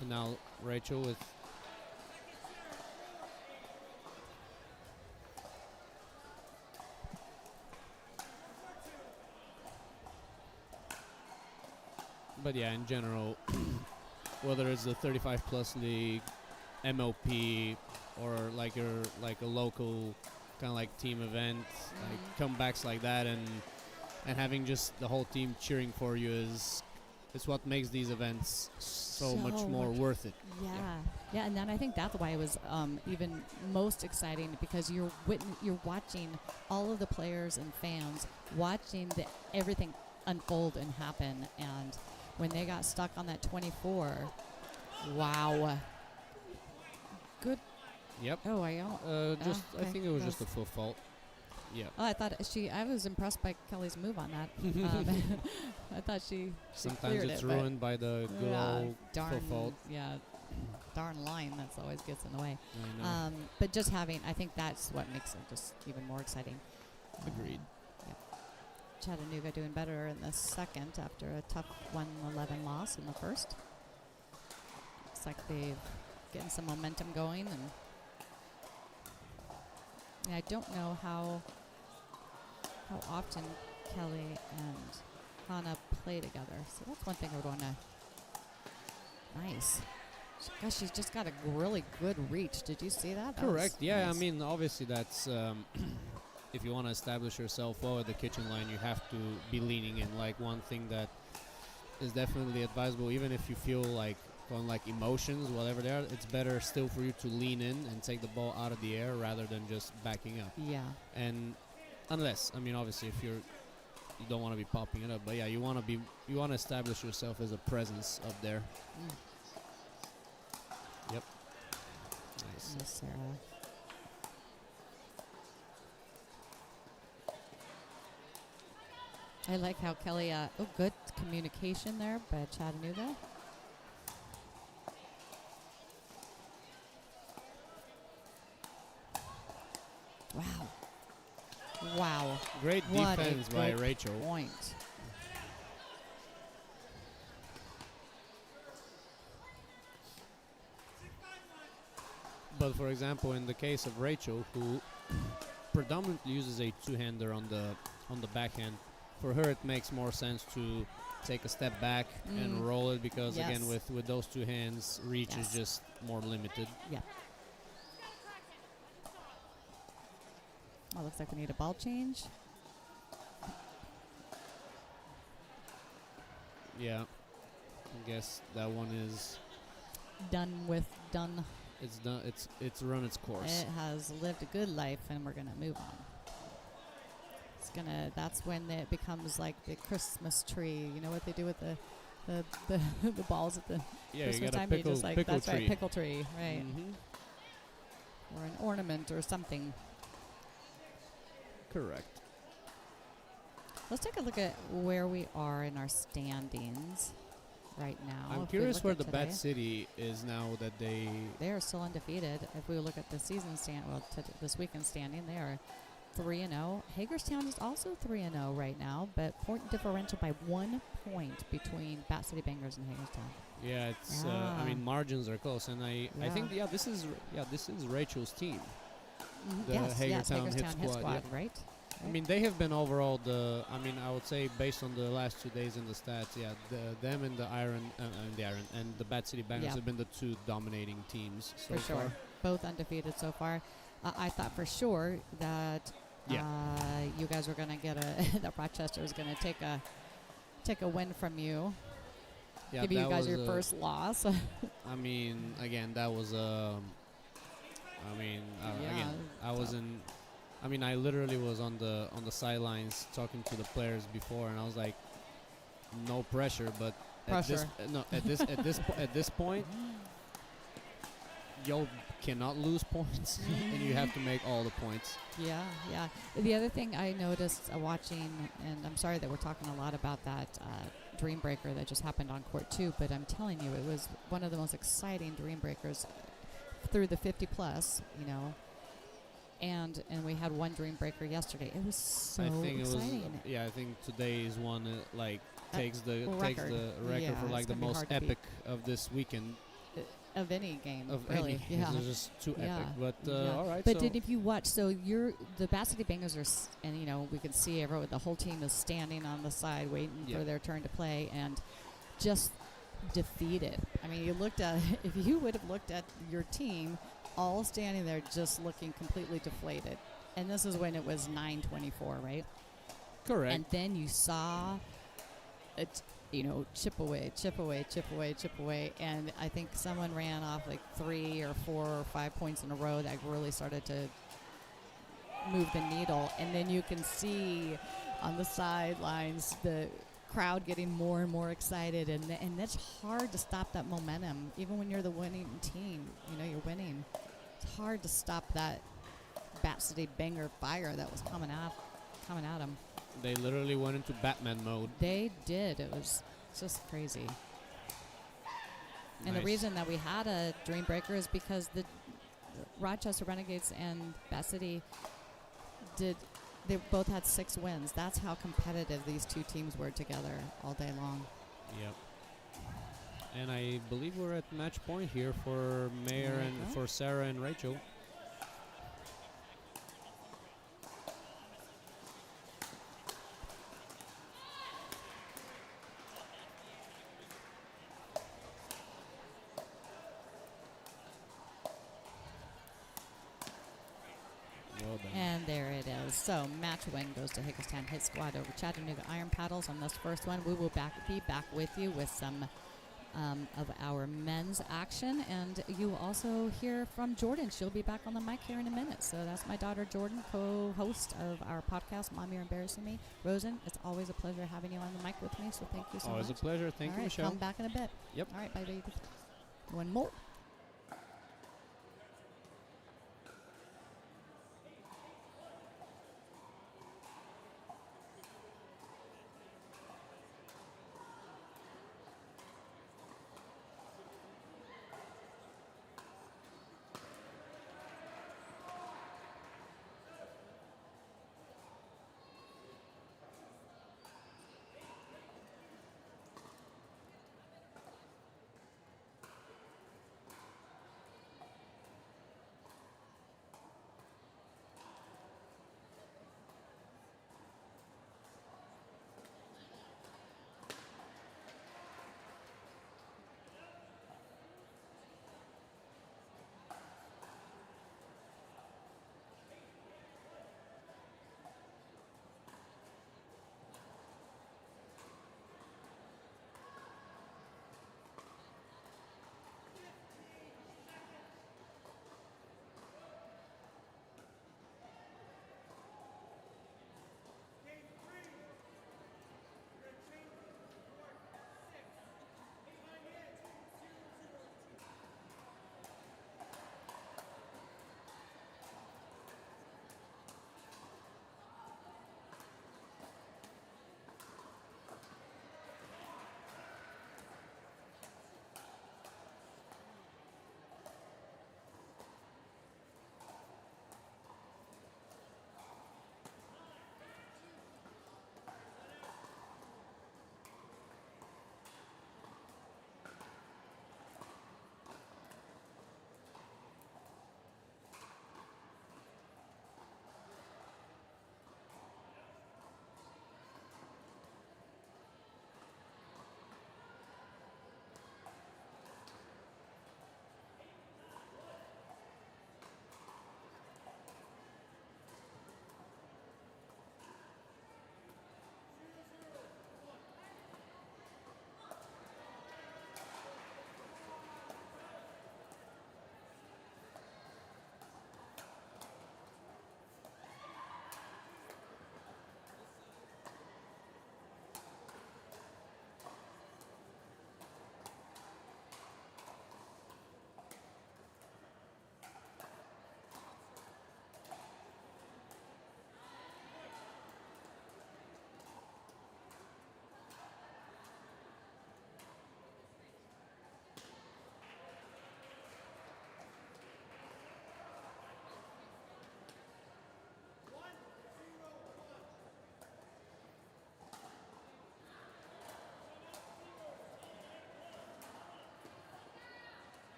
Speaker 5: And now Rachel with. But yeah, in general, whether it's the 35 plus league, MLP, or like a local kind of like team event, like comebacks like that, and having just the whole team cheering for you is what makes these events so much more worth it.
Speaker 1: Yeah, and then I think that's why it was even most exciting, because you're watching all of the players and fans watching everything unfold and happen, and when they got stuck on that 24, wow. Good.
Speaker 5: Yep.
Speaker 1: Oh, I don't.
Speaker 5: I think it was just a full fault. Yeah.
Speaker 1: Oh, I was impressed by Kelly's move on that. I thought she
Speaker 5: Sometimes
Speaker 1: cleared
Speaker 5: it's
Speaker 1: it, but
Speaker 5: ruined by the good old full fault.
Speaker 1: Yeah, darn line that's always gets in the way.
Speaker 5: I know.
Speaker 1: But just having, I think that's what makes it just even more exciting.
Speaker 5: Agreed.
Speaker 1: Chattanooga doing better in the second after a tough 1-11 loss in the first. Looks like they've getting some momentum going, and I don't know how often Kelly and Hannah play together. So that's one thing we're going to. Nice. Gosh, she's just got a really good reach. Did you see that?
Speaker 5: Correct. Yeah,
Speaker 1: nice.
Speaker 5: I mean, obviously that's if you want to establish yourself well at the kitchen line, you have to be leaning in. Like, one thing that is definitely advisable, even if you feel like on like emotions, whatever they are, it's better still for you to lean in and take the ball out of the air rather than just backing up.
Speaker 1: Yeah.
Speaker 5: And unless, I mean, obviously, if you don't want to be popping it up, but yeah, you want to establish yourself as a presence up there. Yep. Nice.
Speaker 1: Yes, Sarah. I like how Kelly, good communication there by Chattanooga. Wow. Wow.
Speaker 5: Great
Speaker 1: What a
Speaker 5: defense by
Speaker 1: good
Speaker 5: Rachel.
Speaker 1: point.
Speaker 5: But for example, in the case of Rachel, who predominantly uses a two-hander on the backhand, for her it makes more sense to take a step back and roll it, because again,
Speaker 1: Yes.
Speaker 5: with those two hands, reach
Speaker 1: Yes.
Speaker 5: is just more limited.
Speaker 1: Yeah. Oh, looks like we need a ball change.
Speaker 5: Yeah, I guess that one is
Speaker 1: Done.
Speaker 5: it's done. It's run its course.
Speaker 1: It has lived a good life, and we're gonna move on. That's when it becomes like the Christmas tree. You know what they do with the the balls at the
Speaker 5: Yeah, you
Speaker 1: Christmas
Speaker 5: got a
Speaker 1: time? They
Speaker 5: pickle,
Speaker 1: just like
Speaker 5: pickle
Speaker 1: that's
Speaker 5: tree.
Speaker 1: right, pickle tree, right?
Speaker 5: Mhm.
Speaker 1: Or an ornament or something.
Speaker 5: Correct.
Speaker 1: Let's take a look at where we are in our standings right now.
Speaker 5: I'm
Speaker 1: If we
Speaker 5: curious
Speaker 1: look
Speaker 5: where
Speaker 1: at
Speaker 5: the
Speaker 1: today.
Speaker 5: Bat City is now that they.
Speaker 1: They are still undefeated. If we look at the season this weekend standing, they are 3-0. Hagerstown is also 3-0 right now, but point differential by 1 point between Bat City Bangers and Hagerstown.
Speaker 5: Yeah, it's. I
Speaker 1: Yeah.
Speaker 5: mean, margins are close, and I think this is Rachel's team. The
Speaker 1: Yes,
Speaker 5: Hagerstown Hit
Speaker 1: Hagerstown
Speaker 5: Squad, yeah.
Speaker 1: right?
Speaker 5: I mean, they have been overall I would say based on the last 2 days in the stats, them and the Bat City Bangers
Speaker 1: Yeah.
Speaker 5: have been the two dominating teams so
Speaker 1: For sure.
Speaker 5: far.
Speaker 1: Both undefeated so far. I thought for sure that you guys were going to get that Rochester was going to take a win from you.
Speaker 5: Yeah,
Speaker 1: Give you
Speaker 5: that
Speaker 1: guys
Speaker 5: was
Speaker 1: your first loss.
Speaker 5: I mean, again, that was
Speaker 1: Yeah,
Speaker 5: again, I was in. I mean, I literally was on the
Speaker 1: Mm-hmm.
Speaker 5: talking to the players before, and I was like, no pressure, but
Speaker 1: Pressure.
Speaker 5: at this point, y'all cannot lose points, and you have to make all the points.
Speaker 1: Yeah, yeah. The other thing I noticed watching, and I'm sorry that we're talking a lot about that Dream Breaker that just happened on court 2, but I'm telling you, it was one of the most exciting Dream Breakers through the 50 plus, you know. And we had one Dream Breaker yesterday. It was so
Speaker 5: I think
Speaker 1: exciting.
Speaker 5: it was. I think today is one takes the
Speaker 1: record.
Speaker 5: record
Speaker 1: Yeah,
Speaker 5: for
Speaker 1: it's
Speaker 5: like the
Speaker 1: gonna be
Speaker 5: most
Speaker 1: hard to beat.
Speaker 5: epic of this weekend.
Speaker 1: Of any game,
Speaker 5: Of
Speaker 1: really.
Speaker 5: any,
Speaker 1: Yeah.
Speaker 5: it's just too
Speaker 1: Yeah.
Speaker 5: epic. But
Speaker 1: Yeah.
Speaker 5: all right.
Speaker 1: But
Speaker 5: so
Speaker 1: did if you watch, so the Bass City Bengals are, and you know we can see everyone, the whole team is standing on the side waiting
Speaker 5: Yeah.
Speaker 1: for their turn to play, and just defeated. I mean, you looked at if you would have looked at your team, all standing there just looking completely deflated, and this is when it was 9:24, right?
Speaker 5: correct.
Speaker 1: And then you saw it, you know, chip away, chip away, chip away, chip away. And I think someone ran off like 3 or 4 or 5 points in a row that really started to move the needle. And then you can see on the sidelines the crowd getting more and more excited. And that's hard to stop that momentum, even when you're the winning team. You know, you're winning. It's hard to stop that Bat City Banger fire that was coming at them.
Speaker 5: They literally went into Batman mode.
Speaker 1: They did. It was just crazy. And the
Speaker 5: Nice.
Speaker 1: reason that we had a Dream Breaker is because the Rochester Renegades and Bat City they both had 6 wins. That's how competitive these two teams were together all day long.
Speaker 5: Yep. And I believe we're at match point here for Mayor
Speaker 1: There you
Speaker 5: and
Speaker 1: go.
Speaker 5: for Sarah and Rachel. Well done.
Speaker 1: And there it is. So match win goes to Hagerstown Hit Squad over Chattanooga Iron Paddles on this first one. We will be back with you with some of our men's action. And you will also hear from Jordan. She'll be back on the mic here in a minute. So that's my daughter Jordan, co-host of our podcast, Mom, You're Embarrassing Me. Rosen, it's always a pleasure having you on the mic with me. So thank you so
Speaker 5: Always
Speaker 1: much.
Speaker 5: a pleasure. Thank
Speaker 1: All
Speaker 5: you,
Speaker 1: right,
Speaker 5: Michelle.
Speaker 1: come back in a bit.
Speaker 5: Yep.
Speaker 1: All right, bye, baby. One more.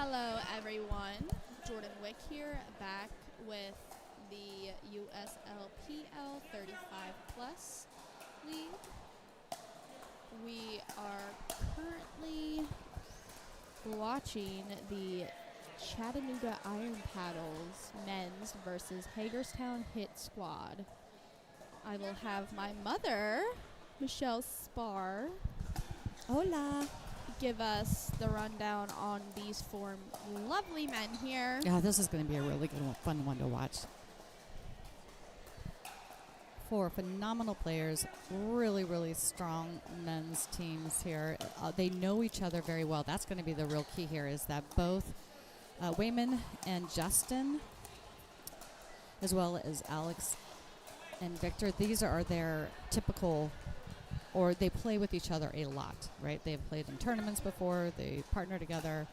Speaker 6: Hello, everyone. Jordan Wick here, back with the USLPL 35 Plus League. We are currently watching the Chattanooga Iron Paddles men's versus Hagerstown Hit Squad. I will have my mother, Michelle Spar,
Speaker 1: Hola.
Speaker 6: give us the rundown on these four lovely men here.
Speaker 1: Yeah, this is going to be a really good one, fun one to watch. Four phenomenal players, really, really strong men's teams here. They know each other very well. That's going to be the real key here, is that both Wayman and Justin, as well as Alex and Victor, these are their typical, or they play with each other a lot, right? They've played in tournaments before. They partner together.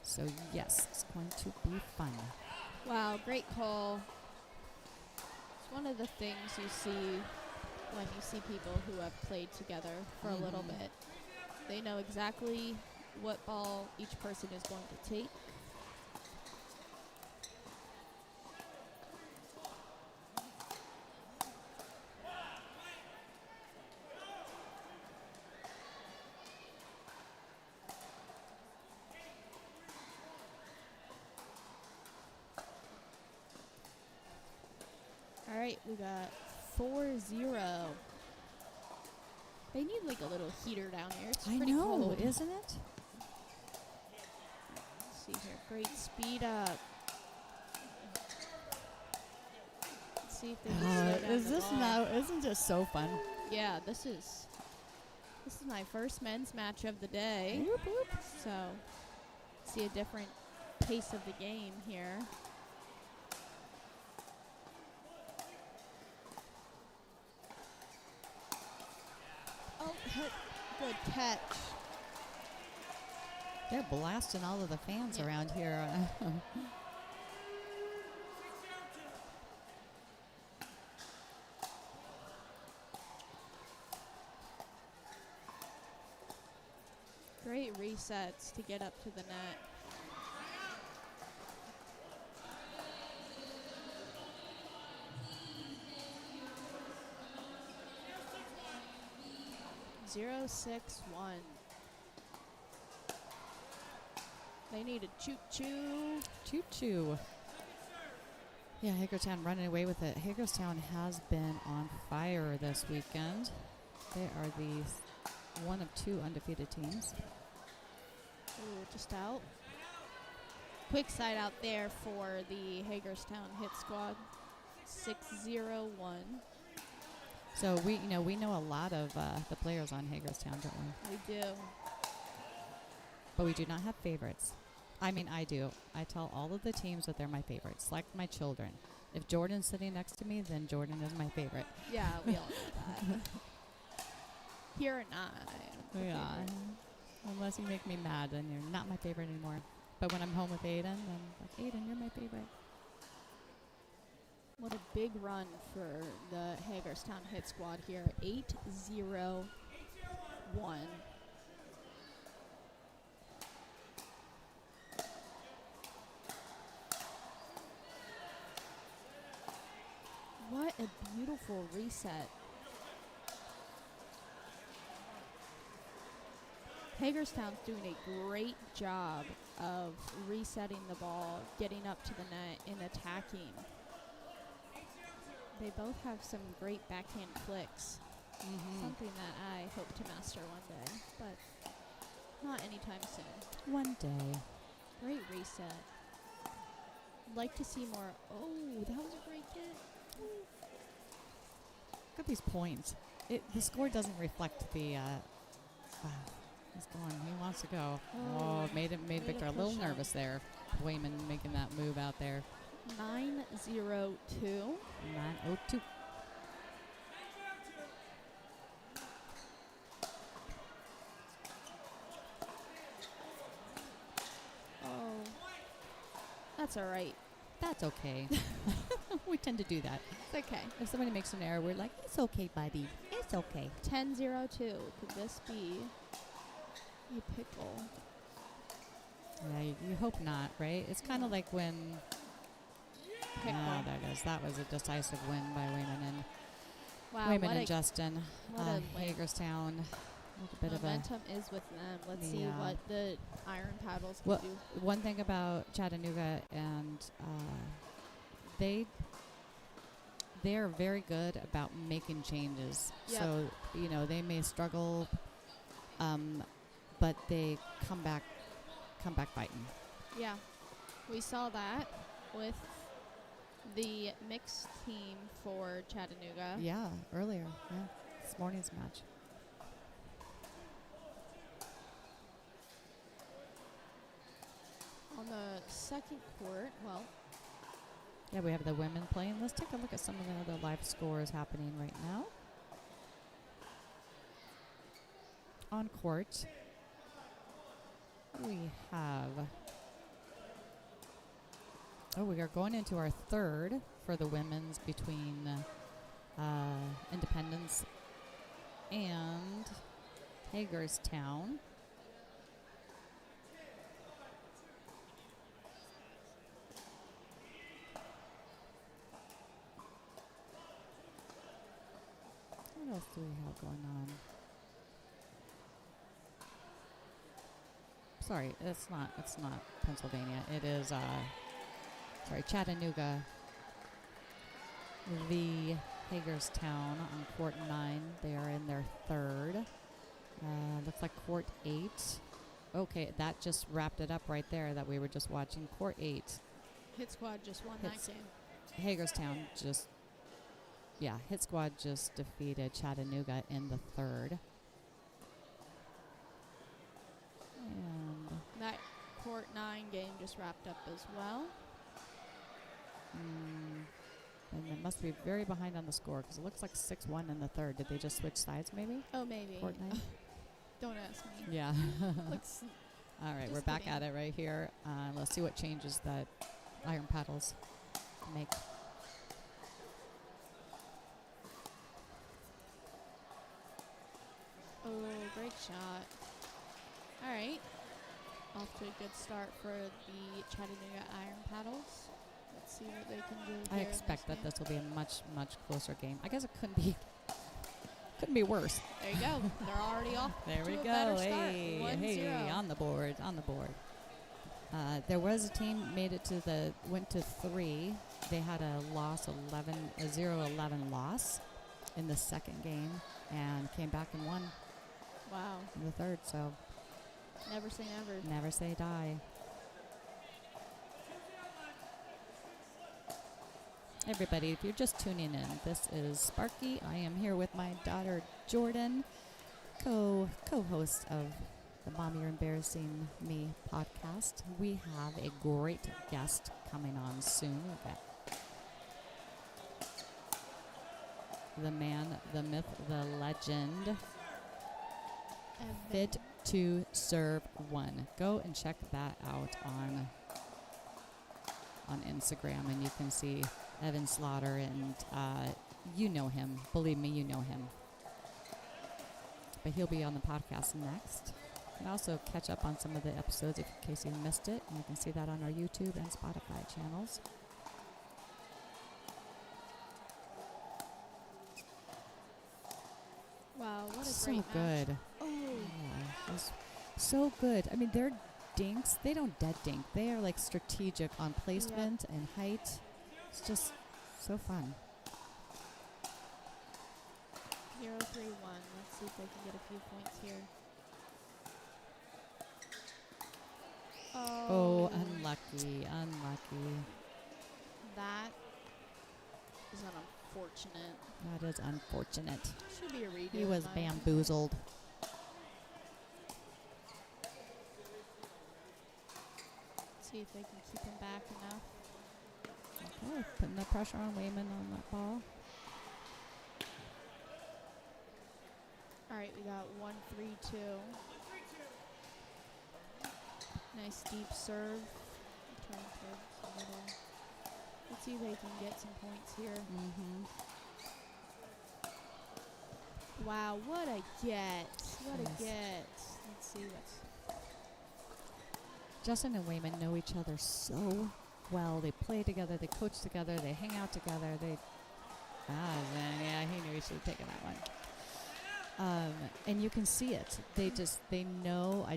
Speaker 1: So, yes, it's going to be fun.
Speaker 6: Wow, great call. It's one of the things you see when you see people who have played together for a little bit. They know exactly what ball each person is going to take. All right, we got 4-0. They need like a little heater down here. It's
Speaker 1: I
Speaker 6: pretty
Speaker 1: know,
Speaker 6: cold.
Speaker 1: isn't it?
Speaker 6: Let's see here, great speed up. Let's see if they can slow down
Speaker 1: Is
Speaker 6: the
Speaker 1: this
Speaker 6: ball.
Speaker 1: now? Isn't this so fun?
Speaker 6: Yeah, this is my first men's match of the day.
Speaker 1: Whoop, whoop.
Speaker 6: So, see a different pace of the game here. Oh, good catch.
Speaker 1: They're blasting all of the fans
Speaker 6: Yeah.
Speaker 1: around here.
Speaker 6: Great resets to get up to the net. Zero, 6, 1. They need a choo-choo.
Speaker 1: Choo-choo. Yeah, Hagerstown running away with it. Hagerstown has been on fire this weekend. They are the one of two undefeated teams.
Speaker 6: Ooh, just out. Quick side out there for the Hagerstown Hit Squad. 6-0-1.
Speaker 1: So we know a lot of the players on Hagerstown, don't we?
Speaker 6: We do.
Speaker 1: But we do not have favorites. I mean, I do. I tell all of the teams that they're my favorites, like my children. If Jordan's sitting next to me, then Jordan is my favorite.
Speaker 6: Yeah, we all know that. Here or not, I am the
Speaker 1: Yeah.
Speaker 6: favorite.
Speaker 1: Unless you make me mad, then you're not my favorite anymore. But when I'm home with Aiden, then like, Aiden, you're my favorite.
Speaker 6: What a big run for the Hagerstown Hit Squad here. 8-0-1. What a beautiful reset. Hagerstown's doing a great job of resetting the ball, getting up to the net, and attacking. They both have some great backhand flicks. Something that I hope to master one day, but not anytime soon.
Speaker 1: One day.
Speaker 6: Great reset. Like to see more. Oh, that was a great hit.
Speaker 1: Look at these points. The score doesn't reflect the. Wow, he's going. He wants to go. Oh, made Victor a little
Speaker 6: push up.
Speaker 1: nervous there. Wayman making that move out there.
Speaker 6: 9-0-2.
Speaker 1: 9-0-2.
Speaker 6: Oh, that's all right.
Speaker 1: That's okay. We tend to do that.
Speaker 6: It's okay.
Speaker 1: If somebody makes an error, we're like, it's okay, buddy. It's okay.
Speaker 6: 10-0-2. Could this be You pickle.
Speaker 1: Yeah, you hope not, right? It's kind of like when.
Speaker 6: Pickle.
Speaker 1: There goes. That was a decisive win by Wayman
Speaker 6: Wow,
Speaker 1: Wayman
Speaker 6: what
Speaker 1: and
Speaker 6: a
Speaker 1: Justin.
Speaker 6: what a win.
Speaker 1: Hagerstown. A bit
Speaker 6: momentum is with them. Let's see
Speaker 1: Yeah.
Speaker 6: what the Iron Paddles can
Speaker 1: Well,
Speaker 6: do.
Speaker 1: one thing about Chattanooga and they're very good about making changes.
Speaker 6: Yep.
Speaker 1: So they may struggle, but they come back fighting.
Speaker 6: Yeah, we saw that with the mixed team for Chattanooga.
Speaker 1: Yeah, earlier. Yeah, this morning's match.
Speaker 6: On the second court, well,
Speaker 1: Yeah, we have the women playing. Let's take a look at some of the other live scores happening right now. On court, we have. We are going into our third for the women's between Independence and Hagerstown. What else do we have going on? Sorry, it's not Pennsylvania. It is Chattanooga. The Hagerstown on court 9. They are in their third. Looks like court 8. Okay, that just wrapped it up right there that we were just watching. Court 8.
Speaker 6: Hit Squad just won that game.
Speaker 1: Hagerstown Hit Squad just defeated Chattanooga in the third. And
Speaker 6: That court 9 game just wrapped up as well.
Speaker 1: and it must be very behind on the score because it looks like 6-1 in the third. Did they just switch sides maybe?
Speaker 6: Oh, maybe.
Speaker 1: Court 9?
Speaker 6: Don't ask me.
Speaker 1: Yeah.
Speaker 6: Looks
Speaker 1: All right,
Speaker 6: Just
Speaker 1: we're back
Speaker 6: kidding.
Speaker 1: at it right here. Let's see what changes that Iron Paddles make.
Speaker 6: Oh, great shot. All right. Off to a good start for the Chattanooga Iron Paddles. Let's see what they can do.
Speaker 1: I
Speaker 6: here in
Speaker 1: expect that
Speaker 6: game.
Speaker 1: this will be a much, much closer game. I guess it couldn't be worse.
Speaker 6: There you go. They're already off.
Speaker 1: There
Speaker 6: to
Speaker 1: we
Speaker 6: a
Speaker 1: go.
Speaker 6: better start.
Speaker 1: Hey,
Speaker 6: 1-0.
Speaker 1: on the board. There was a team went to 3. They had a 0-11 loss in the second game and came back and won
Speaker 6: Wow.
Speaker 1: in the third. So
Speaker 6: Never say never.
Speaker 1: never say die. Everybody, if you're just tuning in, this is Sparky. I am here with my daughter Jordan, co-host of the Mom You're Embarrassing Me podcast. We have a great guest coming on soon. We've got the man, the myth, the legend, Fit to Serve 1. Go and check that out on Instagram, and you can see Evan Slaughter, and you know him. Believe me, you know him. But he'll be on the podcast next. You can also catch up on some of the episodes in case you missed it, and you can see that on our YouTube and Spotify channels.
Speaker 6: Wow, what a
Speaker 1: So
Speaker 6: great match.
Speaker 1: good.
Speaker 6: Oh,
Speaker 1: Yeah, it was so good. I mean, their dinks, they don't dead dink. They are like strategic on placement and height. It's just so fun.
Speaker 6: 0-3-1. Let's see if they can get a few points here.
Speaker 1: Oh, unlucky.
Speaker 6: That is unfortunate.
Speaker 1: That is unfortunate.
Speaker 6: Should be a redo.
Speaker 1: He
Speaker 6: in
Speaker 1: was
Speaker 6: my opinion.
Speaker 1: bamboozled.
Speaker 6: See if they can keep him back enough.
Speaker 1: Okay, putting the pressure on Wayman on that ball.
Speaker 6: All right, we got 1-3-2. Nice deep serve. Turn towards the middle. Let's see if they can get some points here.
Speaker 1: Mm-hmm.
Speaker 6: Wow, what a get. What
Speaker 1: Nice.
Speaker 6: a get. Let's Let's see what's.
Speaker 1: Justin and Wayman know each other so well. They play together, they coach together, they hang out together. Yeah, he knew he should have taken that one. And you can see it. They know.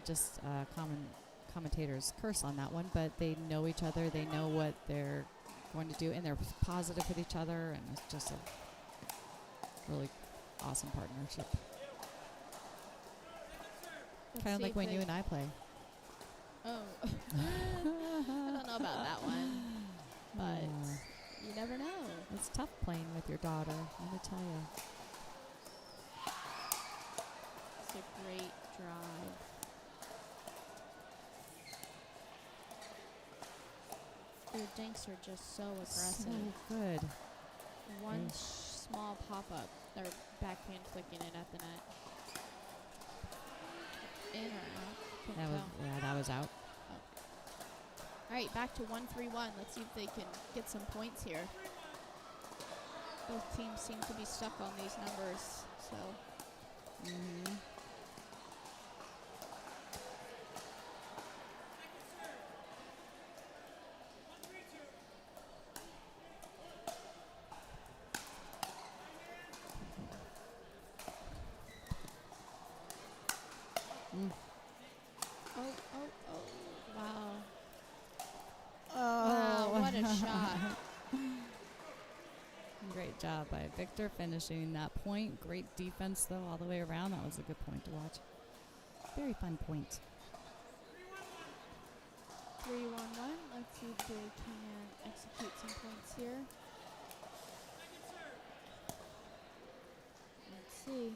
Speaker 1: Commentators curse on that one, but they know each other. They know what they're going to do, and they're positive with each other, and it's just a really awesome partnership. Kind of like when you and I play.
Speaker 6: Oh. I don't know about that one, but you never know.
Speaker 1: It's tough playing with your daughter, let me tell you.
Speaker 6: It's a great drive. Their dinks are just so aggressive.
Speaker 1: So good.
Speaker 6: One small pop-up, their backhand flicking it at the net. In or out? Couldn't tell.
Speaker 1: That was out.
Speaker 6: All right, back to 1-3-1. Let's see if they can get some points here. Both teams seem to be stuck on these numbers, so. Wow. Wow, what a shot.
Speaker 1: Great job by Victor finishing that point. Great defense, though, all the way around. That was a good point to watch. Very fun point.
Speaker 6: 3-1-1. Let's see if they can execute some points here. Let's see.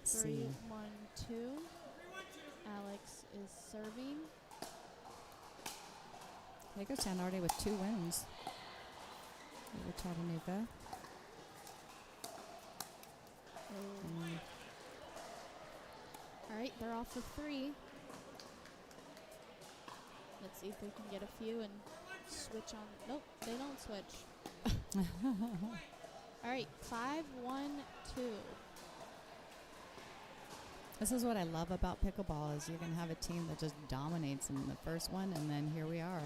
Speaker 6: 3-1-2. Alex is serving.
Speaker 1: Hagerstown already with 2 wins over Chattanooga.
Speaker 6: All right, they're off for 3. Let's see if they can get a few and switch on. Nope, they don't switch. All right, 5-1-2.
Speaker 1: This is what I love about pickleball is you can have a team that just dominates in the first one, and then here we are,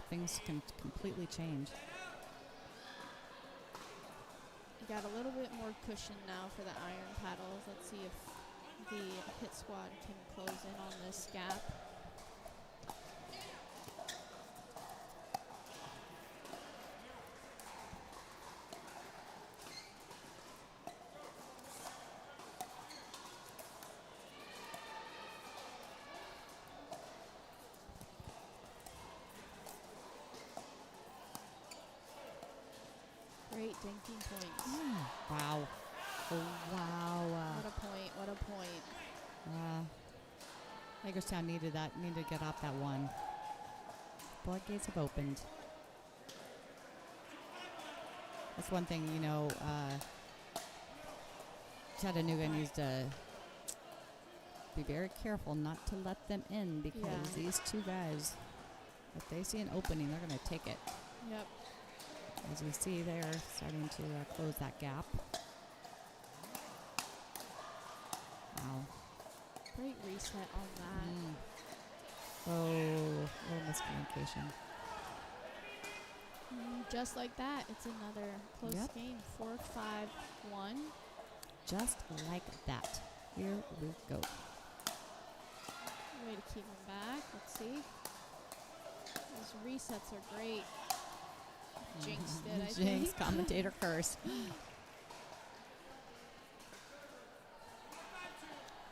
Speaker 1: things can completely change.
Speaker 6: You got a little bit more cushion now for the iron paddles. Let's see if the hit squad can close in on this gap. Great dinking points.
Speaker 1: Wow. Oh, wow.
Speaker 6: What a point, what a point.
Speaker 1: Hagerstown needed to get off that one. Floodgates have opened. That's one thing, Chattanooga needs to be very careful not to let them in because these 2 guys, if they see an opening, they're going to take it.
Speaker 6: Yep.
Speaker 1: As we see, they're starting to close that gap. Wow.
Speaker 6: Great reset on that.
Speaker 1: Oh, little miscommunication.
Speaker 6: Just like that, it's another close game. 4-5-1.
Speaker 1: Just like that. Here we go.
Speaker 6: Way to keep them back. Let's see. Those resets are great. Jinxed it, I think.
Speaker 1: Jinx, commentator curse.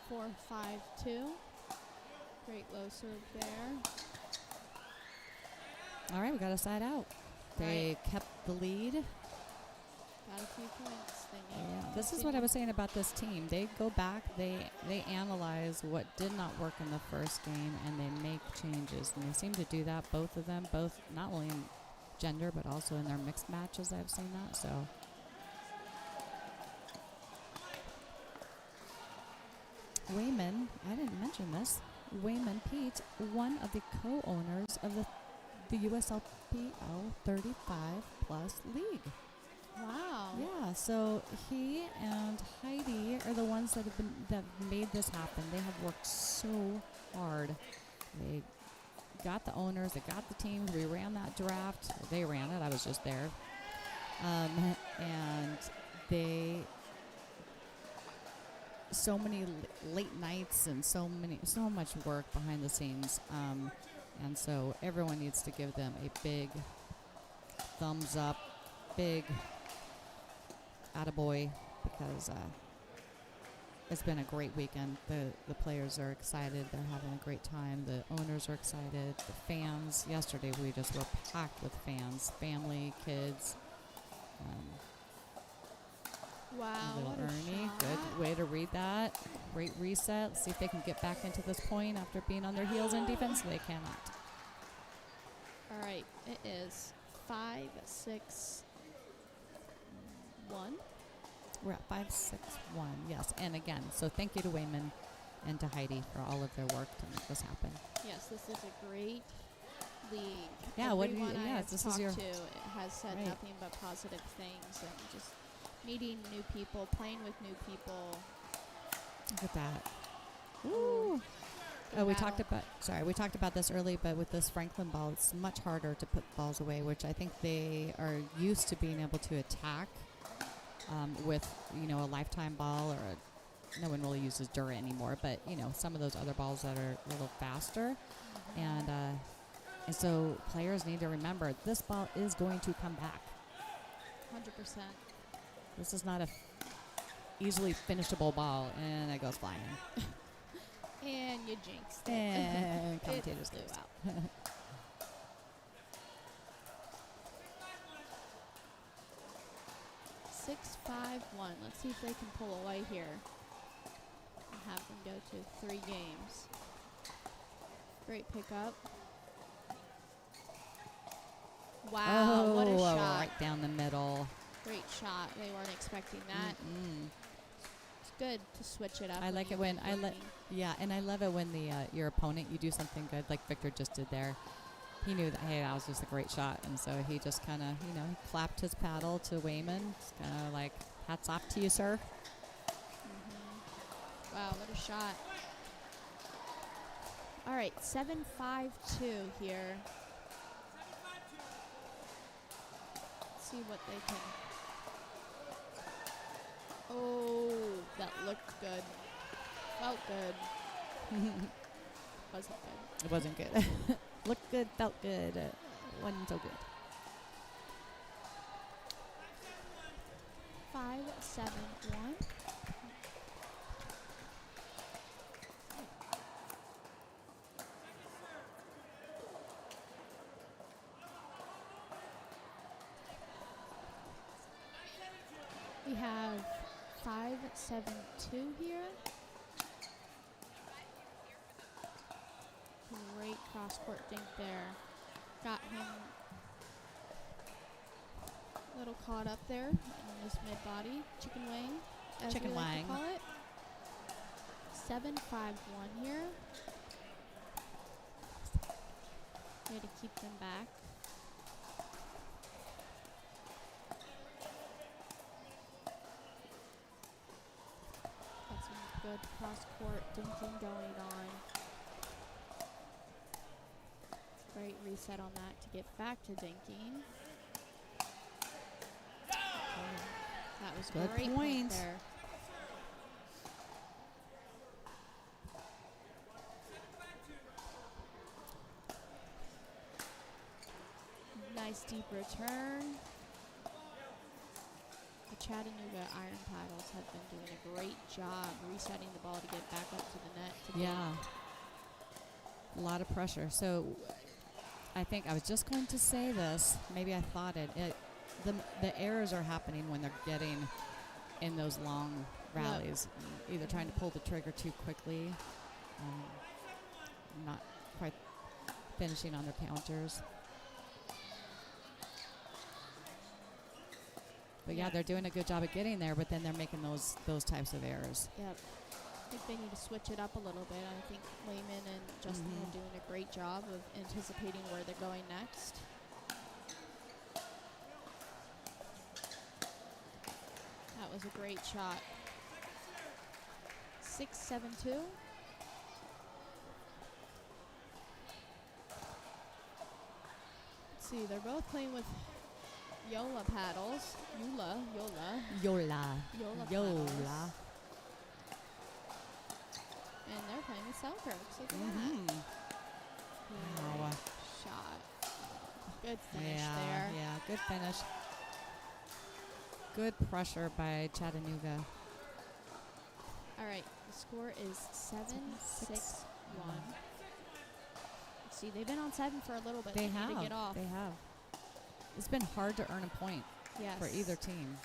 Speaker 6: 4-5-2. Great low serve there.
Speaker 1: All right, we got a side out. They kept the lead.
Speaker 6: Got a few points.
Speaker 1: This is what I was saying about this team. They go back, they analyze what did not work in the first game, and they make changes. And they seem to do that, both of them, both not only in gender, but also in their mixed matches. I've seen that. So Wayman, I didn't mention this. Wayman Pete, one of the co-owners of the USLPL 35 Plus League.
Speaker 6: Wow.
Speaker 1: Yeah, Yeah, so he and Heidi are the ones that made this happen. They have worked so hard. They got the owners, they got the teams. We ran that draft. They ran it. I was just there. And they so many late nights and so much work behind the scenes. And so everyone needs to give them a big thumbs up, big attaboy, because it's been a great weekend. The players are excited. They're having a great time. The owners are excited. The fans. Yesterday we just were packed with fans, family, kids.
Speaker 6: Wow,
Speaker 1: Little
Speaker 6: what a
Speaker 1: Ernie,
Speaker 6: shot.
Speaker 1: good way to read that. Great reset. Let's see if they can get back into this point after being on their heels in defense. They cannot.
Speaker 6: All right, it is 5-6-1.
Speaker 1: We're at 5-6-1. Yes, and again, so thank you to Wayman and to Heidi for all of their work to make this happen.
Speaker 6: Yes, this is a great league.
Speaker 1: Yeah, what do you?
Speaker 6: Everyone I
Speaker 1: Yeah,
Speaker 6: have
Speaker 1: this is
Speaker 6: talked
Speaker 1: your.
Speaker 6: to has said
Speaker 1: Right.
Speaker 6: nothing but positive things, and just meeting new people, playing with new people.
Speaker 1: Look at that. Ooh. Oh, we talked about this early, but with this Franklin ball, it's much harder to put balls away, which I think they are used to being able to attack with, a lifetime ball, or no one really uses Dura anymore, but, some of those other balls that are a little faster. And so players need to remember this ball is going to come back.
Speaker 6: 100%.
Speaker 1: This is not a easily finishable ball, and it goes flying.
Speaker 6: And you jinxed it.
Speaker 1: And commentators
Speaker 6: flew
Speaker 1: lose.
Speaker 6: out. 6-5-1. Let's see if they can pull away here and have them go to 3 games. Great pickup. Wow, what a shot.
Speaker 1: Right down the middle.
Speaker 6: Great shot. They weren't expecting that. It's good to switch it up.
Speaker 1: I like it when and I love it when your opponent, you do something good like Victor just did there. He knew that, hey, that was just a great shot, and so he just kind of, he clapped his paddle to Wayman. It's kind of like, hats off to you, sir.
Speaker 6: Wow, what a shot. All right, 7-5-2 here. Let's see what they can. Oh, that looked good. Felt good. Wasn't good.
Speaker 1: It wasn't good. Looked good, felt good. Wasn't so good.
Speaker 6: 5-7-1. We have 5-7-2 here. Great cross-court dink there. Got him a little caught up there in his mid-body. Chicken wing, as
Speaker 1: Chicken
Speaker 6: we like
Speaker 1: wang.
Speaker 6: to call it. 7-5-1 here. Way to keep them back. Got some good cross-court dinking going on. Great reset on that to get back to dinking. That was
Speaker 1: Good
Speaker 6: great
Speaker 1: point.
Speaker 6: there. Nice deep return. The Chattanooga Iron Paddles have been doing a great job resetting the ball to get back up to the net.
Speaker 1: Yeah. A lot of pressure. So I think I was just going to say this. Maybe I thought it. The errors are happening when they're getting in those long rallies, either trying to pull the trigger too quickly, not quite finishing on their counters. But yeah, they're doing a good job of getting there, but then they're making those types of errors.
Speaker 6: Yep. I think they need to switch it up a little bit. I think Wayman and Justin are doing a great job of anticipating where they're going next. That was a great shot. 6-7-2. Let's see, they're both playing with Yola paddles.
Speaker 1: Yola.
Speaker 6: Paddles. And they're playing with Selkirks. Look at that.
Speaker 1: Wow.
Speaker 6: Shot. Good finish there.
Speaker 1: Yeah, good finish. Good pressure by Chattanooga.
Speaker 6: All right, the score is 7-6-1. Let's see, they've been on 7 for a little bit.
Speaker 1: They
Speaker 6: need
Speaker 1: have.
Speaker 6: to get off.
Speaker 1: They have. It's been hard to earn a point
Speaker 6: Yes.
Speaker 1: for either team.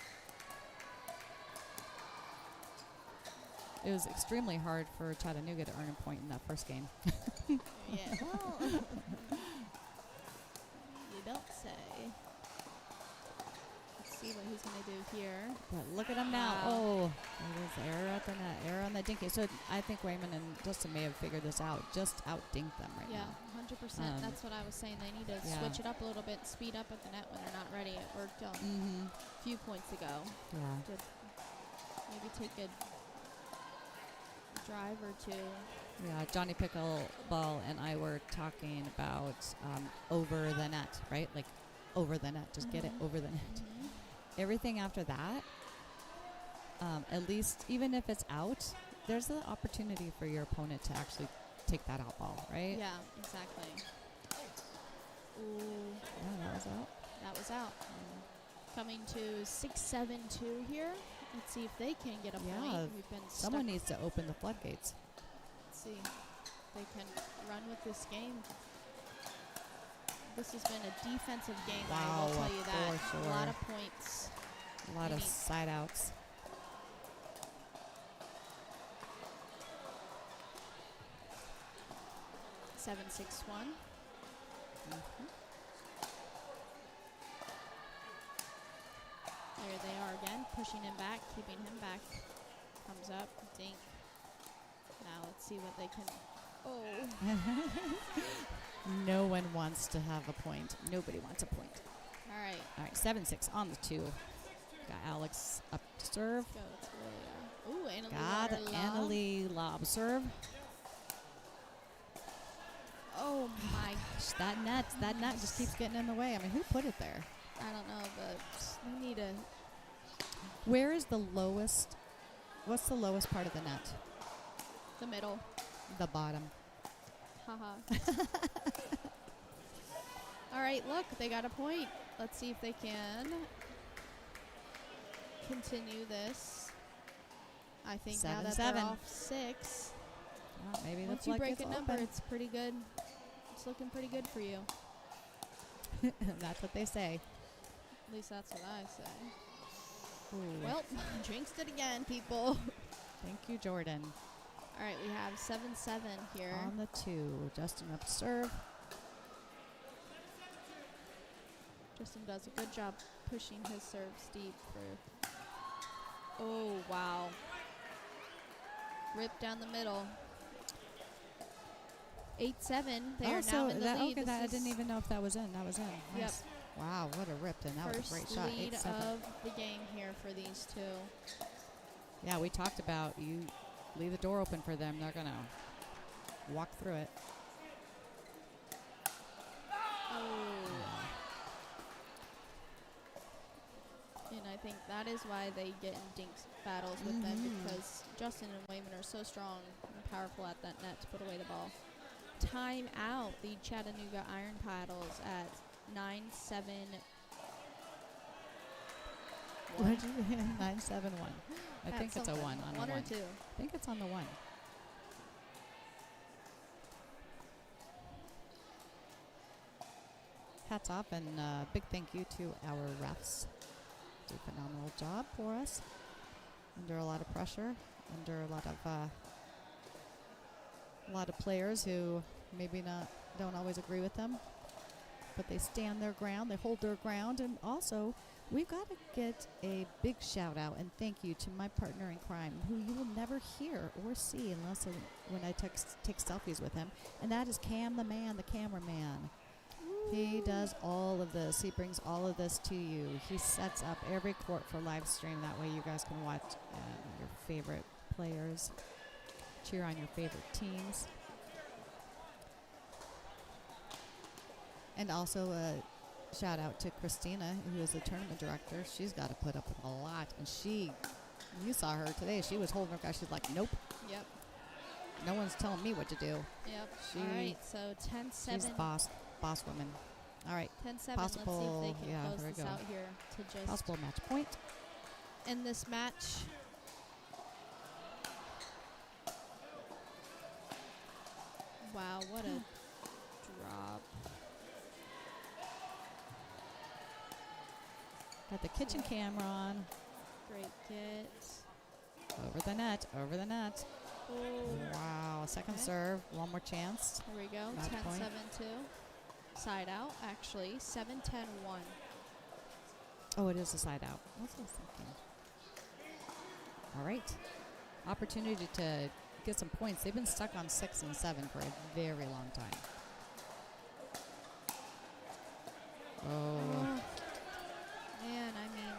Speaker 1: It was extremely hard for Chattanooga to earn a point in that first game.
Speaker 6: Yeah. Well, you don't say. Let's see what he's going to do here.
Speaker 1: But look at him now.
Speaker 6: Wow.
Speaker 1: Oh, it is error at the net. Error on the dinky. So I think Wayman and Justin may have figured this out. Just out-dink them right
Speaker 6: Yeah,
Speaker 1: now.
Speaker 6: 100%. That's what I was saying. They need to switch it up a little bit, speed up at the net when they're not ready. It worked a few points ago.
Speaker 1: Yeah.
Speaker 6: To maybe take a drive or two.
Speaker 1: Yeah, Johnny Pickleball and I were talking about over the net, right? Like over the net. Just get it over the net. Everything after that, at least even if it's out, there's an opportunity for your opponent to actually take that out ball, right?
Speaker 6: Yeah, exactly. Ooh.
Speaker 1: Yeah, that was out.
Speaker 6: That was out. Coming to 6-7-2 here. Let's see if they can get a
Speaker 1: Yeah,
Speaker 6: point. We've been
Speaker 1: someone
Speaker 6: stuck.
Speaker 1: needs to open the floodgates.
Speaker 6: Let's see if they can run with this game. This has been a defensive game, I will
Speaker 1: Wow,
Speaker 6: tell you that.
Speaker 1: for
Speaker 6: A lot
Speaker 1: sure.
Speaker 6: of points.
Speaker 1: A lot of
Speaker 6: Maybe.
Speaker 1: side outs.
Speaker 6: Seven, 6-1. There they are again, pushing him back, keeping him back. Comes up, dink. Now let's see what they can. Oh.
Speaker 1: No one wants to have a point. Nobody wants a point.
Speaker 6: All right.
Speaker 1: All right, 7-6 on the 2. Got Alex up to serve.
Speaker 6: Let's go to Lilia. Ooh,
Speaker 1: Got Annalie lob serve.
Speaker 6: Oh my.
Speaker 1: Gosh, that net just keeps getting in the way. I mean, who put it there?
Speaker 6: I don't know, but we need a.
Speaker 1: Where is the lowest? What's the lowest part of the net?
Speaker 6: The middle.
Speaker 1: The bottom.
Speaker 6: Haha. All right, look, they got a point. Let's see if they can continue this. I think now that
Speaker 1: 7-7.
Speaker 6: they're off 6,
Speaker 1: Well, maybe
Speaker 6: once
Speaker 1: the
Speaker 6: you break a
Speaker 1: floodgates
Speaker 6: number,
Speaker 1: open.
Speaker 6: it's pretty good. It's looking pretty good for you.
Speaker 1: That's what they say.
Speaker 6: At least that's what I say.
Speaker 1: Ooh.
Speaker 6: Well, jinxed it again, people.
Speaker 1: Thank you, Jordan.
Speaker 6: All right, we have 7-7 here.
Speaker 1: On the 2, Justin up to serve.
Speaker 6: Justin does a good job pushing his serves deep for. Oh, wow. Rip down the middle. 8-7. They are now in the lead.
Speaker 1: Okay, I didn't even know if that was in. That was in.
Speaker 6: Yep.
Speaker 1: Nice. Wow, what a rip. And that was a great
Speaker 6: First
Speaker 1: shot.
Speaker 6: lead
Speaker 1: 8-7.
Speaker 6: of the game here for these two.
Speaker 1: Yeah, we talked about you leave the door open for them. They're going to walk through it.
Speaker 6: And I think that is why they get in dinks battles with them, because Justin and Wayman are so strong and powerful at that net to put away the ball. Time out the Chattanooga Iron Paddles at 9-7.
Speaker 1: 9-7-1. I think it's a 1 on the 1.
Speaker 6: One or two.
Speaker 1: I think it's on the 1. Hats off and big thank you to our refs. Do a phenomenal job for us. Under a lot of pressure, under a lot of players who maybe don't always agree with them, but they stand their ground, they hold their ground, and also we've got to get a big shout out and thank you to my partner in crime, who you will never hear or see unless when I take selfies with him, and that is Cam the man, the cameraman. He does all of this. He brings all of this to you. He sets up every court for live stream. That way you guys can watch your favorite players, cheer on your favorite teams. And also a shout out to Christina, who is the tournament director. She's got to put up with a lot. And you saw her today. She was holding her guy. She's like, nope.
Speaker 6: Yep.
Speaker 1: No one's telling me what to do.
Speaker 6: Yep.
Speaker 1: She-
Speaker 6: All right, so 10-7.
Speaker 1: She's boss woman. All right.
Speaker 6: 10-7. Let's see if
Speaker 1: Possible-
Speaker 6: they can
Speaker 1: yeah,
Speaker 6: close
Speaker 1: there we
Speaker 6: this
Speaker 1: go.
Speaker 6: out here to just
Speaker 1: Possible match point.
Speaker 6: end this match. Wow, what a drop.
Speaker 1: Got the kitchen camera on.
Speaker 6: Great get.
Speaker 1: Over the net. Over the net.
Speaker 6: Oh,
Speaker 1: Wow. Second
Speaker 6: Okay.
Speaker 1: serve. One more chance.
Speaker 6: here we go.
Speaker 1: Match
Speaker 6: 10-7-2. Side out, actually. 7-10-1.
Speaker 1: Oh, it is a side out. What was I thinking? All right. Opportunity to get some points. They've been stuck on 6 and 7 for a very long time. Oh.
Speaker 6: Man, I mean,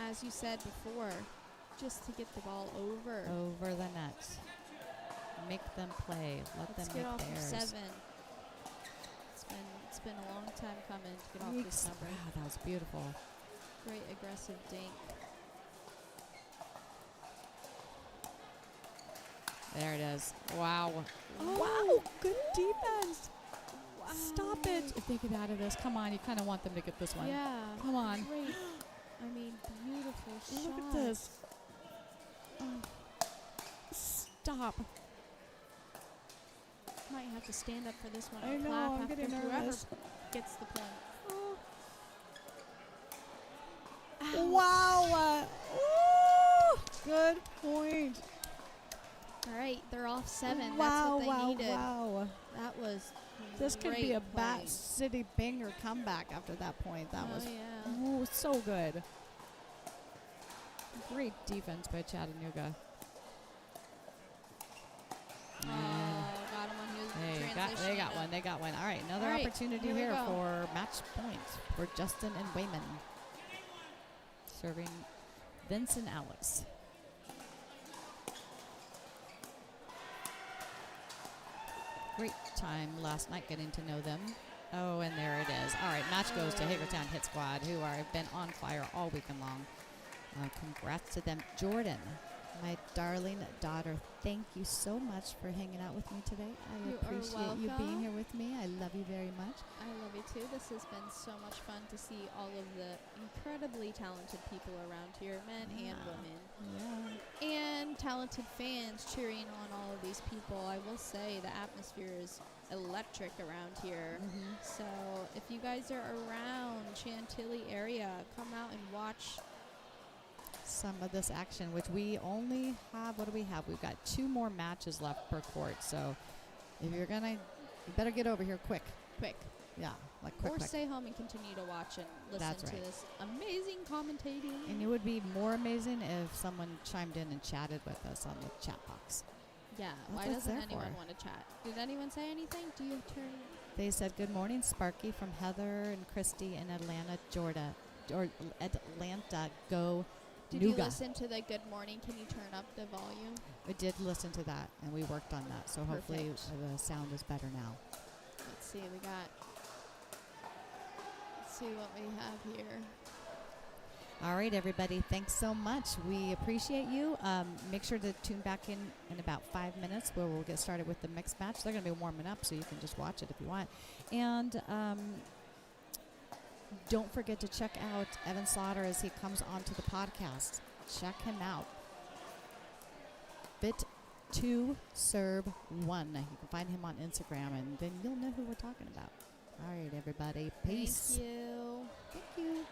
Speaker 6: as you said before, just to get the ball over.
Speaker 1: Over the net. Make them play. Let
Speaker 6: Let's
Speaker 1: them
Speaker 6: get
Speaker 1: make
Speaker 6: off of
Speaker 1: theirs.
Speaker 6: 7. It's been a long time coming to get off this
Speaker 1: Yeeks.
Speaker 6: number.
Speaker 1: Wow, that was beautiful.
Speaker 6: Great aggressive dink.
Speaker 1: There it is. Wow.
Speaker 6: Oh.
Speaker 1: Wow. Good defense.
Speaker 6: Wow.
Speaker 1: Stop it. If they get out of this, come on. You kind of want them to get this one.
Speaker 6: Yeah.
Speaker 1: Come on.
Speaker 6: Great. I mean, beautiful shot.
Speaker 1: Look at this. Stop.
Speaker 6: Might have to stand up for this one.
Speaker 1: I
Speaker 6: and
Speaker 1: know,
Speaker 6: clap
Speaker 1: I'm
Speaker 6: after
Speaker 1: getting
Speaker 6: whoever
Speaker 1: nervous.
Speaker 6: gets the point.
Speaker 1: Wow. Ooh, good point.
Speaker 6: All right, they're off 7.
Speaker 1: Wow,
Speaker 6: That's what they needed.
Speaker 1: wow.
Speaker 6: That was
Speaker 1: This could be
Speaker 6: great
Speaker 1: a Bat
Speaker 6: play.
Speaker 1: City banger comeback after that point. That
Speaker 6: Oh,
Speaker 1: was
Speaker 6: yeah.
Speaker 1: ooh, so good. Great defense by Chattanooga.
Speaker 6: Oh, got him when he was
Speaker 1: They got
Speaker 6: transitioning
Speaker 1: one.
Speaker 6: up.
Speaker 1: They got one. All right, another
Speaker 6: All right,
Speaker 1: opportunity
Speaker 6: here we
Speaker 1: here
Speaker 6: go.
Speaker 1: for match points for Justin and Wayman. Serving Vince and Alex. Great time last night getting to know them. Oh, and there it is. All right, match goes to Hagerstown Hit Squad, who have been on fire all weekend long. Congrats to them. Jordan, my darling daughter, thank you so much for hanging out with me today. I
Speaker 6: You are
Speaker 1: appreciate you being
Speaker 6: welcome.
Speaker 1: here with me. I love you very much.
Speaker 6: I love you too. This has been so much fun to see all of the incredibly talented people around here, men and women,
Speaker 1: Yeah.
Speaker 6: and talented fans cheering on all of these people. I will say the atmosphere is electric around here. So if you guys are around Chantilly area, come out and watch.
Speaker 1: Some of this action, which we only have, what do we have? We've got 2 more matches left per court. So if you're going to, you better get over here quick.
Speaker 6: Quick.
Speaker 1: Yeah, like quick,
Speaker 6: Or
Speaker 1: quick.
Speaker 6: stay home and continue to watch and listen
Speaker 1: That's
Speaker 6: to
Speaker 1: right.
Speaker 6: this amazing commentating.
Speaker 1: And it would be more amazing if someone chimed in and chatted with us on the chat box.
Speaker 6: Yeah,
Speaker 1: That's
Speaker 6: why
Speaker 1: what it's
Speaker 6: doesn't
Speaker 1: there
Speaker 6: anyone
Speaker 1: for.
Speaker 6: want to chat? Did anyone say anything? Do you turn?
Speaker 1: They said, good morning, Sparky from Heather and Christy in Atlanta, Georgia. Or Atlanta, go
Speaker 6: Did you
Speaker 1: Nougat.
Speaker 6: listen to the good morning? Can you turn up the volume?
Speaker 1: I did listen to that, and we worked on that. So hopefully
Speaker 6: Perfect.
Speaker 1: the sound is better now.
Speaker 6: Let's see, let's see what we have here.
Speaker 1: All right, everybody. Thanks so much. We appreciate you. Make sure to tune back in about 5 minutes where we'll get started with the mixed match. They're going to be warming up, so you can just watch it if you want. And don't forget to check out Evan Slaughter as he comes onto the podcast. Check him out. Fit2Serve1. You can find him on Instagram, and then you'll know who we're talking about. All right, everybody. Peace.
Speaker 6: Thank you.
Speaker 1: Thank you.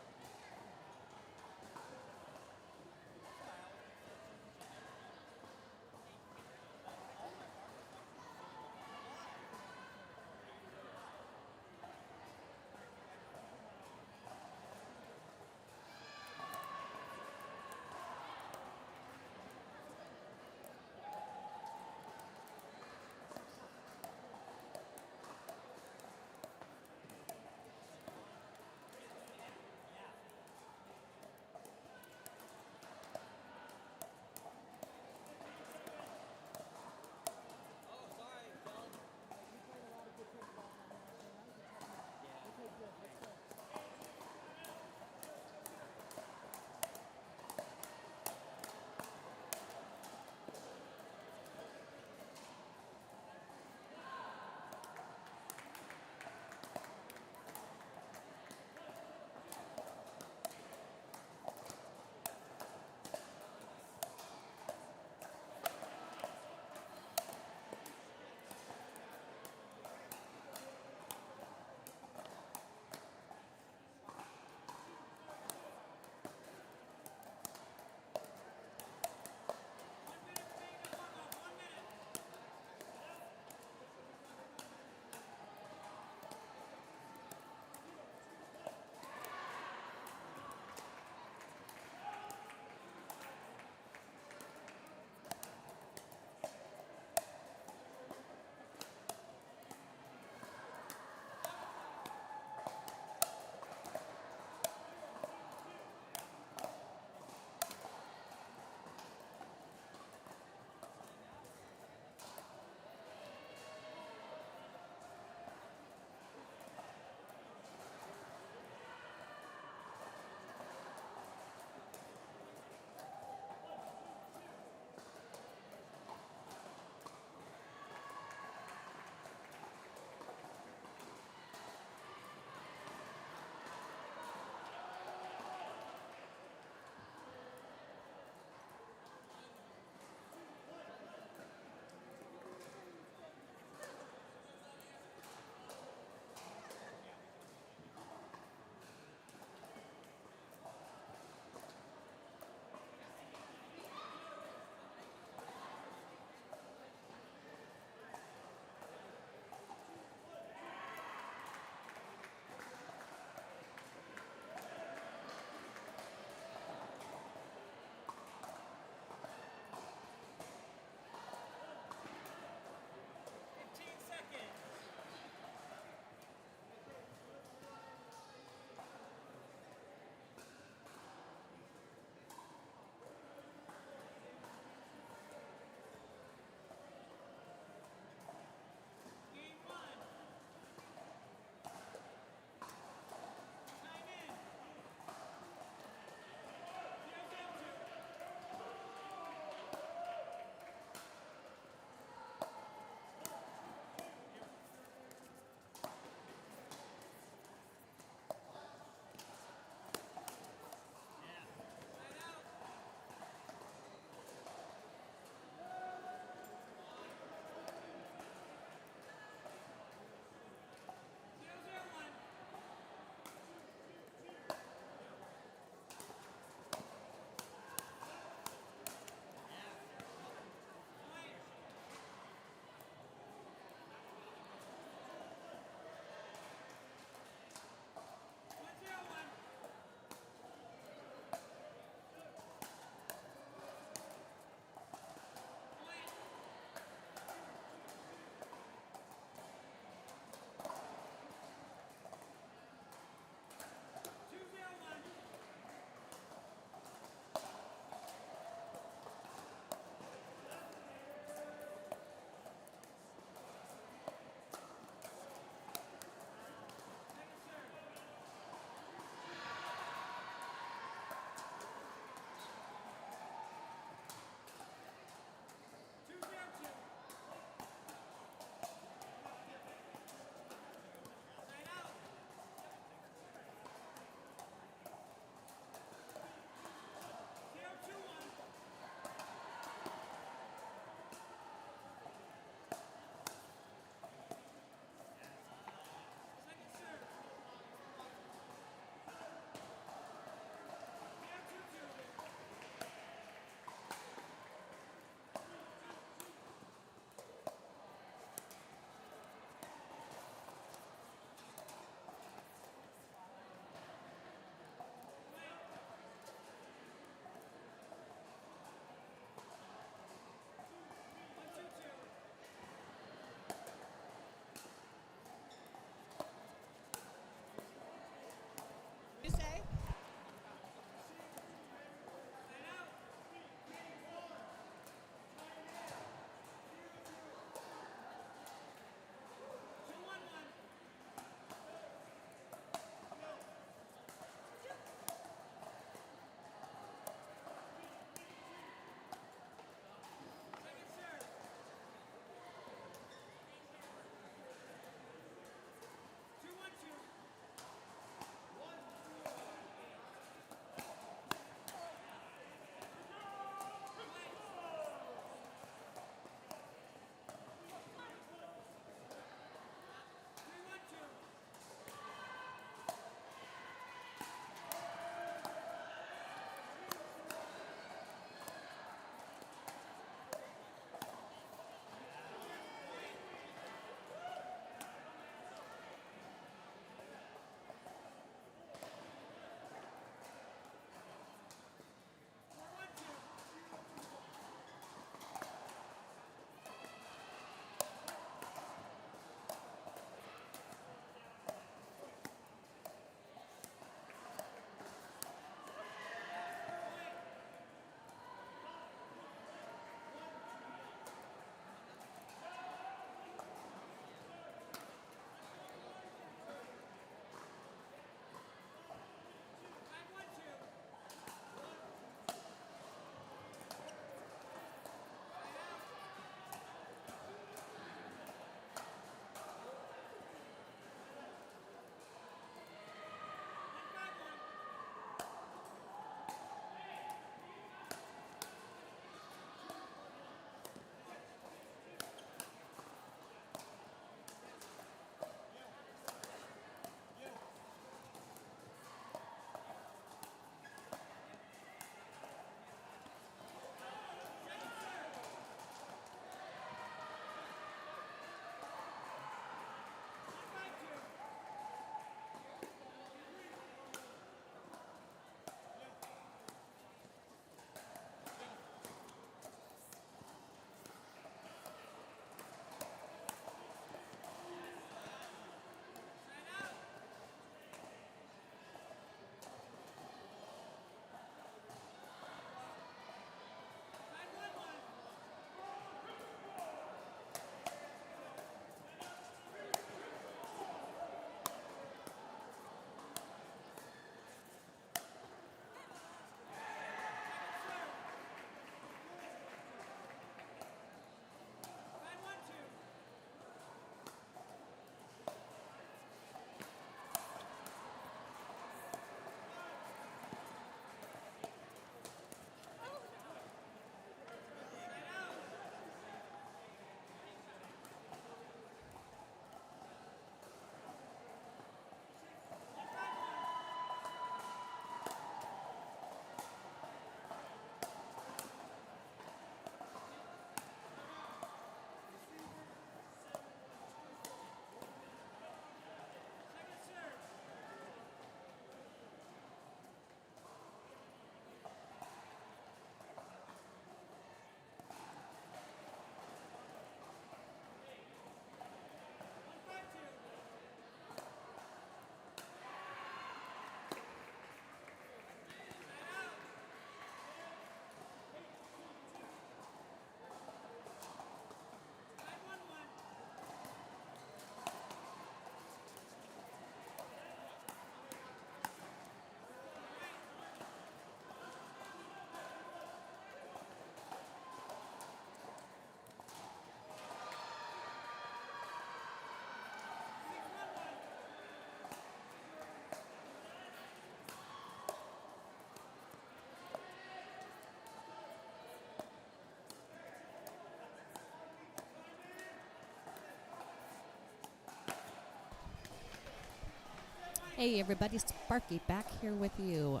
Speaker 1: Hey everybody, Sparky back here with you.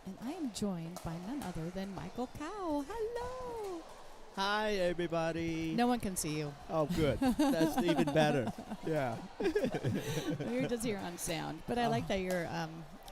Speaker 1: And I am joined by none other than Michael Cow. Hello!
Speaker 7: Hi, everybody.
Speaker 1: No one can see you.
Speaker 7: Oh, good. That's even better. Yeah.
Speaker 1: You're just here on sound. But I like that you're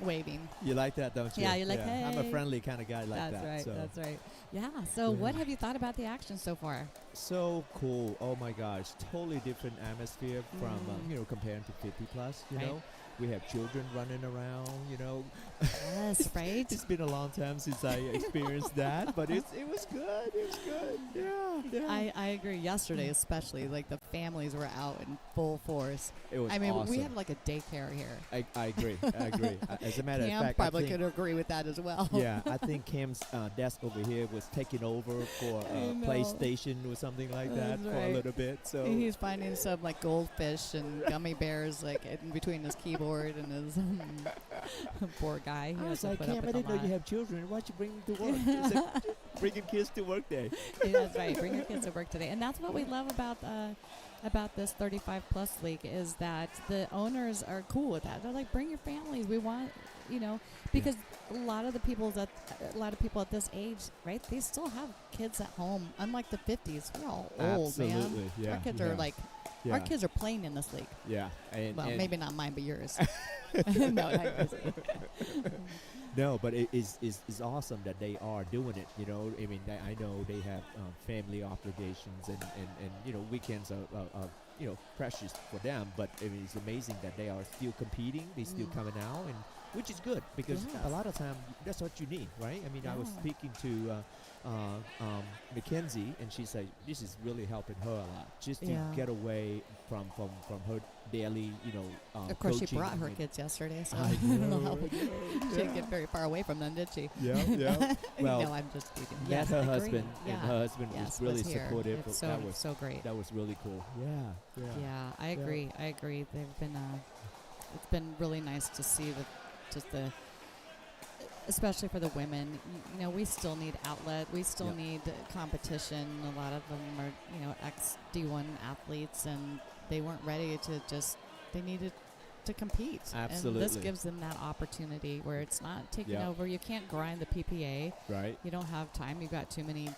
Speaker 1: waving.
Speaker 7: You like that, don't you?
Speaker 1: Yeah, you're like, hey.
Speaker 7: I'm a friendly kind of guy like
Speaker 1: that's
Speaker 7: that.
Speaker 1: Right,
Speaker 7: so.
Speaker 1: that's right. Yeah, so what have you thought about the action so far?
Speaker 7: So cool. Oh, my gosh. Totally different atmosphere from, comparing to 50 plus, you know. We have children running around, you know.
Speaker 1: Yes, right?
Speaker 7: It's been a long time since I experienced that, but it was good. It was good. Yeah.
Speaker 1: I agree. Yesterday especially, like the families were out in full force.
Speaker 7: It was
Speaker 1: awesome. We
Speaker 7: awesome.
Speaker 1: have like a daycare here.
Speaker 7: I agree. As a matter of
Speaker 1: Cam
Speaker 7: fact,
Speaker 1: probably could agree with that as well.
Speaker 7: Yeah, I think Cam's desk over here was taken over for PlayStation or something like that for a little bit. So
Speaker 1: he's finding some like goldfish and gummy bears like in between his keyboard and his poor guy.
Speaker 7: I was like, Cam, I didn't know you have children. Why'd you bring them to work? It's like bringing kids to work day.
Speaker 1: Yeah, that's right. Bring your kids to work today, and that's what we love about this 35 plus league is that the owners are cool with that. They're like, bring your families. We want, because a lot of people at this age, right? They still have kids at home. Unlike the 50s, we're all old, man.
Speaker 7: Yeah.
Speaker 1: Our kids are like.
Speaker 7: Yeah.
Speaker 1: Our kids are playing in this league.
Speaker 7: Yeah.
Speaker 1: Well, maybe not mine, but yours. No, not yours.
Speaker 7: No, but it is awesome that they are doing it. You know, I mean, I know they have family obligations and weekends are precious for them. But I mean, it's amazing that they are still competing. They're still coming out, and which is good because a lot of time that's what you need, right? I mean, I was speaking to Mackenzie, and she said this is really helping her a lot, just to get away from her daily,
Speaker 1: of course, she brought her
Speaker 7: and
Speaker 1: kids yesterday, so I don't know how she didn't get very far away from them, did she?
Speaker 7: Yeah. Well,
Speaker 1: no, I'm just kidding.
Speaker 7: Met her husband, and her husband was really supportive.
Speaker 1: It's
Speaker 7: that was
Speaker 1: so great.
Speaker 7: That was really cool.
Speaker 1: Yeah, I agree. They've been it's been really nice to see especially for the women, we still need outlet. We still need competition. A lot of them are, ex-D1 athletes, and they weren't ready they needed to compete.
Speaker 7: Absolutely.
Speaker 1: And this gives them that opportunity where it's not taking over. You can't grind the PPA.
Speaker 7: Right.
Speaker 1: You don't have time. You've got too many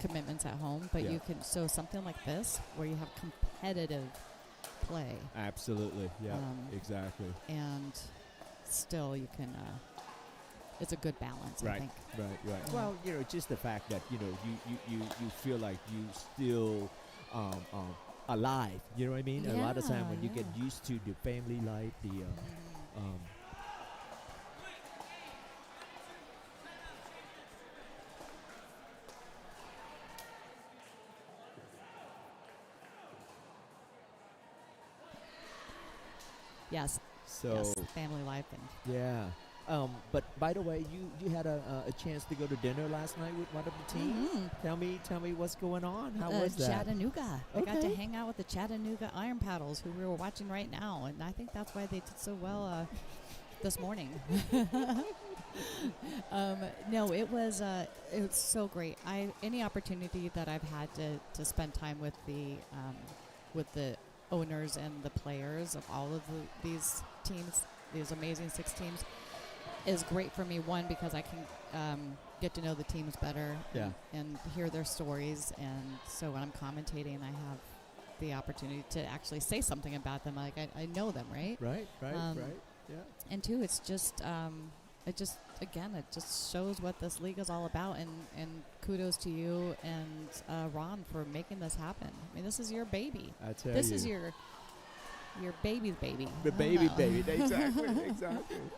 Speaker 1: commitments at home. But you can, so something like this where you have competitive play.
Speaker 7: Absolutely. Yeah, exactly.
Speaker 1: And still you can... it's a good balance, I think.
Speaker 7: Right. Well, just the fact that you feel like you still alive. You know what I mean? A lot of time when you get used to the family life,
Speaker 1: Yes.
Speaker 7: So
Speaker 1: family life and
Speaker 7: but by the way, you had a chance to go to dinner last night with one of the teams. Tell me what's going on. How was that?
Speaker 1: Chattanooga. I got to hang out with the Chattanooga Iron Paddles, who we were watching right now, and I think that's why they did so well this morning. No, it was so great. Any opportunity that I've had to spend time with the owners and the players of all of these teams, these amazing 6 teams, is great for me. One, because I can get to know the teams better and hear their stories. And so when I'm commentating, I have the opportunity to actually say something about them. Like I know them, right?
Speaker 7: Right. Yeah.
Speaker 1: And 2, it's just it just shows what this league is all about. And kudos to you and Ron for making this happen. I mean, this is your baby.
Speaker 7: I tell you.
Speaker 1: This is your baby's baby.
Speaker 7: The baby. Exactly.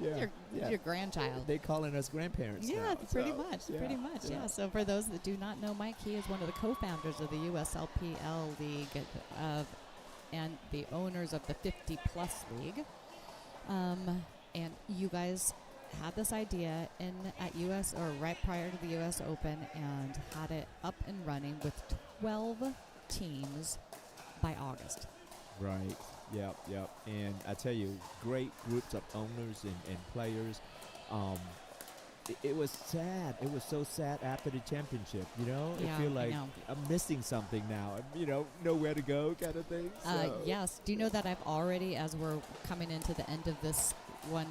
Speaker 7: Yeah.
Speaker 1: Your grandchild.
Speaker 7: They calling us grandparents.
Speaker 1: Yeah,
Speaker 7: now,
Speaker 1: pretty much. Yeah. So for those that do not know, Mike, he is one of the co-founders of the USLPL League and the owners of the 50 Plus League. And you guys had this idea at US or right prior to the US Open and had it up and running with 12 teams by August.
Speaker 7: Right. Yep. And I tell you, great groups of owners and players. it was sad. It was so sad after the championship. You know,
Speaker 1: Yeah,
Speaker 7: I feel
Speaker 1: I
Speaker 7: like
Speaker 1: know.
Speaker 7: I'm missing something now. You know, nowhere to go, kind of thing. So.
Speaker 1: Yes. Do you know that I've already, as we're coming into the end of this one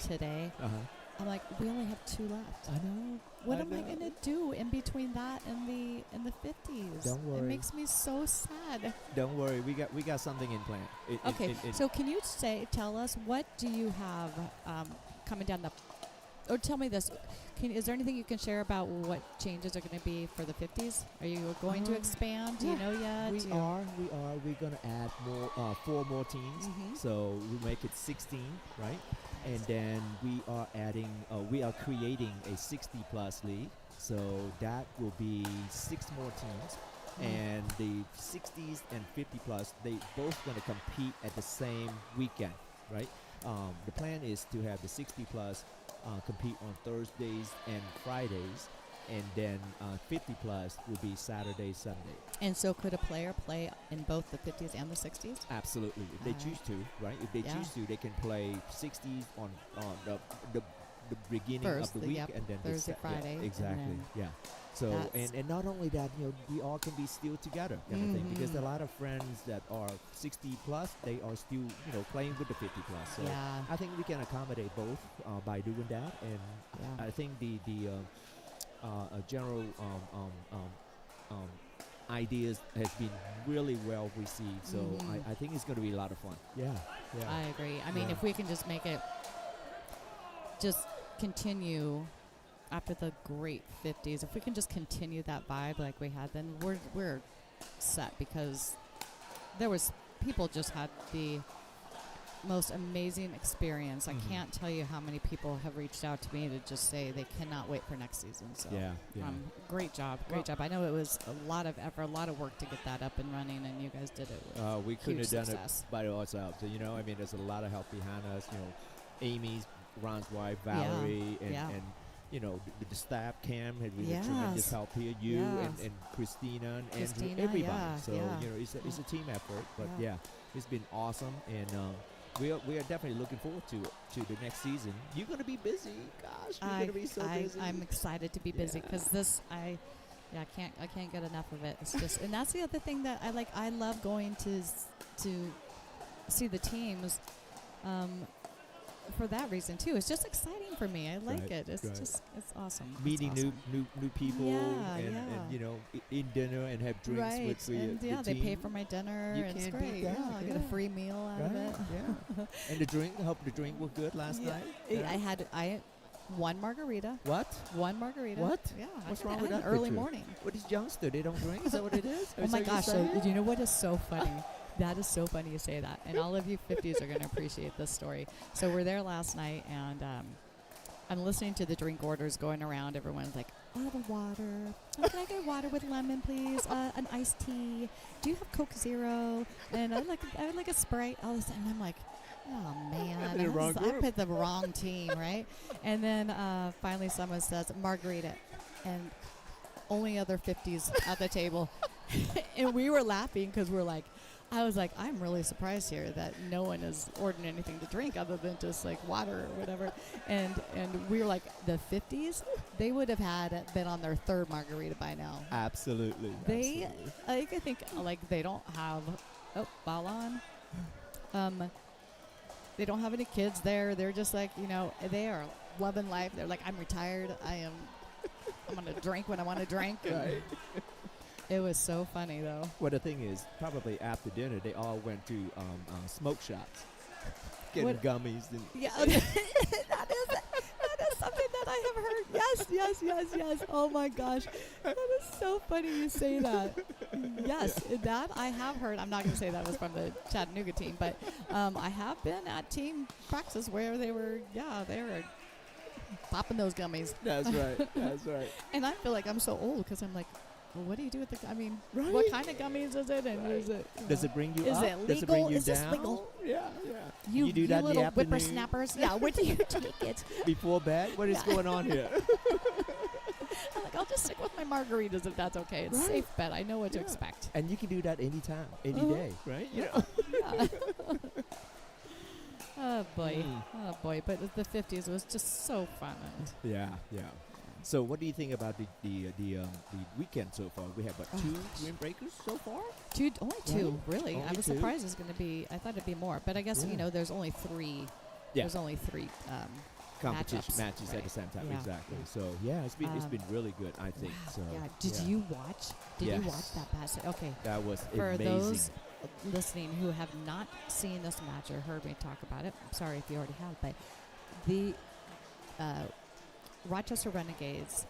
Speaker 1: today, I'm like, we only have 2 left.
Speaker 7: I know.
Speaker 1: What
Speaker 7: I
Speaker 1: am I
Speaker 7: know.
Speaker 1: gonna do in between that and the 50s?
Speaker 7: Don't
Speaker 1: It
Speaker 7: worry.
Speaker 1: makes me so sad.
Speaker 7: Don't worry, we got something in plan.
Speaker 1: Okay, so can you tell us what do you have coming down the? Or tell me this: is there anything you can share about what changes are going to be for the 50s? Are you going to expand? Do you know yet?
Speaker 7: We are. We're gonna add more, 4 more teams.
Speaker 1: Mhm.
Speaker 7: So we make it 16, right? And then we are adding. We are creating a 60+ league. So that will be 6 more teams. And the 60s and 50+, they both going to compete at the same weekend, right? The plan is to have the 60+ compete on Thursdays and Fridays, and then 50+ will be Saturday, Sunday.
Speaker 1: And so, could a player play in both the 50s and the 60s?
Speaker 7: Absolutely, if they choose to, right? If they
Speaker 1: Yeah.
Speaker 7: choose to, they can play 60s on the beginning
Speaker 1: First,
Speaker 7: of the week,
Speaker 1: yep,
Speaker 7: and then
Speaker 1: Thursday,
Speaker 7: yeah,
Speaker 1: Friday, and
Speaker 7: exactly,
Speaker 1: then
Speaker 7: yeah. So
Speaker 1: that's-
Speaker 7: and not only that, you know, we all can be still together, kind of thing. Because a lot of friends that are 60+, they are still, you know, playing with the 50+. So
Speaker 1: Yeah.
Speaker 7: I think we can accommodate both by doing that, and
Speaker 1: Yeah.
Speaker 7: I think the general ideas has been really well received. So I think it's going to be a lot of fun. Yeah, yeah.
Speaker 1: I agree. I mean,
Speaker 7: Yeah.
Speaker 1: if we can just make it, just continue after the great 50s, if we can just continue that vibe like we had, then we're set, because there was people just had the most amazing experience. I can't tell you how many people have reached out to me to just say they cannot wait for next season. So
Speaker 7: Yeah, yeah.
Speaker 1: great job. I know it was a lot of effort, a lot of work to get that up and running, and you guys did it with
Speaker 7: We couldn't
Speaker 1: huge
Speaker 7: have done
Speaker 1: success.
Speaker 7: it by ourselves. So, you know, I mean, there's a lot of help behind us. You know, Amy's, Ron's wife, Valerie, and you know, the staff, Cam, had been a tremendous
Speaker 1: Yes.
Speaker 7: help here. You
Speaker 1: Yes.
Speaker 7: and Christina and
Speaker 1: Christina,
Speaker 7: Andrew, everybody.
Speaker 1: yeah,
Speaker 7: So,
Speaker 1: yeah.
Speaker 7: you know, it's a team effort. But
Speaker 1: Yeah.
Speaker 7: yeah, it's been awesome, and we are definitely looking forward to the next season. You're going to be busy. Gosh, you're going to be so busy.
Speaker 1: I'm excited to be busy, because I can't get enough of it. It's just, and that's the other thing that I like. I love going to see the teams. For that reason too, it's just exciting for me. I like
Speaker 7: Right,
Speaker 1: it. It's
Speaker 7: right.
Speaker 1: just, it's awesome. It's
Speaker 7: Meeting
Speaker 1: awesome.
Speaker 7: new people,
Speaker 1: Yeah,
Speaker 7: and
Speaker 1: yeah.
Speaker 7: you know, in dinner and have drinks
Speaker 1: Right,
Speaker 7: with the
Speaker 1: and
Speaker 7: the
Speaker 1: they pay
Speaker 7: team.
Speaker 1: for my dinner.
Speaker 7: You
Speaker 1: and it's
Speaker 7: can't beat
Speaker 1: great.
Speaker 7: that,
Speaker 1: Yeah, I get a
Speaker 7: yeah.
Speaker 1: free meal out of
Speaker 7: Right,
Speaker 1: it.
Speaker 7: yeah. And the drink, I hope the drink was good last
Speaker 1: Yeah.
Speaker 7: night.
Speaker 1: I had one margarita.
Speaker 7: What?
Speaker 1: One margarita.
Speaker 7: What?
Speaker 1: Yeah.
Speaker 7: What's
Speaker 1: I
Speaker 7: wrong
Speaker 1: had
Speaker 7: with
Speaker 1: an
Speaker 7: that
Speaker 1: early
Speaker 7: picture?
Speaker 1: morning.
Speaker 7: What is youngster? They don't drink? Is that what it is?
Speaker 1: Oh my gosh! So you know what is so funny? That is so funny you say that, and all of you 50s are going to appreciate this story. So we're there last night, and I'm listening to the drink orders going around. Everyone's like, "Oh, the water. Oh, can I get water with lemon, please? An iced tea. Do you have Coke Zero? And I would like a Sprite." All this, and I'm like, "Oh man,
Speaker 7: The wrong
Speaker 1: I
Speaker 7: group.
Speaker 1: picked the wrong team, right?" And then finally, someone says margarita, and only other 50s at the table, and we were laughing because we're like. I was like, I'm really surprised here that no one is ordering anything to drink other than just like water or whatever. And we were like, the 50s, they would have been on their 3rd margarita by now.
Speaker 7: Absolutely.
Speaker 1: They, I think, like they don't have, ball on. They don't have any kids there. They're just like, you know, they are loving life. They're like, I'm retired. I'm going to drink when I want to drink. And
Speaker 7: Right.
Speaker 1: it was so funny though.
Speaker 7: Well, the thing is, probably after dinner, they all went to smoke shops, getting
Speaker 1: What-
Speaker 7: gummies. And
Speaker 1: Yeah, that is something that I have heard. Yes. Oh my gosh, that is so funny you say that. Yes, that I have heard. I'm not going to say that was from the Chattanooga team, but I have been at team practice where they were popping those gummies,
Speaker 7: that's right. That's right.
Speaker 1: and I feel like I'm so old because I'm like, well, what do you do with the? I mean,
Speaker 7: Right.
Speaker 1: what kind of gummies is it? And is it?
Speaker 7: Does it bring you
Speaker 1: Is
Speaker 7: up?
Speaker 1: it
Speaker 7: Does it bring
Speaker 1: legal?
Speaker 7: you
Speaker 1: Is this
Speaker 7: down?
Speaker 1: legal?
Speaker 7: Yeah.
Speaker 1: You
Speaker 7: do that in the
Speaker 1: little
Speaker 7: afternoon?
Speaker 1: whippersnappers. Yeah, where do you take it?
Speaker 7: Before bed? What is
Speaker 1: Yeah.
Speaker 7: going on here?
Speaker 1: I'm like, I'll just stick with my margaritas if that's okay. It's
Speaker 7: Right.
Speaker 1: safe bet. I know what to
Speaker 7: Yeah.
Speaker 1: expect.
Speaker 7: And you can do that anytime, any
Speaker 1: Uh-huh.
Speaker 7: day, right? You know?
Speaker 1: Yeah. Oh boy,
Speaker 7: Mm.
Speaker 1: oh boy! But the 50s was just so fun. And
Speaker 7: Yeah, yeah. So what do you think about the weekend so far? We have
Speaker 1: Oh,
Speaker 7: 2
Speaker 1: gosh.
Speaker 7: windbreakers so far.
Speaker 1: only two, really. I
Speaker 7: Only
Speaker 1: was
Speaker 7: two?
Speaker 1: surprised it's going to be. I thought it'd be more, but I guess
Speaker 7: Yeah.
Speaker 1: there's only three.
Speaker 7: Yeah.
Speaker 1: There's only three.
Speaker 7: Competition
Speaker 1: Matchups,
Speaker 7: matches at
Speaker 1: right.
Speaker 7: the same time.
Speaker 1: Yeah.
Speaker 7: Exactly. So yeah, it's been
Speaker 1: Um,
Speaker 7: really good. I think so.
Speaker 1: Yeah. Did
Speaker 7: yeah.
Speaker 1: you watch? Did you watch
Speaker 7: Yes.
Speaker 1: that basket? Okay.
Speaker 7: That was
Speaker 1: For
Speaker 7: amazing.
Speaker 1: those listening who have not seen this match or heard me talk about it, I'm sorry if you already have, but the Rochester Renegades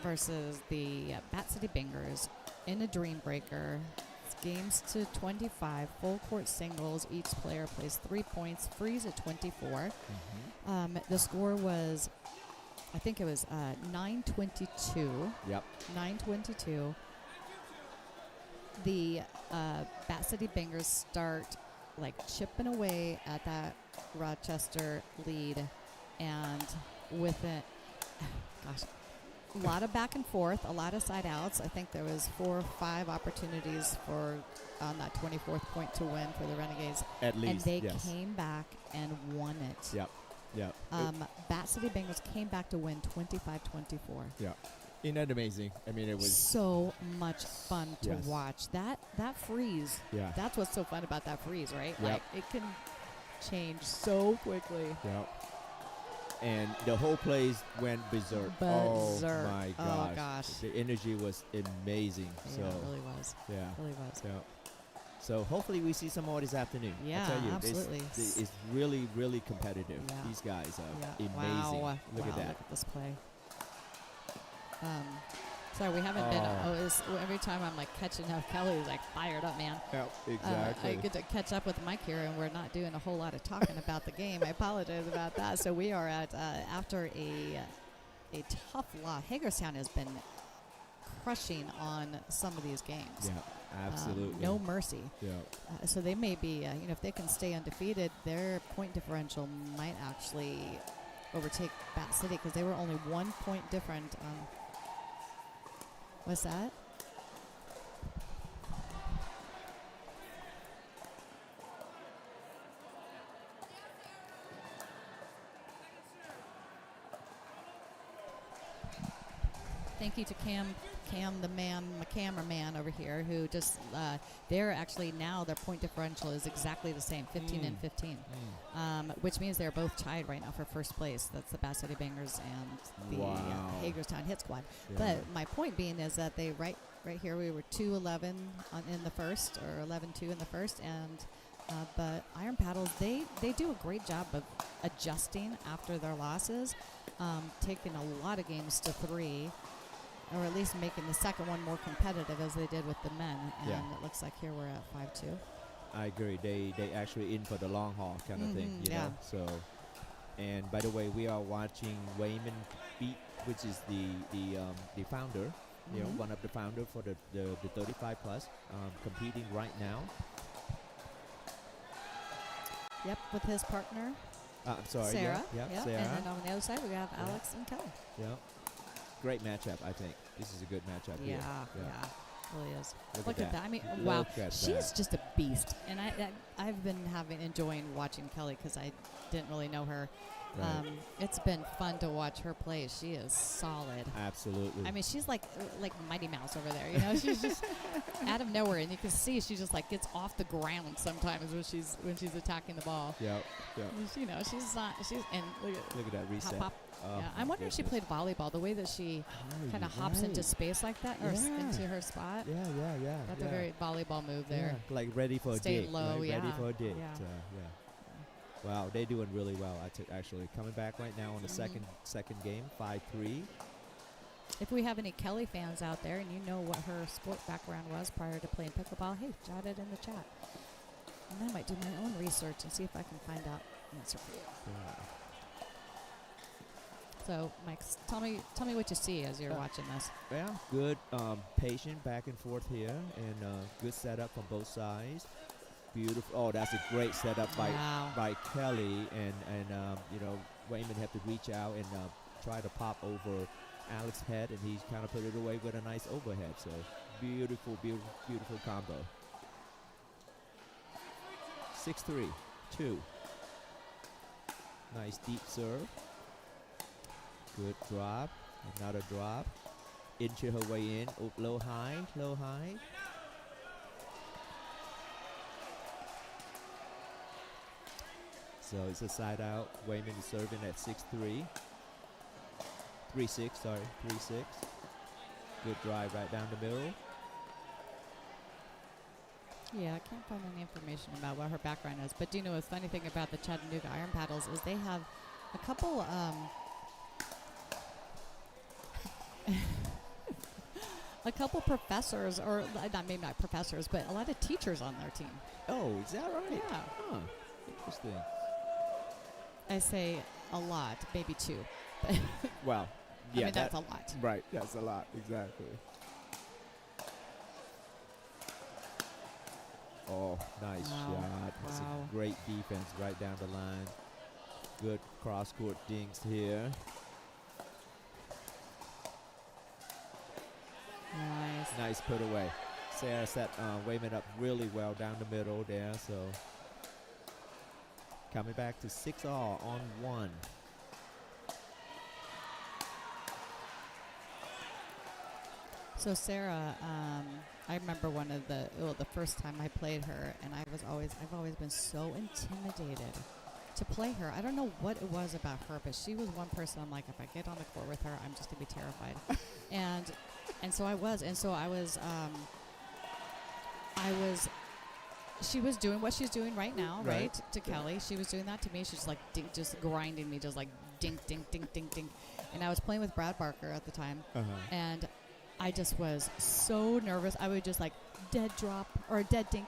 Speaker 1: versus the Bat City Bingers in a Dream Breaker. It's games to 25, full court singles. Each player plays 3 points, freeze at 24. The score was, I think it was 9-22.
Speaker 7: Yep.
Speaker 1: 9-22. The Bat City Bingers start like chipping away at that Rochester lead, and with it, gosh, a lot of back and forth, a lot of side outs. I think there was 4 or 5 opportunities for on that 24th point to win for the Renegades,
Speaker 7: At least.
Speaker 1: and they
Speaker 7: yes.
Speaker 1: came back and won it.
Speaker 7: Yep. Yep.
Speaker 1: Bat City Bengals came back to win 25-24.
Speaker 7: Yeah. Isn't that amazing? I mean, it was.
Speaker 1: So much fun to
Speaker 7: Yes.
Speaker 1: watch. That freeze.
Speaker 7: Yeah.
Speaker 1: That's what's so fun about that freeze, right?
Speaker 7: Yep.
Speaker 1: Like it can change so quickly.
Speaker 7: Yep. And the whole place went berserk.
Speaker 1: Berserk.
Speaker 7: Oh my
Speaker 1: Oh,
Speaker 7: gosh.
Speaker 1: gosh.
Speaker 7: The energy was amazing.
Speaker 1: Yeah,
Speaker 7: So
Speaker 1: it really was.
Speaker 7: yeah.
Speaker 1: Really was.
Speaker 7: Yeah. So hopefully we see some more this afternoon.
Speaker 1: Yeah,
Speaker 7: I tell you,
Speaker 1: absolutely.
Speaker 7: It's really, really competitive.
Speaker 1: Yeah.
Speaker 7: These guys are
Speaker 1: Yeah.
Speaker 7: amazing.
Speaker 1: Wow.
Speaker 7: Look
Speaker 1: Wow,
Speaker 7: at that.
Speaker 1: Look at this play. Sorry, we haven't been. Every time I'm like catching up, Kelly's like fired up, man.
Speaker 7: Yeah, exactly.
Speaker 1: I get to catch up with Mike here, and we're not doing a whole lot of talking about the game. I apologize about that. So we are at after a tough loss. Hagerstown has been crushing on some of these games.
Speaker 7: Yeah, absolutely.
Speaker 1: No mercy.
Speaker 7: Yeah.
Speaker 1: So they may be, if they can stay undefeated, their point differential might actually overtake Bat City because they were only 1 point different. What's that? Thank you to Cam, the cameraman over here, who just they're actually now their point differential is exactly the same, 15 and 15, which means they're both tied right now for first place. That's the Bat City Bangers and the Hagerstown Hit Squad.
Speaker 7: Yeah.
Speaker 1: But my point being is that they right here we were 2-11 in the first, or 11-2 in the first, and but Iron Paddles they do a great job of adjusting after their losses, taking a lot of games to 3. Or at least making the second one more competitive as they did with the men. And it looks like here we're at 5-2.
Speaker 7: I agree. They actually in for the long haul kind of thing, you know. So, and by the way, we are watching Wayman Beat, which is the founder, you know, one of the founder for the 35 plus, competing right now.
Speaker 1: Yep, with his partner,
Speaker 7: I'm sorry,
Speaker 1: Sarah.
Speaker 7: yeah, Sarah.
Speaker 1: And then on the other side we have Alex and Kelly.
Speaker 7: Yeah. Great matchup, I think. This is a good matchup
Speaker 1: Yeah,
Speaker 7: here.
Speaker 1: really is.
Speaker 7: Look at that.
Speaker 1: I mean,
Speaker 7: Look
Speaker 1: wow,
Speaker 7: at
Speaker 1: she's
Speaker 7: that.
Speaker 1: just a beast. And I've been enjoying watching Kelly because I didn't really know her.
Speaker 7: Right.
Speaker 1: It's been fun to watch her play. She is solid.
Speaker 7: Absolutely.
Speaker 1: I mean, she's like Mighty Mouse over there. You know, she's just out of nowhere, and you can see she just like gets off the ground sometimes when she's attacking the ball.
Speaker 7: Yep.
Speaker 1: You know, she's not. She's and
Speaker 7: Look at that reset.
Speaker 1: Pop.
Speaker 7: Oh,
Speaker 1: Yeah,
Speaker 7: my
Speaker 1: I'm wondering if she
Speaker 7: goodness.
Speaker 1: played volleyball. The way that she kind of hops into space like that, or
Speaker 7: Yeah.
Speaker 1: into her spot.
Speaker 7: Yeah.
Speaker 1: That's a very volleyball move there.
Speaker 7: Yeah, like ready for a
Speaker 1: Staying
Speaker 7: dig.
Speaker 1: low,
Speaker 7: right? Ready
Speaker 1: yeah.
Speaker 7: for a dig.
Speaker 1: Yeah.
Speaker 7: Wow, they're doing really well. Actually coming back right now on the second game, 5-3.
Speaker 1: If we have any Kelly fans out there and you know what her sport background was prior to playing pickleball, hey, jot it in the chat. And I might do my own research and see if I can find out the answer for you.
Speaker 7: Yeah.
Speaker 1: So, Mike, tell me what you see as you're watching this.
Speaker 7: Yeah, good, patient back and forth here, and good setup from both sides. Beautiful. Oh, that's a great setup by Kelly, and you know, Wayman have to reach out and try to pop over Alex's head, and he's kind of put it away with a nice overhead. So beautiful combo. 6-3, 2. Nice deep serve. Good drop. Another drop. Into her way in. Oh, low high. Low high. So it's a side out. Wayman is serving at 6-3. 3-6, sorry. 3-6. Good drive right down the middle.
Speaker 1: Yeah, I can't find any information about what her background is. But do you know the funny thing about the Chattanooga Iron Paddles is they have a couple a couple professors, or not maybe not professors, but a lot of teachers on their team.
Speaker 7: Oh, is that right?
Speaker 1: Yeah.
Speaker 7: Huh. Interesting.
Speaker 1: I say a lot, maybe two.
Speaker 7: Well,
Speaker 1: I
Speaker 7: yeah,
Speaker 1: mean, that's a lot.
Speaker 7: right. That's a lot. Exactly. Oh, nice
Speaker 1: Wow.
Speaker 7: shot. That's
Speaker 1: Wow.
Speaker 7: a great defense right down the line. Good cross-court dinks here.
Speaker 1: Nice.
Speaker 7: Nice put away. Sarah set Wayman up really well down the middle there. So coming back to 6-all on 1.
Speaker 1: So Sarah, I remember the first time I played her, and I've always been so intimidated to play her. I don't know what it was about her, but she was one person I'm like, if I get on the court with her, I'm just gonna be terrified. and so I was, she was doing what she's doing right now, right? To Kelly. She was doing that to me. She's like just grinding me, just like dink, dink, dink, dink, dink. And I was playing with Brad Barker at the time, and I just was so nervous. I would just like dead drop or dead dink,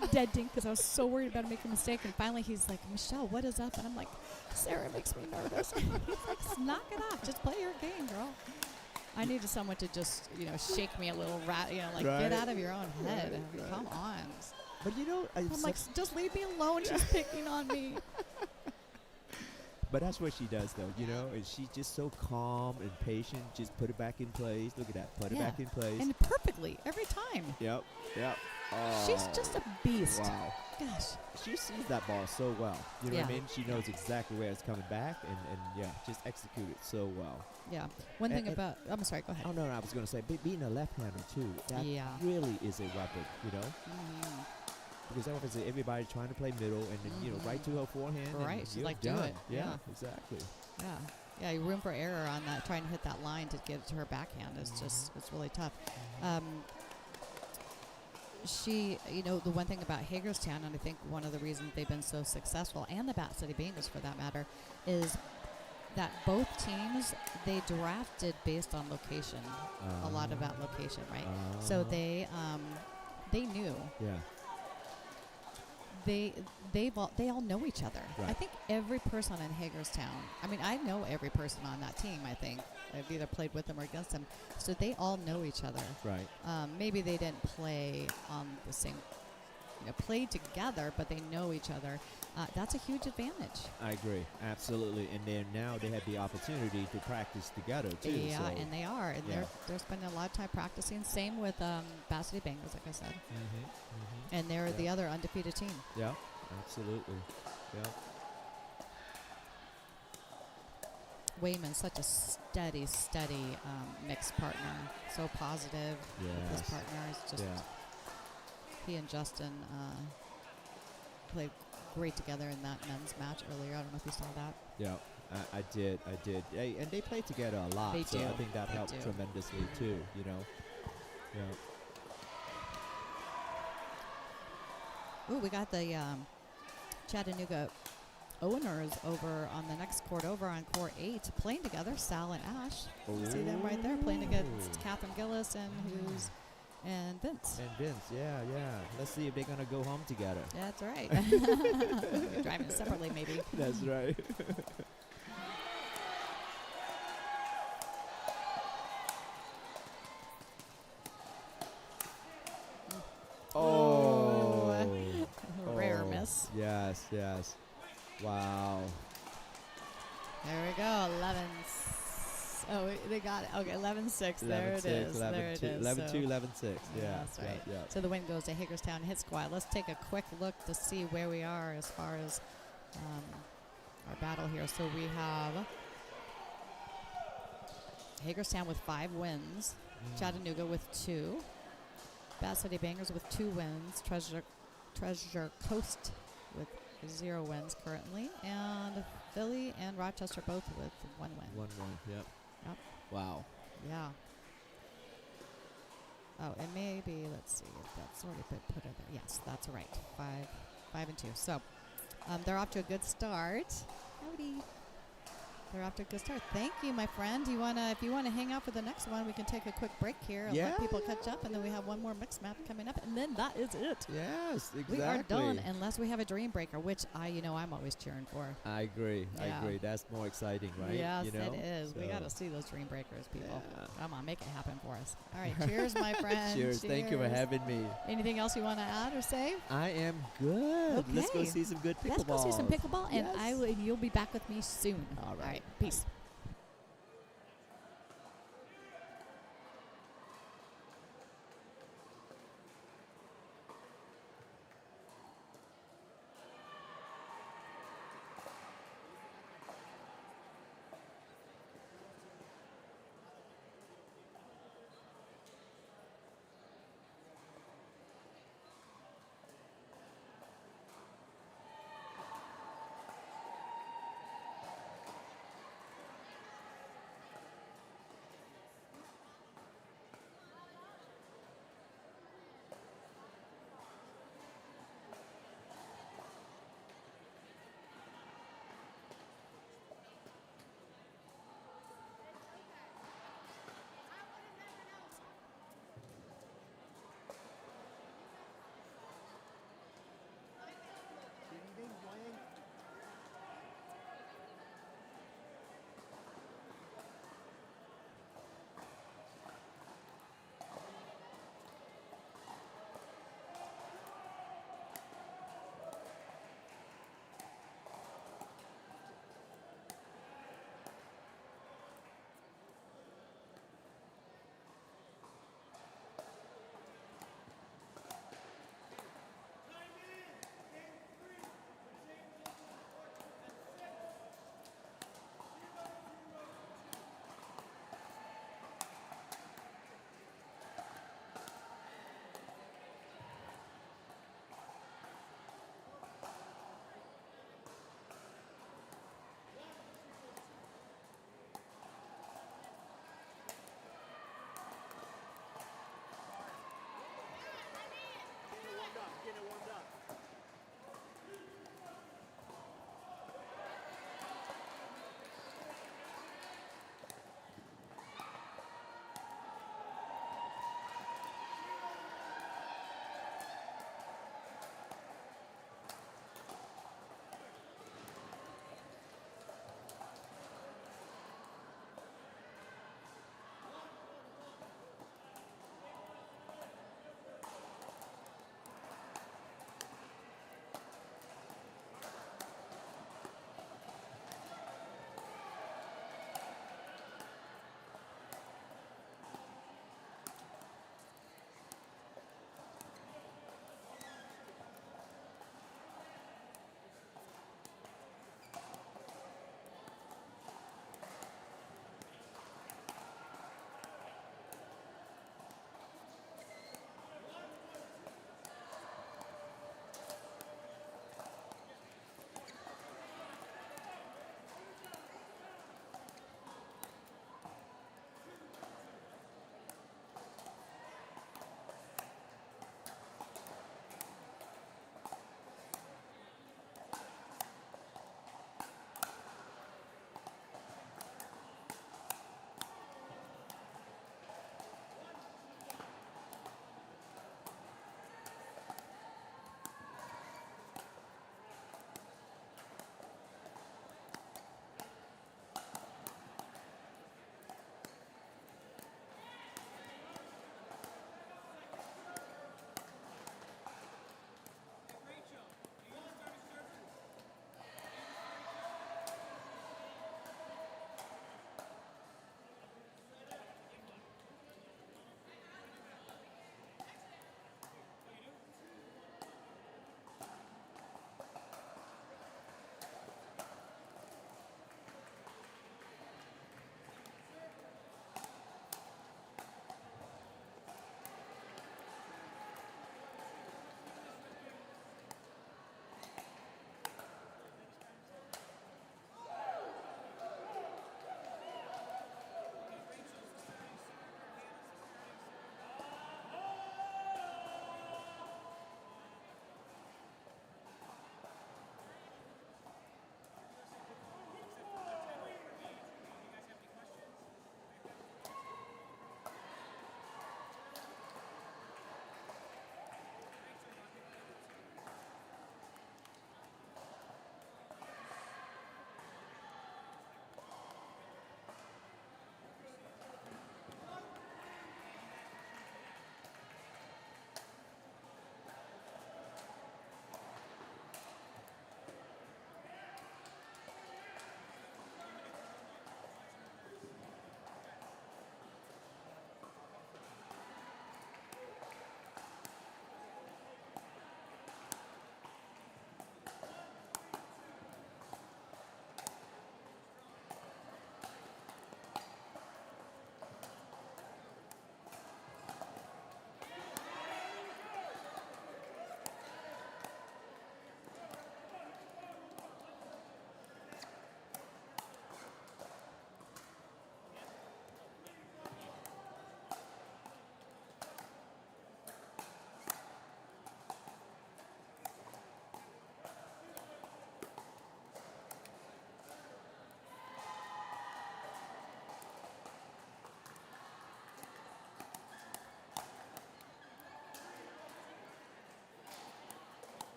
Speaker 1: because I was so worried about making a mistake. And finally he's like, Michelle, what is up? And I'm like, Sarah, it makes me nervous. He's like, knock it off. Just play your game, girl. I needed someone to just, shake me a little, get out of your own head. Come on.
Speaker 7: But
Speaker 1: I'm like, just leave me alone. She's picking on me.
Speaker 7: But that's what she does, though, and she's just so calm and patient. Just put it back in place. Look at that. Put it back in place.
Speaker 1: And perfectly every time.
Speaker 7: Yep. Oh,
Speaker 1: she's just a beast.
Speaker 7: Wow.
Speaker 1: Gosh.
Speaker 7: She sees that ball so well. You know what I
Speaker 1: Yeah.
Speaker 7: mean? She knows exactly where it's coming back and just execute it so well.
Speaker 1: Yeah. One thing about, I'm sorry, go ahead.
Speaker 7: Oh, no, I was going to say, being a left-hander, too, that really is a weapon,
Speaker 1: Mm-hmm.
Speaker 7: Because obviously everybody's trying to play middle and then, right to her forehand.
Speaker 1: Right,
Speaker 7: and
Speaker 1: she's
Speaker 7: you're
Speaker 1: like, do
Speaker 7: done.
Speaker 1: it.
Speaker 7: Yeah, exactly.
Speaker 1: Yeah, room for error on that, trying to hit that line to get it to her backhand is just, it's really tough. She, the one thing about Hagerstown, and I think one of the reasons they've been so successful, and the Bat City Bengals for that matter, is that both teams, they drafted based on location, a lot about location, right? So they knew.
Speaker 7: Yeah.
Speaker 1: They all know each other.
Speaker 7: Right.
Speaker 1: I think every person in Hagerstown, I know every person on that team, I think. I've either played with them or against them. So they all know each other.
Speaker 7: Right.
Speaker 1: Maybe they didn't play on the same, play together, but they know each other. That's a huge advantage.
Speaker 7: I agree. Absolutely. And then now they have the opportunity to practice together, too.
Speaker 1: Yeah,
Speaker 7: so
Speaker 1: and they are. And they're spending a lot of time practicing. Same with Bat City Bengals, like I said. And they're the other undefeated team.
Speaker 7: Yeah, absolutely. Yeah.
Speaker 1: Wayman's such a steady mixed partner. So positive with his partner. It's just he and Justin played great together in that men's match earlier. I don't know if you saw that.
Speaker 7: Yeah, I did. Hey, and they play together a lot.
Speaker 1: They
Speaker 7: so
Speaker 1: do.
Speaker 7: I think that helped tremendously too. Yeah.
Speaker 1: Ooh, we got the Chattanooga owners over on the next court over on court 8 playing together. Sal and Ash. You see them right there playing against Catherine Gillis and Vince.
Speaker 7: And Vince, yeah. Let's see if they're gonna go home together.
Speaker 1: Yeah, that's right. Driving separately, maybe.
Speaker 7: That's right.
Speaker 1: Rare miss.
Speaker 7: Yes. Wow.
Speaker 1: There we go. 11. Oh, they got it. Okay, 11-6. There it is.
Speaker 7: 11-2, 11-6. Yeah,
Speaker 1: that's right.
Speaker 7: Yeah.
Speaker 1: So the win goes to Hagerstown Hit Squad. Let's take a quick look to see where we are as far as our battle here. So we have Hagerstown with 5 wins, Chattanooga with 2, Bath City Bangers with 2 wins, Treasure Coast with 0 wins currently, and Philly and Rochester both with 1 win.
Speaker 7: 1-1. Yep.
Speaker 1: Yep.
Speaker 7: Wow.
Speaker 1: Yeah. Oh, and maybe, let's see if that's already been put in there. Yes, that's right. 5-2. So they're off to a good start. Howdy. They're off to a good start. Thank you, my friend. If you wanna hang out for the next one, we can take a quick break here and let people catch up, and then we have one more mixed match coming up, and then that is it.
Speaker 7: Yes, exactly.
Speaker 1: We are done unless we have a dream breaker, which I'm always cheering for.
Speaker 7: I agree.
Speaker 1: Yeah.
Speaker 7: I agree. That's more exciting, right?
Speaker 1: Yes,
Speaker 7: you know?
Speaker 1: it is. We
Speaker 7: So-
Speaker 1: got to see those dream breakers, people.
Speaker 7: Yeah.
Speaker 1: Come on, make it happen for us. All right, cheers, my friend.
Speaker 7: Cheers. Thank you for
Speaker 1: Cheers.
Speaker 7: having me.
Speaker 1: Anything else you want to add or say?
Speaker 7: I am good. Let's go
Speaker 1: Okay.
Speaker 7: see some good pickleball.
Speaker 1: Let's go see some pickleball, and
Speaker 7: Yes.
Speaker 1: you'll be back with me soon.
Speaker 7: All right.
Speaker 1: Peace.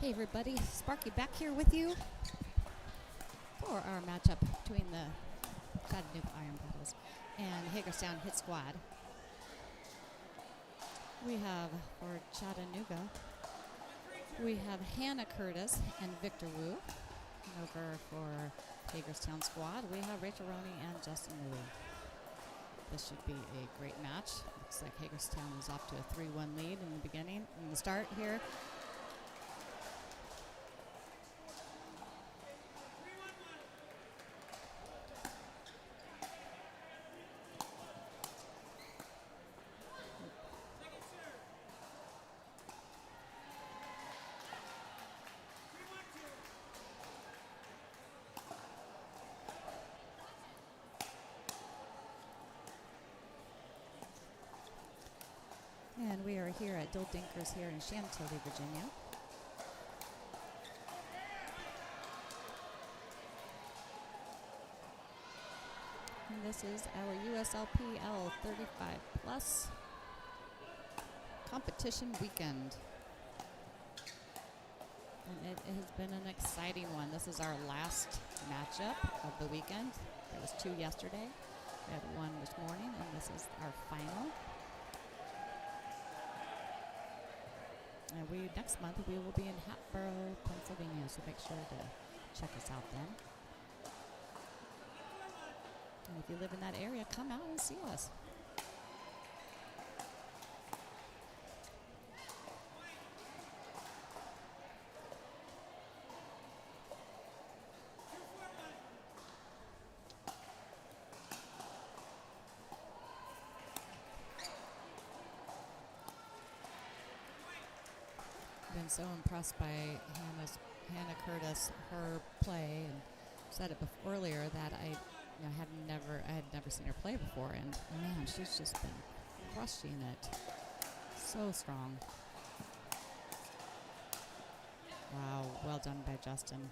Speaker 1: Hey everybody, Sparky back here with you for our matchup between the Chattanooga Iron Paddles and Hagerstown Hit Squad. We have for Chattanooga, we have Hannah Curtis and Victor Wu. And over for Hagerstown squad, we have Rachel Roney and Justin Louie. This should be a great match. Looks like Hagerstown is off to a 3-1 lead in the beginning, in the start here. And we are here at Dill Dinkers here in Chantilly, Virginia. And this is our USLPL 35 plus competition weekend. And it has been an exciting one. This is our last matchup of the weekend. There was 2 yesterday. We had 1 this morning, and this is our final. And next month we will be in Hatboro, Pennsylvania, so make sure to check us out then. And if you live in that area, come out and see us. Been so impressed by Hannah Curtis, her play, and said it earlier that I had never seen her play before, and man, she's just been crushing it. So strong. Wow, well done by Justin.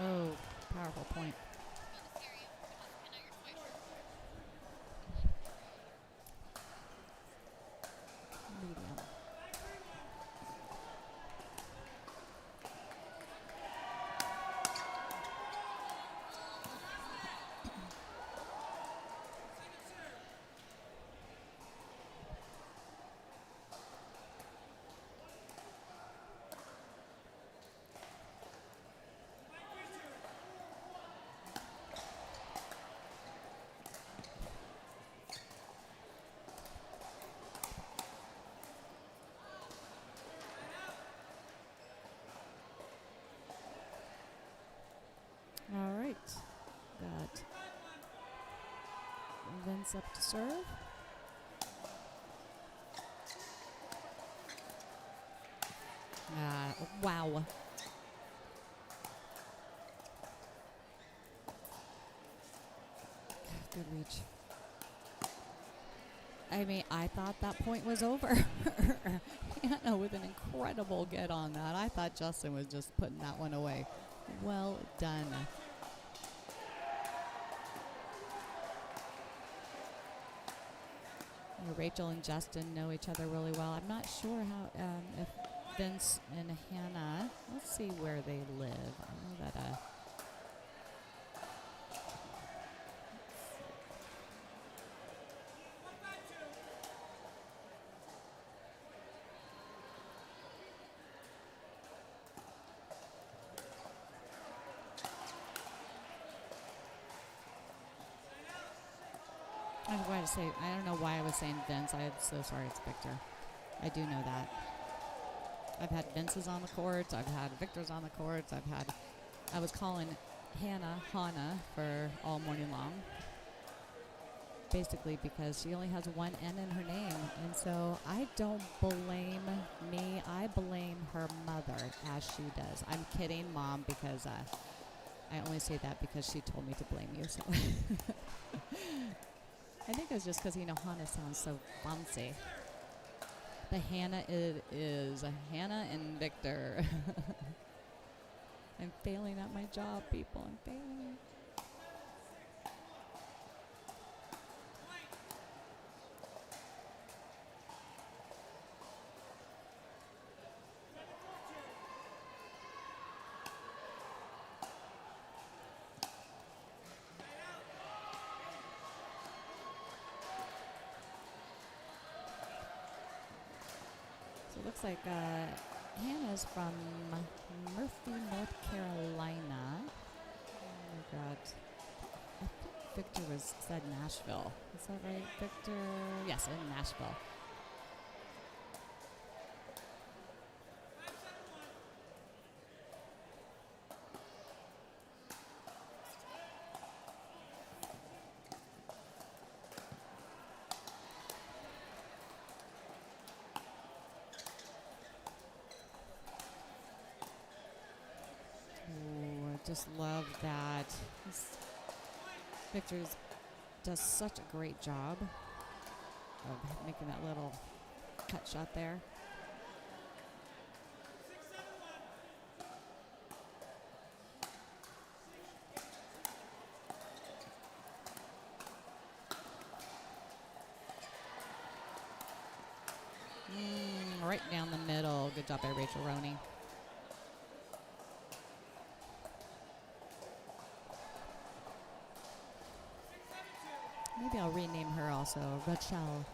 Speaker 1: Oh, powerful point. Medium. All right, got Vince up to serve. Wow. Good reach. I mean, I thought that point was over. Hannah with an incredible get on that. I thought Justin was just putting that one away. Well done. Rachel and Justin know each other really well. I'm not sure how if Vince and Hannah. Let's see where they live. I know that. I don't know why I was saying Vince. I'm so sorry, it's Victor. I do know that. I've had Vince's on the courts. I've had Victor's on the courts. I was calling Hannah for all morning long. basically because she only has one N in her name. And so I don't blame me. I blame her mother as she does. I'm kidding, Mom, because I only say that because she told me to blame you. So I think it was just because, Hannah sounds so fancy. The Hannah is Hannah and Victor. I'm failing at my job, people. I'm failing. So it looks like Hannah's from Murphy, North Carolina. Oh my God. I think Victor said Nashville. Is that right, Victor? Yes, in Nashville. Just love that. Victor does such a great job of making that little cut shot there. Right down the middle. Good job by Rachel Roney. Maybe I'll rename her also, Rachel.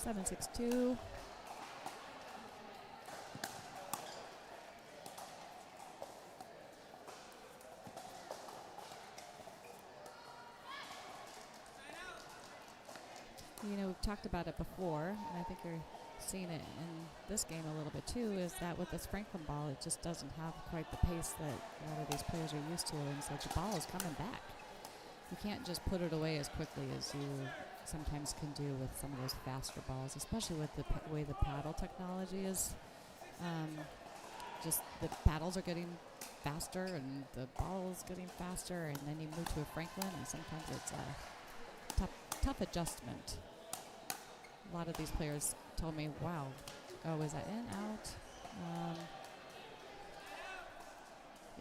Speaker 1: Seven, 6-2. We've talked about it before, and I think you're seeing it in this game a little bit too, is that with the sprinkling ball, it just doesn't have quite the pace that a lot of these players are used to, and so the ball is coming back. You can't just put it away as quickly as you sometimes can do with some of those faster balls, especially with the way the paddle technology is. Just the paddles are getting faster and the ball is getting faster, and then you move to a Franklin, and sometimes it's a tough adjustment. A lot of these players told me, wow, oh, is that in, out?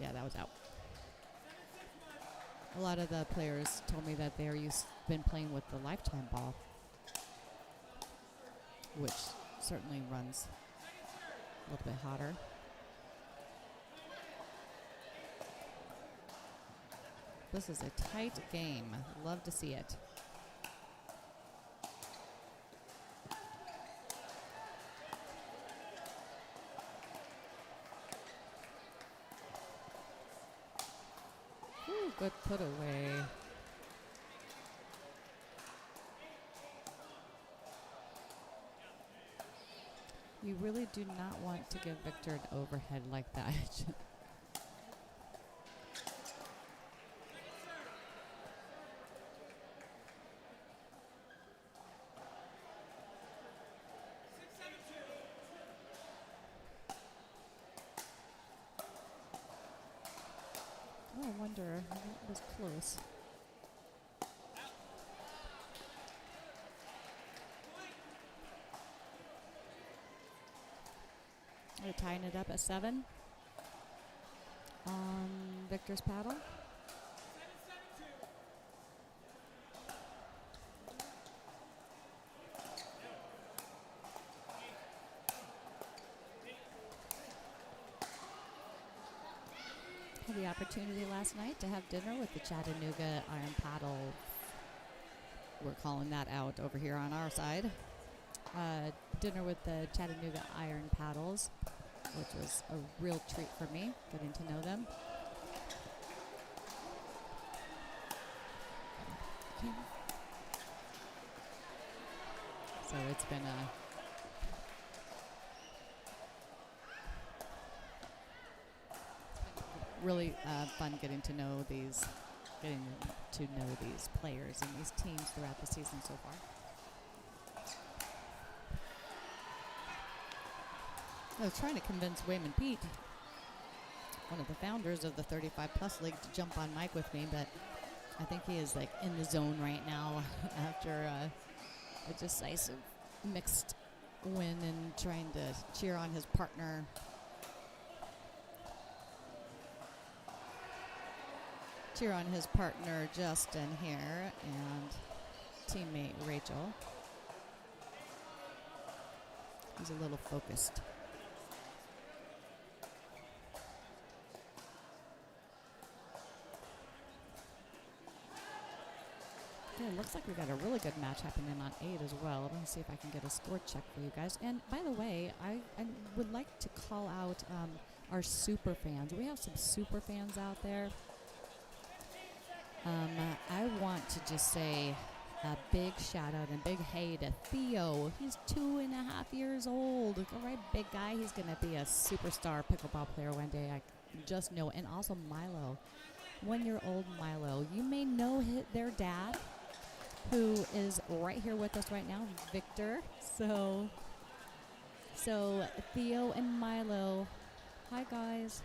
Speaker 1: Yeah, that was out. A lot of the players told me that they're been playing with the lifetime ball, which certainly runs a little bit hotter. This is a tight game. Love to see it. Ooh, good put away. You really do not want to give Victor an overhead like that. Oh, I wonder, that was close. We're tying it up at 7 on Victor's paddle. had the opportunity last night to have dinner with the Chattanooga Iron Paddle. We're calling that out over here on our side. Dinner with the Chattanooga Iron Paddles, which was a real treat for me, getting to know them. Okay. So it's been really fun getting to know these players and these teams throughout the season so far. I was trying to convince Wayman Pete, one of the founders of the 35 Plus League, to jump on mic with me, but I think he is like in the zone right now after a decisive mixed win and trying to cheer on his partner. Cheer on his partner Justin here and teammate Rachel. He's a little focused. Okay, it looks like we got a really good match happening on 8 as well. Let me see if I can get a score check for you guys. And by the way, I would like to call out our super fans. We have some super fans out there. I want to just say a big shout out and big hey to Theo. He's 2.5 years old. All right, big guy. He's going to be a superstar pickleball player one day. I just know. And also Milo, 1-year-old Milo. You may know their dad, who is right here with us right now, Victor. So Theo and Milo, hi guys.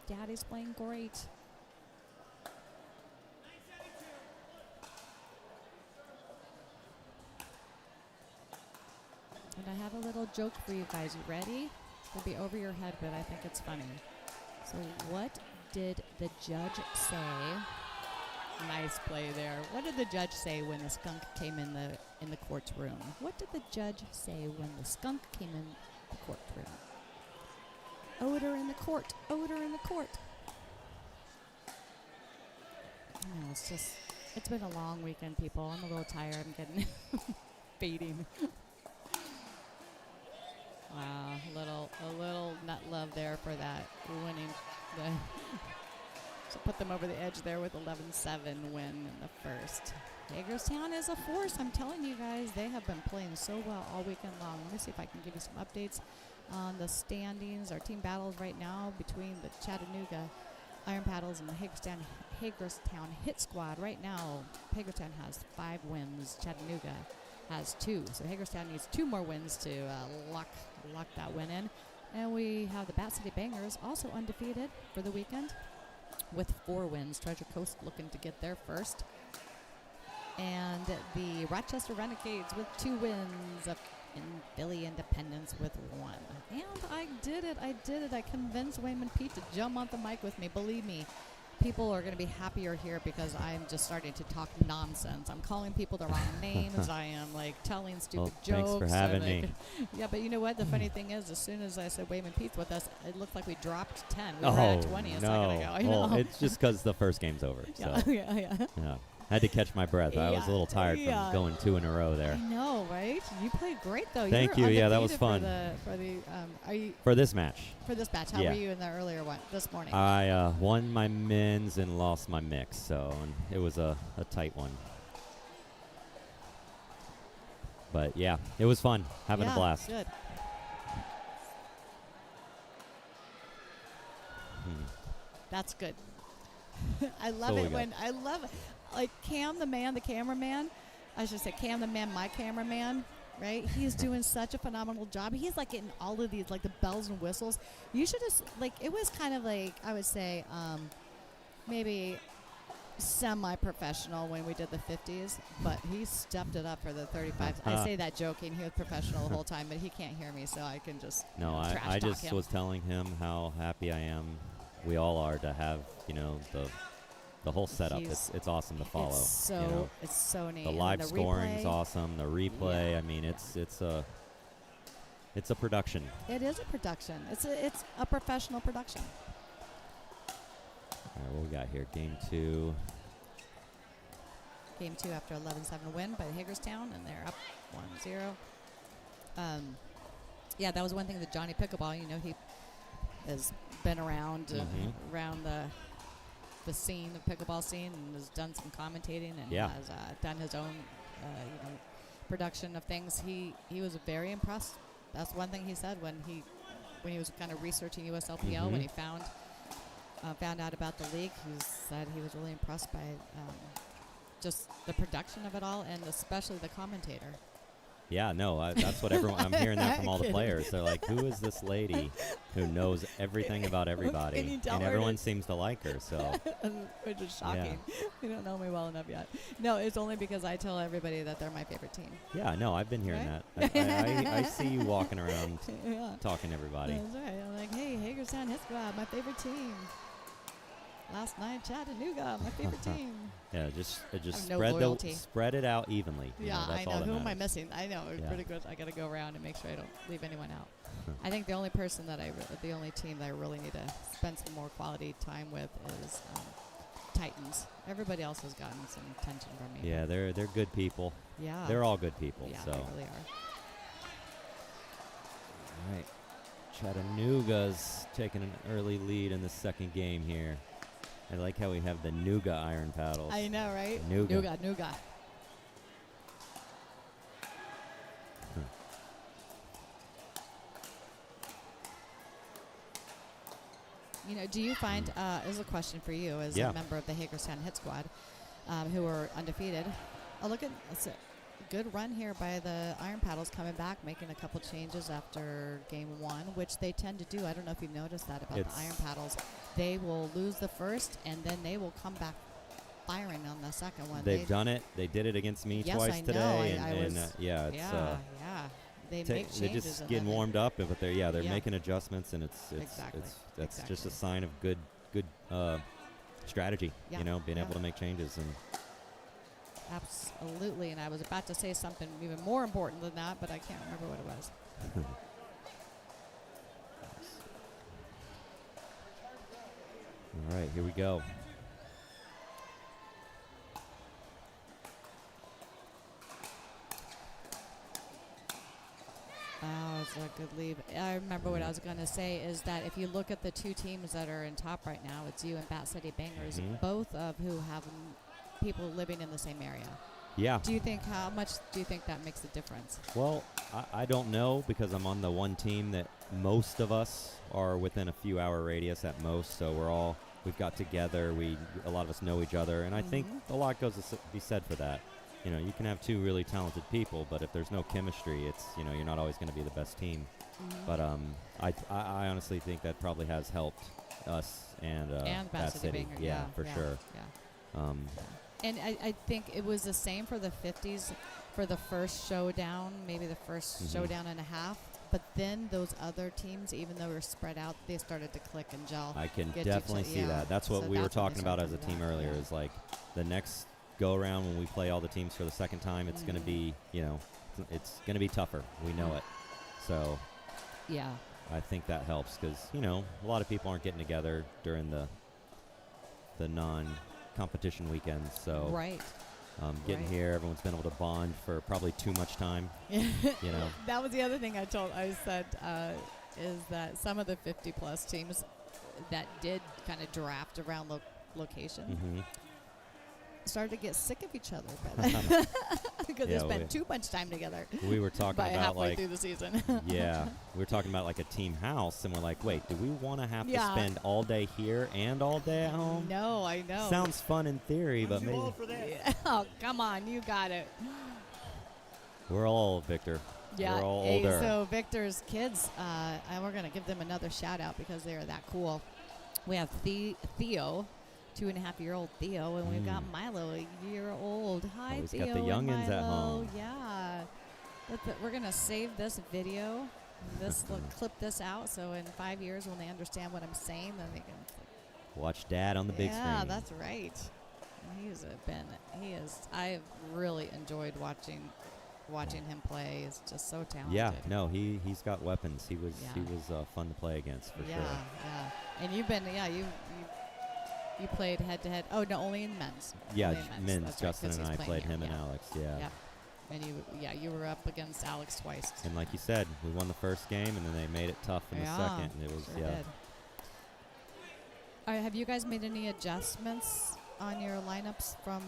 Speaker 1: Daddy's playing great. And I have a little joke for you guys. You ready? It'll be over your head, but I think it's funny. So what did the judge say? Nice play there. What did the judge say when the skunk came in the court's room? What did the judge say when the skunk came in the court's room? Odor in the court. Odor in the court. No, it's been a long weekend, people. I'm a little tired. I'm getting fading. Wow, a little nut love there for that winning. So put them over the edge there with 11-7 win in the first. Hagerstown is a force. I'm telling you guys, they have been playing so well all weekend long. Let me see if I can give you some updates on the standings. Our team battles right now between the Chattanooga Iron Paddles and the Hagerstown Hit Squad. Right now, Hagerstown has 5 wins. Chattanooga has 2. So Hagerstown needs 2 more wins to lock that win in. And we have the Bat City Bangers also undefeated for the weekend with 4 wins. Treasure Coast looking to get there first. And the Rochester Renegades with 2 wins. Up in Philly Independence with 1. And I did it. I convinced Wayman Pete to jump on the mic with me. Believe me, people are going to be happier here because I'm just starting to talk nonsense. I'm calling people the wrong names. I am like telling stupid jokes.
Speaker 8: Thanks for having me.
Speaker 1: Yeah, but you know what? The funny thing is, as soon as I said Wayman Pete's with us, it looked like we dropped 10. We were at 20 a second ago. I know.
Speaker 8: Well, it's just because the first game's over.
Speaker 1: Yeah,
Speaker 8: so.
Speaker 1: yeah.
Speaker 8: I had to catch my breath. I was a little tired from going 2 in a row there.
Speaker 1: I know, right? You played great, though.
Speaker 8: Thank you. Yeah, that was fun.
Speaker 1: For
Speaker 8: this match.
Speaker 1: For this match. How were you in the earlier one this morning?
Speaker 8: I won my men's and lost my mix, so it was a tight one. But, yeah, it was fun. Having a blast.
Speaker 1: Good. That's good. I love it when like Cam the man, the cameraman. I should say Cam the man, my cameraman. Right? He's doing such a phenomenal job. He's like getting all of these like the bells and whistles. You should just like it was kind of like I would say maybe semi-professional when we did the 50s, but he stepped it up for the 35s. I say that joking. He was professional the whole time, but he can't hear me, so I can just
Speaker 8: I just was telling him how happy I am. We all are to have the whole setup. It's awesome to follow.
Speaker 1: It's so neat.
Speaker 8: The live scoring is awesome. The replay. Yeah. I mean, it's a production.
Speaker 1: It is a production. It's a professional production.
Speaker 8: right, what we got here? Game 2.
Speaker 1: Game 2 after 11-7 win by Hagerstown, and they're up 1-0. Yeah, that was one thing that Johnny Pickleball, you know, he has been around around the scene, the pickleball scene, and has done some commentating and has done his own, production of things. He was very impressed. That's one thing he said when he was kind of researching USLPL, when he found out about the league. He said he was really impressed by just the production of it all, and especially the commentator.
Speaker 8: Yeah, no, that's what everyone. I'm hearing that from all the players. They're like, "Who is this lady who knows everything about everybody?" And everyone seems to like her. So,
Speaker 1: which is shocking. You don't know me well enough yet. No, it's only because I tell everybody that they're my favorite team.
Speaker 8: Yeah, no, I've been hearing that. I see you walking around talking to everybody.
Speaker 1: That's right. I'm like, hey, Hagerstown Hit Squad, my favorite team. Last night, Chattanooga, my favorite team.
Speaker 8: Yeah, just
Speaker 1: no
Speaker 8: spread it out evenly.
Speaker 1: Yeah,
Speaker 8: that's
Speaker 1: I know.
Speaker 8: all that
Speaker 1: Who am I
Speaker 8: matters.
Speaker 1: missing? I know. It's pretty good. I got to go around and make sure I don't leave anyone out. I think the only person that the only team that I really need to spend some more quality time with is Titans. Everybody else has gotten some attention from me.
Speaker 8: Yeah, they're good people.
Speaker 1: Yeah.
Speaker 8: They're all good people.
Speaker 1: Yeah,
Speaker 8: so.
Speaker 1: they really are.
Speaker 8: All right. Chattanooga's taking an early lead in the second game here. I like how we have the Nougat iron paddles.
Speaker 1: I know, right?
Speaker 8: Nougat.
Speaker 1: Nougat. You know, do you find, as a question for you, as a member of the Hagerstown Hit Squad, who are undefeated, look at a good run here by the Iron Paddles coming back, making a couple changes after game 1, which they tend to do. I don't know if you've noticed that about the Iron Paddles. They will lose the first, and then they will come back firing on the second one.
Speaker 8: They've done it. They did it against me twice today. They make changes. They're just getting warmed up, but they're making adjustments, and it's just a sign of good strategy. You know, being able to make changes. And
Speaker 1: absolutely. And I was about to say something even more important than that, but I can't remember what it was.
Speaker 8: All right, here we go.
Speaker 1: Oh, it's a good lead. I remember what I was going to say is that if you look at the two teams that are in top right now, it's you and Bat City Bangers, both of who have people living in the same area.
Speaker 8: Yeah.
Speaker 1: How much do you think that makes a difference?
Speaker 8: Well, I don't know, because I'm on the one team that most of us are within a few hour radius at most, so we've got together, a lot of us know each other, and I think a lot goes to be said for that. You know, you can have two really talented people, but if there's no chemistry, it's, you know, you're not always going to be the best team. But I honestly think that probably has helped us and Bat City.
Speaker 1: Yeah,
Speaker 8: for sure.
Speaker 1: Yeah. And I think it was the same for the 50s for the first Showdown, maybe the first Showdown and a half. But then those other teams, even though we were spread out, they started to click and gel.
Speaker 8: I can definitely see that. That's what we were talking about as a team earlier, is like the next go around when we play all the teams for the second time, it's going to be, you know, it's going to be tougher. We know it. So
Speaker 1: yeah,
Speaker 8: I think that helps, because, you know, a lot of people aren't getting together during the non-competition weekends. So getting here, everyone's been able to bond for probably too much time. You know,
Speaker 1: that was the other thing I said is that some of the 50-plus teams that did kind of draft around location started to get sick of each other because they spent too much time together.
Speaker 8: We were talking about
Speaker 1: halfway through the season.
Speaker 8: We were talking about like a team house, and we're like, wait, do we want to have to spend all day here and all day at home?
Speaker 1: No, I know.
Speaker 8: Sounds fun in theory, but maybe.
Speaker 1: Oh, come on, you got it.
Speaker 8: We're all old, Victor.
Speaker 1: Yeah,
Speaker 8: we're all older.
Speaker 1: So Victor's kids, and we're gonna give them another shout out because they are that cool. We have Theo. 2.5-year-old Theo, and we've got Milo, a year-old. Hi,
Speaker 8: He's
Speaker 1: Theo.
Speaker 8: got the youngins at home.
Speaker 1: Yeah. We're going to save this video. We'll clip this out, so in 5 years when they understand what I'm saying, then they can
Speaker 8: watch Dad on the big screen.
Speaker 1: Yeah, that's right. I've really enjoyed watching him play. He's just so talented.
Speaker 8: Yeah, no, he's got weapons. He was fun to play against for sure.
Speaker 1: Yeah. And you've been You played head-to-head. Oh, no, only in men's.
Speaker 8: Yeah,
Speaker 1: Only in
Speaker 8: men's.
Speaker 1: That's right,
Speaker 8: Justin
Speaker 1: 'cause
Speaker 8: and
Speaker 1: he's
Speaker 8: I
Speaker 1: playing
Speaker 8: played him
Speaker 1: here.
Speaker 8: and Alex. Yeah.
Speaker 1: Yeah. And you were up against Alex twice.
Speaker 8: And like you said, we won the first game, and then they made it tough in the second. And it was
Speaker 1: Sure did. Have you guys made any adjustments on your lineups from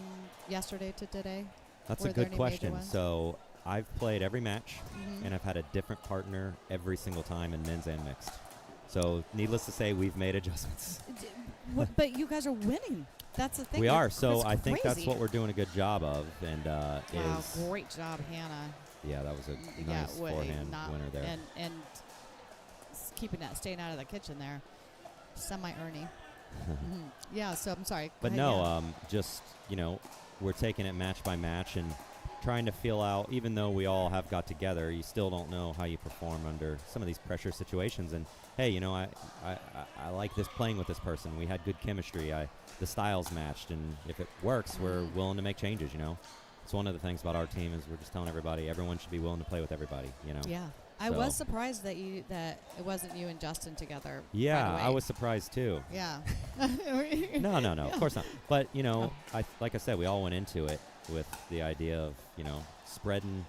Speaker 1: yesterday to today?
Speaker 8: That's
Speaker 1: Were
Speaker 8: a
Speaker 1: there
Speaker 8: good
Speaker 1: any major
Speaker 8: question.
Speaker 1: ones?
Speaker 8: So I've played every match,
Speaker 1: Mhm.
Speaker 8: and I've had a different partner every single time in men's and mixed. So needless to say, we've made adjustments.
Speaker 1: But you guys are winning. That's the thing.
Speaker 8: We
Speaker 1: You're-
Speaker 8: are. So
Speaker 1: it's
Speaker 8: I think that's
Speaker 1: crazy.
Speaker 8: what we're doing a good job of. And
Speaker 1: Wow,
Speaker 8: is
Speaker 1: great job, Hannah.
Speaker 8: yeah, that was a
Speaker 1: Yeah,
Speaker 8: nice forehand winner there.
Speaker 1: And keeping that, staying out of the kitchen there. Semi-Ernie. Mhm. Yeah, so I'm sorry. Go
Speaker 8: But
Speaker 1: ahead,
Speaker 8: no,
Speaker 1: yeah.
Speaker 8: just, we're taking it match by match and trying to feel out, even though we all have got together, you still don't know how you perform under some of these pressure situations. And, hey, I like this playing with this person. We had good chemistry. The styles matched. And if it works, we're willing to make changes, It's one of the things about our team is we're just telling everybody, everyone should be willing to play with everybody,
Speaker 1: Yeah. I
Speaker 8: So-
Speaker 1: was surprised that it wasn't you and Justin together.
Speaker 8: Yeah,
Speaker 1: right
Speaker 8: I
Speaker 1: away.
Speaker 8: was surprised, too.
Speaker 1: Yeah.
Speaker 8: No, of course not. But, like I said, we all went into it with the idea of, spreading,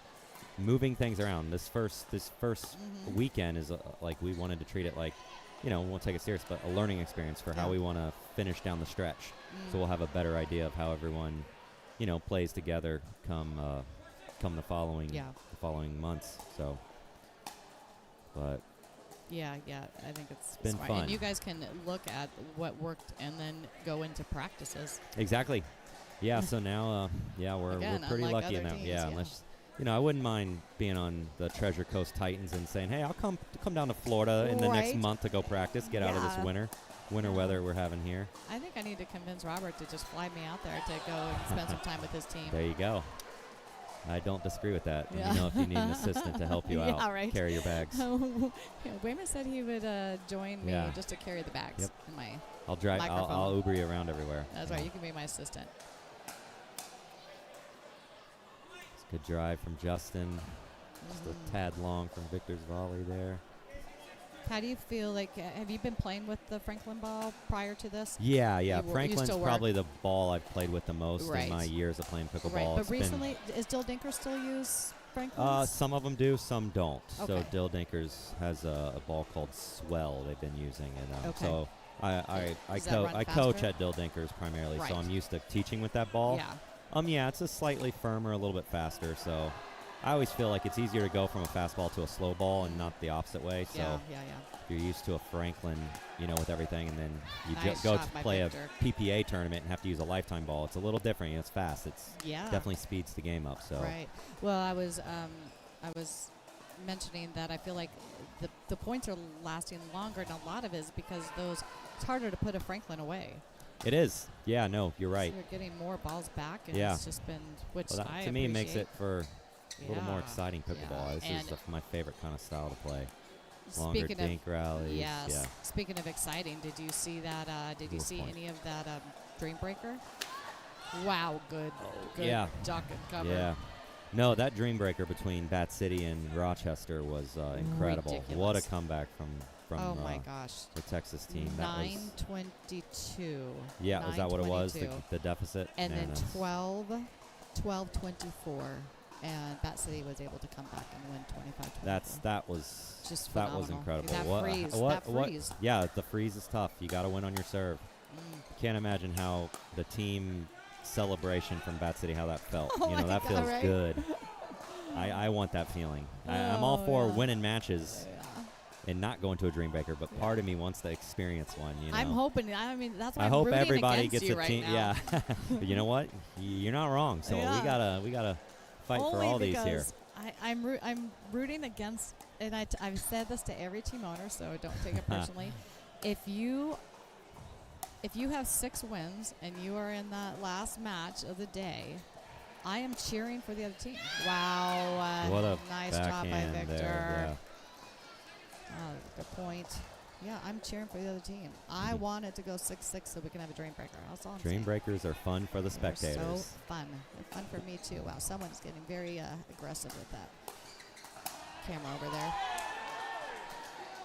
Speaker 8: moving things around. This first weekend is like we wanted to treat it like, we'll take it serious, but a learning experience for how we want to finish down the stretch. So we'll have a better idea of how everyone, plays together come the following months. So, but
Speaker 1: Yeah, I think it's
Speaker 8: been
Speaker 1: smart.
Speaker 8: fun.
Speaker 1: And you guys can look at what worked and then go into practices.
Speaker 8: exactly. Yeah, so now, we're
Speaker 1: Again,
Speaker 8: pretty
Speaker 1: unlike
Speaker 8: lucky
Speaker 1: other
Speaker 8: now.
Speaker 1: teams,
Speaker 8: Yeah,
Speaker 1: yeah.
Speaker 8: unless, I wouldn't mind being on the Treasure Coast Titans and saying, hey, I'll come down to Florida in the next
Speaker 1: Right.
Speaker 8: month to go practice, get out of this
Speaker 1: Yeah.
Speaker 8: winter weather we're having here.
Speaker 1: I think I need to convince Robert to just fly me out there to go and spend some time with his team.
Speaker 8: There you go. I don't disagree with that. And
Speaker 1: Yeah.
Speaker 8: if you need an assistant to help you
Speaker 1: Yeah,
Speaker 8: out,
Speaker 1: right.
Speaker 8: carry your bags.
Speaker 1: Weymouth said he would join me
Speaker 8: Yeah.
Speaker 1: just to carry the bags.
Speaker 8: Yep.
Speaker 1: In my.
Speaker 8: I'll drive. I'll
Speaker 1: Microphone.
Speaker 8: Uber you around everywhere.
Speaker 1: That's right. You can be my assistant.
Speaker 8: It's a good drive from Justin. Just a tad long from Victor's volley there.
Speaker 1: How do you feel like? Have you been playing with the Franklin ball prior to this?
Speaker 8: Yeah.
Speaker 1: You
Speaker 8: Franklin's
Speaker 1: still
Speaker 8: probably the ball I've played with the most
Speaker 1: Right.
Speaker 8: in my years of playing pickleball.
Speaker 1: Right. But
Speaker 8: It's been-
Speaker 1: recently, is Dill Dinker still use Franklin's?
Speaker 8: some of them do, some don't. So
Speaker 1: Okay.
Speaker 8: Dill Dinkers has a ball called Swell they've been using, and
Speaker 1: Okay.
Speaker 8: so I
Speaker 1: Does that run
Speaker 8: coach
Speaker 1: faster?
Speaker 8: at Dill Dinkers primarily,
Speaker 1: Right.
Speaker 8: so I'm used to teaching with that ball.
Speaker 1: Yeah.
Speaker 8: It's a slightly firmer, a little bit faster. So I always feel like it's easier to go from a fastball to a slow ball and not the opposite way. So
Speaker 1: Yeah.
Speaker 8: if you're used to a Franklin, with everything, and then you
Speaker 1: Nice
Speaker 8: go
Speaker 1: shot
Speaker 8: to
Speaker 1: by
Speaker 8: play
Speaker 1: Victor.
Speaker 8: a PPA tournament and have to use a lifetime ball, it's a little different. It's fast. It's
Speaker 1: Yeah.
Speaker 8: definitely speeds the game up. So
Speaker 1: Right. Well, I was mentioning that I feel like the points are lasting longer, and a lot of it is because it's harder to put a Franklin away.
Speaker 8: it is. Yeah, no, you're right.
Speaker 1: So you're getting more balls back, and
Speaker 8: Yeah.
Speaker 1: it's just been, which
Speaker 8: Well, that,
Speaker 1: I
Speaker 8: to me makes
Speaker 1: appreciate.
Speaker 8: it for a little more
Speaker 1: Yeah.
Speaker 8: exciting pickleball.
Speaker 1: Yeah.
Speaker 8: This
Speaker 1: And
Speaker 8: is my favorite kind of style to play. Longer
Speaker 1: Speaking
Speaker 8: dink rallies.
Speaker 1: Yes.
Speaker 8: Yeah.
Speaker 1: Speaking of exciting, did you see that? Did you
Speaker 8: Good
Speaker 1: see
Speaker 8: point.
Speaker 1: any of that Dream Breaker? Wow, good
Speaker 8: yeah.
Speaker 1: duck and cover.
Speaker 8: Yeah. No, that dream breaker between Bat City and Rochester was incredible. What a
Speaker 1: Ridiculous.
Speaker 8: comeback from
Speaker 1: Oh my gosh.
Speaker 8: the Texas team. That was
Speaker 1: 9:22.
Speaker 8: was that what it was?
Speaker 1: 9:22.
Speaker 8: The deficit.
Speaker 1: And
Speaker 8: Man,
Speaker 1: then
Speaker 8: that's-
Speaker 1: 12:24, and Bat City was able to come back and win 25-24.
Speaker 8: that was
Speaker 1: just
Speaker 8: that was
Speaker 1: phenomenal.
Speaker 8: incredible.
Speaker 1: That
Speaker 8: what,
Speaker 1: freeze,
Speaker 8: what,
Speaker 1: that
Speaker 8: what-
Speaker 1: freeze.
Speaker 8: Yeah, the freeze is tough. You got to win on your serve.
Speaker 1: Mm.
Speaker 8: Can't imagine how the team celebration from Bat City, how that felt.
Speaker 1: Oh my
Speaker 8: that
Speaker 1: God,
Speaker 8: feels
Speaker 1: right?
Speaker 8: good. I want that feeling. I'm all
Speaker 1: Oh,
Speaker 8: for
Speaker 1: yeah.
Speaker 8: winning matches
Speaker 1: Yeah.
Speaker 8: and not going to a dream breaker, but part of me wants to experience one.
Speaker 1: I'm hoping. I mean, that's why
Speaker 8: I
Speaker 1: I'm
Speaker 8: hope
Speaker 1: rooting
Speaker 8: everybody
Speaker 1: against
Speaker 8: gets
Speaker 1: you
Speaker 8: a
Speaker 1: right
Speaker 8: team.
Speaker 1: now.
Speaker 8: Yeah, but you know what? You're not wrong. So
Speaker 1: Yeah.
Speaker 8: we gotta fight for
Speaker 1: Only
Speaker 8: all these here.
Speaker 1: because I'm rooting against, and I've said this to every team owner, so don't take it personally. If you have 6 wins and you are in that last match of the day, I am cheering for the other team. Wow.
Speaker 8: What a
Speaker 1: nice job by
Speaker 8: backhand
Speaker 1: Victor.
Speaker 8: there.
Speaker 1: Oh, good point. Yeah, I'm cheering for the other team. I want it to go 6-6 so we can have a dream breaker. That's all I'm
Speaker 8: Dream
Speaker 1: saying.
Speaker 8: breakers are fun for the
Speaker 1: They're
Speaker 8: spectators.
Speaker 1: so fun. They're fun for me too. Wow, someone's getting very aggressive with that camera over there.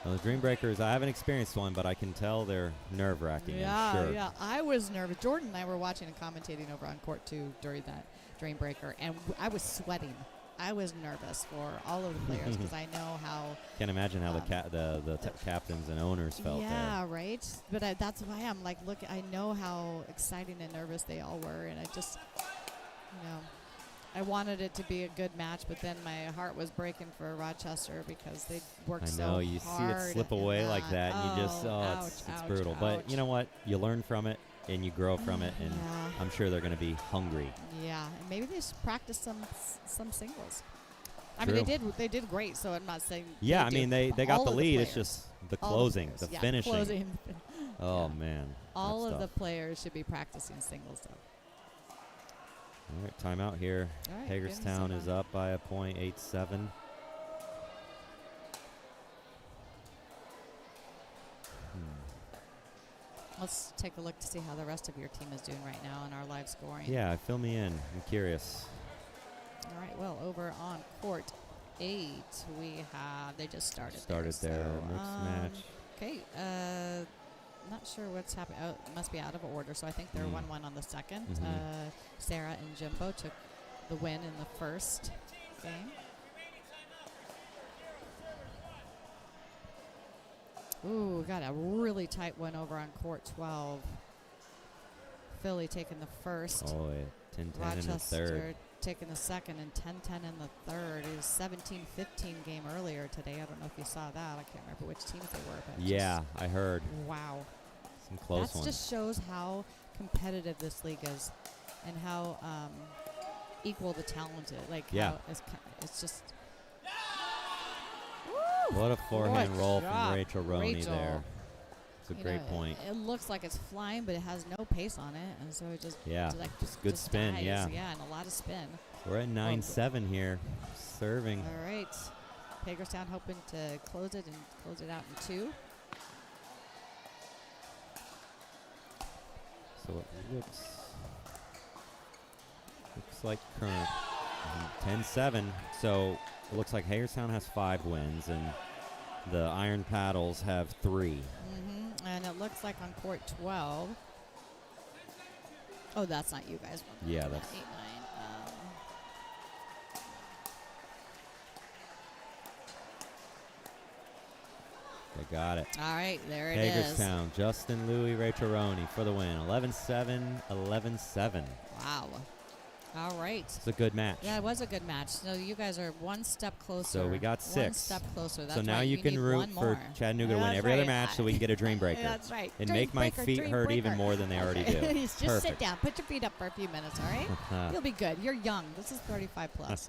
Speaker 8: Well, the Dream Breakers, I haven't experienced one, but I can tell they're nerve-wracking, I'm sure.
Speaker 1: Yeah, I was nervous. Jordan and I were watching and commentating over on court 2 during that Dream Breaker, and I was sweating. I was nervous for all of the players because I know how.
Speaker 8: Can't imagine how the captains and owners felt there.
Speaker 1: Yeah, right. But that's why I'm like, look, I know how exciting and nervous they all were, and I just, I wanted it to be a good match, but then my heart was breaking for Rochester because they worked so hard.
Speaker 8: I know, you see it slip away like that, and you just, it's brutal. But you know what? You learn from it, and you grow from it, and I'm sure they're going to be hungry.
Speaker 1: Yeah, and maybe they should practice some singles. I
Speaker 8: True.
Speaker 1: mean, they did great, so I'm not saying.
Speaker 8: Yeah, I mean, they got the lead. It's
Speaker 1: players.
Speaker 8: just the closing, the finishing.
Speaker 1: Closing.
Speaker 8: Oh, man.
Speaker 1: All
Speaker 8: that's
Speaker 1: of
Speaker 8: tough.
Speaker 1: the players should be practicing singles, though.
Speaker 8: All right, timeout here.
Speaker 1: All right,
Speaker 8: Hagerstown is up by a point, 8-7.
Speaker 1: Let's take a look to see how the rest of your team is doing right now in our live scoring.
Speaker 8: Yeah, fill me in. I'm curious.
Speaker 1: All right, well, over on court 8, we have, they just started
Speaker 8: Their
Speaker 1: so,
Speaker 8: mixed match.
Speaker 1: Okay, not sure what's happening. Oh, it must be out of order, so I think they're 1-1 on the second. Sarah and Jimbo took the win in the first game. Ooh, got a really tight one over on court 12. Philly taking the first.
Speaker 8: Oh, yeah. 10-10 in the third.
Speaker 1: Rochester taking the second and 10-10 in the third. It was 17-15 game earlier today. I don't know if you saw that. I can't remember which teams they were. But
Speaker 8: Yeah, I heard.
Speaker 1: Wow.
Speaker 8: Some close
Speaker 1: That
Speaker 8: ones.
Speaker 1: just shows how competitive this league is and how equal the talented. Like,
Speaker 8: Yeah.
Speaker 1: how it's just.
Speaker 8: What a forehand
Speaker 1: Good
Speaker 8: roll
Speaker 1: job,
Speaker 8: from Rachel Roney
Speaker 1: Rachel.
Speaker 8: there. It's a great point.
Speaker 1: It looks like it's flying, but it has no pace on it, and so it just
Speaker 8: Good spin,
Speaker 1: dies.
Speaker 8: yeah.
Speaker 1: Yeah, and a lot of spin.
Speaker 8: We're at 9-7 here, serving.
Speaker 1: All right, Hagerstown hoping to close it out in 2.
Speaker 8: So it looks like current 10-7. So it looks like Hagerstown has 5 wins, and the Iron Paddles have 3.
Speaker 1: And it looks like on court 12. Oh, that's not you guys.
Speaker 8: Yeah, that's
Speaker 1: 8-9.
Speaker 8: They got it.
Speaker 1: All right, there it is.
Speaker 8: Hagerstown, Justin Louis, Rachel Roney for the win. 11-7, 11-7.
Speaker 1: Wow. All right.
Speaker 8: It's a good match.
Speaker 1: Yeah, it was a good match. So you guys are one step closer.
Speaker 8: So we got 6.
Speaker 1: One step closer. That's
Speaker 8: so now
Speaker 1: right.
Speaker 8: you can
Speaker 1: need
Speaker 8: root
Speaker 1: one
Speaker 8: for
Speaker 1: more.
Speaker 8: Chattanooga to win
Speaker 1: That's
Speaker 8: every other
Speaker 1: right.
Speaker 8: match so we can get a Dream Breaker.
Speaker 1: That's right.
Speaker 8: And
Speaker 1: Dream
Speaker 8: make my
Speaker 1: breaker,
Speaker 8: feet
Speaker 1: dream
Speaker 8: hurt even
Speaker 1: breaker.
Speaker 8: more than they already do.
Speaker 1: Just
Speaker 8: Perfect.
Speaker 1: sit down. Put your feet up for a few minutes, all right? You'll be good. You're young. This is 35 plus.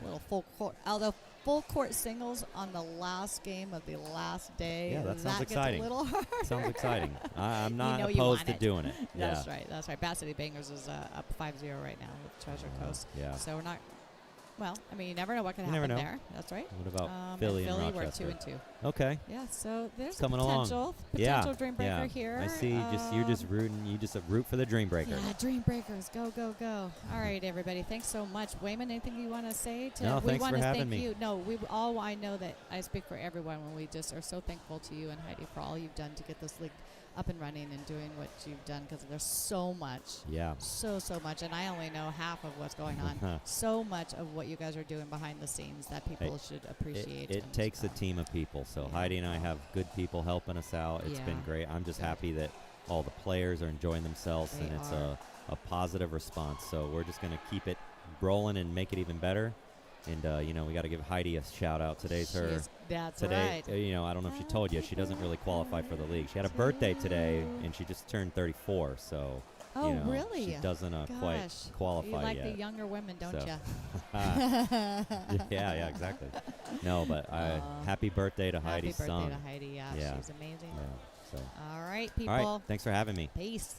Speaker 1: Little full court. Although full court singles on the last game of the last day.
Speaker 8: Yeah, that sounds exciting.
Speaker 1: Gets a little hard.
Speaker 8: Sounds exciting. I'm not
Speaker 1: you
Speaker 8: opposed
Speaker 1: want
Speaker 8: to
Speaker 1: it.
Speaker 8: doing it.
Speaker 1: That's
Speaker 8: yeah.
Speaker 1: right. That's right. Bass City Bangers is up 5-0 right now with Treasure Coast.
Speaker 8: Yeah.
Speaker 1: So we're not. Well, I mean, you never know what can
Speaker 8: You
Speaker 1: happen
Speaker 8: never know.
Speaker 1: there. That's right.
Speaker 8: What about
Speaker 1: And
Speaker 8: Philly and
Speaker 1: Philly,
Speaker 8: Rochester?
Speaker 1: we're 2-2.
Speaker 8: Okay.
Speaker 1: Yeah, so there's
Speaker 8: Coming
Speaker 1: potential Dream Breaker
Speaker 8: yeah.
Speaker 1: here.
Speaker 8: I see. You're just rooting. You just root for the Dream Breaker.
Speaker 1: Yeah, Dream Breakers, go, go, go! All right, everybody, thanks so much. Wayman, anything you want to say?
Speaker 8: No,
Speaker 1: we
Speaker 8: thanks
Speaker 1: want
Speaker 8: for
Speaker 1: to
Speaker 8: having
Speaker 1: thank
Speaker 8: me.
Speaker 1: you. No, I know that I speak for everyone when we just are so thankful to you and Heidi for all you've done to get this league up and running and doing what you've done because there's so much.
Speaker 8: Yeah.
Speaker 1: So much, and I only know half of what's going on. So much of what you guys are doing behind the scenes that people should appreciate.
Speaker 8: It takes a team of people. So
Speaker 1: Yeah.
Speaker 8: Heidi and I have good people helping us out. It's been
Speaker 1: Yeah.
Speaker 8: great. I'm just
Speaker 1: Good.
Speaker 8: happy that all the players are enjoying themselves
Speaker 1: They
Speaker 8: and it's
Speaker 1: are.
Speaker 8: a positive response. So we're just going to keep it rolling and make it even better. And, we got to give Heidi a shout out. Today's her.
Speaker 1: That's
Speaker 8: Today,
Speaker 1: right.
Speaker 8: I don't know if she told you, she doesn't really qualify for the league. She had a birthday today, and she just turned 34. So,
Speaker 1: Oh, really?
Speaker 8: she doesn't quite
Speaker 1: Gosh.
Speaker 8: qualify
Speaker 1: You like
Speaker 8: yet.
Speaker 1: the younger women, don't
Speaker 8: So.
Speaker 1: you?
Speaker 8: yeah, exactly. No, but happy birthday to
Speaker 1: Happy
Speaker 8: Heidi's
Speaker 1: birthday
Speaker 8: son.
Speaker 1: to Heidi. Yeah,
Speaker 8: Yeah.
Speaker 1: she's amazing.
Speaker 8: Yeah, so.
Speaker 1: All right, people.
Speaker 8: All right, thanks for having me.
Speaker 1: Peace.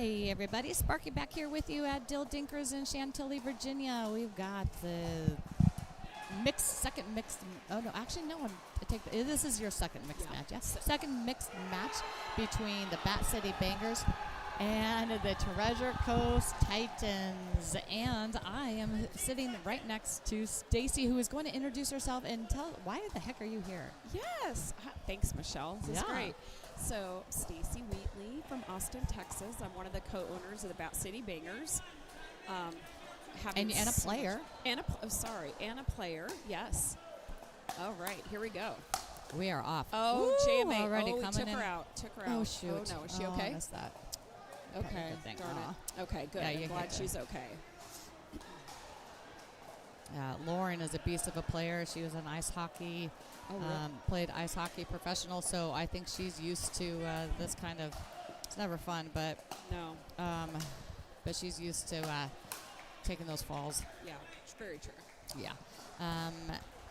Speaker 1: Hey everybody, Sparky back here with you at Dill Dinkers in Chantilly, Virginia. We've got the second mixed. Oh no, actually no one. This is your second mixed match. Yes, second mixed match between the Bat City Bangers and the Treasure Coast Titans. And I am sitting right next to Stacy, who is going to introduce herself and tell why the heck are you here?
Speaker 9: Yes. Thanks, Michelle. This is
Speaker 1: Yeah.
Speaker 9: great. So, Stacy Wheatley from Austin, Texas. I'm one of the co-owners of the Bat City Bangers.
Speaker 1: And a player.
Speaker 9: And a player. Yes. All right, here we go.
Speaker 1: We are off.
Speaker 9: Oh,
Speaker 1: Ooh,
Speaker 9: JMA
Speaker 1: already
Speaker 9: we
Speaker 1: coming
Speaker 9: took
Speaker 1: in.
Speaker 9: her out. Took her
Speaker 1: Oh
Speaker 9: out.
Speaker 1: shoot.
Speaker 9: Oh no, is she
Speaker 1: I
Speaker 9: okay?
Speaker 1: missed that.
Speaker 9: Okay.
Speaker 1: Good thing.
Speaker 9: Darn
Speaker 1: Aw.
Speaker 9: it. Okay, good.
Speaker 1: Yeah,
Speaker 9: I'm
Speaker 1: you
Speaker 9: glad
Speaker 1: hit
Speaker 9: she's okay.
Speaker 1: Lauren is a beast of a player. She was an ice hockey, played ice hockey professional, so I think she's used to this kind of. It's never fun, but
Speaker 9: No.
Speaker 1: but she's used to taking those falls.
Speaker 9: Yeah, it's very true.
Speaker 1: Yeah.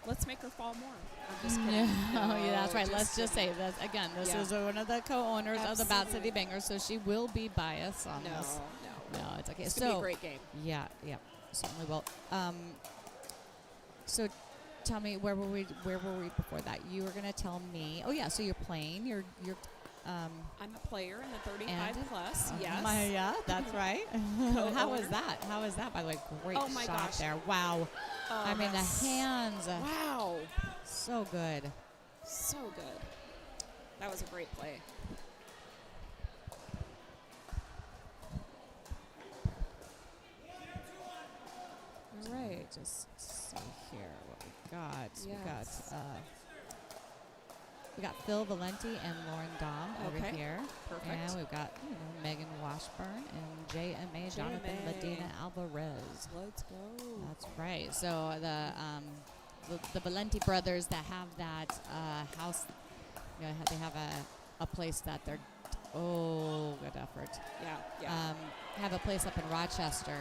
Speaker 9: Let's make her fall more. I'm just kidding.
Speaker 1: No, yeah, that's right. Let's just
Speaker 9: kidding.
Speaker 1: say that again. This
Speaker 9: Yeah.
Speaker 1: is one of the co-owners of the Bat City
Speaker 9: Absolutely.
Speaker 1: Bangers, so she will be biased on this.
Speaker 9: No.
Speaker 1: No, it's okay.
Speaker 9: It's
Speaker 1: so
Speaker 9: gonna be a great game.
Speaker 1: yeah, certainly will. So tell me, where were we before that? You were gonna tell me. Oh yeah, so you're playing. You're
Speaker 9: I'm a player in the 35
Speaker 1: And-
Speaker 9: plus. Yes.
Speaker 1: yeah, that's right. How was that? How was that? By the way, great
Speaker 9: Oh my
Speaker 1: shot
Speaker 9: gosh.
Speaker 1: there. Wow.
Speaker 9: Oh,
Speaker 1: I mean, the
Speaker 9: that's-
Speaker 1: hands.
Speaker 9: Wow.
Speaker 1: So good.
Speaker 9: So good. That was a great play.
Speaker 1: All right, just see here what we got.
Speaker 9: Yes.
Speaker 1: We got Phil Valenti and Lauren Dom over
Speaker 9: Okay.
Speaker 1: here.
Speaker 9: Perfect.
Speaker 1: And we've got Megan Washburn and JMA Jonathan
Speaker 9: JMA.
Speaker 1: Medina Alvarez.
Speaker 9: Let's go.
Speaker 1: That's right. So the Valenti brothers that have that house, they have a place that they're. Oh, good effort.
Speaker 9: Yeah.
Speaker 1: Have a place up in Rochester.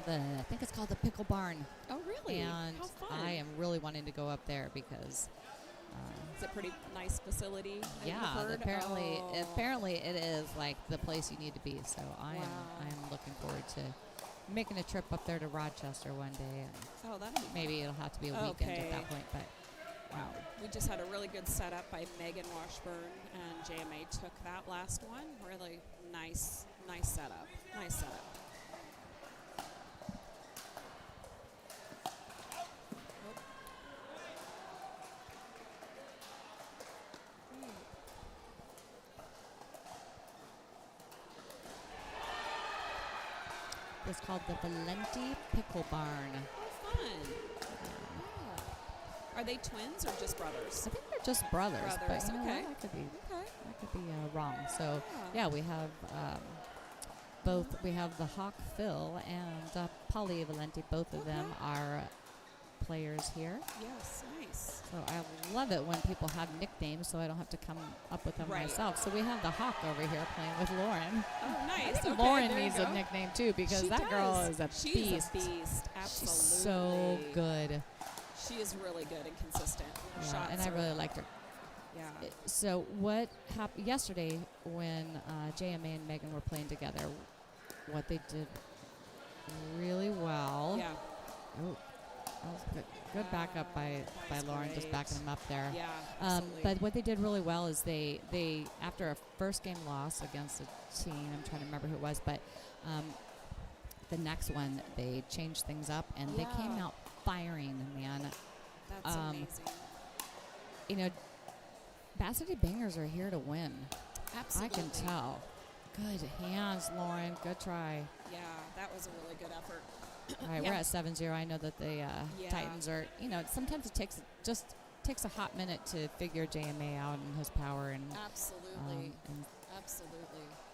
Speaker 1: I think it's called the Pickle Barn.
Speaker 9: Oh, really?
Speaker 1: And
Speaker 9: How fun.
Speaker 1: I am really wanting to go up there because.
Speaker 9: It's a pretty nice facility. I've heard.
Speaker 1: Apparently it is like the place you need to be. So I am looking forward to making a trip up there to Rochester one day. And
Speaker 9: that'll be
Speaker 1: maybe it'll have to be a weekend at that point. But
Speaker 9: wow. We just had a really good setup by Megan Washburn, and JMA took that last one. Really nice setup. Nice setup.
Speaker 1: it's called the Valenti Pickle Barn.
Speaker 9: Oh, fun. Yeah. Are they twins or just brothers?
Speaker 1: I think they're just brothers.
Speaker 9: Brothers,
Speaker 1: But you know
Speaker 9: okay.
Speaker 1: what?
Speaker 9: Okay.
Speaker 1: That could be wrong. So yeah, we have both. We have the Hawk Phil and Polly Valenti. Both of them are players here.
Speaker 9: Yes, nice.
Speaker 1: So I love it when people have nicknames, so I don't have to come up with them
Speaker 9: Right.
Speaker 1: myself. So we have the Hawk over here playing with Lauren.
Speaker 9: Oh, nice.
Speaker 1: I think
Speaker 9: Okay,
Speaker 1: Lauren
Speaker 9: there you
Speaker 1: needs
Speaker 9: go.
Speaker 1: a nickname too because
Speaker 9: She
Speaker 1: that girl
Speaker 9: does.
Speaker 1: is a
Speaker 9: She's
Speaker 1: beast.
Speaker 9: a beast. Absolutely.
Speaker 1: She's so good.
Speaker 9: She is really good and consistent. Her
Speaker 1: Yeah,
Speaker 9: shots
Speaker 1: and I
Speaker 9: are-
Speaker 1: really liked her.
Speaker 9: Yeah.
Speaker 1: So what happened yesterday when JMA and Megan were playing together? What they did really well.
Speaker 9: Yeah.
Speaker 1: Oh, that was good. Good backup by
Speaker 9: That's
Speaker 1: Lauren, just
Speaker 9: great.
Speaker 1: backing them up there.
Speaker 9: Yeah. Absolutely.
Speaker 1: But what they did really well is they after a first game loss against a team, I'm trying to remember who it was, but the next one they changed things up and they came
Speaker 9: Yeah.
Speaker 1: out firing, man.
Speaker 9: That's amazing.
Speaker 1: You know, Bat City Bangers are here to win.
Speaker 9: Absolutely.
Speaker 1: I can tell. Good hands, Lauren. Good try.
Speaker 9: Yeah, that was a really good effort.
Speaker 1: All right,
Speaker 9: Yeah.
Speaker 1: we're at 7-0. I know that the Titans are, sometimes it takes a hot minute to figure JMA out and his power and
Speaker 9: Absolutely.
Speaker 1: and
Speaker 9: Absolutely.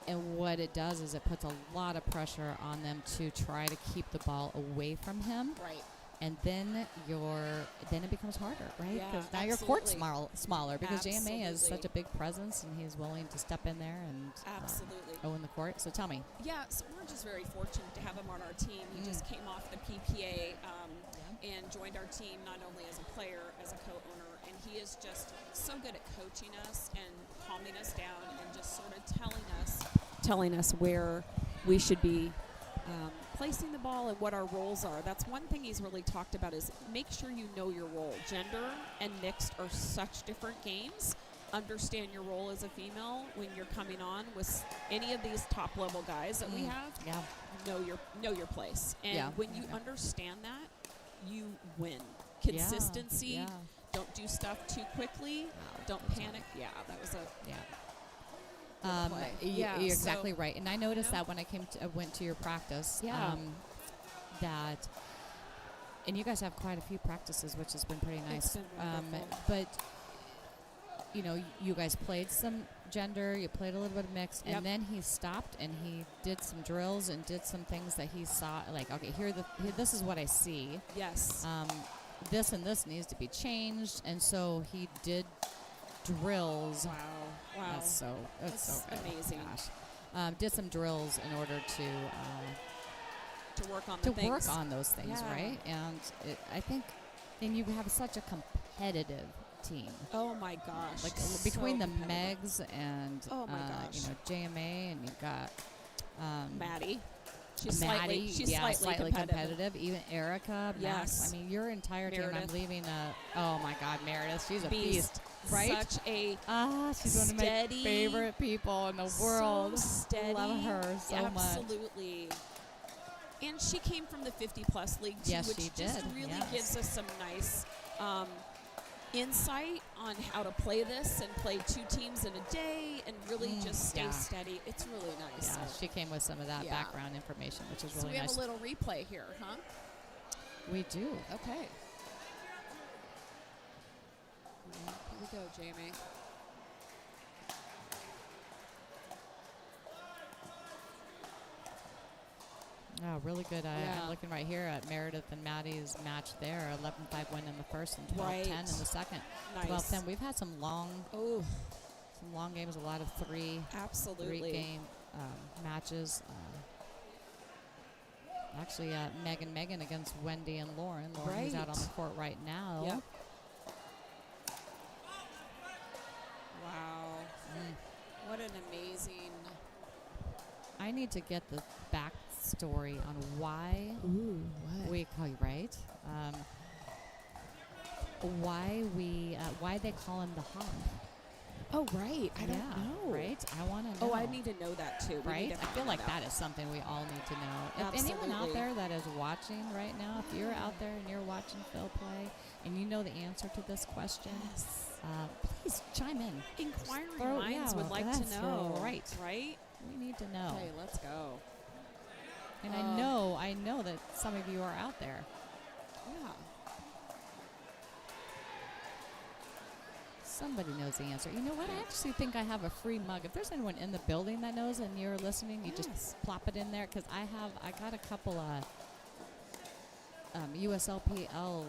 Speaker 1: and what it does is it puts a lot of pressure on them to try to keep the ball away from him.
Speaker 9: Right.
Speaker 1: And then it becomes harder, right?
Speaker 9: Yeah,
Speaker 1: Because now your court's
Speaker 9: absolutely.
Speaker 1: smaller because JMA is such
Speaker 9: Absolutely.
Speaker 1: a big presence and he's willing to step in there and
Speaker 9: Absolutely.
Speaker 1: own the court. So tell me.
Speaker 9: Yeah, so we're just very fortunate to have him on our team. He just came off the PPA and joined our team not only as a player, as a co-owner, and he is just so good at coaching us and calming us down and just sort of telling us telling us where we should be placing the ball and what our roles are. That's one thing he's really talked about is make sure you know your role. Gender and mixed are such different games. Understand your role as a female when you're coming on with any of these top level guys that we have.
Speaker 1: Yeah.
Speaker 9: Know your place. And
Speaker 1: Yeah.
Speaker 9: when you understand that, you win. Consistency.
Speaker 1: Yeah.
Speaker 9: Don't do stuff too quickly. Don't panic. Yeah, that was a
Speaker 1: Yeah.
Speaker 9: play.
Speaker 1: You're exactly
Speaker 9: so,
Speaker 1: right. And I noticed
Speaker 9: you know?
Speaker 1: that when I went to your practice.
Speaker 9: Yeah.
Speaker 1: That, and you guys have quite a few practices, which has been pretty nice.
Speaker 9: It's been wonderful.
Speaker 1: But, you know, you guys played some gender, you played a little bit of mixed,
Speaker 9: Yep.
Speaker 1: and then he stopped and he did some drills and did some things that he saw. Like, okay, here this is what I see.
Speaker 9: yes.
Speaker 1: This and this needs to be changed. And so he did drills.
Speaker 9: Wow.
Speaker 1: That's so
Speaker 9: That's
Speaker 1: good.
Speaker 9: amazing.
Speaker 1: Gosh. Did some drills in order
Speaker 9: To work on the
Speaker 1: to
Speaker 9: things.
Speaker 1: work on those things,
Speaker 9: Yeah.
Speaker 1: right? And I think, and you have such a competitive team.
Speaker 9: Oh my gosh.
Speaker 1: Like
Speaker 9: so
Speaker 1: between the
Speaker 9: competitive.
Speaker 1: Megs and
Speaker 9: Oh my gosh.
Speaker 1: you know, JMA, and you've got
Speaker 9: Maddie. She's
Speaker 1: Maddie,
Speaker 9: slightly
Speaker 1: competitive. Even Erica, Max.
Speaker 9: Yes.
Speaker 1: I mean, your entire team. I'm
Speaker 9: Meredith.
Speaker 1: leaving oh my God, Meredith. She's a
Speaker 9: Beast.
Speaker 1: beast, right?
Speaker 9: Such a
Speaker 1: She's one of my
Speaker 9: steady,
Speaker 1: favorite people in the world.
Speaker 9: So steady.
Speaker 1: Love her so much.
Speaker 9: Absolutely. And she came from the 50-plus league, too,
Speaker 1: Yes,
Speaker 9: which
Speaker 1: she
Speaker 9: just
Speaker 1: did,
Speaker 9: really
Speaker 1: yes.
Speaker 9: gives us some nice insight on how to play this and play two teams in a day and really just stay
Speaker 1: yeah.
Speaker 9: steady. It's really nice.
Speaker 1: Yeah, she came with some of that
Speaker 9: Yeah.
Speaker 1: background information, which is
Speaker 9: So
Speaker 1: really
Speaker 9: we
Speaker 1: nice.
Speaker 9: have a little replay here, huh?
Speaker 1: We do.
Speaker 9: Okay. Here we go, Jamie.
Speaker 1: Oh, really good.
Speaker 9: Yeah.
Speaker 1: I'm looking right here at Meredith and Maddie's match there. 11-5 win in the first and 12-10
Speaker 9: Right.
Speaker 1: in the second.
Speaker 9: Nice.
Speaker 1: 12-10. We've had some long games, a lot of three
Speaker 9: Absolutely.
Speaker 1: game matches. Actually, Megan against Wendy and Lauren. Lauren who's out on
Speaker 9: Right.
Speaker 1: the court right now.
Speaker 9: Yep. Wow. What an amazing.
Speaker 1: I need to get the backstory on why we call you right. Why they call him the Hawk.
Speaker 9: Oh, right. I don't know.
Speaker 1: Right? I want to know.
Speaker 9: Oh, I need to know that too. We
Speaker 1: Right?
Speaker 9: need to
Speaker 1: I feel
Speaker 9: find
Speaker 1: like
Speaker 9: out.
Speaker 1: that is something we all need to know. If anyone out
Speaker 9: Absolutely.
Speaker 1: there that is watching right now, if you're out there and you're watching Phil play and you know the answer to this question, please chime in.
Speaker 9: Inquiring
Speaker 1: Throw-
Speaker 9: minds
Speaker 1: yeah,
Speaker 9: would like
Speaker 1: that's
Speaker 9: to know.
Speaker 1: right.
Speaker 9: Right?
Speaker 1: We need to know.
Speaker 9: Okay, let's go.
Speaker 1: And I know that some of you are out there.
Speaker 9: Yeah.
Speaker 1: Somebody knows the answer. You know what? I actually think I have a free mug. If there's anyone in the building that knows and you're listening, you just plop it in there because I got a couple USLPL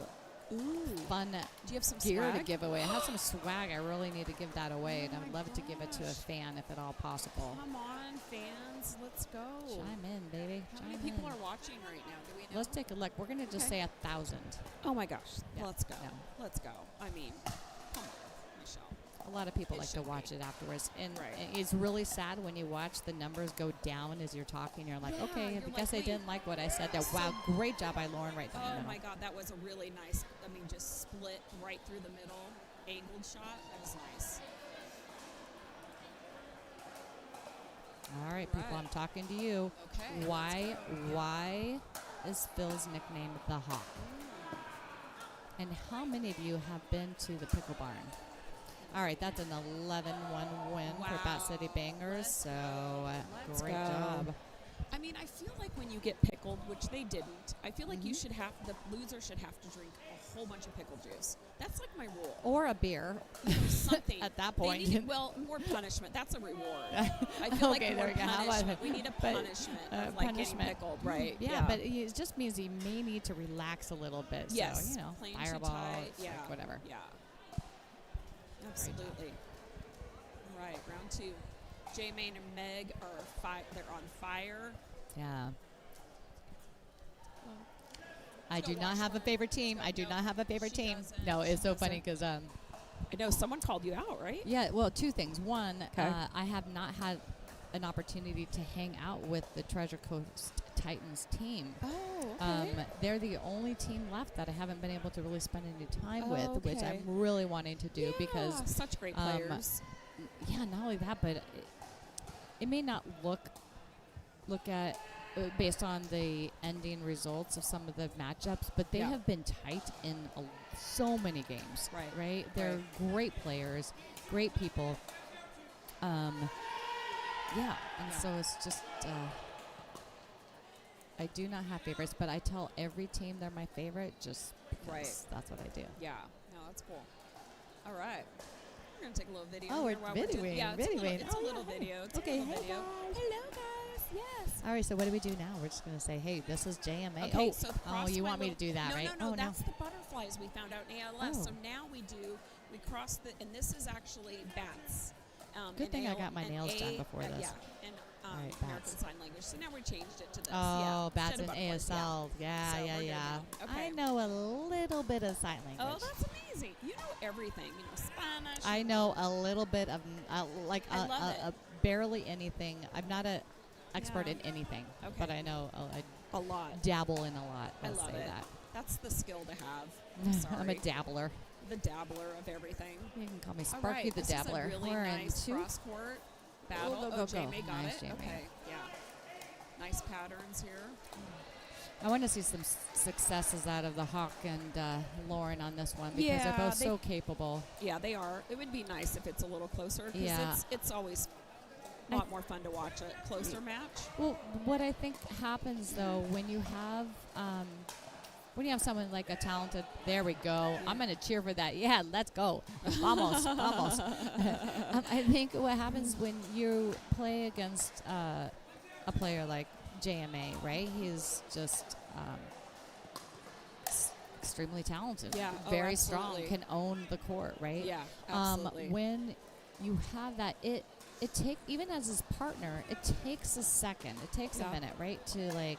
Speaker 1: fun
Speaker 9: Do you have some
Speaker 1: gear to
Speaker 9: swag?
Speaker 1: give away. I have some swag. I really need to give that away, and I would love to give it to a
Speaker 9: gosh.
Speaker 1: fan if at all possible.
Speaker 9: Come on, fans. Let's go.
Speaker 1: Chime in, baby.
Speaker 9: How
Speaker 1: Chime
Speaker 9: many people
Speaker 1: in.
Speaker 9: are watching right now? Do we know?
Speaker 1: Let's take a look. We're going to just say 1,000.
Speaker 9: Oh, my gosh.
Speaker 1: Yeah.
Speaker 9: Let's go.
Speaker 1: Yeah.
Speaker 9: Let's go. I mean, come on, Michelle.
Speaker 1: A lot of people
Speaker 9: It
Speaker 1: like to
Speaker 9: should
Speaker 1: watch
Speaker 9: be.
Speaker 1: it afterwards. And
Speaker 9: Right.
Speaker 1: it's really sad when you watch the numbers go down as you're talking. You're like,
Speaker 9: Yeah,
Speaker 1: okay, I
Speaker 9: you're
Speaker 1: guess
Speaker 9: like,
Speaker 1: I didn't like what I said. That wow, great job by Lauren right there.
Speaker 9: Oh, my God. That was a really nice, just split right through the middle, angled shot. That was nice.
Speaker 1: All right, people,
Speaker 9: Right.
Speaker 1: I'm talking to you.
Speaker 9: Okay.
Speaker 1: Why is Phil's nickname the Hawk? And how many of you have been to the Pickle Barn? All right, that's an 11-1 win for Bat City Bangers.
Speaker 9: Let's
Speaker 1: So
Speaker 9: Let's
Speaker 1: great
Speaker 9: go.
Speaker 1: job.
Speaker 9: I mean, I feel like when you get pickled, which they didn't, I feel like you should have, the loser should have to drink a whole bunch of pickle juice. That's like my rule.
Speaker 1: Or a beer.
Speaker 9: Something.
Speaker 1: At that
Speaker 9: They
Speaker 1: point.
Speaker 9: need more punishment. That's a reward. I feel like
Speaker 1: Okay,
Speaker 9: more
Speaker 1: there we go. How about
Speaker 9: punishment. We need a
Speaker 1: but,
Speaker 9: punishment of like getting
Speaker 1: punishment.
Speaker 9: pickled, right?
Speaker 1: Yeah, but it just means you may need to relax a little bit.
Speaker 9: Yes.
Speaker 1: So, you know,
Speaker 9: Playing too
Speaker 1: fireball,
Speaker 9: tight.
Speaker 1: it's
Speaker 9: Yeah.
Speaker 1: like whatever.
Speaker 9: Yeah. Absolutely. Right, round two. J-Main and Meg are they're on fire.
Speaker 1: Yeah. I
Speaker 9: go
Speaker 1: do not
Speaker 9: watch
Speaker 1: have a
Speaker 9: one.
Speaker 1: favorite team.
Speaker 9: Let's
Speaker 1: I
Speaker 9: go.
Speaker 1: do not have a favorite
Speaker 9: She
Speaker 1: team.
Speaker 9: doesn't.
Speaker 1: No,
Speaker 9: She
Speaker 1: it's so
Speaker 9: doesn't.
Speaker 1: funny because
Speaker 9: I know someone called you out, right?
Speaker 1: yeah, well, two things. One,
Speaker 9: Okay.
Speaker 1: I have not had an opportunity to hang out with the Treasure Coast Titans team.
Speaker 9: Oh, okay.
Speaker 1: They're the only team left that I haven't been able to really spend any time with, which
Speaker 9: Okay.
Speaker 1: I'm really wanting to do because
Speaker 9: such great players.
Speaker 1: yeah, not only that, but it may not look at based on the ending results of some of the matchups, but they have been tight in so many games. Right? They're great players, great people. So it's just I do not have favorites, but I tell every team they're my favorite just because that's what I do.
Speaker 9: Yeah. No, that's cool. All right. We're going to take a little video.
Speaker 1: Oh,
Speaker 9: here
Speaker 1: we're
Speaker 9: while doing-
Speaker 1: videoing,
Speaker 9: Yeah, it's
Speaker 1: videoing.
Speaker 9: a little video. It's
Speaker 1: Okay,
Speaker 9: a little
Speaker 1: hey
Speaker 9: video.
Speaker 1: guys.
Speaker 9: Hello, guys. Yes.
Speaker 1: All right, so what do we do now? We're just going to say, hey, this is JMA.
Speaker 9: Okay, so
Speaker 1: You want me to do that,
Speaker 9: no,
Speaker 1: right?
Speaker 9: No,
Speaker 1: oh,
Speaker 9: that's the butterflies we found out in ALS.
Speaker 1: Oh.
Speaker 9: So now we cross and this is actually bats.
Speaker 1: Good thing I got my nails done before this.
Speaker 9: Yeah, and
Speaker 1: Right,
Speaker 9: American
Speaker 1: bats.
Speaker 9: Sign Language. So now we changed it to this.
Speaker 1: Oh, bats
Speaker 9: instead
Speaker 1: and
Speaker 9: of butterflies,
Speaker 1: ASL. Yeah,
Speaker 9: So
Speaker 1: yeah,
Speaker 9: we're
Speaker 1: yeah.
Speaker 9: gonna- okay.
Speaker 1: I know a little bit of sign language.
Speaker 9: Oh, that's amazing. You know everything. You know Spanish.
Speaker 1: I know a little bit of
Speaker 9: I love it.
Speaker 1: barely anything. I'm not an expert
Speaker 9: Yeah.
Speaker 1: in anything,
Speaker 9: Okay.
Speaker 1: but I know I
Speaker 9: a lot.
Speaker 1: dabble in a lot.
Speaker 9: I
Speaker 1: Let's
Speaker 9: love
Speaker 1: say
Speaker 9: it.
Speaker 1: that.
Speaker 9: That's the skill to have. Sorry.
Speaker 1: I'm a dabbler.
Speaker 9: The dabbler of everything.
Speaker 1: You can call me
Speaker 9: All
Speaker 1: Sparky
Speaker 9: right,
Speaker 1: the
Speaker 9: this
Speaker 1: Dabbler.
Speaker 9: Is a really
Speaker 1: We're
Speaker 9: nice
Speaker 1: in two.
Speaker 9: cross court battle.
Speaker 1: Go, go, go,
Speaker 9: Jamie
Speaker 1: go.
Speaker 9: got
Speaker 1: Nice,
Speaker 9: it.
Speaker 1: Jamie.
Speaker 9: Okay, yeah. Nice patterns here.
Speaker 1: I want to see some successes out of the Hawk and Lauren on this one because they're both so capable.
Speaker 9: Yeah, they are. It would be nice if it's a little closer because
Speaker 1: Yeah.
Speaker 9: it's always a lot more fun to watch a closer match.
Speaker 1: Well, what I think happens though when you have someone like a talented, there we go. I'm going to cheer for that. Yeah, let's go. Almost. I think what happens when you play against a player like JMA, right? He's just extremely talented.
Speaker 9: Yeah,
Speaker 1: very strong,
Speaker 9: absolutely.
Speaker 1: can own the court, right?
Speaker 9: Yeah, absolutely.
Speaker 1: When you have that, it even as his partner, it takes a second. It takes a minute, right? To like,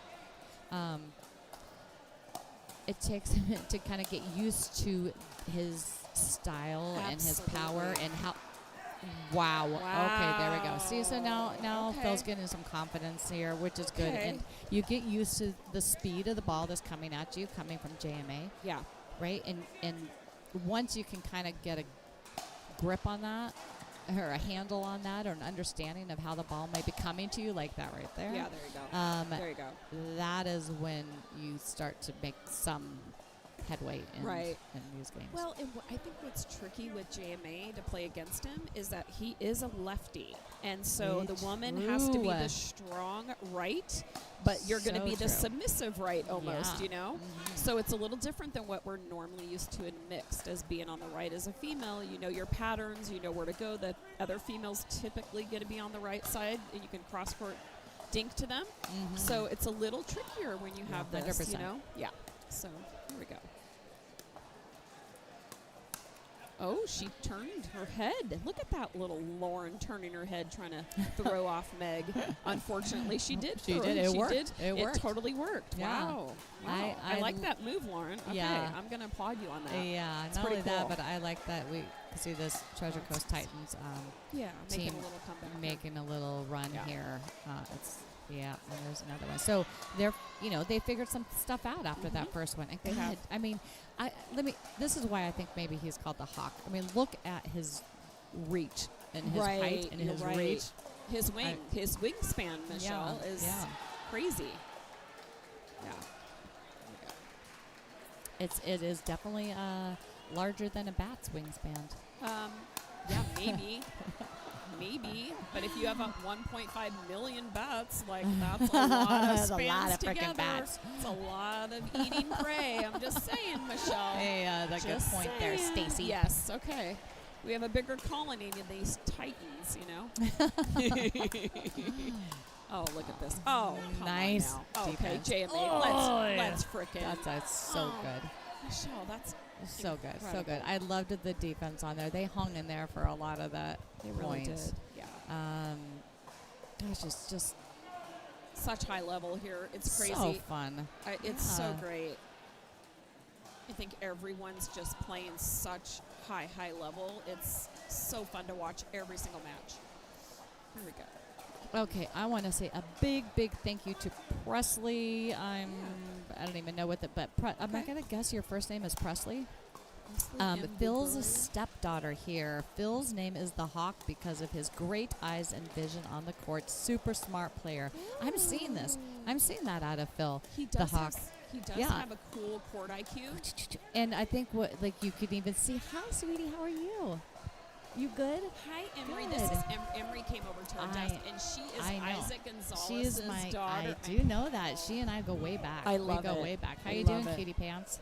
Speaker 1: it takes a minute to kind of get used to his style and his power and how. Wow. Okay, there we go. See, so now Phil's getting some confidence here, which is good.
Speaker 9: Okay.
Speaker 1: And you get used to the speed of the ball that's coming at you, coming from JMA.
Speaker 9: Yeah.
Speaker 1: Right? And once you can kind of get a grip on that, or a handle on that, or an understanding of how the ball may be coming to you, like that right there.
Speaker 9: Yeah, there you go. There you go.
Speaker 1: That is when you start to make some headway in these games.
Speaker 9: Well, and I think what's tricky with JMA to play against him is that he is a lefty. And so the woman has to be the strong right, but you're going to be the submissive right almost, you know?
Speaker 1: Mm-hmm.
Speaker 9: So it's a little different than what we're normally used to in mixed, as being on the right as a female. You know your patterns, you know where to go. The other females typically going to be on the right side, and you can cross-court dink to them.
Speaker 1: Mm-hmm.
Speaker 9: So it's a little trickier when you have this,
Speaker 1: 100%.
Speaker 9: you know? Yeah. So here we go. Oh, she turned her head. Look at that little Lauren turning her head, trying to throw off Meg. Unfortunately, she did.
Speaker 1: She
Speaker 9: throw
Speaker 1: did. It worked.
Speaker 9: Did.
Speaker 1: It worked.
Speaker 9: Totally worked.
Speaker 1: Yeah.
Speaker 9: Wow. I like that move, Lauren. Okay,
Speaker 1: Yeah.
Speaker 9: I'm going to applaud you on that.
Speaker 1: Yeah,
Speaker 9: It's
Speaker 1: not only
Speaker 9: pretty
Speaker 1: that,
Speaker 9: cool.
Speaker 1: but I like that we see this Treasure Coast Titans
Speaker 9: Yeah, making
Speaker 1: team
Speaker 9: a little comeback.
Speaker 1: making a little run
Speaker 9: Yeah.
Speaker 1: here. And there's another one. So they figured some stuff out after that first one. And
Speaker 9: They have.
Speaker 1: I mean, this is why I think maybe he's called the Hawk. I mean, look at his reach and his height and his reach.
Speaker 9: His wingspan, Michelle, is crazy. Yeah.
Speaker 1: It is definitely larger than a bat's wingspan.
Speaker 9: Yeah, maybe. Maybe, but if you have 1.5 million bats, like that's a lot of
Speaker 1: That's
Speaker 9: spans
Speaker 1: a lot of
Speaker 9: together.
Speaker 1: frickin' bats.
Speaker 9: It's a lot of eating prey. I'm just saying, Michelle.
Speaker 1: Hey, that's a good point there, Stacy.
Speaker 9: Yes, okay. We have a bigger colony than these titans, you know. Oh, look at this. Oh, come
Speaker 1: nice
Speaker 9: on now. Okay,
Speaker 1: defense.
Speaker 9: JMA, let's frickin'.
Speaker 1: That's so good.
Speaker 9: Michelle, that's
Speaker 1: so good, so
Speaker 9: incredible.
Speaker 1: good. I loved the defense on there. They hung in there for a lot of that.
Speaker 9: They really
Speaker 1: points.
Speaker 9: did. Yeah.
Speaker 1: Gosh, it's just
Speaker 9: Such high level here. It's crazy.
Speaker 1: so fun.
Speaker 9: It's so great. I think everyone's just playing such high level. It's so fun to watch every single match. Here we go.
Speaker 1: Okay, I want to say a big thank you to Presley. I don't even know what the, but I'm not going to guess your first name is Presley. Phil's stepdaughter here. Phil's name is the Hawk because of his great eyes and vision on the court. Super smart player. I'm seeing this. I'm seeing that out of Phil.
Speaker 9: He does
Speaker 1: the Hawk.
Speaker 9: He does
Speaker 1: Yeah.
Speaker 9: have a cool court IQ.
Speaker 1: And I think you could even see, hi, sweetie, how are you? You good?
Speaker 9: Hi, Emery.
Speaker 1: Good.
Speaker 9: This is Emery came over to our desk, and she is
Speaker 1: I know.
Speaker 9: Isaac Gonzalez's
Speaker 1: She is my
Speaker 9: daughter.
Speaker 1: I do know that. She and I go way back.
Speaker 9: I love
Speaker 1: we go
Speaker 9: it.
Speaker 1: way back. How
Speaker 9: I
Speaker 1: you
Speaker 9: love
Speaker 1: doing,
Speaker 9: it.
Speaker 1: cutie pants?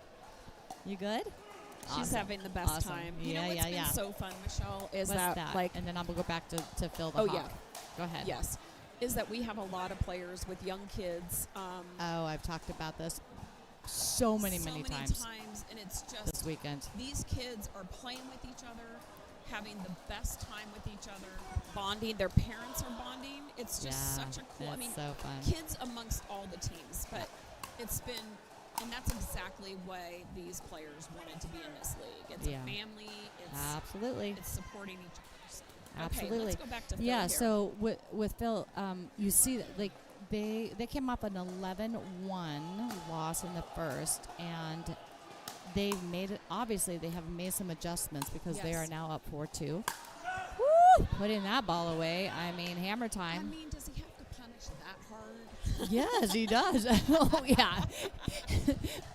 Speaker 1: You good?
Speaker 9: She's
Speaker 1: Awesome.
Speaker 9: having the best
Speaker 1: Awesome.
Speaker 9: time.
Speaker 1: Yeah,
Speaker 9: You know what's
Speaker 1: yeah.
Speaker 9: been so fun, Michelle, is
Speaker 1: What's
Speaker 9: that like
Speaker 1: and then I'm gonna go back to Phil the
Speaker 9: oh
Speaker 1: Hawk.
Speaker 9: yeah,
Speaker 1: Go ahead.
Speaker 9: yes, is that we have a lot of players with young kids.
Speaker 1: Oh, I've talked about this so many times
Speaker 9: and it's just
Speaker 1: this weekend.
Speaker 9: these kids are playing with each other, having the best time with each other, bonding. Their parents are bonding. It's just such a cool. I mean,
Speaker 1: so fun.
Speaker 9: kids amongst all the teams, but it's been, and that's exactly why these players wanted to be in this league. It's a family. It's
Speaker 1: Absolutely.
Speaker 9: It's supporting each other. So.
Speaker 1: Absolutely.
Speaker 9: Okay, let's go back to Phil
Speaker 1: yeah.
Speaker 9: here.
Speaker 1: So with Phil, you see that like they came off an 11-1 loss in the first, and they've made it. Obviously, they have made some adjustments because they are now up 4-2. Woo! Putting that ball away. I mean, hammer time.
Speaker 9: I mean, does he have to punish that hard?
Speaker 1: Yes, he does. Oh, yeah.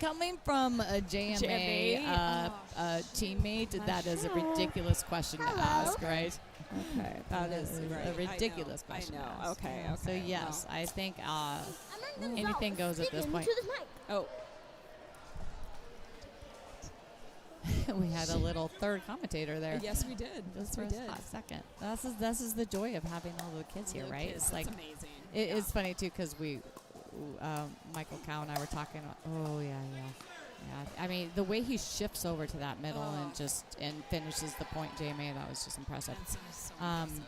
Speaker 1: Coming from a JMA teammate, that is a ridiculous question to ask, right?
Speaker 9: Okay, that is
Speaker 1: a ridiculous question.
Speaker 9: I know.
Speaker 1: to ask.
Speaker 9: Okay.
Speaker 1: So yes, I think anything goes at this point.
Speaker 9: Oh.
Speaker 1: We had a little third commentator there.
Speaker 9: Yes, we did.
Speaker 1: Just for a hot second. This is the joy of having all the kids here, right?
Speaker 9: It's
Speaker 1: like
Speaker 9: amazing.
Speaker 1: It's funny too because Michael Cow and I were talking about. Oh yeah. I mean, the way he shifts over to that middle and finishes the point, JMA, that was just impressive.
Speaker 9: That's so impressive.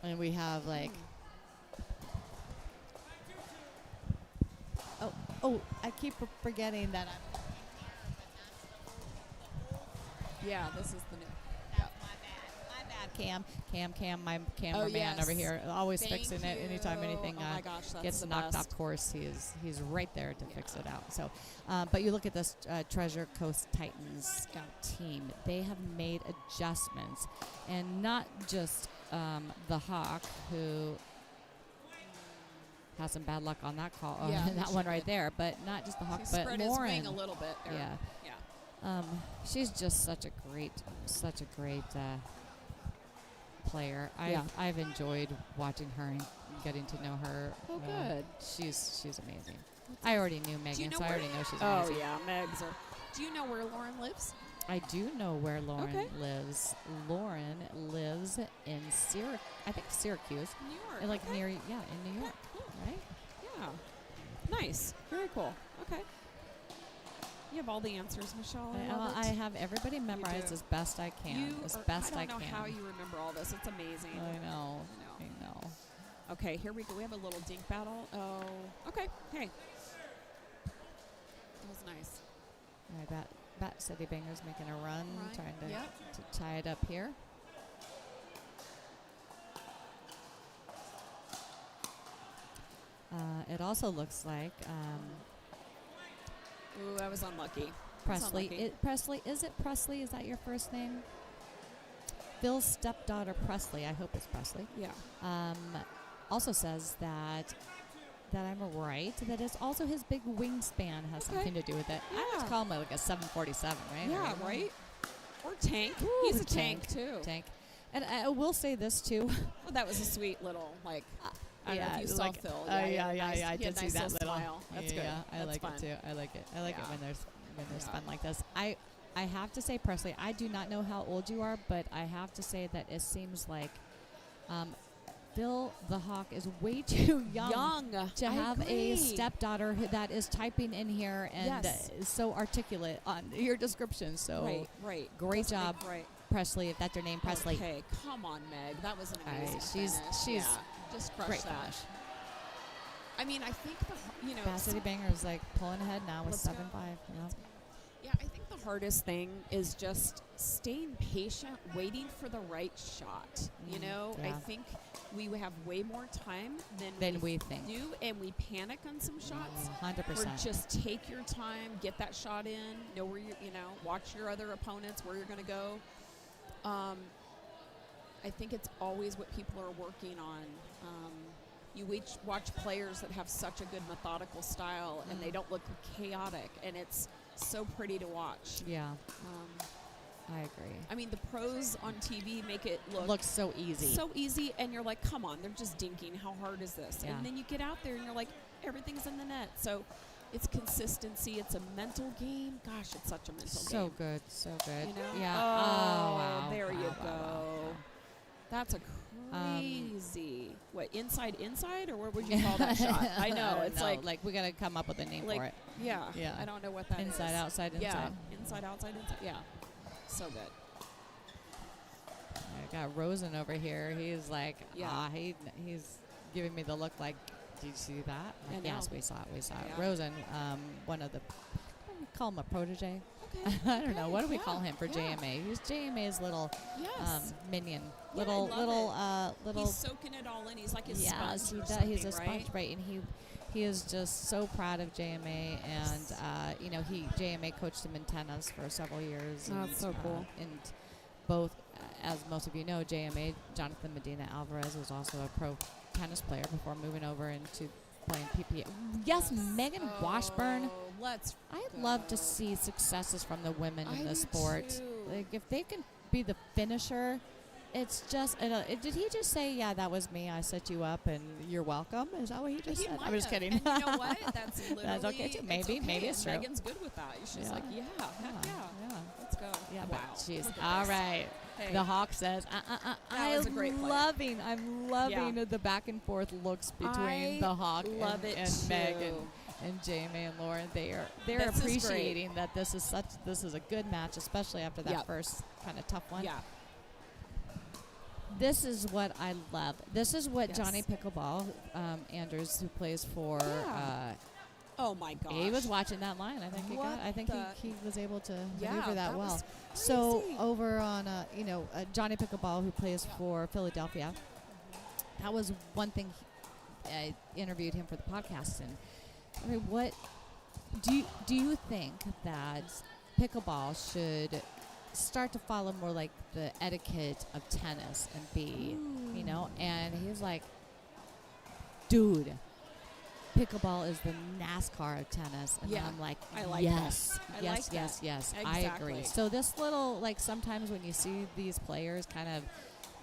Speaker 1: And we have like. Oh, I keep forgetting that I'm.
Speaker 9: Yeah, this is the new.
Speaker 1: My bad. Cam, my cameraman over here, always fixing it anytime anything gets knocked off course. He's right there to fix it out. So, but you look at this Treasure Coast Titans team; they have made adjustments, and not just the Hawk, who has some bad luck on that call, that one right there. But not just the Hawk, but
Speaker 9: spread
Speaker 1: Lauren.
Speaker 9: his wing a little bit there.
Speaker 1: Yeah. She's just such a great player. I've enjoyed watching her and getting to know her.
Speaker 9: Oh, good.
Speaker 1: She's amazing. I already knew Megan, so I already know she's
Speaker 9: Oh
Speaker 1: amazing.
Speaker 9: yeah, Megs. Do you know where Lauren lives?
Speaker 1: I do know where Lauren lives. Lauren lives in Syracuse.
Speaker 9: New York.
Speaker 1: Like near in New York, right?
Speaker 9: Yeah. Nice. Very cool. Okay. You have all the answers, Michelle.
Speaker 1: I have everybody memorized as best I can.
Speaker 9: I don't know how you remember all this. It's amazing.
Speaker 1: I know.
Speaker 9: Okay, here we go. We have a little dink battle. Oh, okay. Hey. That was nice.
Speaker 1: I bet City Banger's making a run, trying to tie it up here. It also looks like
Speaker 9: ooh, I was unlucky.
Speaker 1: Presley. Presley, is it Presley? Is that your first name? Phil's stepdaughter, Presley. I hope it's Presley.
Speaker 9: Yeah.
Speaker 1: Also says that I'm right. That it's also his big wingspan has something to do with it. I always call him like a 747, right?
Speaker 9: Yeah, right. Or tank.
Speaker 1: Ooh,
Speaker 9: He's a tank too.
Speaker 1: Tank. And I will say this too.
Speaker 9: Well, that was a sweet little like. I don't know if you saw Phil.
Speaker 1: Yeah, I did see that little
Speaker 9: smile. That's good.
Speaker 1: I like
Speaker 9: fun.
Speaker 1: it too. I like it. I like it when there's fun like this. I have to say, Presley, I do not know how old you are, but I have to say that it seems like Phil the Hawk is way too young to have a stepdaughter that is typing in here and is so articulate on your description. So great job, Presley, if that's your name, Presley.
Speaker 9: Okay, come on, Meg. That was an amazing
Speaker 1: She's
Speaker 9: just crushed
Speaker 1: great
Speaker 9: that.
Speaker 1: finish.
Speaker 9: I mean, I think
Speaker 1: City Banger is like pulling ahead now with 7-5.
Speaker 9: Yeah, I think the hardest thing is just staying patient, waiting for the right shot. You know, I
Speaker 1: yeah.
Speaker 9: think we have way more time
Speaker 1: Than we think.
Speaker 9: do, and we panic on some shots.
Speaker 1: 100%.
Speaker 9: Or just take your time, get that shot in, know where watch your other opponents, where you're going to go. I think it's always what people are working on. You watch players that have such a good methodical style, and they don't look chaotic, and it's so pretty to watch.
Speaker 1: Yeah, I agree.
Speaker 9: I mean, the pros on TV make it
Speaker 1: Looks so easy.
Speaker 9: so easy, and you're like, come on, they're just dinking. How hard is this?
Speaker 1: Yeah.
Speaker 9: And then you get out there, and you're like, everything's in the net. So it's consistency. It's a mental game. Gosh, it's such a mental
Speaker 1: so
Speaker 9: game.
Speaker 1: good, so good.
Speaker 9: You know?
Speaker 1: Yeah.
Speaker 9: Oh,
Speaker 1: wow.
Speaker 9: there
Speaker 1: wow,
Speaker 9: you
Speaker 1: wow,
Speaker 9: go.
Speaker 1: wow.
Speaker 9: That's a crazy. What, inside, or what would you call that shot? I know.
Speaker 1: don't
Speaker 9: It's
Speaker 1: know.
Speaker 9: like,
Speaker 1: we gotta come up with a name for it.
Speaker 9: yeah.
Speaker 1: Yeah.
Speaker 9: I don't know what that is.
Speaker 1: Inside, outside, inside.
Speaker 9: Yeah. Inside, outside, inside. Yeah. So good.
Speaker 1: I got Rosen over here. He's like,
Speaker 9: Yeah.
Speaker 1: he's giving me the look like, did you see that?
Speaker 9: I
Speaker 1: Like,
Speaker 9: know.
Speaker 1: yes, we saw it.
Speaker 9: Yeah.
Speaker 1: Rosen, one of the, call him a protege.
Speaker 9: Okay.
Speaker 1: I don't know. What do we
Speaker 9: Yeah.
Speaker 1: call him for
Speaker 9: Yeah.
Speaker 1: JMA? He's JMA's little
Speaker 9: Yes.
Speaker 1: minion.
Speaker 9: Yeah, I
Speaker 1: Little,
Speaker 9: love
Speaker 1: little.
Speaker 9: He's soaking it all in. He's like a
Speaker 1: Yes,
Speaker 9: sponge.
Speaker 1: he
Speaker 9: or
Speaker 1: does.
Speaker 9: something,
Speaker 1: He's a sponge,
Speaker 9: right?
Speaker 1: right? And he is just so proud of JMA, and JMA coached him in tennis for several years.
Speaker 9: Oh,
Speaker 1: and,
Speaker 9: that's so cool.
Speaker 1: And both, as most of you know, JMA Jonathan Medina Alvarez was also a pro tennis player before moving over into playing PPA. Yes, Megan Washburn.
Speaker 9: Let's.
Speaker 1: I'd love to see successes from the women in
Speaker 9: I
Speaker 1: this
Speaker 9: do
Speaker 1: sport.
Speaker 9: too.
Speaker 1: Like, if they can be the finisher, it's just. Did he just say, "Yeah, that was me. I set you up, and you're welcome"? Is that what he just
Speaker 9: He
Speaker 1: said?
Speaker 9: might
Speaker 1: I'm just
Speaker 9: have.
Speaker 1: kidding.
Speaker 9: And you know what? That's literally.
Speaker 1: That's okay too. Maybe it's true.
Speaker 9: Megan's good with that. She's like, yeah, heck yeah.
Speaker 1: yeah.
Speaker 9: Let's go.
Speaker 1: Yeah,
Speaker 9: Wow.
Speaker 1: but she's
Speaker 9: Look at
Speaker 1: all
Speaker 9: this.
Speaker 1: right.
Speaker 9: Hey.
Speaker 1: The Hawk says,
Speaker 9: was a great play.
Speaker 1: I'm loving the back and forth looks between
Speaker 9: I
Speaker 1: the Hawk
Speaker 9: love it
Speaker 1: and Meg
Speaker 9: too.
Speaker 1: and Jamie and Lauren. They're
Speaker 9: This is great.
Speaker 1: appreciating that this is a good match, especially after that
Speaker 9: Yep.
Speaker 1: first kind of tough one.
Speaker 9: Yeah.
Speaker 1: This is what I love. This is what
Speaker 9: Yes.
Speaker 1: Johnny Pickleball Andrews, who plays for.
Speaker 9: Yeah. Oh my gosh.
Speaker 1: He was watching that line. I think
Speaker 9: What
Speaker 1: he was able to
Speaker 9: Yeah,
Speaker 1: maneuver that
Speaker 9: that
Speaker 1: well.
Speaker 9: was
Speaker 1: So
Speaker 9: crazy.
Speaker 1: over on Johnny Pickleball, who plays for Philadelphia, that was one thing. I interviewed him for the podcast, and I mean, what do you think that pickleball should start to follow more like the etiquette of tennis and be, And he's like, dude, pickleball is the NASCAR of tennis. And
Speaker 9: Yeah,
Speaker 1: I'm like,
Speaker 9: I like
Speaker 1: yes,
Speaker 9: that. I
Speaker 1: yes,
Speaker 9: like
Speaker 1: yes,
Speaker 9: that.
Speaker 1: yes. I agree.
Speaker 9: Exactly.
Speaker 1: So this little, like, sometimes when you see these players kind of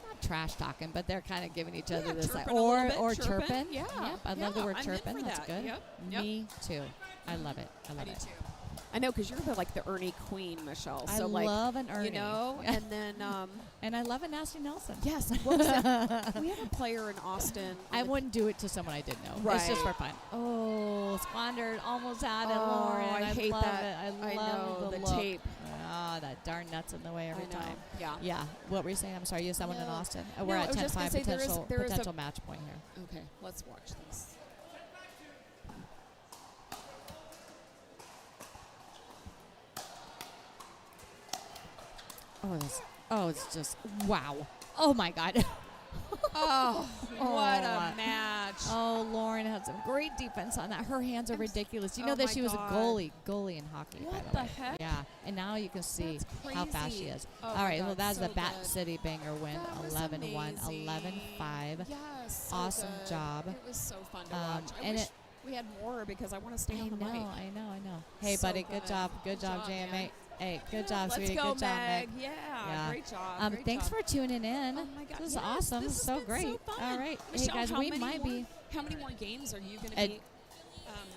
Speaker 1: not trash talking, but they're kind of giving each other this, like,
Speaker 9: chirping a little bit,
Speaker 1: or
Speaker 9: chirping.
Speaker 1: chirping.
Speaker 9: Yeah,
Speaker 1: Yep, I love the
Speaker 9: yeah,
Speaker 1: word
Speaker 9: I'm in
Speaker 1: chirping.
Speaker 9: for
Speaker 1: That's
Speaker 9: that.
Speaker 1: good.
Speaker 9: Yep.
Speaker 1: Me too. I love it. I love
Speaker 9: I do
Speaker 1: it.
Speaker 9: too. I know, because you're like the Ernie Queen, Michelle.
Speaker 1: I
Speaker 9: So like,
Speaker 1: love an Ernie.
Speaker 9: and then
Speaker 1: and I love a Nasty Nelson.
Speaker 9: yes, what was that? We have a player in Austin.
Speaker 1: I wouldn't do it to someone I didn't know.
Speaker 9: Right.
Speaker 1: It's just for fun. Oh, squandered, almost had it,
Speaker 9: Oh,
Speaker 1: Lauren.
Speaker 9: I hate
Speaker 1: love
Speaker 9: that.
Speaker 1: it.
Speaker 9: I
Speaker 1: love
Speaker 9: know,
Speaker 1: the
Speaker 9: the
Speaker 1: look.
Speaker 9: tape.
Speaker 1: Ah, that darn nuts in the way every
Speaker 9: I know.
Speaker 1: time.
Speaker 9: Yeah.
Speaker 1: Yeah. What were you saying? I'm sorry. You have someone in
Speaker 9: No.
Speaker 1: Austin.
Speaker 9: No,
Speaker 1: We're
Speaker 9: I
Speaker 1: at
Speaker 9: was just
Speaker 1: 10-5
Speaker 9: gonna say there is
Speaker 1: potential
Speaker 9: a-
Speaker 1: match point here.
Speaker 9: Okay, let's watch this.
Speaker 1: It's just wow. Oh my God.
Speaker 9: Oh, what
Speaker 1: Oh,
Speaker 9: a match!
Speaker 1: Oh, Lauren had some great defense on that. Her hands are ridiculous. You know
Speaker 9: oh
Speaker 1: that
Speaker 9: my
Speaker 1: she was
Speaker 9: God.
Speaker 1: a goalie in hockey.
Speaker 9: What
Speaker 1: by the
Speaker 9: the
Speaker 1: way.
Speaker 9: heck?
Speaker 1: Yeah, and now you can see
Speaker 9: That's
Speaker 1: how fast she
Speaker 9: crazy.
Speaker 1: is.
Speaker 9: Oh
Speaker 1: All
Speaker 9: my
Speaker 1: right, well
Speaker 9: God,
Speaker 1: that's
Speaker 9: so
Speaker 1: the Bat
Speaker 9: good.
Speaker 1: City Banger win,
Speaker 9: That was
Speaker 1: 11-1,
Speaker 9: amazing.
Speaker 1: 11-5.
Speaker 9: Yes, so
Speaker 1: Awesome
Speaker 9: good.
Speaker 1: job.
Speaker 9: It was so fun to
Speaker 1: Um,
Speaker 9: watch. I
Speaker 1: and
Speaker 9: wish
Speaker 1: it-
Speaker 9: we had more because I want to stay
Speaker 1: I
Speaker 9: on the
Speaker 1: know,
Speaker 9: mic.
Speaker 1: I know. Hey,
Speaker 9: So
Speaker 1: buddy, good
Speaker 9: good.
Speaker 1: job,
Speaker 9: Good job,
Speaker 1: JMA.
Speaker 9: man.
Speaker 1: Hey, good job,
Speaker 9: Let's
Speaker 1: sweetie.
Speaker 9: go,
Speaker 1: Good job, Meg.
Speaker 9: Meg. Yeah, great job. Great
Speaker 1: Thanks
Speaker 9: job.
Speaker 1: for tuning in.
Speaker 9: Oh my God,
Speaker 1: This is
Speaker 9: yes,
Speaker 1: awesome.
Speaker 9: This
Speaker 1: This is
Speaker 9: has
Speaker 1: so
Speaker 9: been
Speaker 1: great.
Speaker 9: So fun.
Speaker 1: All right,
Speaker 9: Michelle,
Speaker 1: hey guys,
Speaker 9: how
Speaker 1: we
Speaker 9: many
Speaker 1: might
Speaker 9: more,
Speaker 1: be
Speaker 9: How many more games are you going to
Speaker 1: At-
Speaker 9: be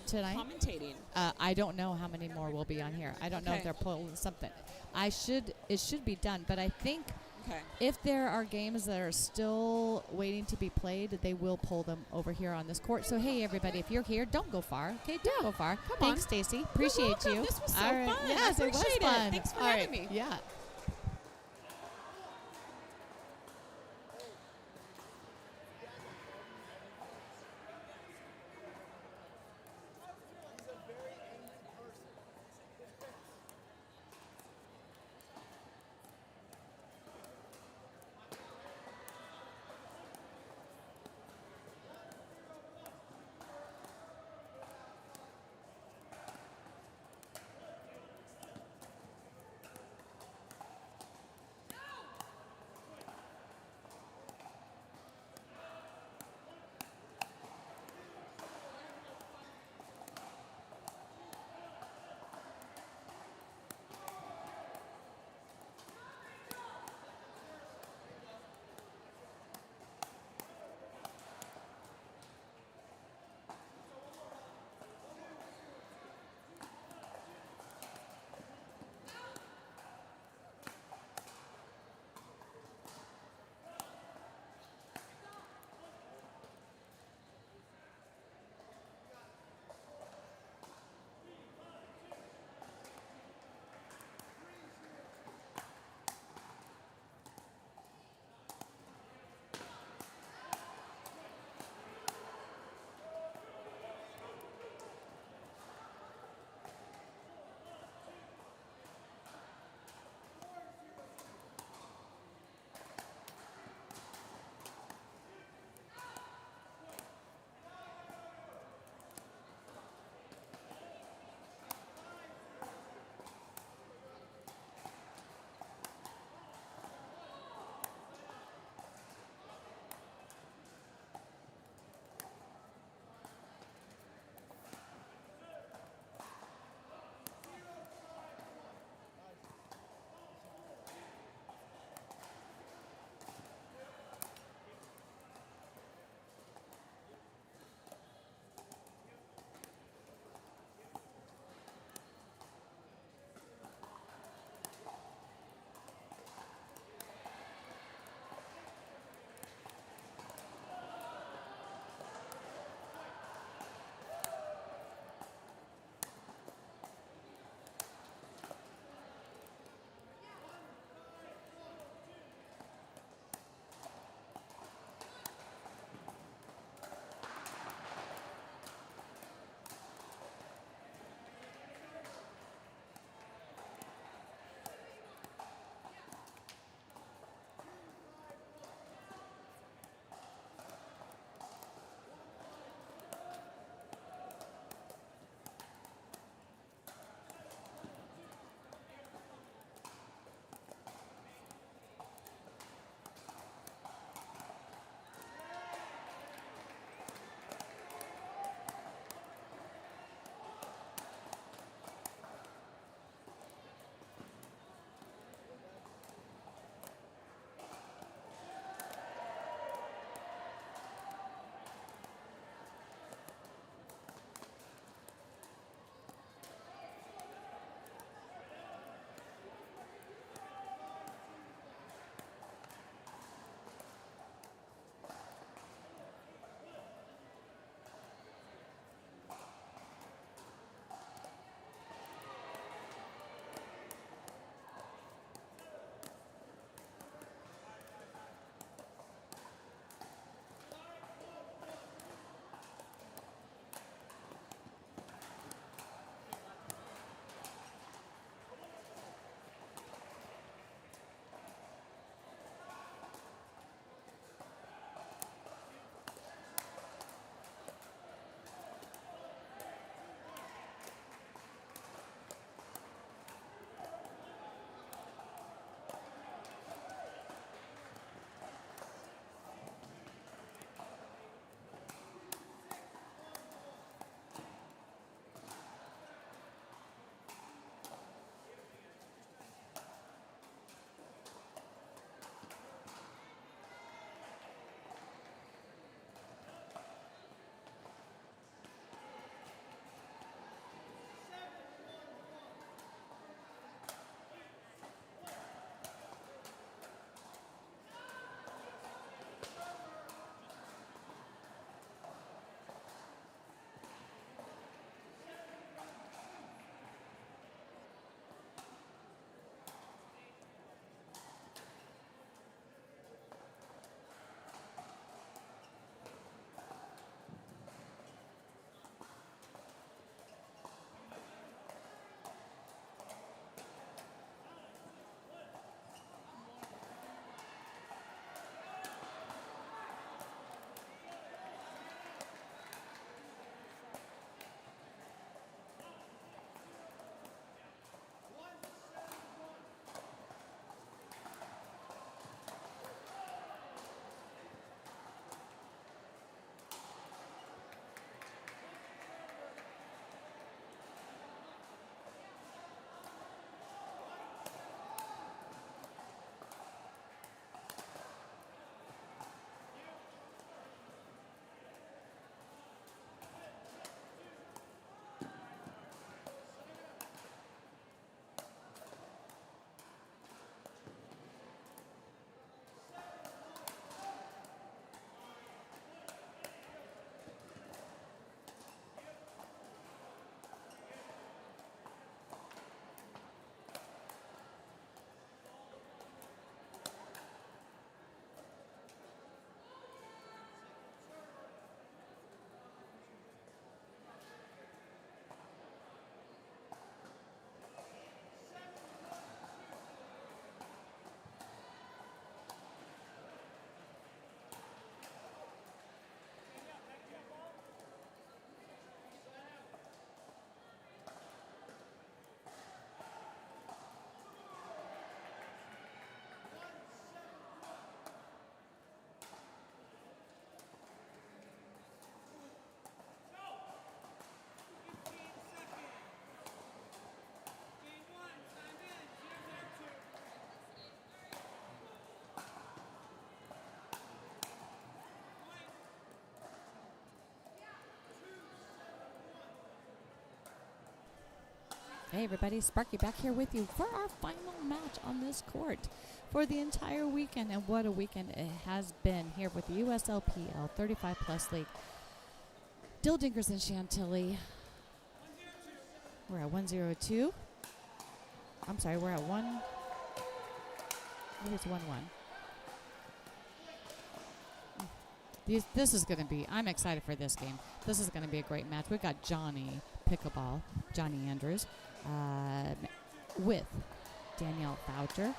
Speaker 1: tonight.
Speaker 9: commentating?
Speaker 1: I don't know how many more will be on here. I don't know if
Speaker 9: Okay.
Speaker 1: they're pulling something. It should be done, but I think
Speaker 9: Okay.
Speaker 1: if there are games that are still waiting to be played, they will pull them over here on this court. So hey, everybody, if you're here, don't go far. Okay, don't go far.
Speaker 9: Come
Speaker 1: Thanks,
Speaker 9: on.
Speaker 1: Stacy.
Speaker 9: You're
Speaker 1: Appreciate
Speaker 9: welcome.
Speaker 1: you.
Speaker 9: This was so
Speaker 1: All right.
Speaker 9: fun. I
Speaker 1: Yes, it was
Speaker 9: appreciate it.
Speaker 1: fun.
Speaker 9: Thanks for
Speaker 1: All
Speaker 9: having
Speaker 1: right.
Speaker 9: me.
Speaker 1: Yeah. Hey everybody, Sparky back here with you for our final match on this court for the entire weekend. And what a weekend it has been here with the USLPL 35 Plus League. Dill Dinkers and Chantilly. We're at 102. I'm sorry, we're at 1. Maybe it's 1-1. This is going to be, I'm excited for this game. This is going to be a great match. We've got Johnny Pickleball, Johnny Andrews, with Danielle Boucher.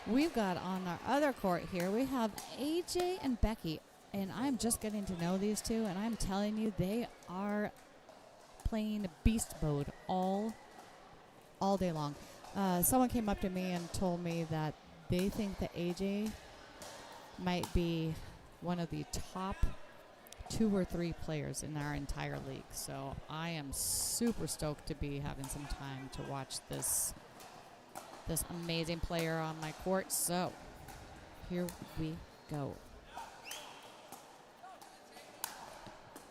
Speaker 1: We've got on our other court here, we have AJ and Becky. And I'm just getting to know these two, and I'm telling you, they are playing beast mode all day long. Someone came up to me and told me that they think that AJ might be one of the top 2 or 3 players in our entire league. So I am super stoked to be having some time to watch this amazing player on my court. So here we go.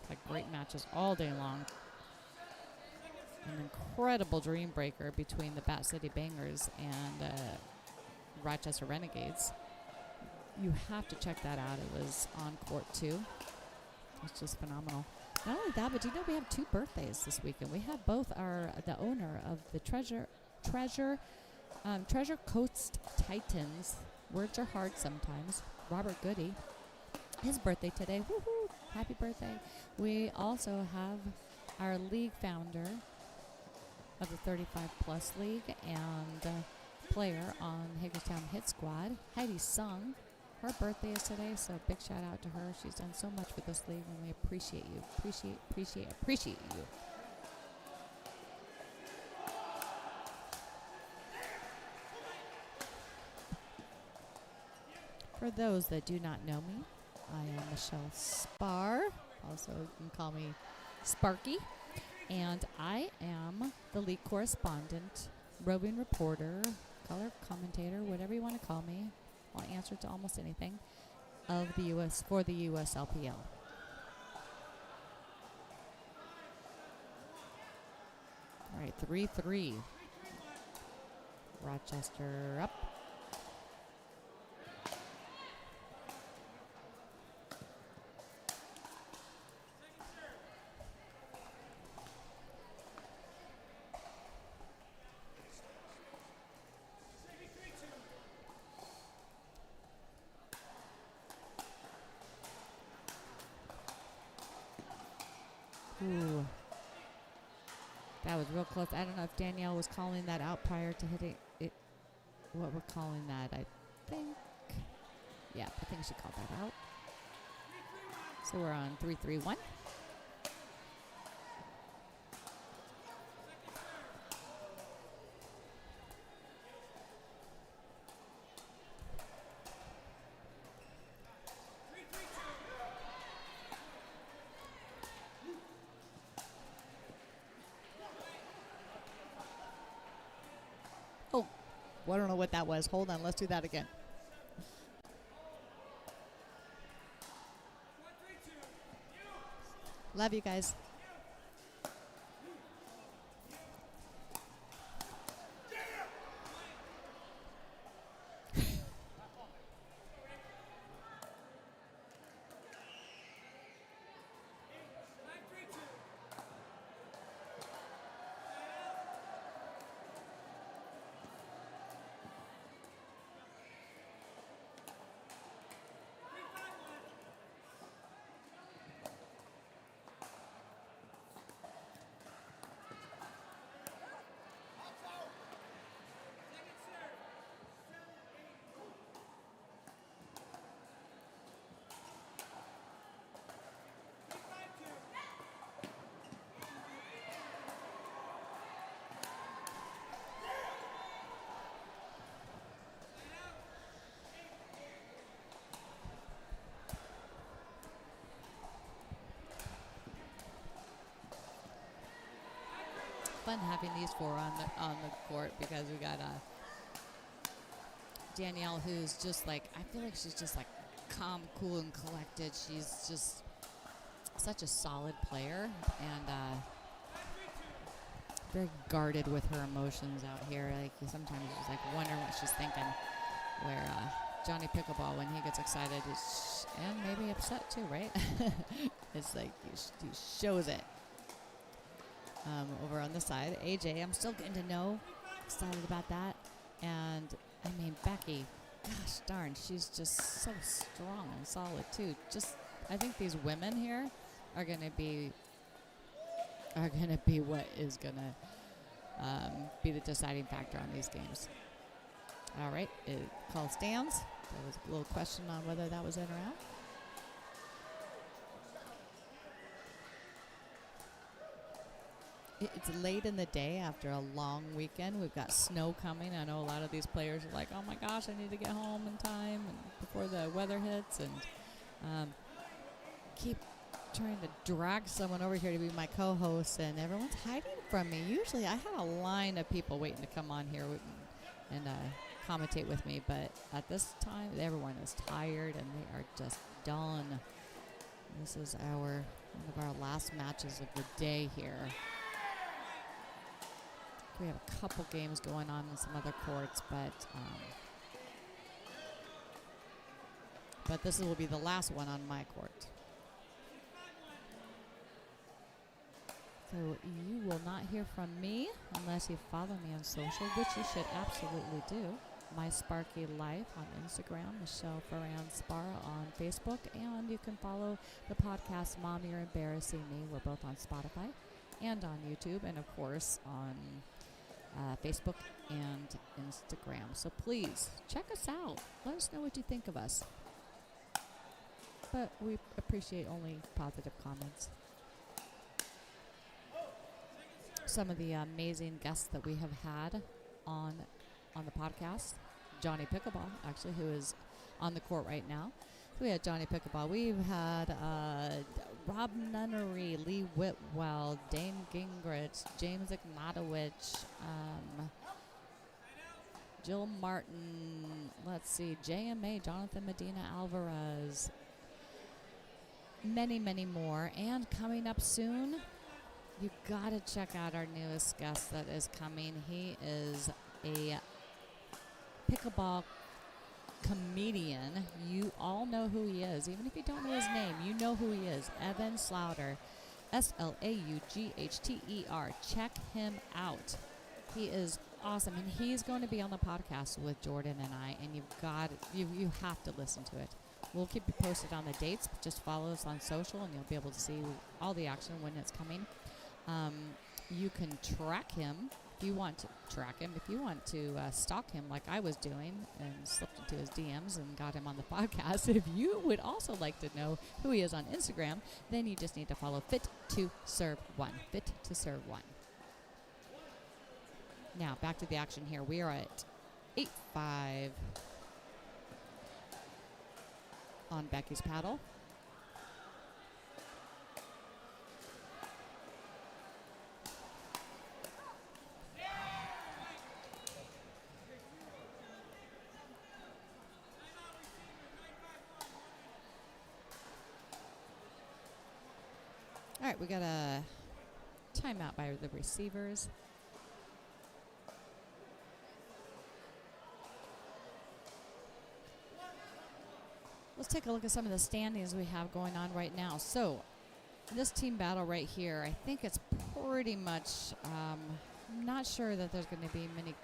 Speaker 1: Like great matches all day long. An incredible dream breaker between the Bat City Bangers and Rochester Renegades. You have to check that out. It was on court 2. It's just phenomenal. Not only that, but you know we have 2 birthdays this weekend. We have both the owner of the Treasure Coast Titans. Words are hard sometimes. Robert Goody. His birthday today. Woohoo! Happy birthday. We also have our league founder of the 35 Plus League and player on Hagerstown Hit Squad, Heidi Sung. Her birthday is today, so big shout out to her. She's done so much for this league, and we appreciate you. Appreciate you. For those that do not know me, I am Michelle Spar. Also, you can call me Sparky. And I am the league correspondent, roving reporter, color commentator, whatever you want to call me. I'll answer to almost anything of the for the USLPL. All right, 3-3. Rochester up. Ooh. That was real close. I don't know if Danielle was calling that out prior to hitting it. What we're calling that, I think. Yeah, I think she called that out. So we're on 3-3-1. Well, I don't know what that was. Hold on, let's do that again. Love you guys. Fun having these 4 on the court because we got Danielle, who's just like, I feel like she's just like calm, cool, and collected. She's just such a solid player, and very guarded with her emotions out here. Like you sometimes just like wonder what she's thinking. Where Johnny Pickleball, when he gets excited, and maybe upset too, right? It's like he shows it. Over on the side, AJ, I'm still getting to know. Excited about that. And I mean, Becky, gosh darn, she's just so strong and solid too. I think these women here are gonna be what is gonna be the deciding factor on these games. All right, call stands. There was a little question on whether that was in or out. It's late in the day after a long weekend. We've got snow coming. I know a lot of these players are like, oh my gosh, I need to get home in time and before the weather hits, and keep trying to drag someone over here to be my co-host, and everyone's hiding from me. Usually I have a line of people waiting to come on here and commentate with me, but at this time everyone is tired and they are just done. This is one of our last matches of the day here. We have a couple games going on in some other courts, but this will be the last one on my court. So you will not hear from me unless you follow me on social, which you should absolutely do. My Sparky Life on Instagram, Michelle Ferran Spara on Facebook, and you can follow the podcast Mom, You're Embarrassing Me. We're both on Spotify and on YouTube, and of course on Facebook and Instagram. So please check us out. Let us know what you think of us. But we appreciate only positive comments. Some of the amazing guests that we have had on the podcast. Johnny Pickleball, actually, who is on the court right now. So we had Johnny Pickleball. We've had Rob Nunnery, Lee Whitwell, Dane Gingrich, James Ignatowicz, Jill Martin, let's see, JMA, Jonathan Medina Alvarez, many, many more. And coming up soon, you got to check out our newest guest that is coming. He is a pickleball comedian. You all know who he is. Even if you don't know his name, you know who he is. Evan Slaughter. Slaughter. Check him out. He is awesome, and he's going to be on the podcast with Jordan and I, and you have to listen to it. We'll keep you posted on the dates. Just follow us on social, and you'll be able to see all the action when it's coming. You can track him if you want to track him. If you want to stalk him like I was doing and slipped into his DMs and got him on the podcast. If you would also like to know who he is on Instagram, then you just need to follow Fit to Serve 1. Fit to Serve 1. Now, back to the action here. We are at 8-5 on Becky's paddle. All right, we got a timeout by the receivers. Let's take a look at some of the standings we have going on right now. So, this team battle right here, I think it's pretty much, I'm not sure that there's going to be many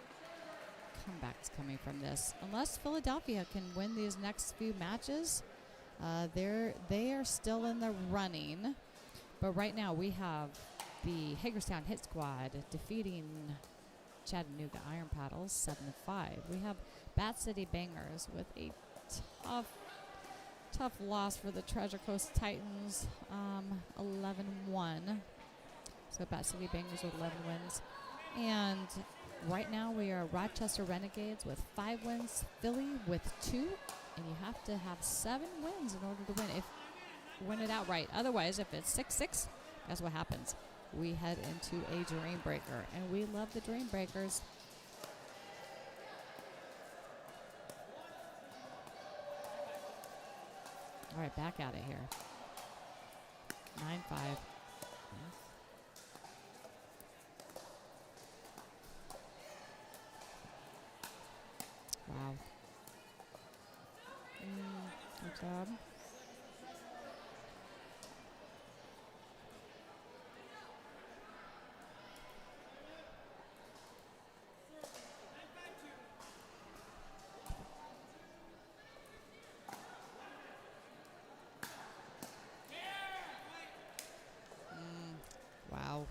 Speaker 1: comebacks coming from this. Unless Philadelphia can win these next few matches, they are still in the running. But right now we have the Hagerstown Hit Squad defeating Chattanooga Iron Paddles 7-5. We have Bat City Bangers with a tough loss for the Treasure Coast Titans, 11-1. So Bat City Bangers with 11 wins. And right now we are Rochester Renegades with 5 wins, Philly with 2, and you have to have 7 wins in order to win it outright. Otherwise, if it's 6-6, guess what happens? We head into a Dream Breaker, and we love the Dream Breakers. All right, back at it here. 9-5. Wow. Good job. Wow.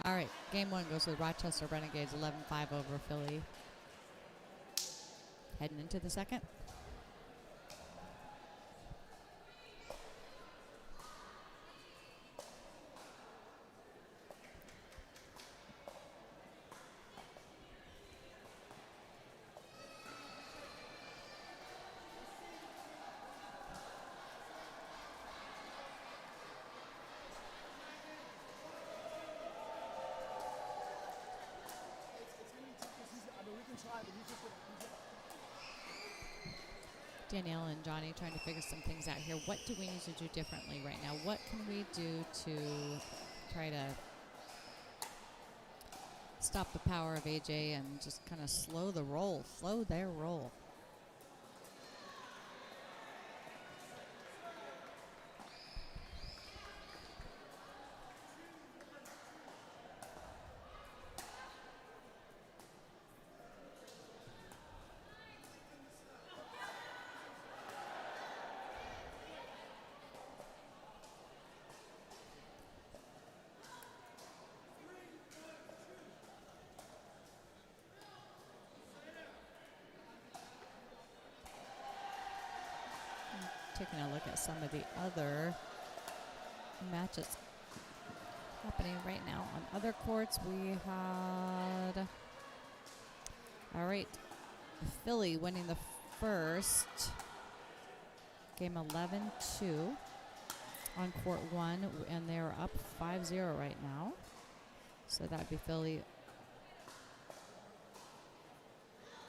Speaker 1: All right, game one goes with Rochester Renegades, 11-5 over Philly. Heading into the second. Danielle and Johnny trying to figure some things out here. What do we need to do differently right now? What can we do to try to stop the power of AJ and just kind of slow their roll? Taking a look at some of the other matches happening right now on other courts. We had, all right, Philly winning the first game 11-2 on court one, and they're up 5-0 right now. So that'd be Philly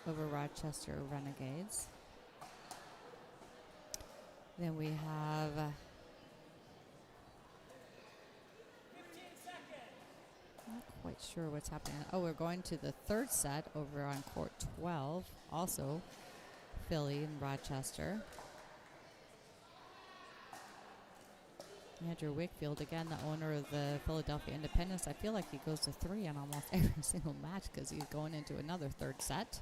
Speaker 1: over Rochester Renegades. Then we have not quite sure what's happening. Oh, we're going to the third set over on court 12, also Philly and Rochester. Andrew Wakefield, again, the owner of the Philadelphia Independence. I feel like he goes to 3 in almost every single match because he's going into another third set.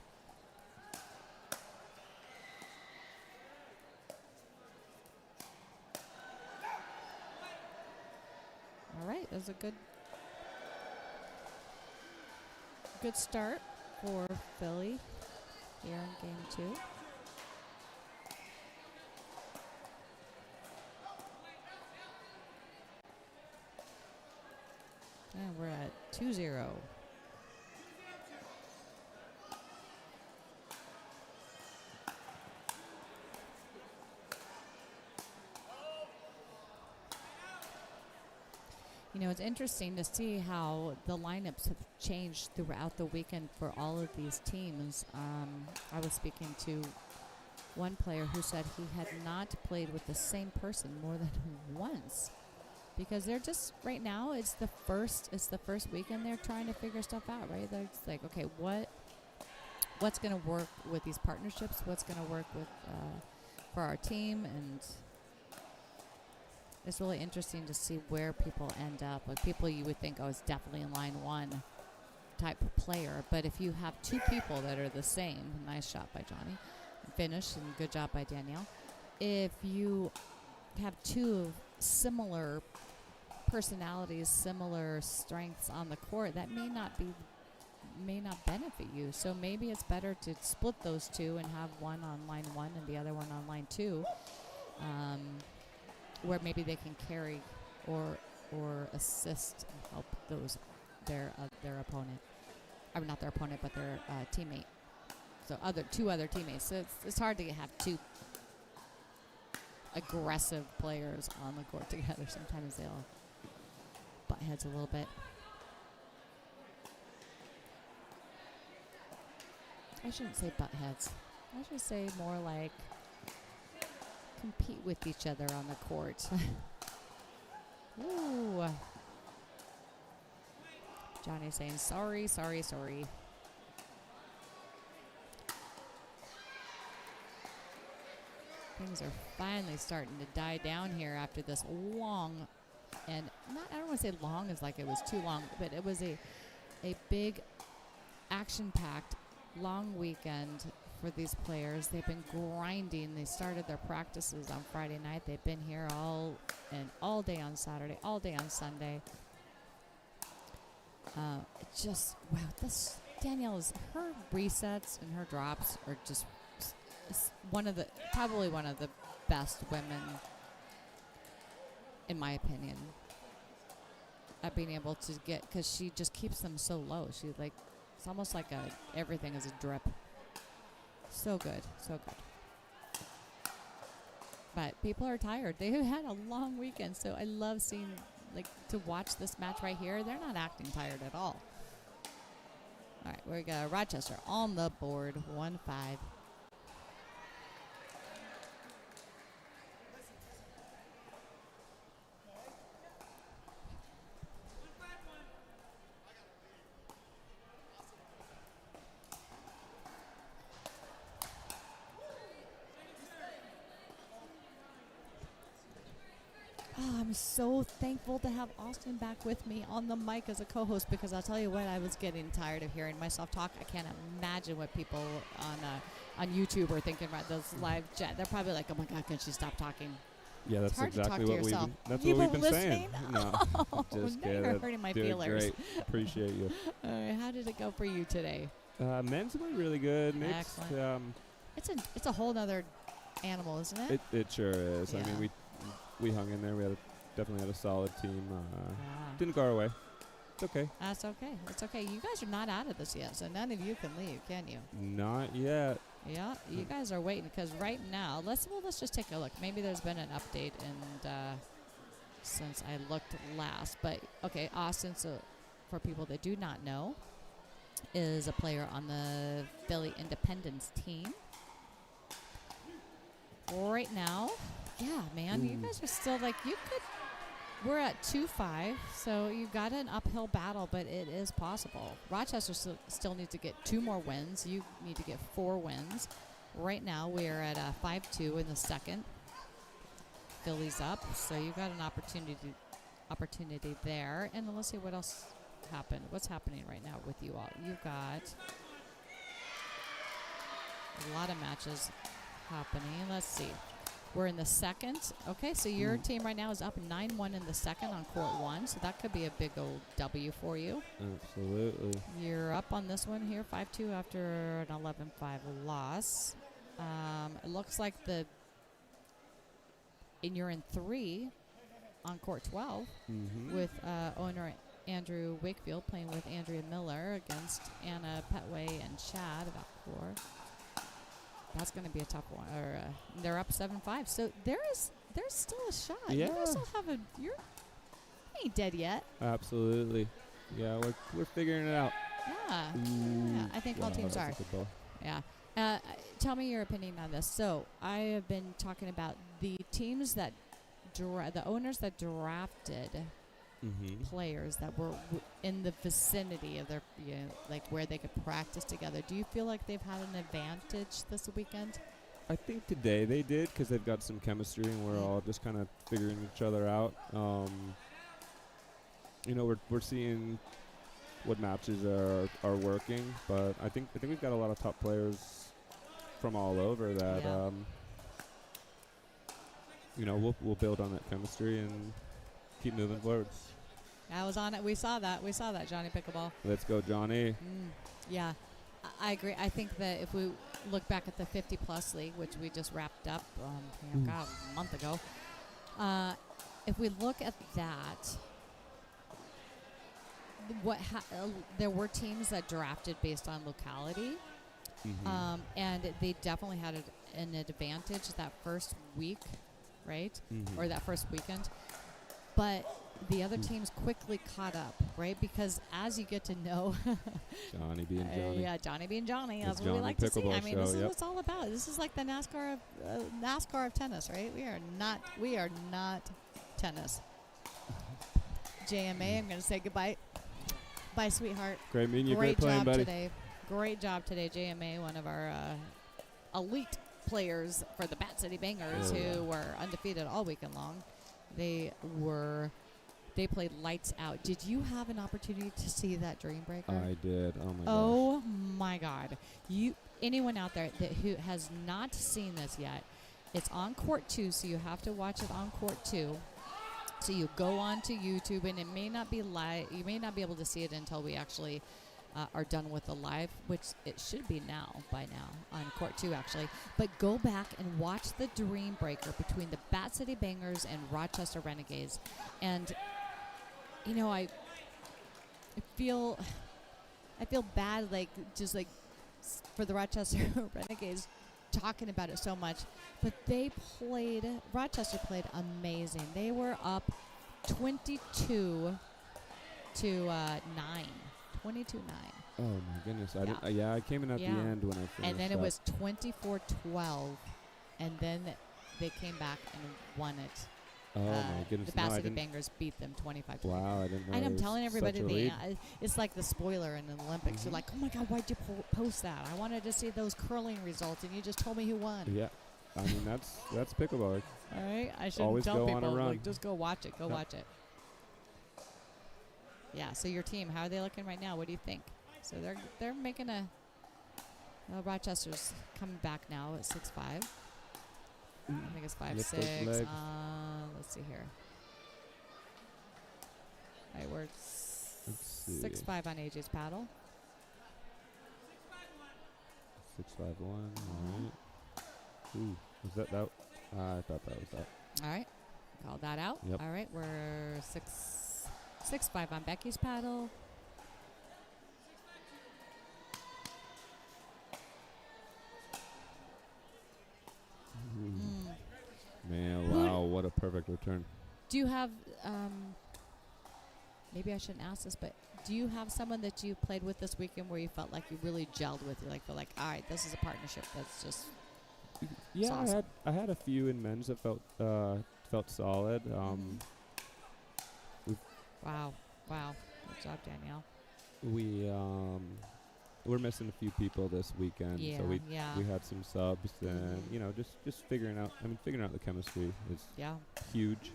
Speaker 1: All right, that was a good start for Philly here in game 2. And we're at 2-0. You know, it's interesting to see how the lineups have changed throughout the weekend for all of these teams. I was speaking to one player who said he had not played with the same person more than once because they're just right now. It's the first weekend they're trying to figure stuff out. Right? They're just like, okay, what's going to work with these partnerships? What's going to work with for our team? And it's really interesting to see where people end up. Like people you would think, oh, it's definitely in line one type of player. But if you have two people that are the same, nice shot by Johnny, finish, and good job by Danielle. If you have two similar personalities, similar strengths on the court, that may not benefit you. So maybe it's better to split those two and have one on line one and the other one on line two. Where maybe they can carry or assist and help their opponent, or not their opponent, but their teammate. So two other teammates. So it's hard to have two aggressive players on the court together. Sometimes they'll butt heads a little bit. I shouldn't say butt heads. I should say more like compete with each other on the court. Ooh. Johnny's saying sorry, sorry, sorry. Things are finally starting to die down here after this long, and I don't want to say long as like it was too long, but it was a big action-packed long weekend for these players. They've been grinding. They started their practices on Friday night. They've been here all day on Saturday, all day on Sunday. Just wow, Danielle's her resets and her drops are just probably one of the best women, in my opinion, at being able to get, because she just keeps them so low. She it's almost like everything is a drip. So good, so good. But people are tired. They had a long weekend, so I love seeing to watch this match right here. They're not acting tired at all. All right, we got Rochester on the board, 1-5. I'm so thankful to have Austin back with me on the mic as a co-host, because I'll tell you what, I was getting tired of hearing myself talk. I can't imagine what people on YouTube are thinking about those live chat. They're probably like, oh my God, can she stop talking?
Speaker 10: Yeah, that's exactly what
Speaker 1: we've
Speaker 10: been saying. No, just
Speaker 1: now you're hurting my feelers.
Speaker 10: Great. Appreciate you.
Speaker 1: All right, how did it go for you today?
Speaker 10: Men's went really good. Mixed.
Speaker 1: Excellent. It's a whole other animal, isn't it?
Speaker 10: It sure is.
Speaker 1: Yeah.
Speaker 10: I mean, we hung in there. We definitely had a solid team. Didn't go our way. It's okay.
Speaker 1: That's okay. It's okay. You guys are not out of this yet, so none of you can leave, can you?
Speaker 10: Not yet.
Speaker 1: Yeah, you guys are waiting, because right now, let's just take a look. Maybe there's been an update since I looked last. But okay, Austin, so for people that do not know, is a player on the Philly Independence team. Right now, yeah, man, you guys are still we're at 2-5, so you've got an uphill battle, but it is possible. Rochester still needs to get 2 more wins. You need to get 4 wins. Right now, we are at 5-2 in the second. Philly's up, so you've got an opportunity there. And then let's see what else happened. What's happening right now with you all? You've got a lot of matches happening. Let's see. We're in the second. Okay, so your team right now is up 9-1 in the second on court 1, so that could be a big old W for you.
Speaker 10: Absolutely.
Speaker 1: You're up on this one here, 5-2 after an 11-5 loss. It looks like you're in 3 on court 12 with owner Andrew Wakefield playing with Andrea Miller against Anna Petway and Chad about 4. That's going to be a tough one. They're up 7-5, so there's still a shot.
Speaker 10: Yeah.
Speaker 1: You guys still have you ain't dead yet.
Speaker 10: Absolutely. Yeah, we're figuring it out.
Speaker 1: Yeah. Yeah, I think all teams are. Yeah. Tell me your opinion on this. So I have been talking about the teams that the owners that drafted players that were in the vicinity of their, where they could practice together. Do you feel like they've had an advantage this weekend?
Speaker 10: I think today they did, because they've got some chemistry and we're all just kind of figuring each other out. We're seeing what matches are working, but I think we've got a lot of top players from all over that we'll build on that chemistry and keep moving forward.
Speaker 1: I was on it. We saw that, Johnny Pickleball.
Speaker 10: Let's go, Johnny.
Speaker 1: Yeah, I agree. I think that if we look back at the 50-plus league, which we just wrapped up a month ago, if we look at that, there were teams that drafted based on locality, and they definitely had an advantage that first week, right? Or that first weekend. But the other teams quickly caught up, right? Because as you get to know
Speaker 10: Johnny being Johnny.
Speaker 1: yeah, Johnny being Johnny. That's
Speaker 10: The
Speaker 1: what we
Speaker 10: Johnny
Speaker 1: like to see.
Speaker 10: Pickleball
Speaker 1: I mean,
Speaker 10: Show,
Speaker 1: this is
Speaker 10: yep.
Speaker 1: what it's all about. This is like the NASCAR of tennis, right? We are not tennis. JMA, I'm going to say goodbye. Bye, sweetheart.
Speaker 10: Great meeting you. Great
Speaker 1: Great
Speaker 10: playing,
Speaker 1: job
Speaker 10: buddy.
Speaker 1: today. Great job today, JMA, one of our elite players for the Bat City Bangers,
Speaker 10: Yeah.
Speaker 1: who were undefeated all weekend long. They played lights out. Did you have an opportunity to see that Dream Breaker?
Speaker 10: I did. Oh my gosh.
Speaker 1: Oh my God! Anyone out there who has not seen this yet? It's on court 2, so you have to watch it on court 2. So you go on to YouTube, and it may not be live. You may not be able to see it until we actually are done with the live, which it should be by now on court 2 actually. But go back and watch the Dream Breaker between the Bat City Bangers and Rochester Renegades, and you know I feel bad, like just like for the Rochester Renegades talking about it so much, but Rochester played amazing. They were up 22 to 9. 22-9.
Speaker 10: Oh my goodness.
Speaker 1: Yeah.
Speaker 10: Yeah, I came in at the
Speaker 1: Yeah.
Speaker 10: end when I finished.
Speaker 1: And then it
Speaker 10: up.
Speaker 1: was 24-12, and then they came back and won it.
Speaker 10: Oh my goodness.
Speaker 1: The Bat
Speaker 10: No, I
Speaker 1: City
Speaker 10: didn't-
Speaker 1: Bangers beat them 25-24.
Speaker 10: Wow, I didn't know.
Speaker 1: And
Speaker 10: it
Speaker 1: I'm
Speaker 10: was
Speaker 1: telling everybody,
Speaker 10: such a lead.
Speaker 1: it's like the spoiler in the Olympics. You're
Speaker 10: Mhm.
Speaker 1: like, oh my God, why'd you post that? I wanted to see those curling results, and you just told me who won.
Speaker 10: Yeah. I mean, that's pickleball.
Speaker 1: All right, I shouldn't
Speaker 10: Always
Speaker 1: tell
Speaker 10: go on
Speaker 1: people.
Speaker 10: a run.
Speaker 1: Like, just go watch it. Go
Speaker 10: Yep.
Speaker 1: watch it. Yeah. So your team, how are they looking right now? What do you think? So they're making Rochester's coming back now at 6-5. I think it's 5-6.
Speaker 10: Lift those legs.
Speaker 1: Let's see here. All right, we're
Speaker 10: Let's see.
Speaker 1: 6-5 on AJ's paddle.
Speaker 10: 6-5-1. All right. Ooh, was that? I thought that was that.
Speaker 1: All right, called that out.
Speaker 10: Yep.
Speaker 1: All right, we're 6-5 on Becky's paddle.
Speaker 10: Man,
Speaker 1: Who-
Speaker 10: wow, what a perfect return.
Speaker 1: Do you have, maybe I shouldn't ask this, but do you have someone that you played with this weekend where you felt like you really gelled with? You feel like, all right, this is a partnership that's just
Speaker 10: Yeah,
Speaker 1: awesome.
Speaker 10: I had a few in men's that felt solid.
Speaker 1: wow. Good job, Danielle.
Speaker 10: We're missing a few people this weekend,
Speaker 1: Yeah,
Speaker 10: so we
Speaker 1: yeah.
Speaker 10: we had some subs, and
Speaker 1: Mhm.
Speaker 10: just figuring out. I mean, figuring out the chemistry is
Speaker 1: Yeah.
Speaker 10: huge.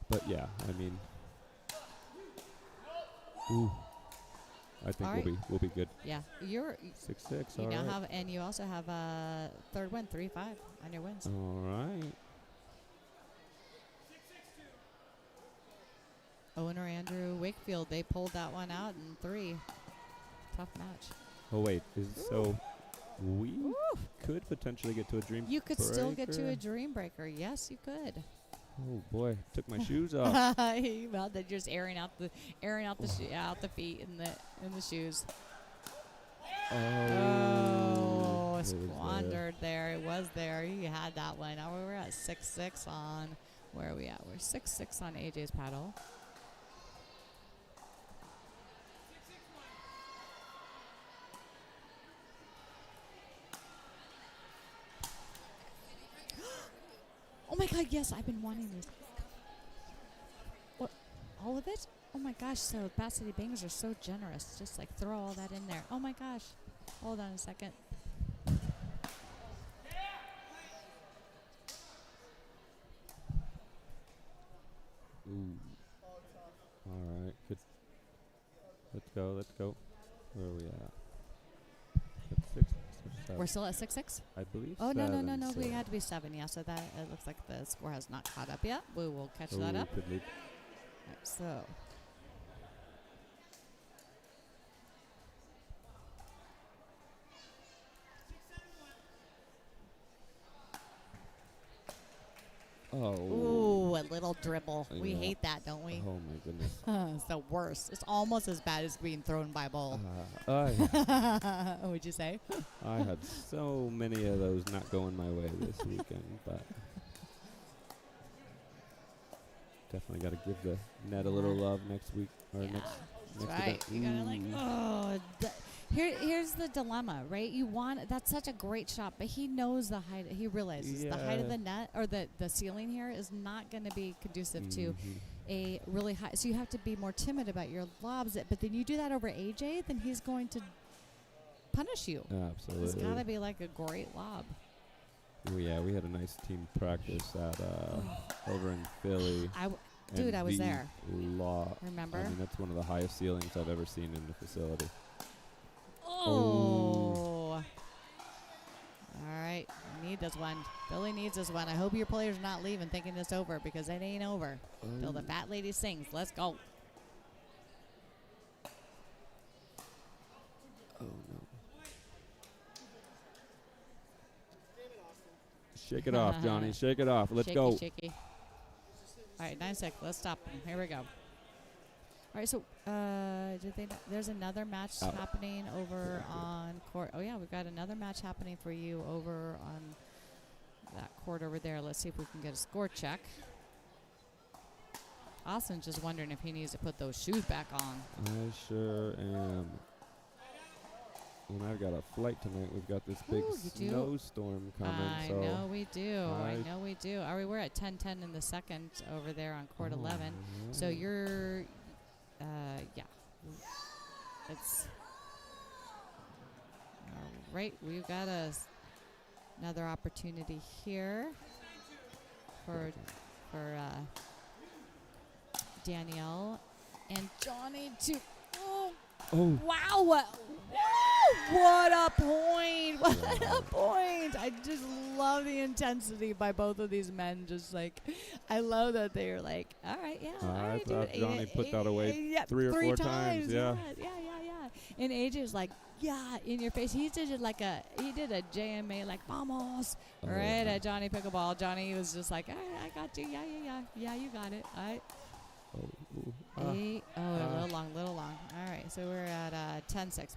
Speaker 10: But yeah, I mean, I think
Speaker 1: All right.
Speaker 10: we'll be good.
Speaker 1: Yeah.
Speaker 10: 6-6.
Speaker 1: You
Speaker 10: All
Speaker 1: now
Speaker 10: right.
Speaker 1: have, and you also have a third win, 3-5 on your wins.
Speaker 10: All right.
Speaker 1: Owner Andrew Wakefield, they pulled that one out in 3. Tough match.
Speaker 10: Oh wait, so we could potentially get to a dream.
Speaker 1: You could still get to a
Speaker 10: breaker?
Speaker 1: dream breaker. Yes, you could.
Speaker 10: Oh boy, took my shoes off.
Speaker 1: Well, they're just airing out the out the feet in the shoes. Oh,
Speaker 10: it was
Speaker 1: squandered there. It was there. You had that one. Now we're at 6-6 on. Where are we at? We're 6-6 on AJ's paddle. Oh my God! Yes, I've been wanting this. What? All of it? Oh my gosh! So Bat City Bangers are so generous. Just like throw all that in there. Oh my gosh! Hold on a second.
Speaker 10: Ooh. All right. Good. Let's go. Where are we at? At 6 or 7?
Speaker 1: We're still at 6-6.
Speaker 10: I believe.
Speaker 1: Oh no! We
Speaker 10: 7.
Speaker 1: had to be 7. Yeah. So that it looks like the score has not caught up yet. We will catch that
Speaker 10: Ooh,
Speaker 1: up.
Speaker 10: could lead.
Speaker 1: Right, so.
Speaker 10: Oh.
Speaker 1: Ooh, a little dribble. We
Speaker 10: Yeah.
Speaker 1: hate that, don't we?
Speaker 10: Oh my goodness.
Speaker 1: It's the worst. It's almost as bad as being thrown by a ball. Would you say?
Speaker 10: I had so many of those not going my way this weekend, but Definitely got to give the net a little love next week or next
Speaker 1: That's right.
Speaker 10: event.
Speaker 1: You gotta like, here's the dilemma, right? You want, that's such a great shot, but he knows the height. He realizes the height of the net or the ceiling here is not going to be conducive to a really high. So you have to be more timid about your lobs. But then you do that over AJ, then he's going to punish you.
Speaker 10: Absolutely.
Speaker 1: It's got to be like a great lob.
Speaker 10: Oh, yeah, we had a nice team practice at over in Philly.
Speaker 1: Dude, I was there.
Speaker 10: Remember? I mean, that's one of the highest ceilings I've ever seen in the facility.
Speaker 1: Oh. All right. We need this one. Billy needs this one. I hope your player's not leaving thinking it's over, because it ain't over till the fat lady sings. Let's go.
Speaker 10: Oh, no. Shake it off, Johnny. Shake it off. Let's go.
Speaker 1: Shaky. All right, 9-6. Let's stop them. Here we go. All right, so there's another match happening over on court. Oh, yeah, we've got another match happening for you over on that court over there. Let's see if we can get a score check. Austin's just wondering if he needs to put those shoes back on.
Speaker 10: I sure am. And I've got a flight tonight. We've got this big snowstorm coming.
Speaker 1: I know we do. I know we do. All right, we're at 10-10 in the second over there on court 11.
Speaker 10: Yeah.
Speaker 1: So you're, yeah. It's all right. We've got another opportunity here for Danielle and Johnny to. Oh. Wow. What a point. What a point. I just love the intensity by both of these men. Just like, I love that they're like, all right, yeah.
Speaker 10: I thought Johnny put that away 3 or 4 times. Yeah.
Speaker 1: And AJ's like, yeah, in your face. He did it like he did a JMA like, vamos. Right at Johnny Pickleball. Johnny was just like, all right, I got you. Yeah, you got it. All right. A little long. All right, so we're at 10-6.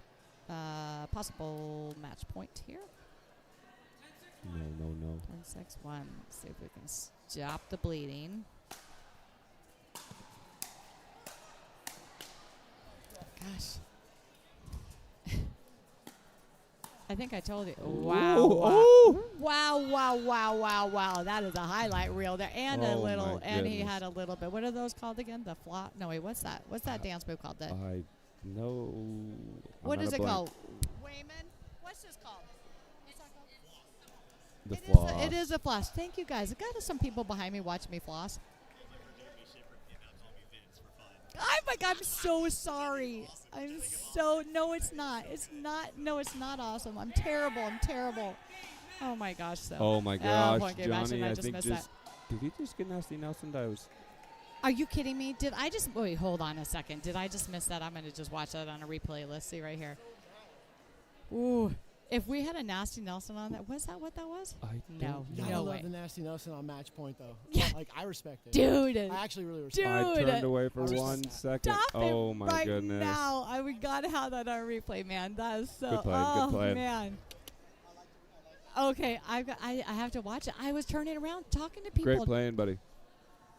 Speaker 1: Possible match point here.
Speaker 10: No.
Speaker 1: 10-6-1. See if we can stop the bleeding. Gosh. I think I told you. Wow. That is a highlight reel there. And he had a little bit. What are those called again? The flop? No, wait, what's that? What's that dance move called?
Speaker 10: I know.
Speaker 1: What is it called? Wayman? What's this called? What's that called?
Speaker 10: The floss.
Speaker 1: It is a floss. Thank you, guys. I've got some people behind me watching me floss. Oh my God, I'm so sorry. No, it's not. No, it's not awesome. I'm terrible. Oh my gosh.
Speaker 10: Oh my gosh, Johnny, I think did he just get Nasty Nelson?
Speaker 1: Are you kidding me? Wait, hold on a second. Did I just miss that? I'm going to just watch that on a replay. Let's see right here. Ooh. If we had a Nasty Nelson on that, was that what that was? No way.
Speaker 3: I love the Nasty Nelson on match point, though.
Speaker 1: Yeah.
Speaker 3: Like, I respect it.
Speaker 1: Dude.
Speaker 3: I actually really respect
Speaker 10: I
Speaker 3: it.
Speaker 10: turned away for 1 second.
Speaker 1: Oh,
Speaker 10: my
Speaker 1: right
Speaker 10: goodness.
Speaker 1: Now. We got to have that on replay, man. That is so.
Speaker 10: Good play.
Speaker 1: Man. Okay, I have to watch it. I was turning around talking to people.
Speaker 10: Great playing, buddy.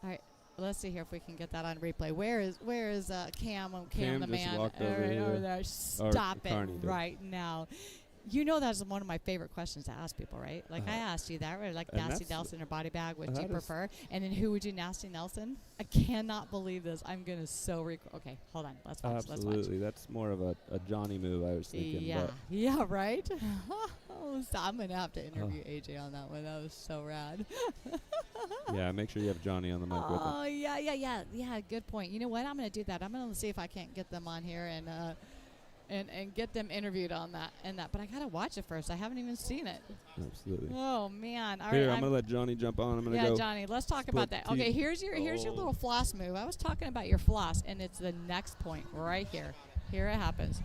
Speaker 1: All right. Let's see here if we can get that on replay. Where is Cam?
Speaker 10: Cam
Speaker 1: the man.
Speaker 10: walked
Speaker 1: over there. Stop it right now. You know that's one of my favorite questions to ask people, right? Like I asked you that, right? Like Nasty Nelson or body bag, what do you prefer? And then who would you Nasty Nelson? I cannot believe this. I'm going to okay, hold on. Let's watch.
Speaker 10: Absolutely. That's more of a Johnny move, I was thinking.
Speaker 1: Yeah, right? So I'm going to have to interview AJ on that one. That was so rad.
Speaker 10: Yeah, make sure you have Johnny on the mic with him.
Speaker 1: Oh, yeah, good point. You know what? I'm going to do that. I'm going to see if I can't get them on here and get them interviewed on that and that. But I got to watch it first. I haven't even seen it.
Speaker 10: Absolutely.
Speaker 1: Oh, man. All
Speaker 10: Here,
Speaker 1: right,
Speaker 10: I'm going to let Johnny jump on. I'm going to go.
Speaker 1: Yeah, Johnny, let's talk about that. Okay, here's your little floss move. I was talking about your floss, and it's the next point right here. Here it happens.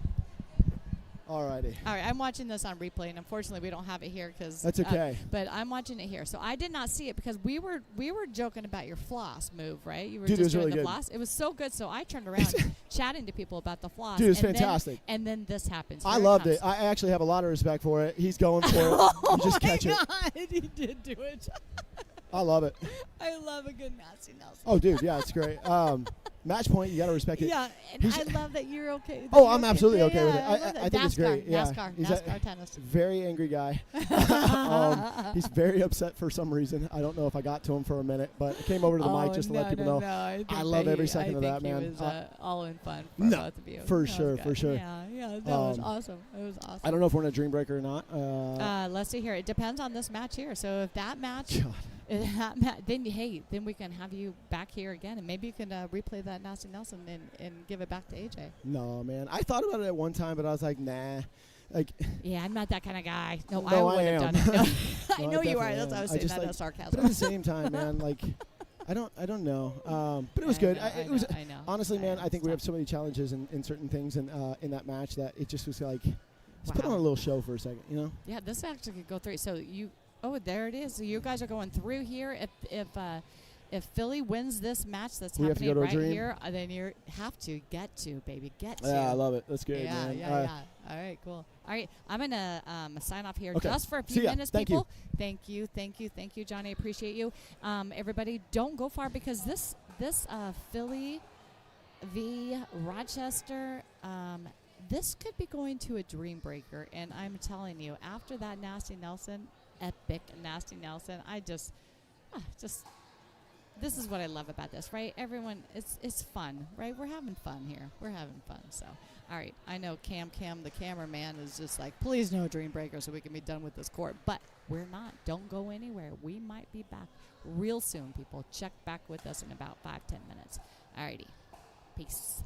Speaker 3: Alrighty.
Speaker 1: All right, I'm watching this on replay, and unfortunately we don't have it here because
Speaker 3: that's okay.
Speaker 1: But I'm watching it here, so I did not see it because we were joking about your floss move, right? You were
Speaker 3: just doing
Speaker 1: really
Speaker 3: the
Speaker 1: floss. It was so good, so I turned around chatting to people about the floss.
Speaker 3: Dude, it's fantastic.
Speaker 1: And then this happens.
Speaker 3: I loved it. I actually have a lot of respect for it. He's going for it. You just catch it.
Speaker 1: He did do it.
Speaker 3: I love it.
Speaker 1: I love a good nasty Nelson.
Speaker 3: Oh, dude, yeah, it's great. Match point, you got to respect it.
Speaker 1: Yeah, and
Speaker 3: He's-
Speaker 1: I love that you're okay.
Speaker 3: Oh, I'm absolutely okay with it.
Speaker 1: I love
Speaker 3: I think it's great. Yeah.
Speaker 1: NASCAR,
Speaker 3: He's
Speaker 1: NASCAR tennis.
Speaker 3: very angry guy. He's very upset for some reason. I don't know if I got to him for a minute, but I came over to the mic just to let people know.
Speaker 1: I
Speaker 3: love every second of that, man.
Speaker 1: It was all in fun for
Speaker 3: No,
Speaker 1: both of you.
Speaker 3: for
Speaker 1: That was
Speaker 3: sure,
Speaker 1: good.
Speaker 3: for sure.
Speaker 1: Yeah, that was awesome. It was awesome.
Speaker 3: I don't know if we're in a dream breaker or not.
Speaker 1: Let's see here. It depends on this match here. So if that match,
Speaker 3: God.
Speaker 1: then we can have you back here again, and maybe you can replay that nasty Nelson and give it back to AJ.
Speaker 3: No, man. I thought about it at one time, but I was like, nah. Like,
Speaker 1: Yeah, I'm not that kind of guy. No,
Speaker 3: No,
Speaker 1: I
Speaker 3: I
Speaker 1: would have
Speaker 3: am.
Speaker 1: done it. No, I
Speaker 3: No,
Speaker 1: know you
Speaker 3: definitely
Speaker 1: are. That's why I
Speaker 3: am.
Speaker 1: was
Speaker 3: I
Speaker 1: saying
Speaker 3: just
Speaker 1: that
Speaker 3: like-
Speaker 1: as
Speaker 3: but at
Speaker 1: sarcasm.
Speaker 3: the same time, man, like, I don't know. But it was good.
Speaker 1: I
Speaker 3: It was
Speaker 1: know.
Speaker 3: honestly, man. I think
Speaker 1: it's
Speaker 3: we have
Speaker 1: tough.
Speaker 3: so many challenges in certain things in that match that it just was like, let's put
Speaker 1: Wow.
Speaker 3: on a little show for a second, you know?
Speaker 1: Yeah, this actually could go through. So there it is. So you guys are going through here. If Philly wins this match that's
Speaker 3: We have to
Speaker 1: happening
Speaker 3: go to a
Speaker 1: right
Speaker 3: dream?
Speaker 1: here, then you have to get to, baby, get to.
Speaker 3: Yeah, I love it. That's good,
Speaker 1: yeah,
Speaker 3: man.
Speaker 1: yeah. All right, cool. All right, I'm gonna sign off here
Speaker 3: Okay.
Speaker 1: just for a
Speaker 3: See
Speaker 1: few
Speaker 3: ya.
Speaker 1: minutes,
Speaker 3: Thank you.
Speaker 1: people. Thank you, Johnny. Appreciate you. Everybody, don't go far because this Philly v Rochester. This could be going to a dream breaker, and I'm telling you, after that nasty Nelson, epic nasty Nelson, I just this is what I love about this, right? Everyone, it's fun, right? We're having fun here. We're having fun. So, all right. I know Cam, the cameraman, is just like, please no dream breaker so we can be done with this court. But we're not. Don't go anywhere. We might be back real soon, people. Check back with us in about 5-10 minutes. All righty. Peace.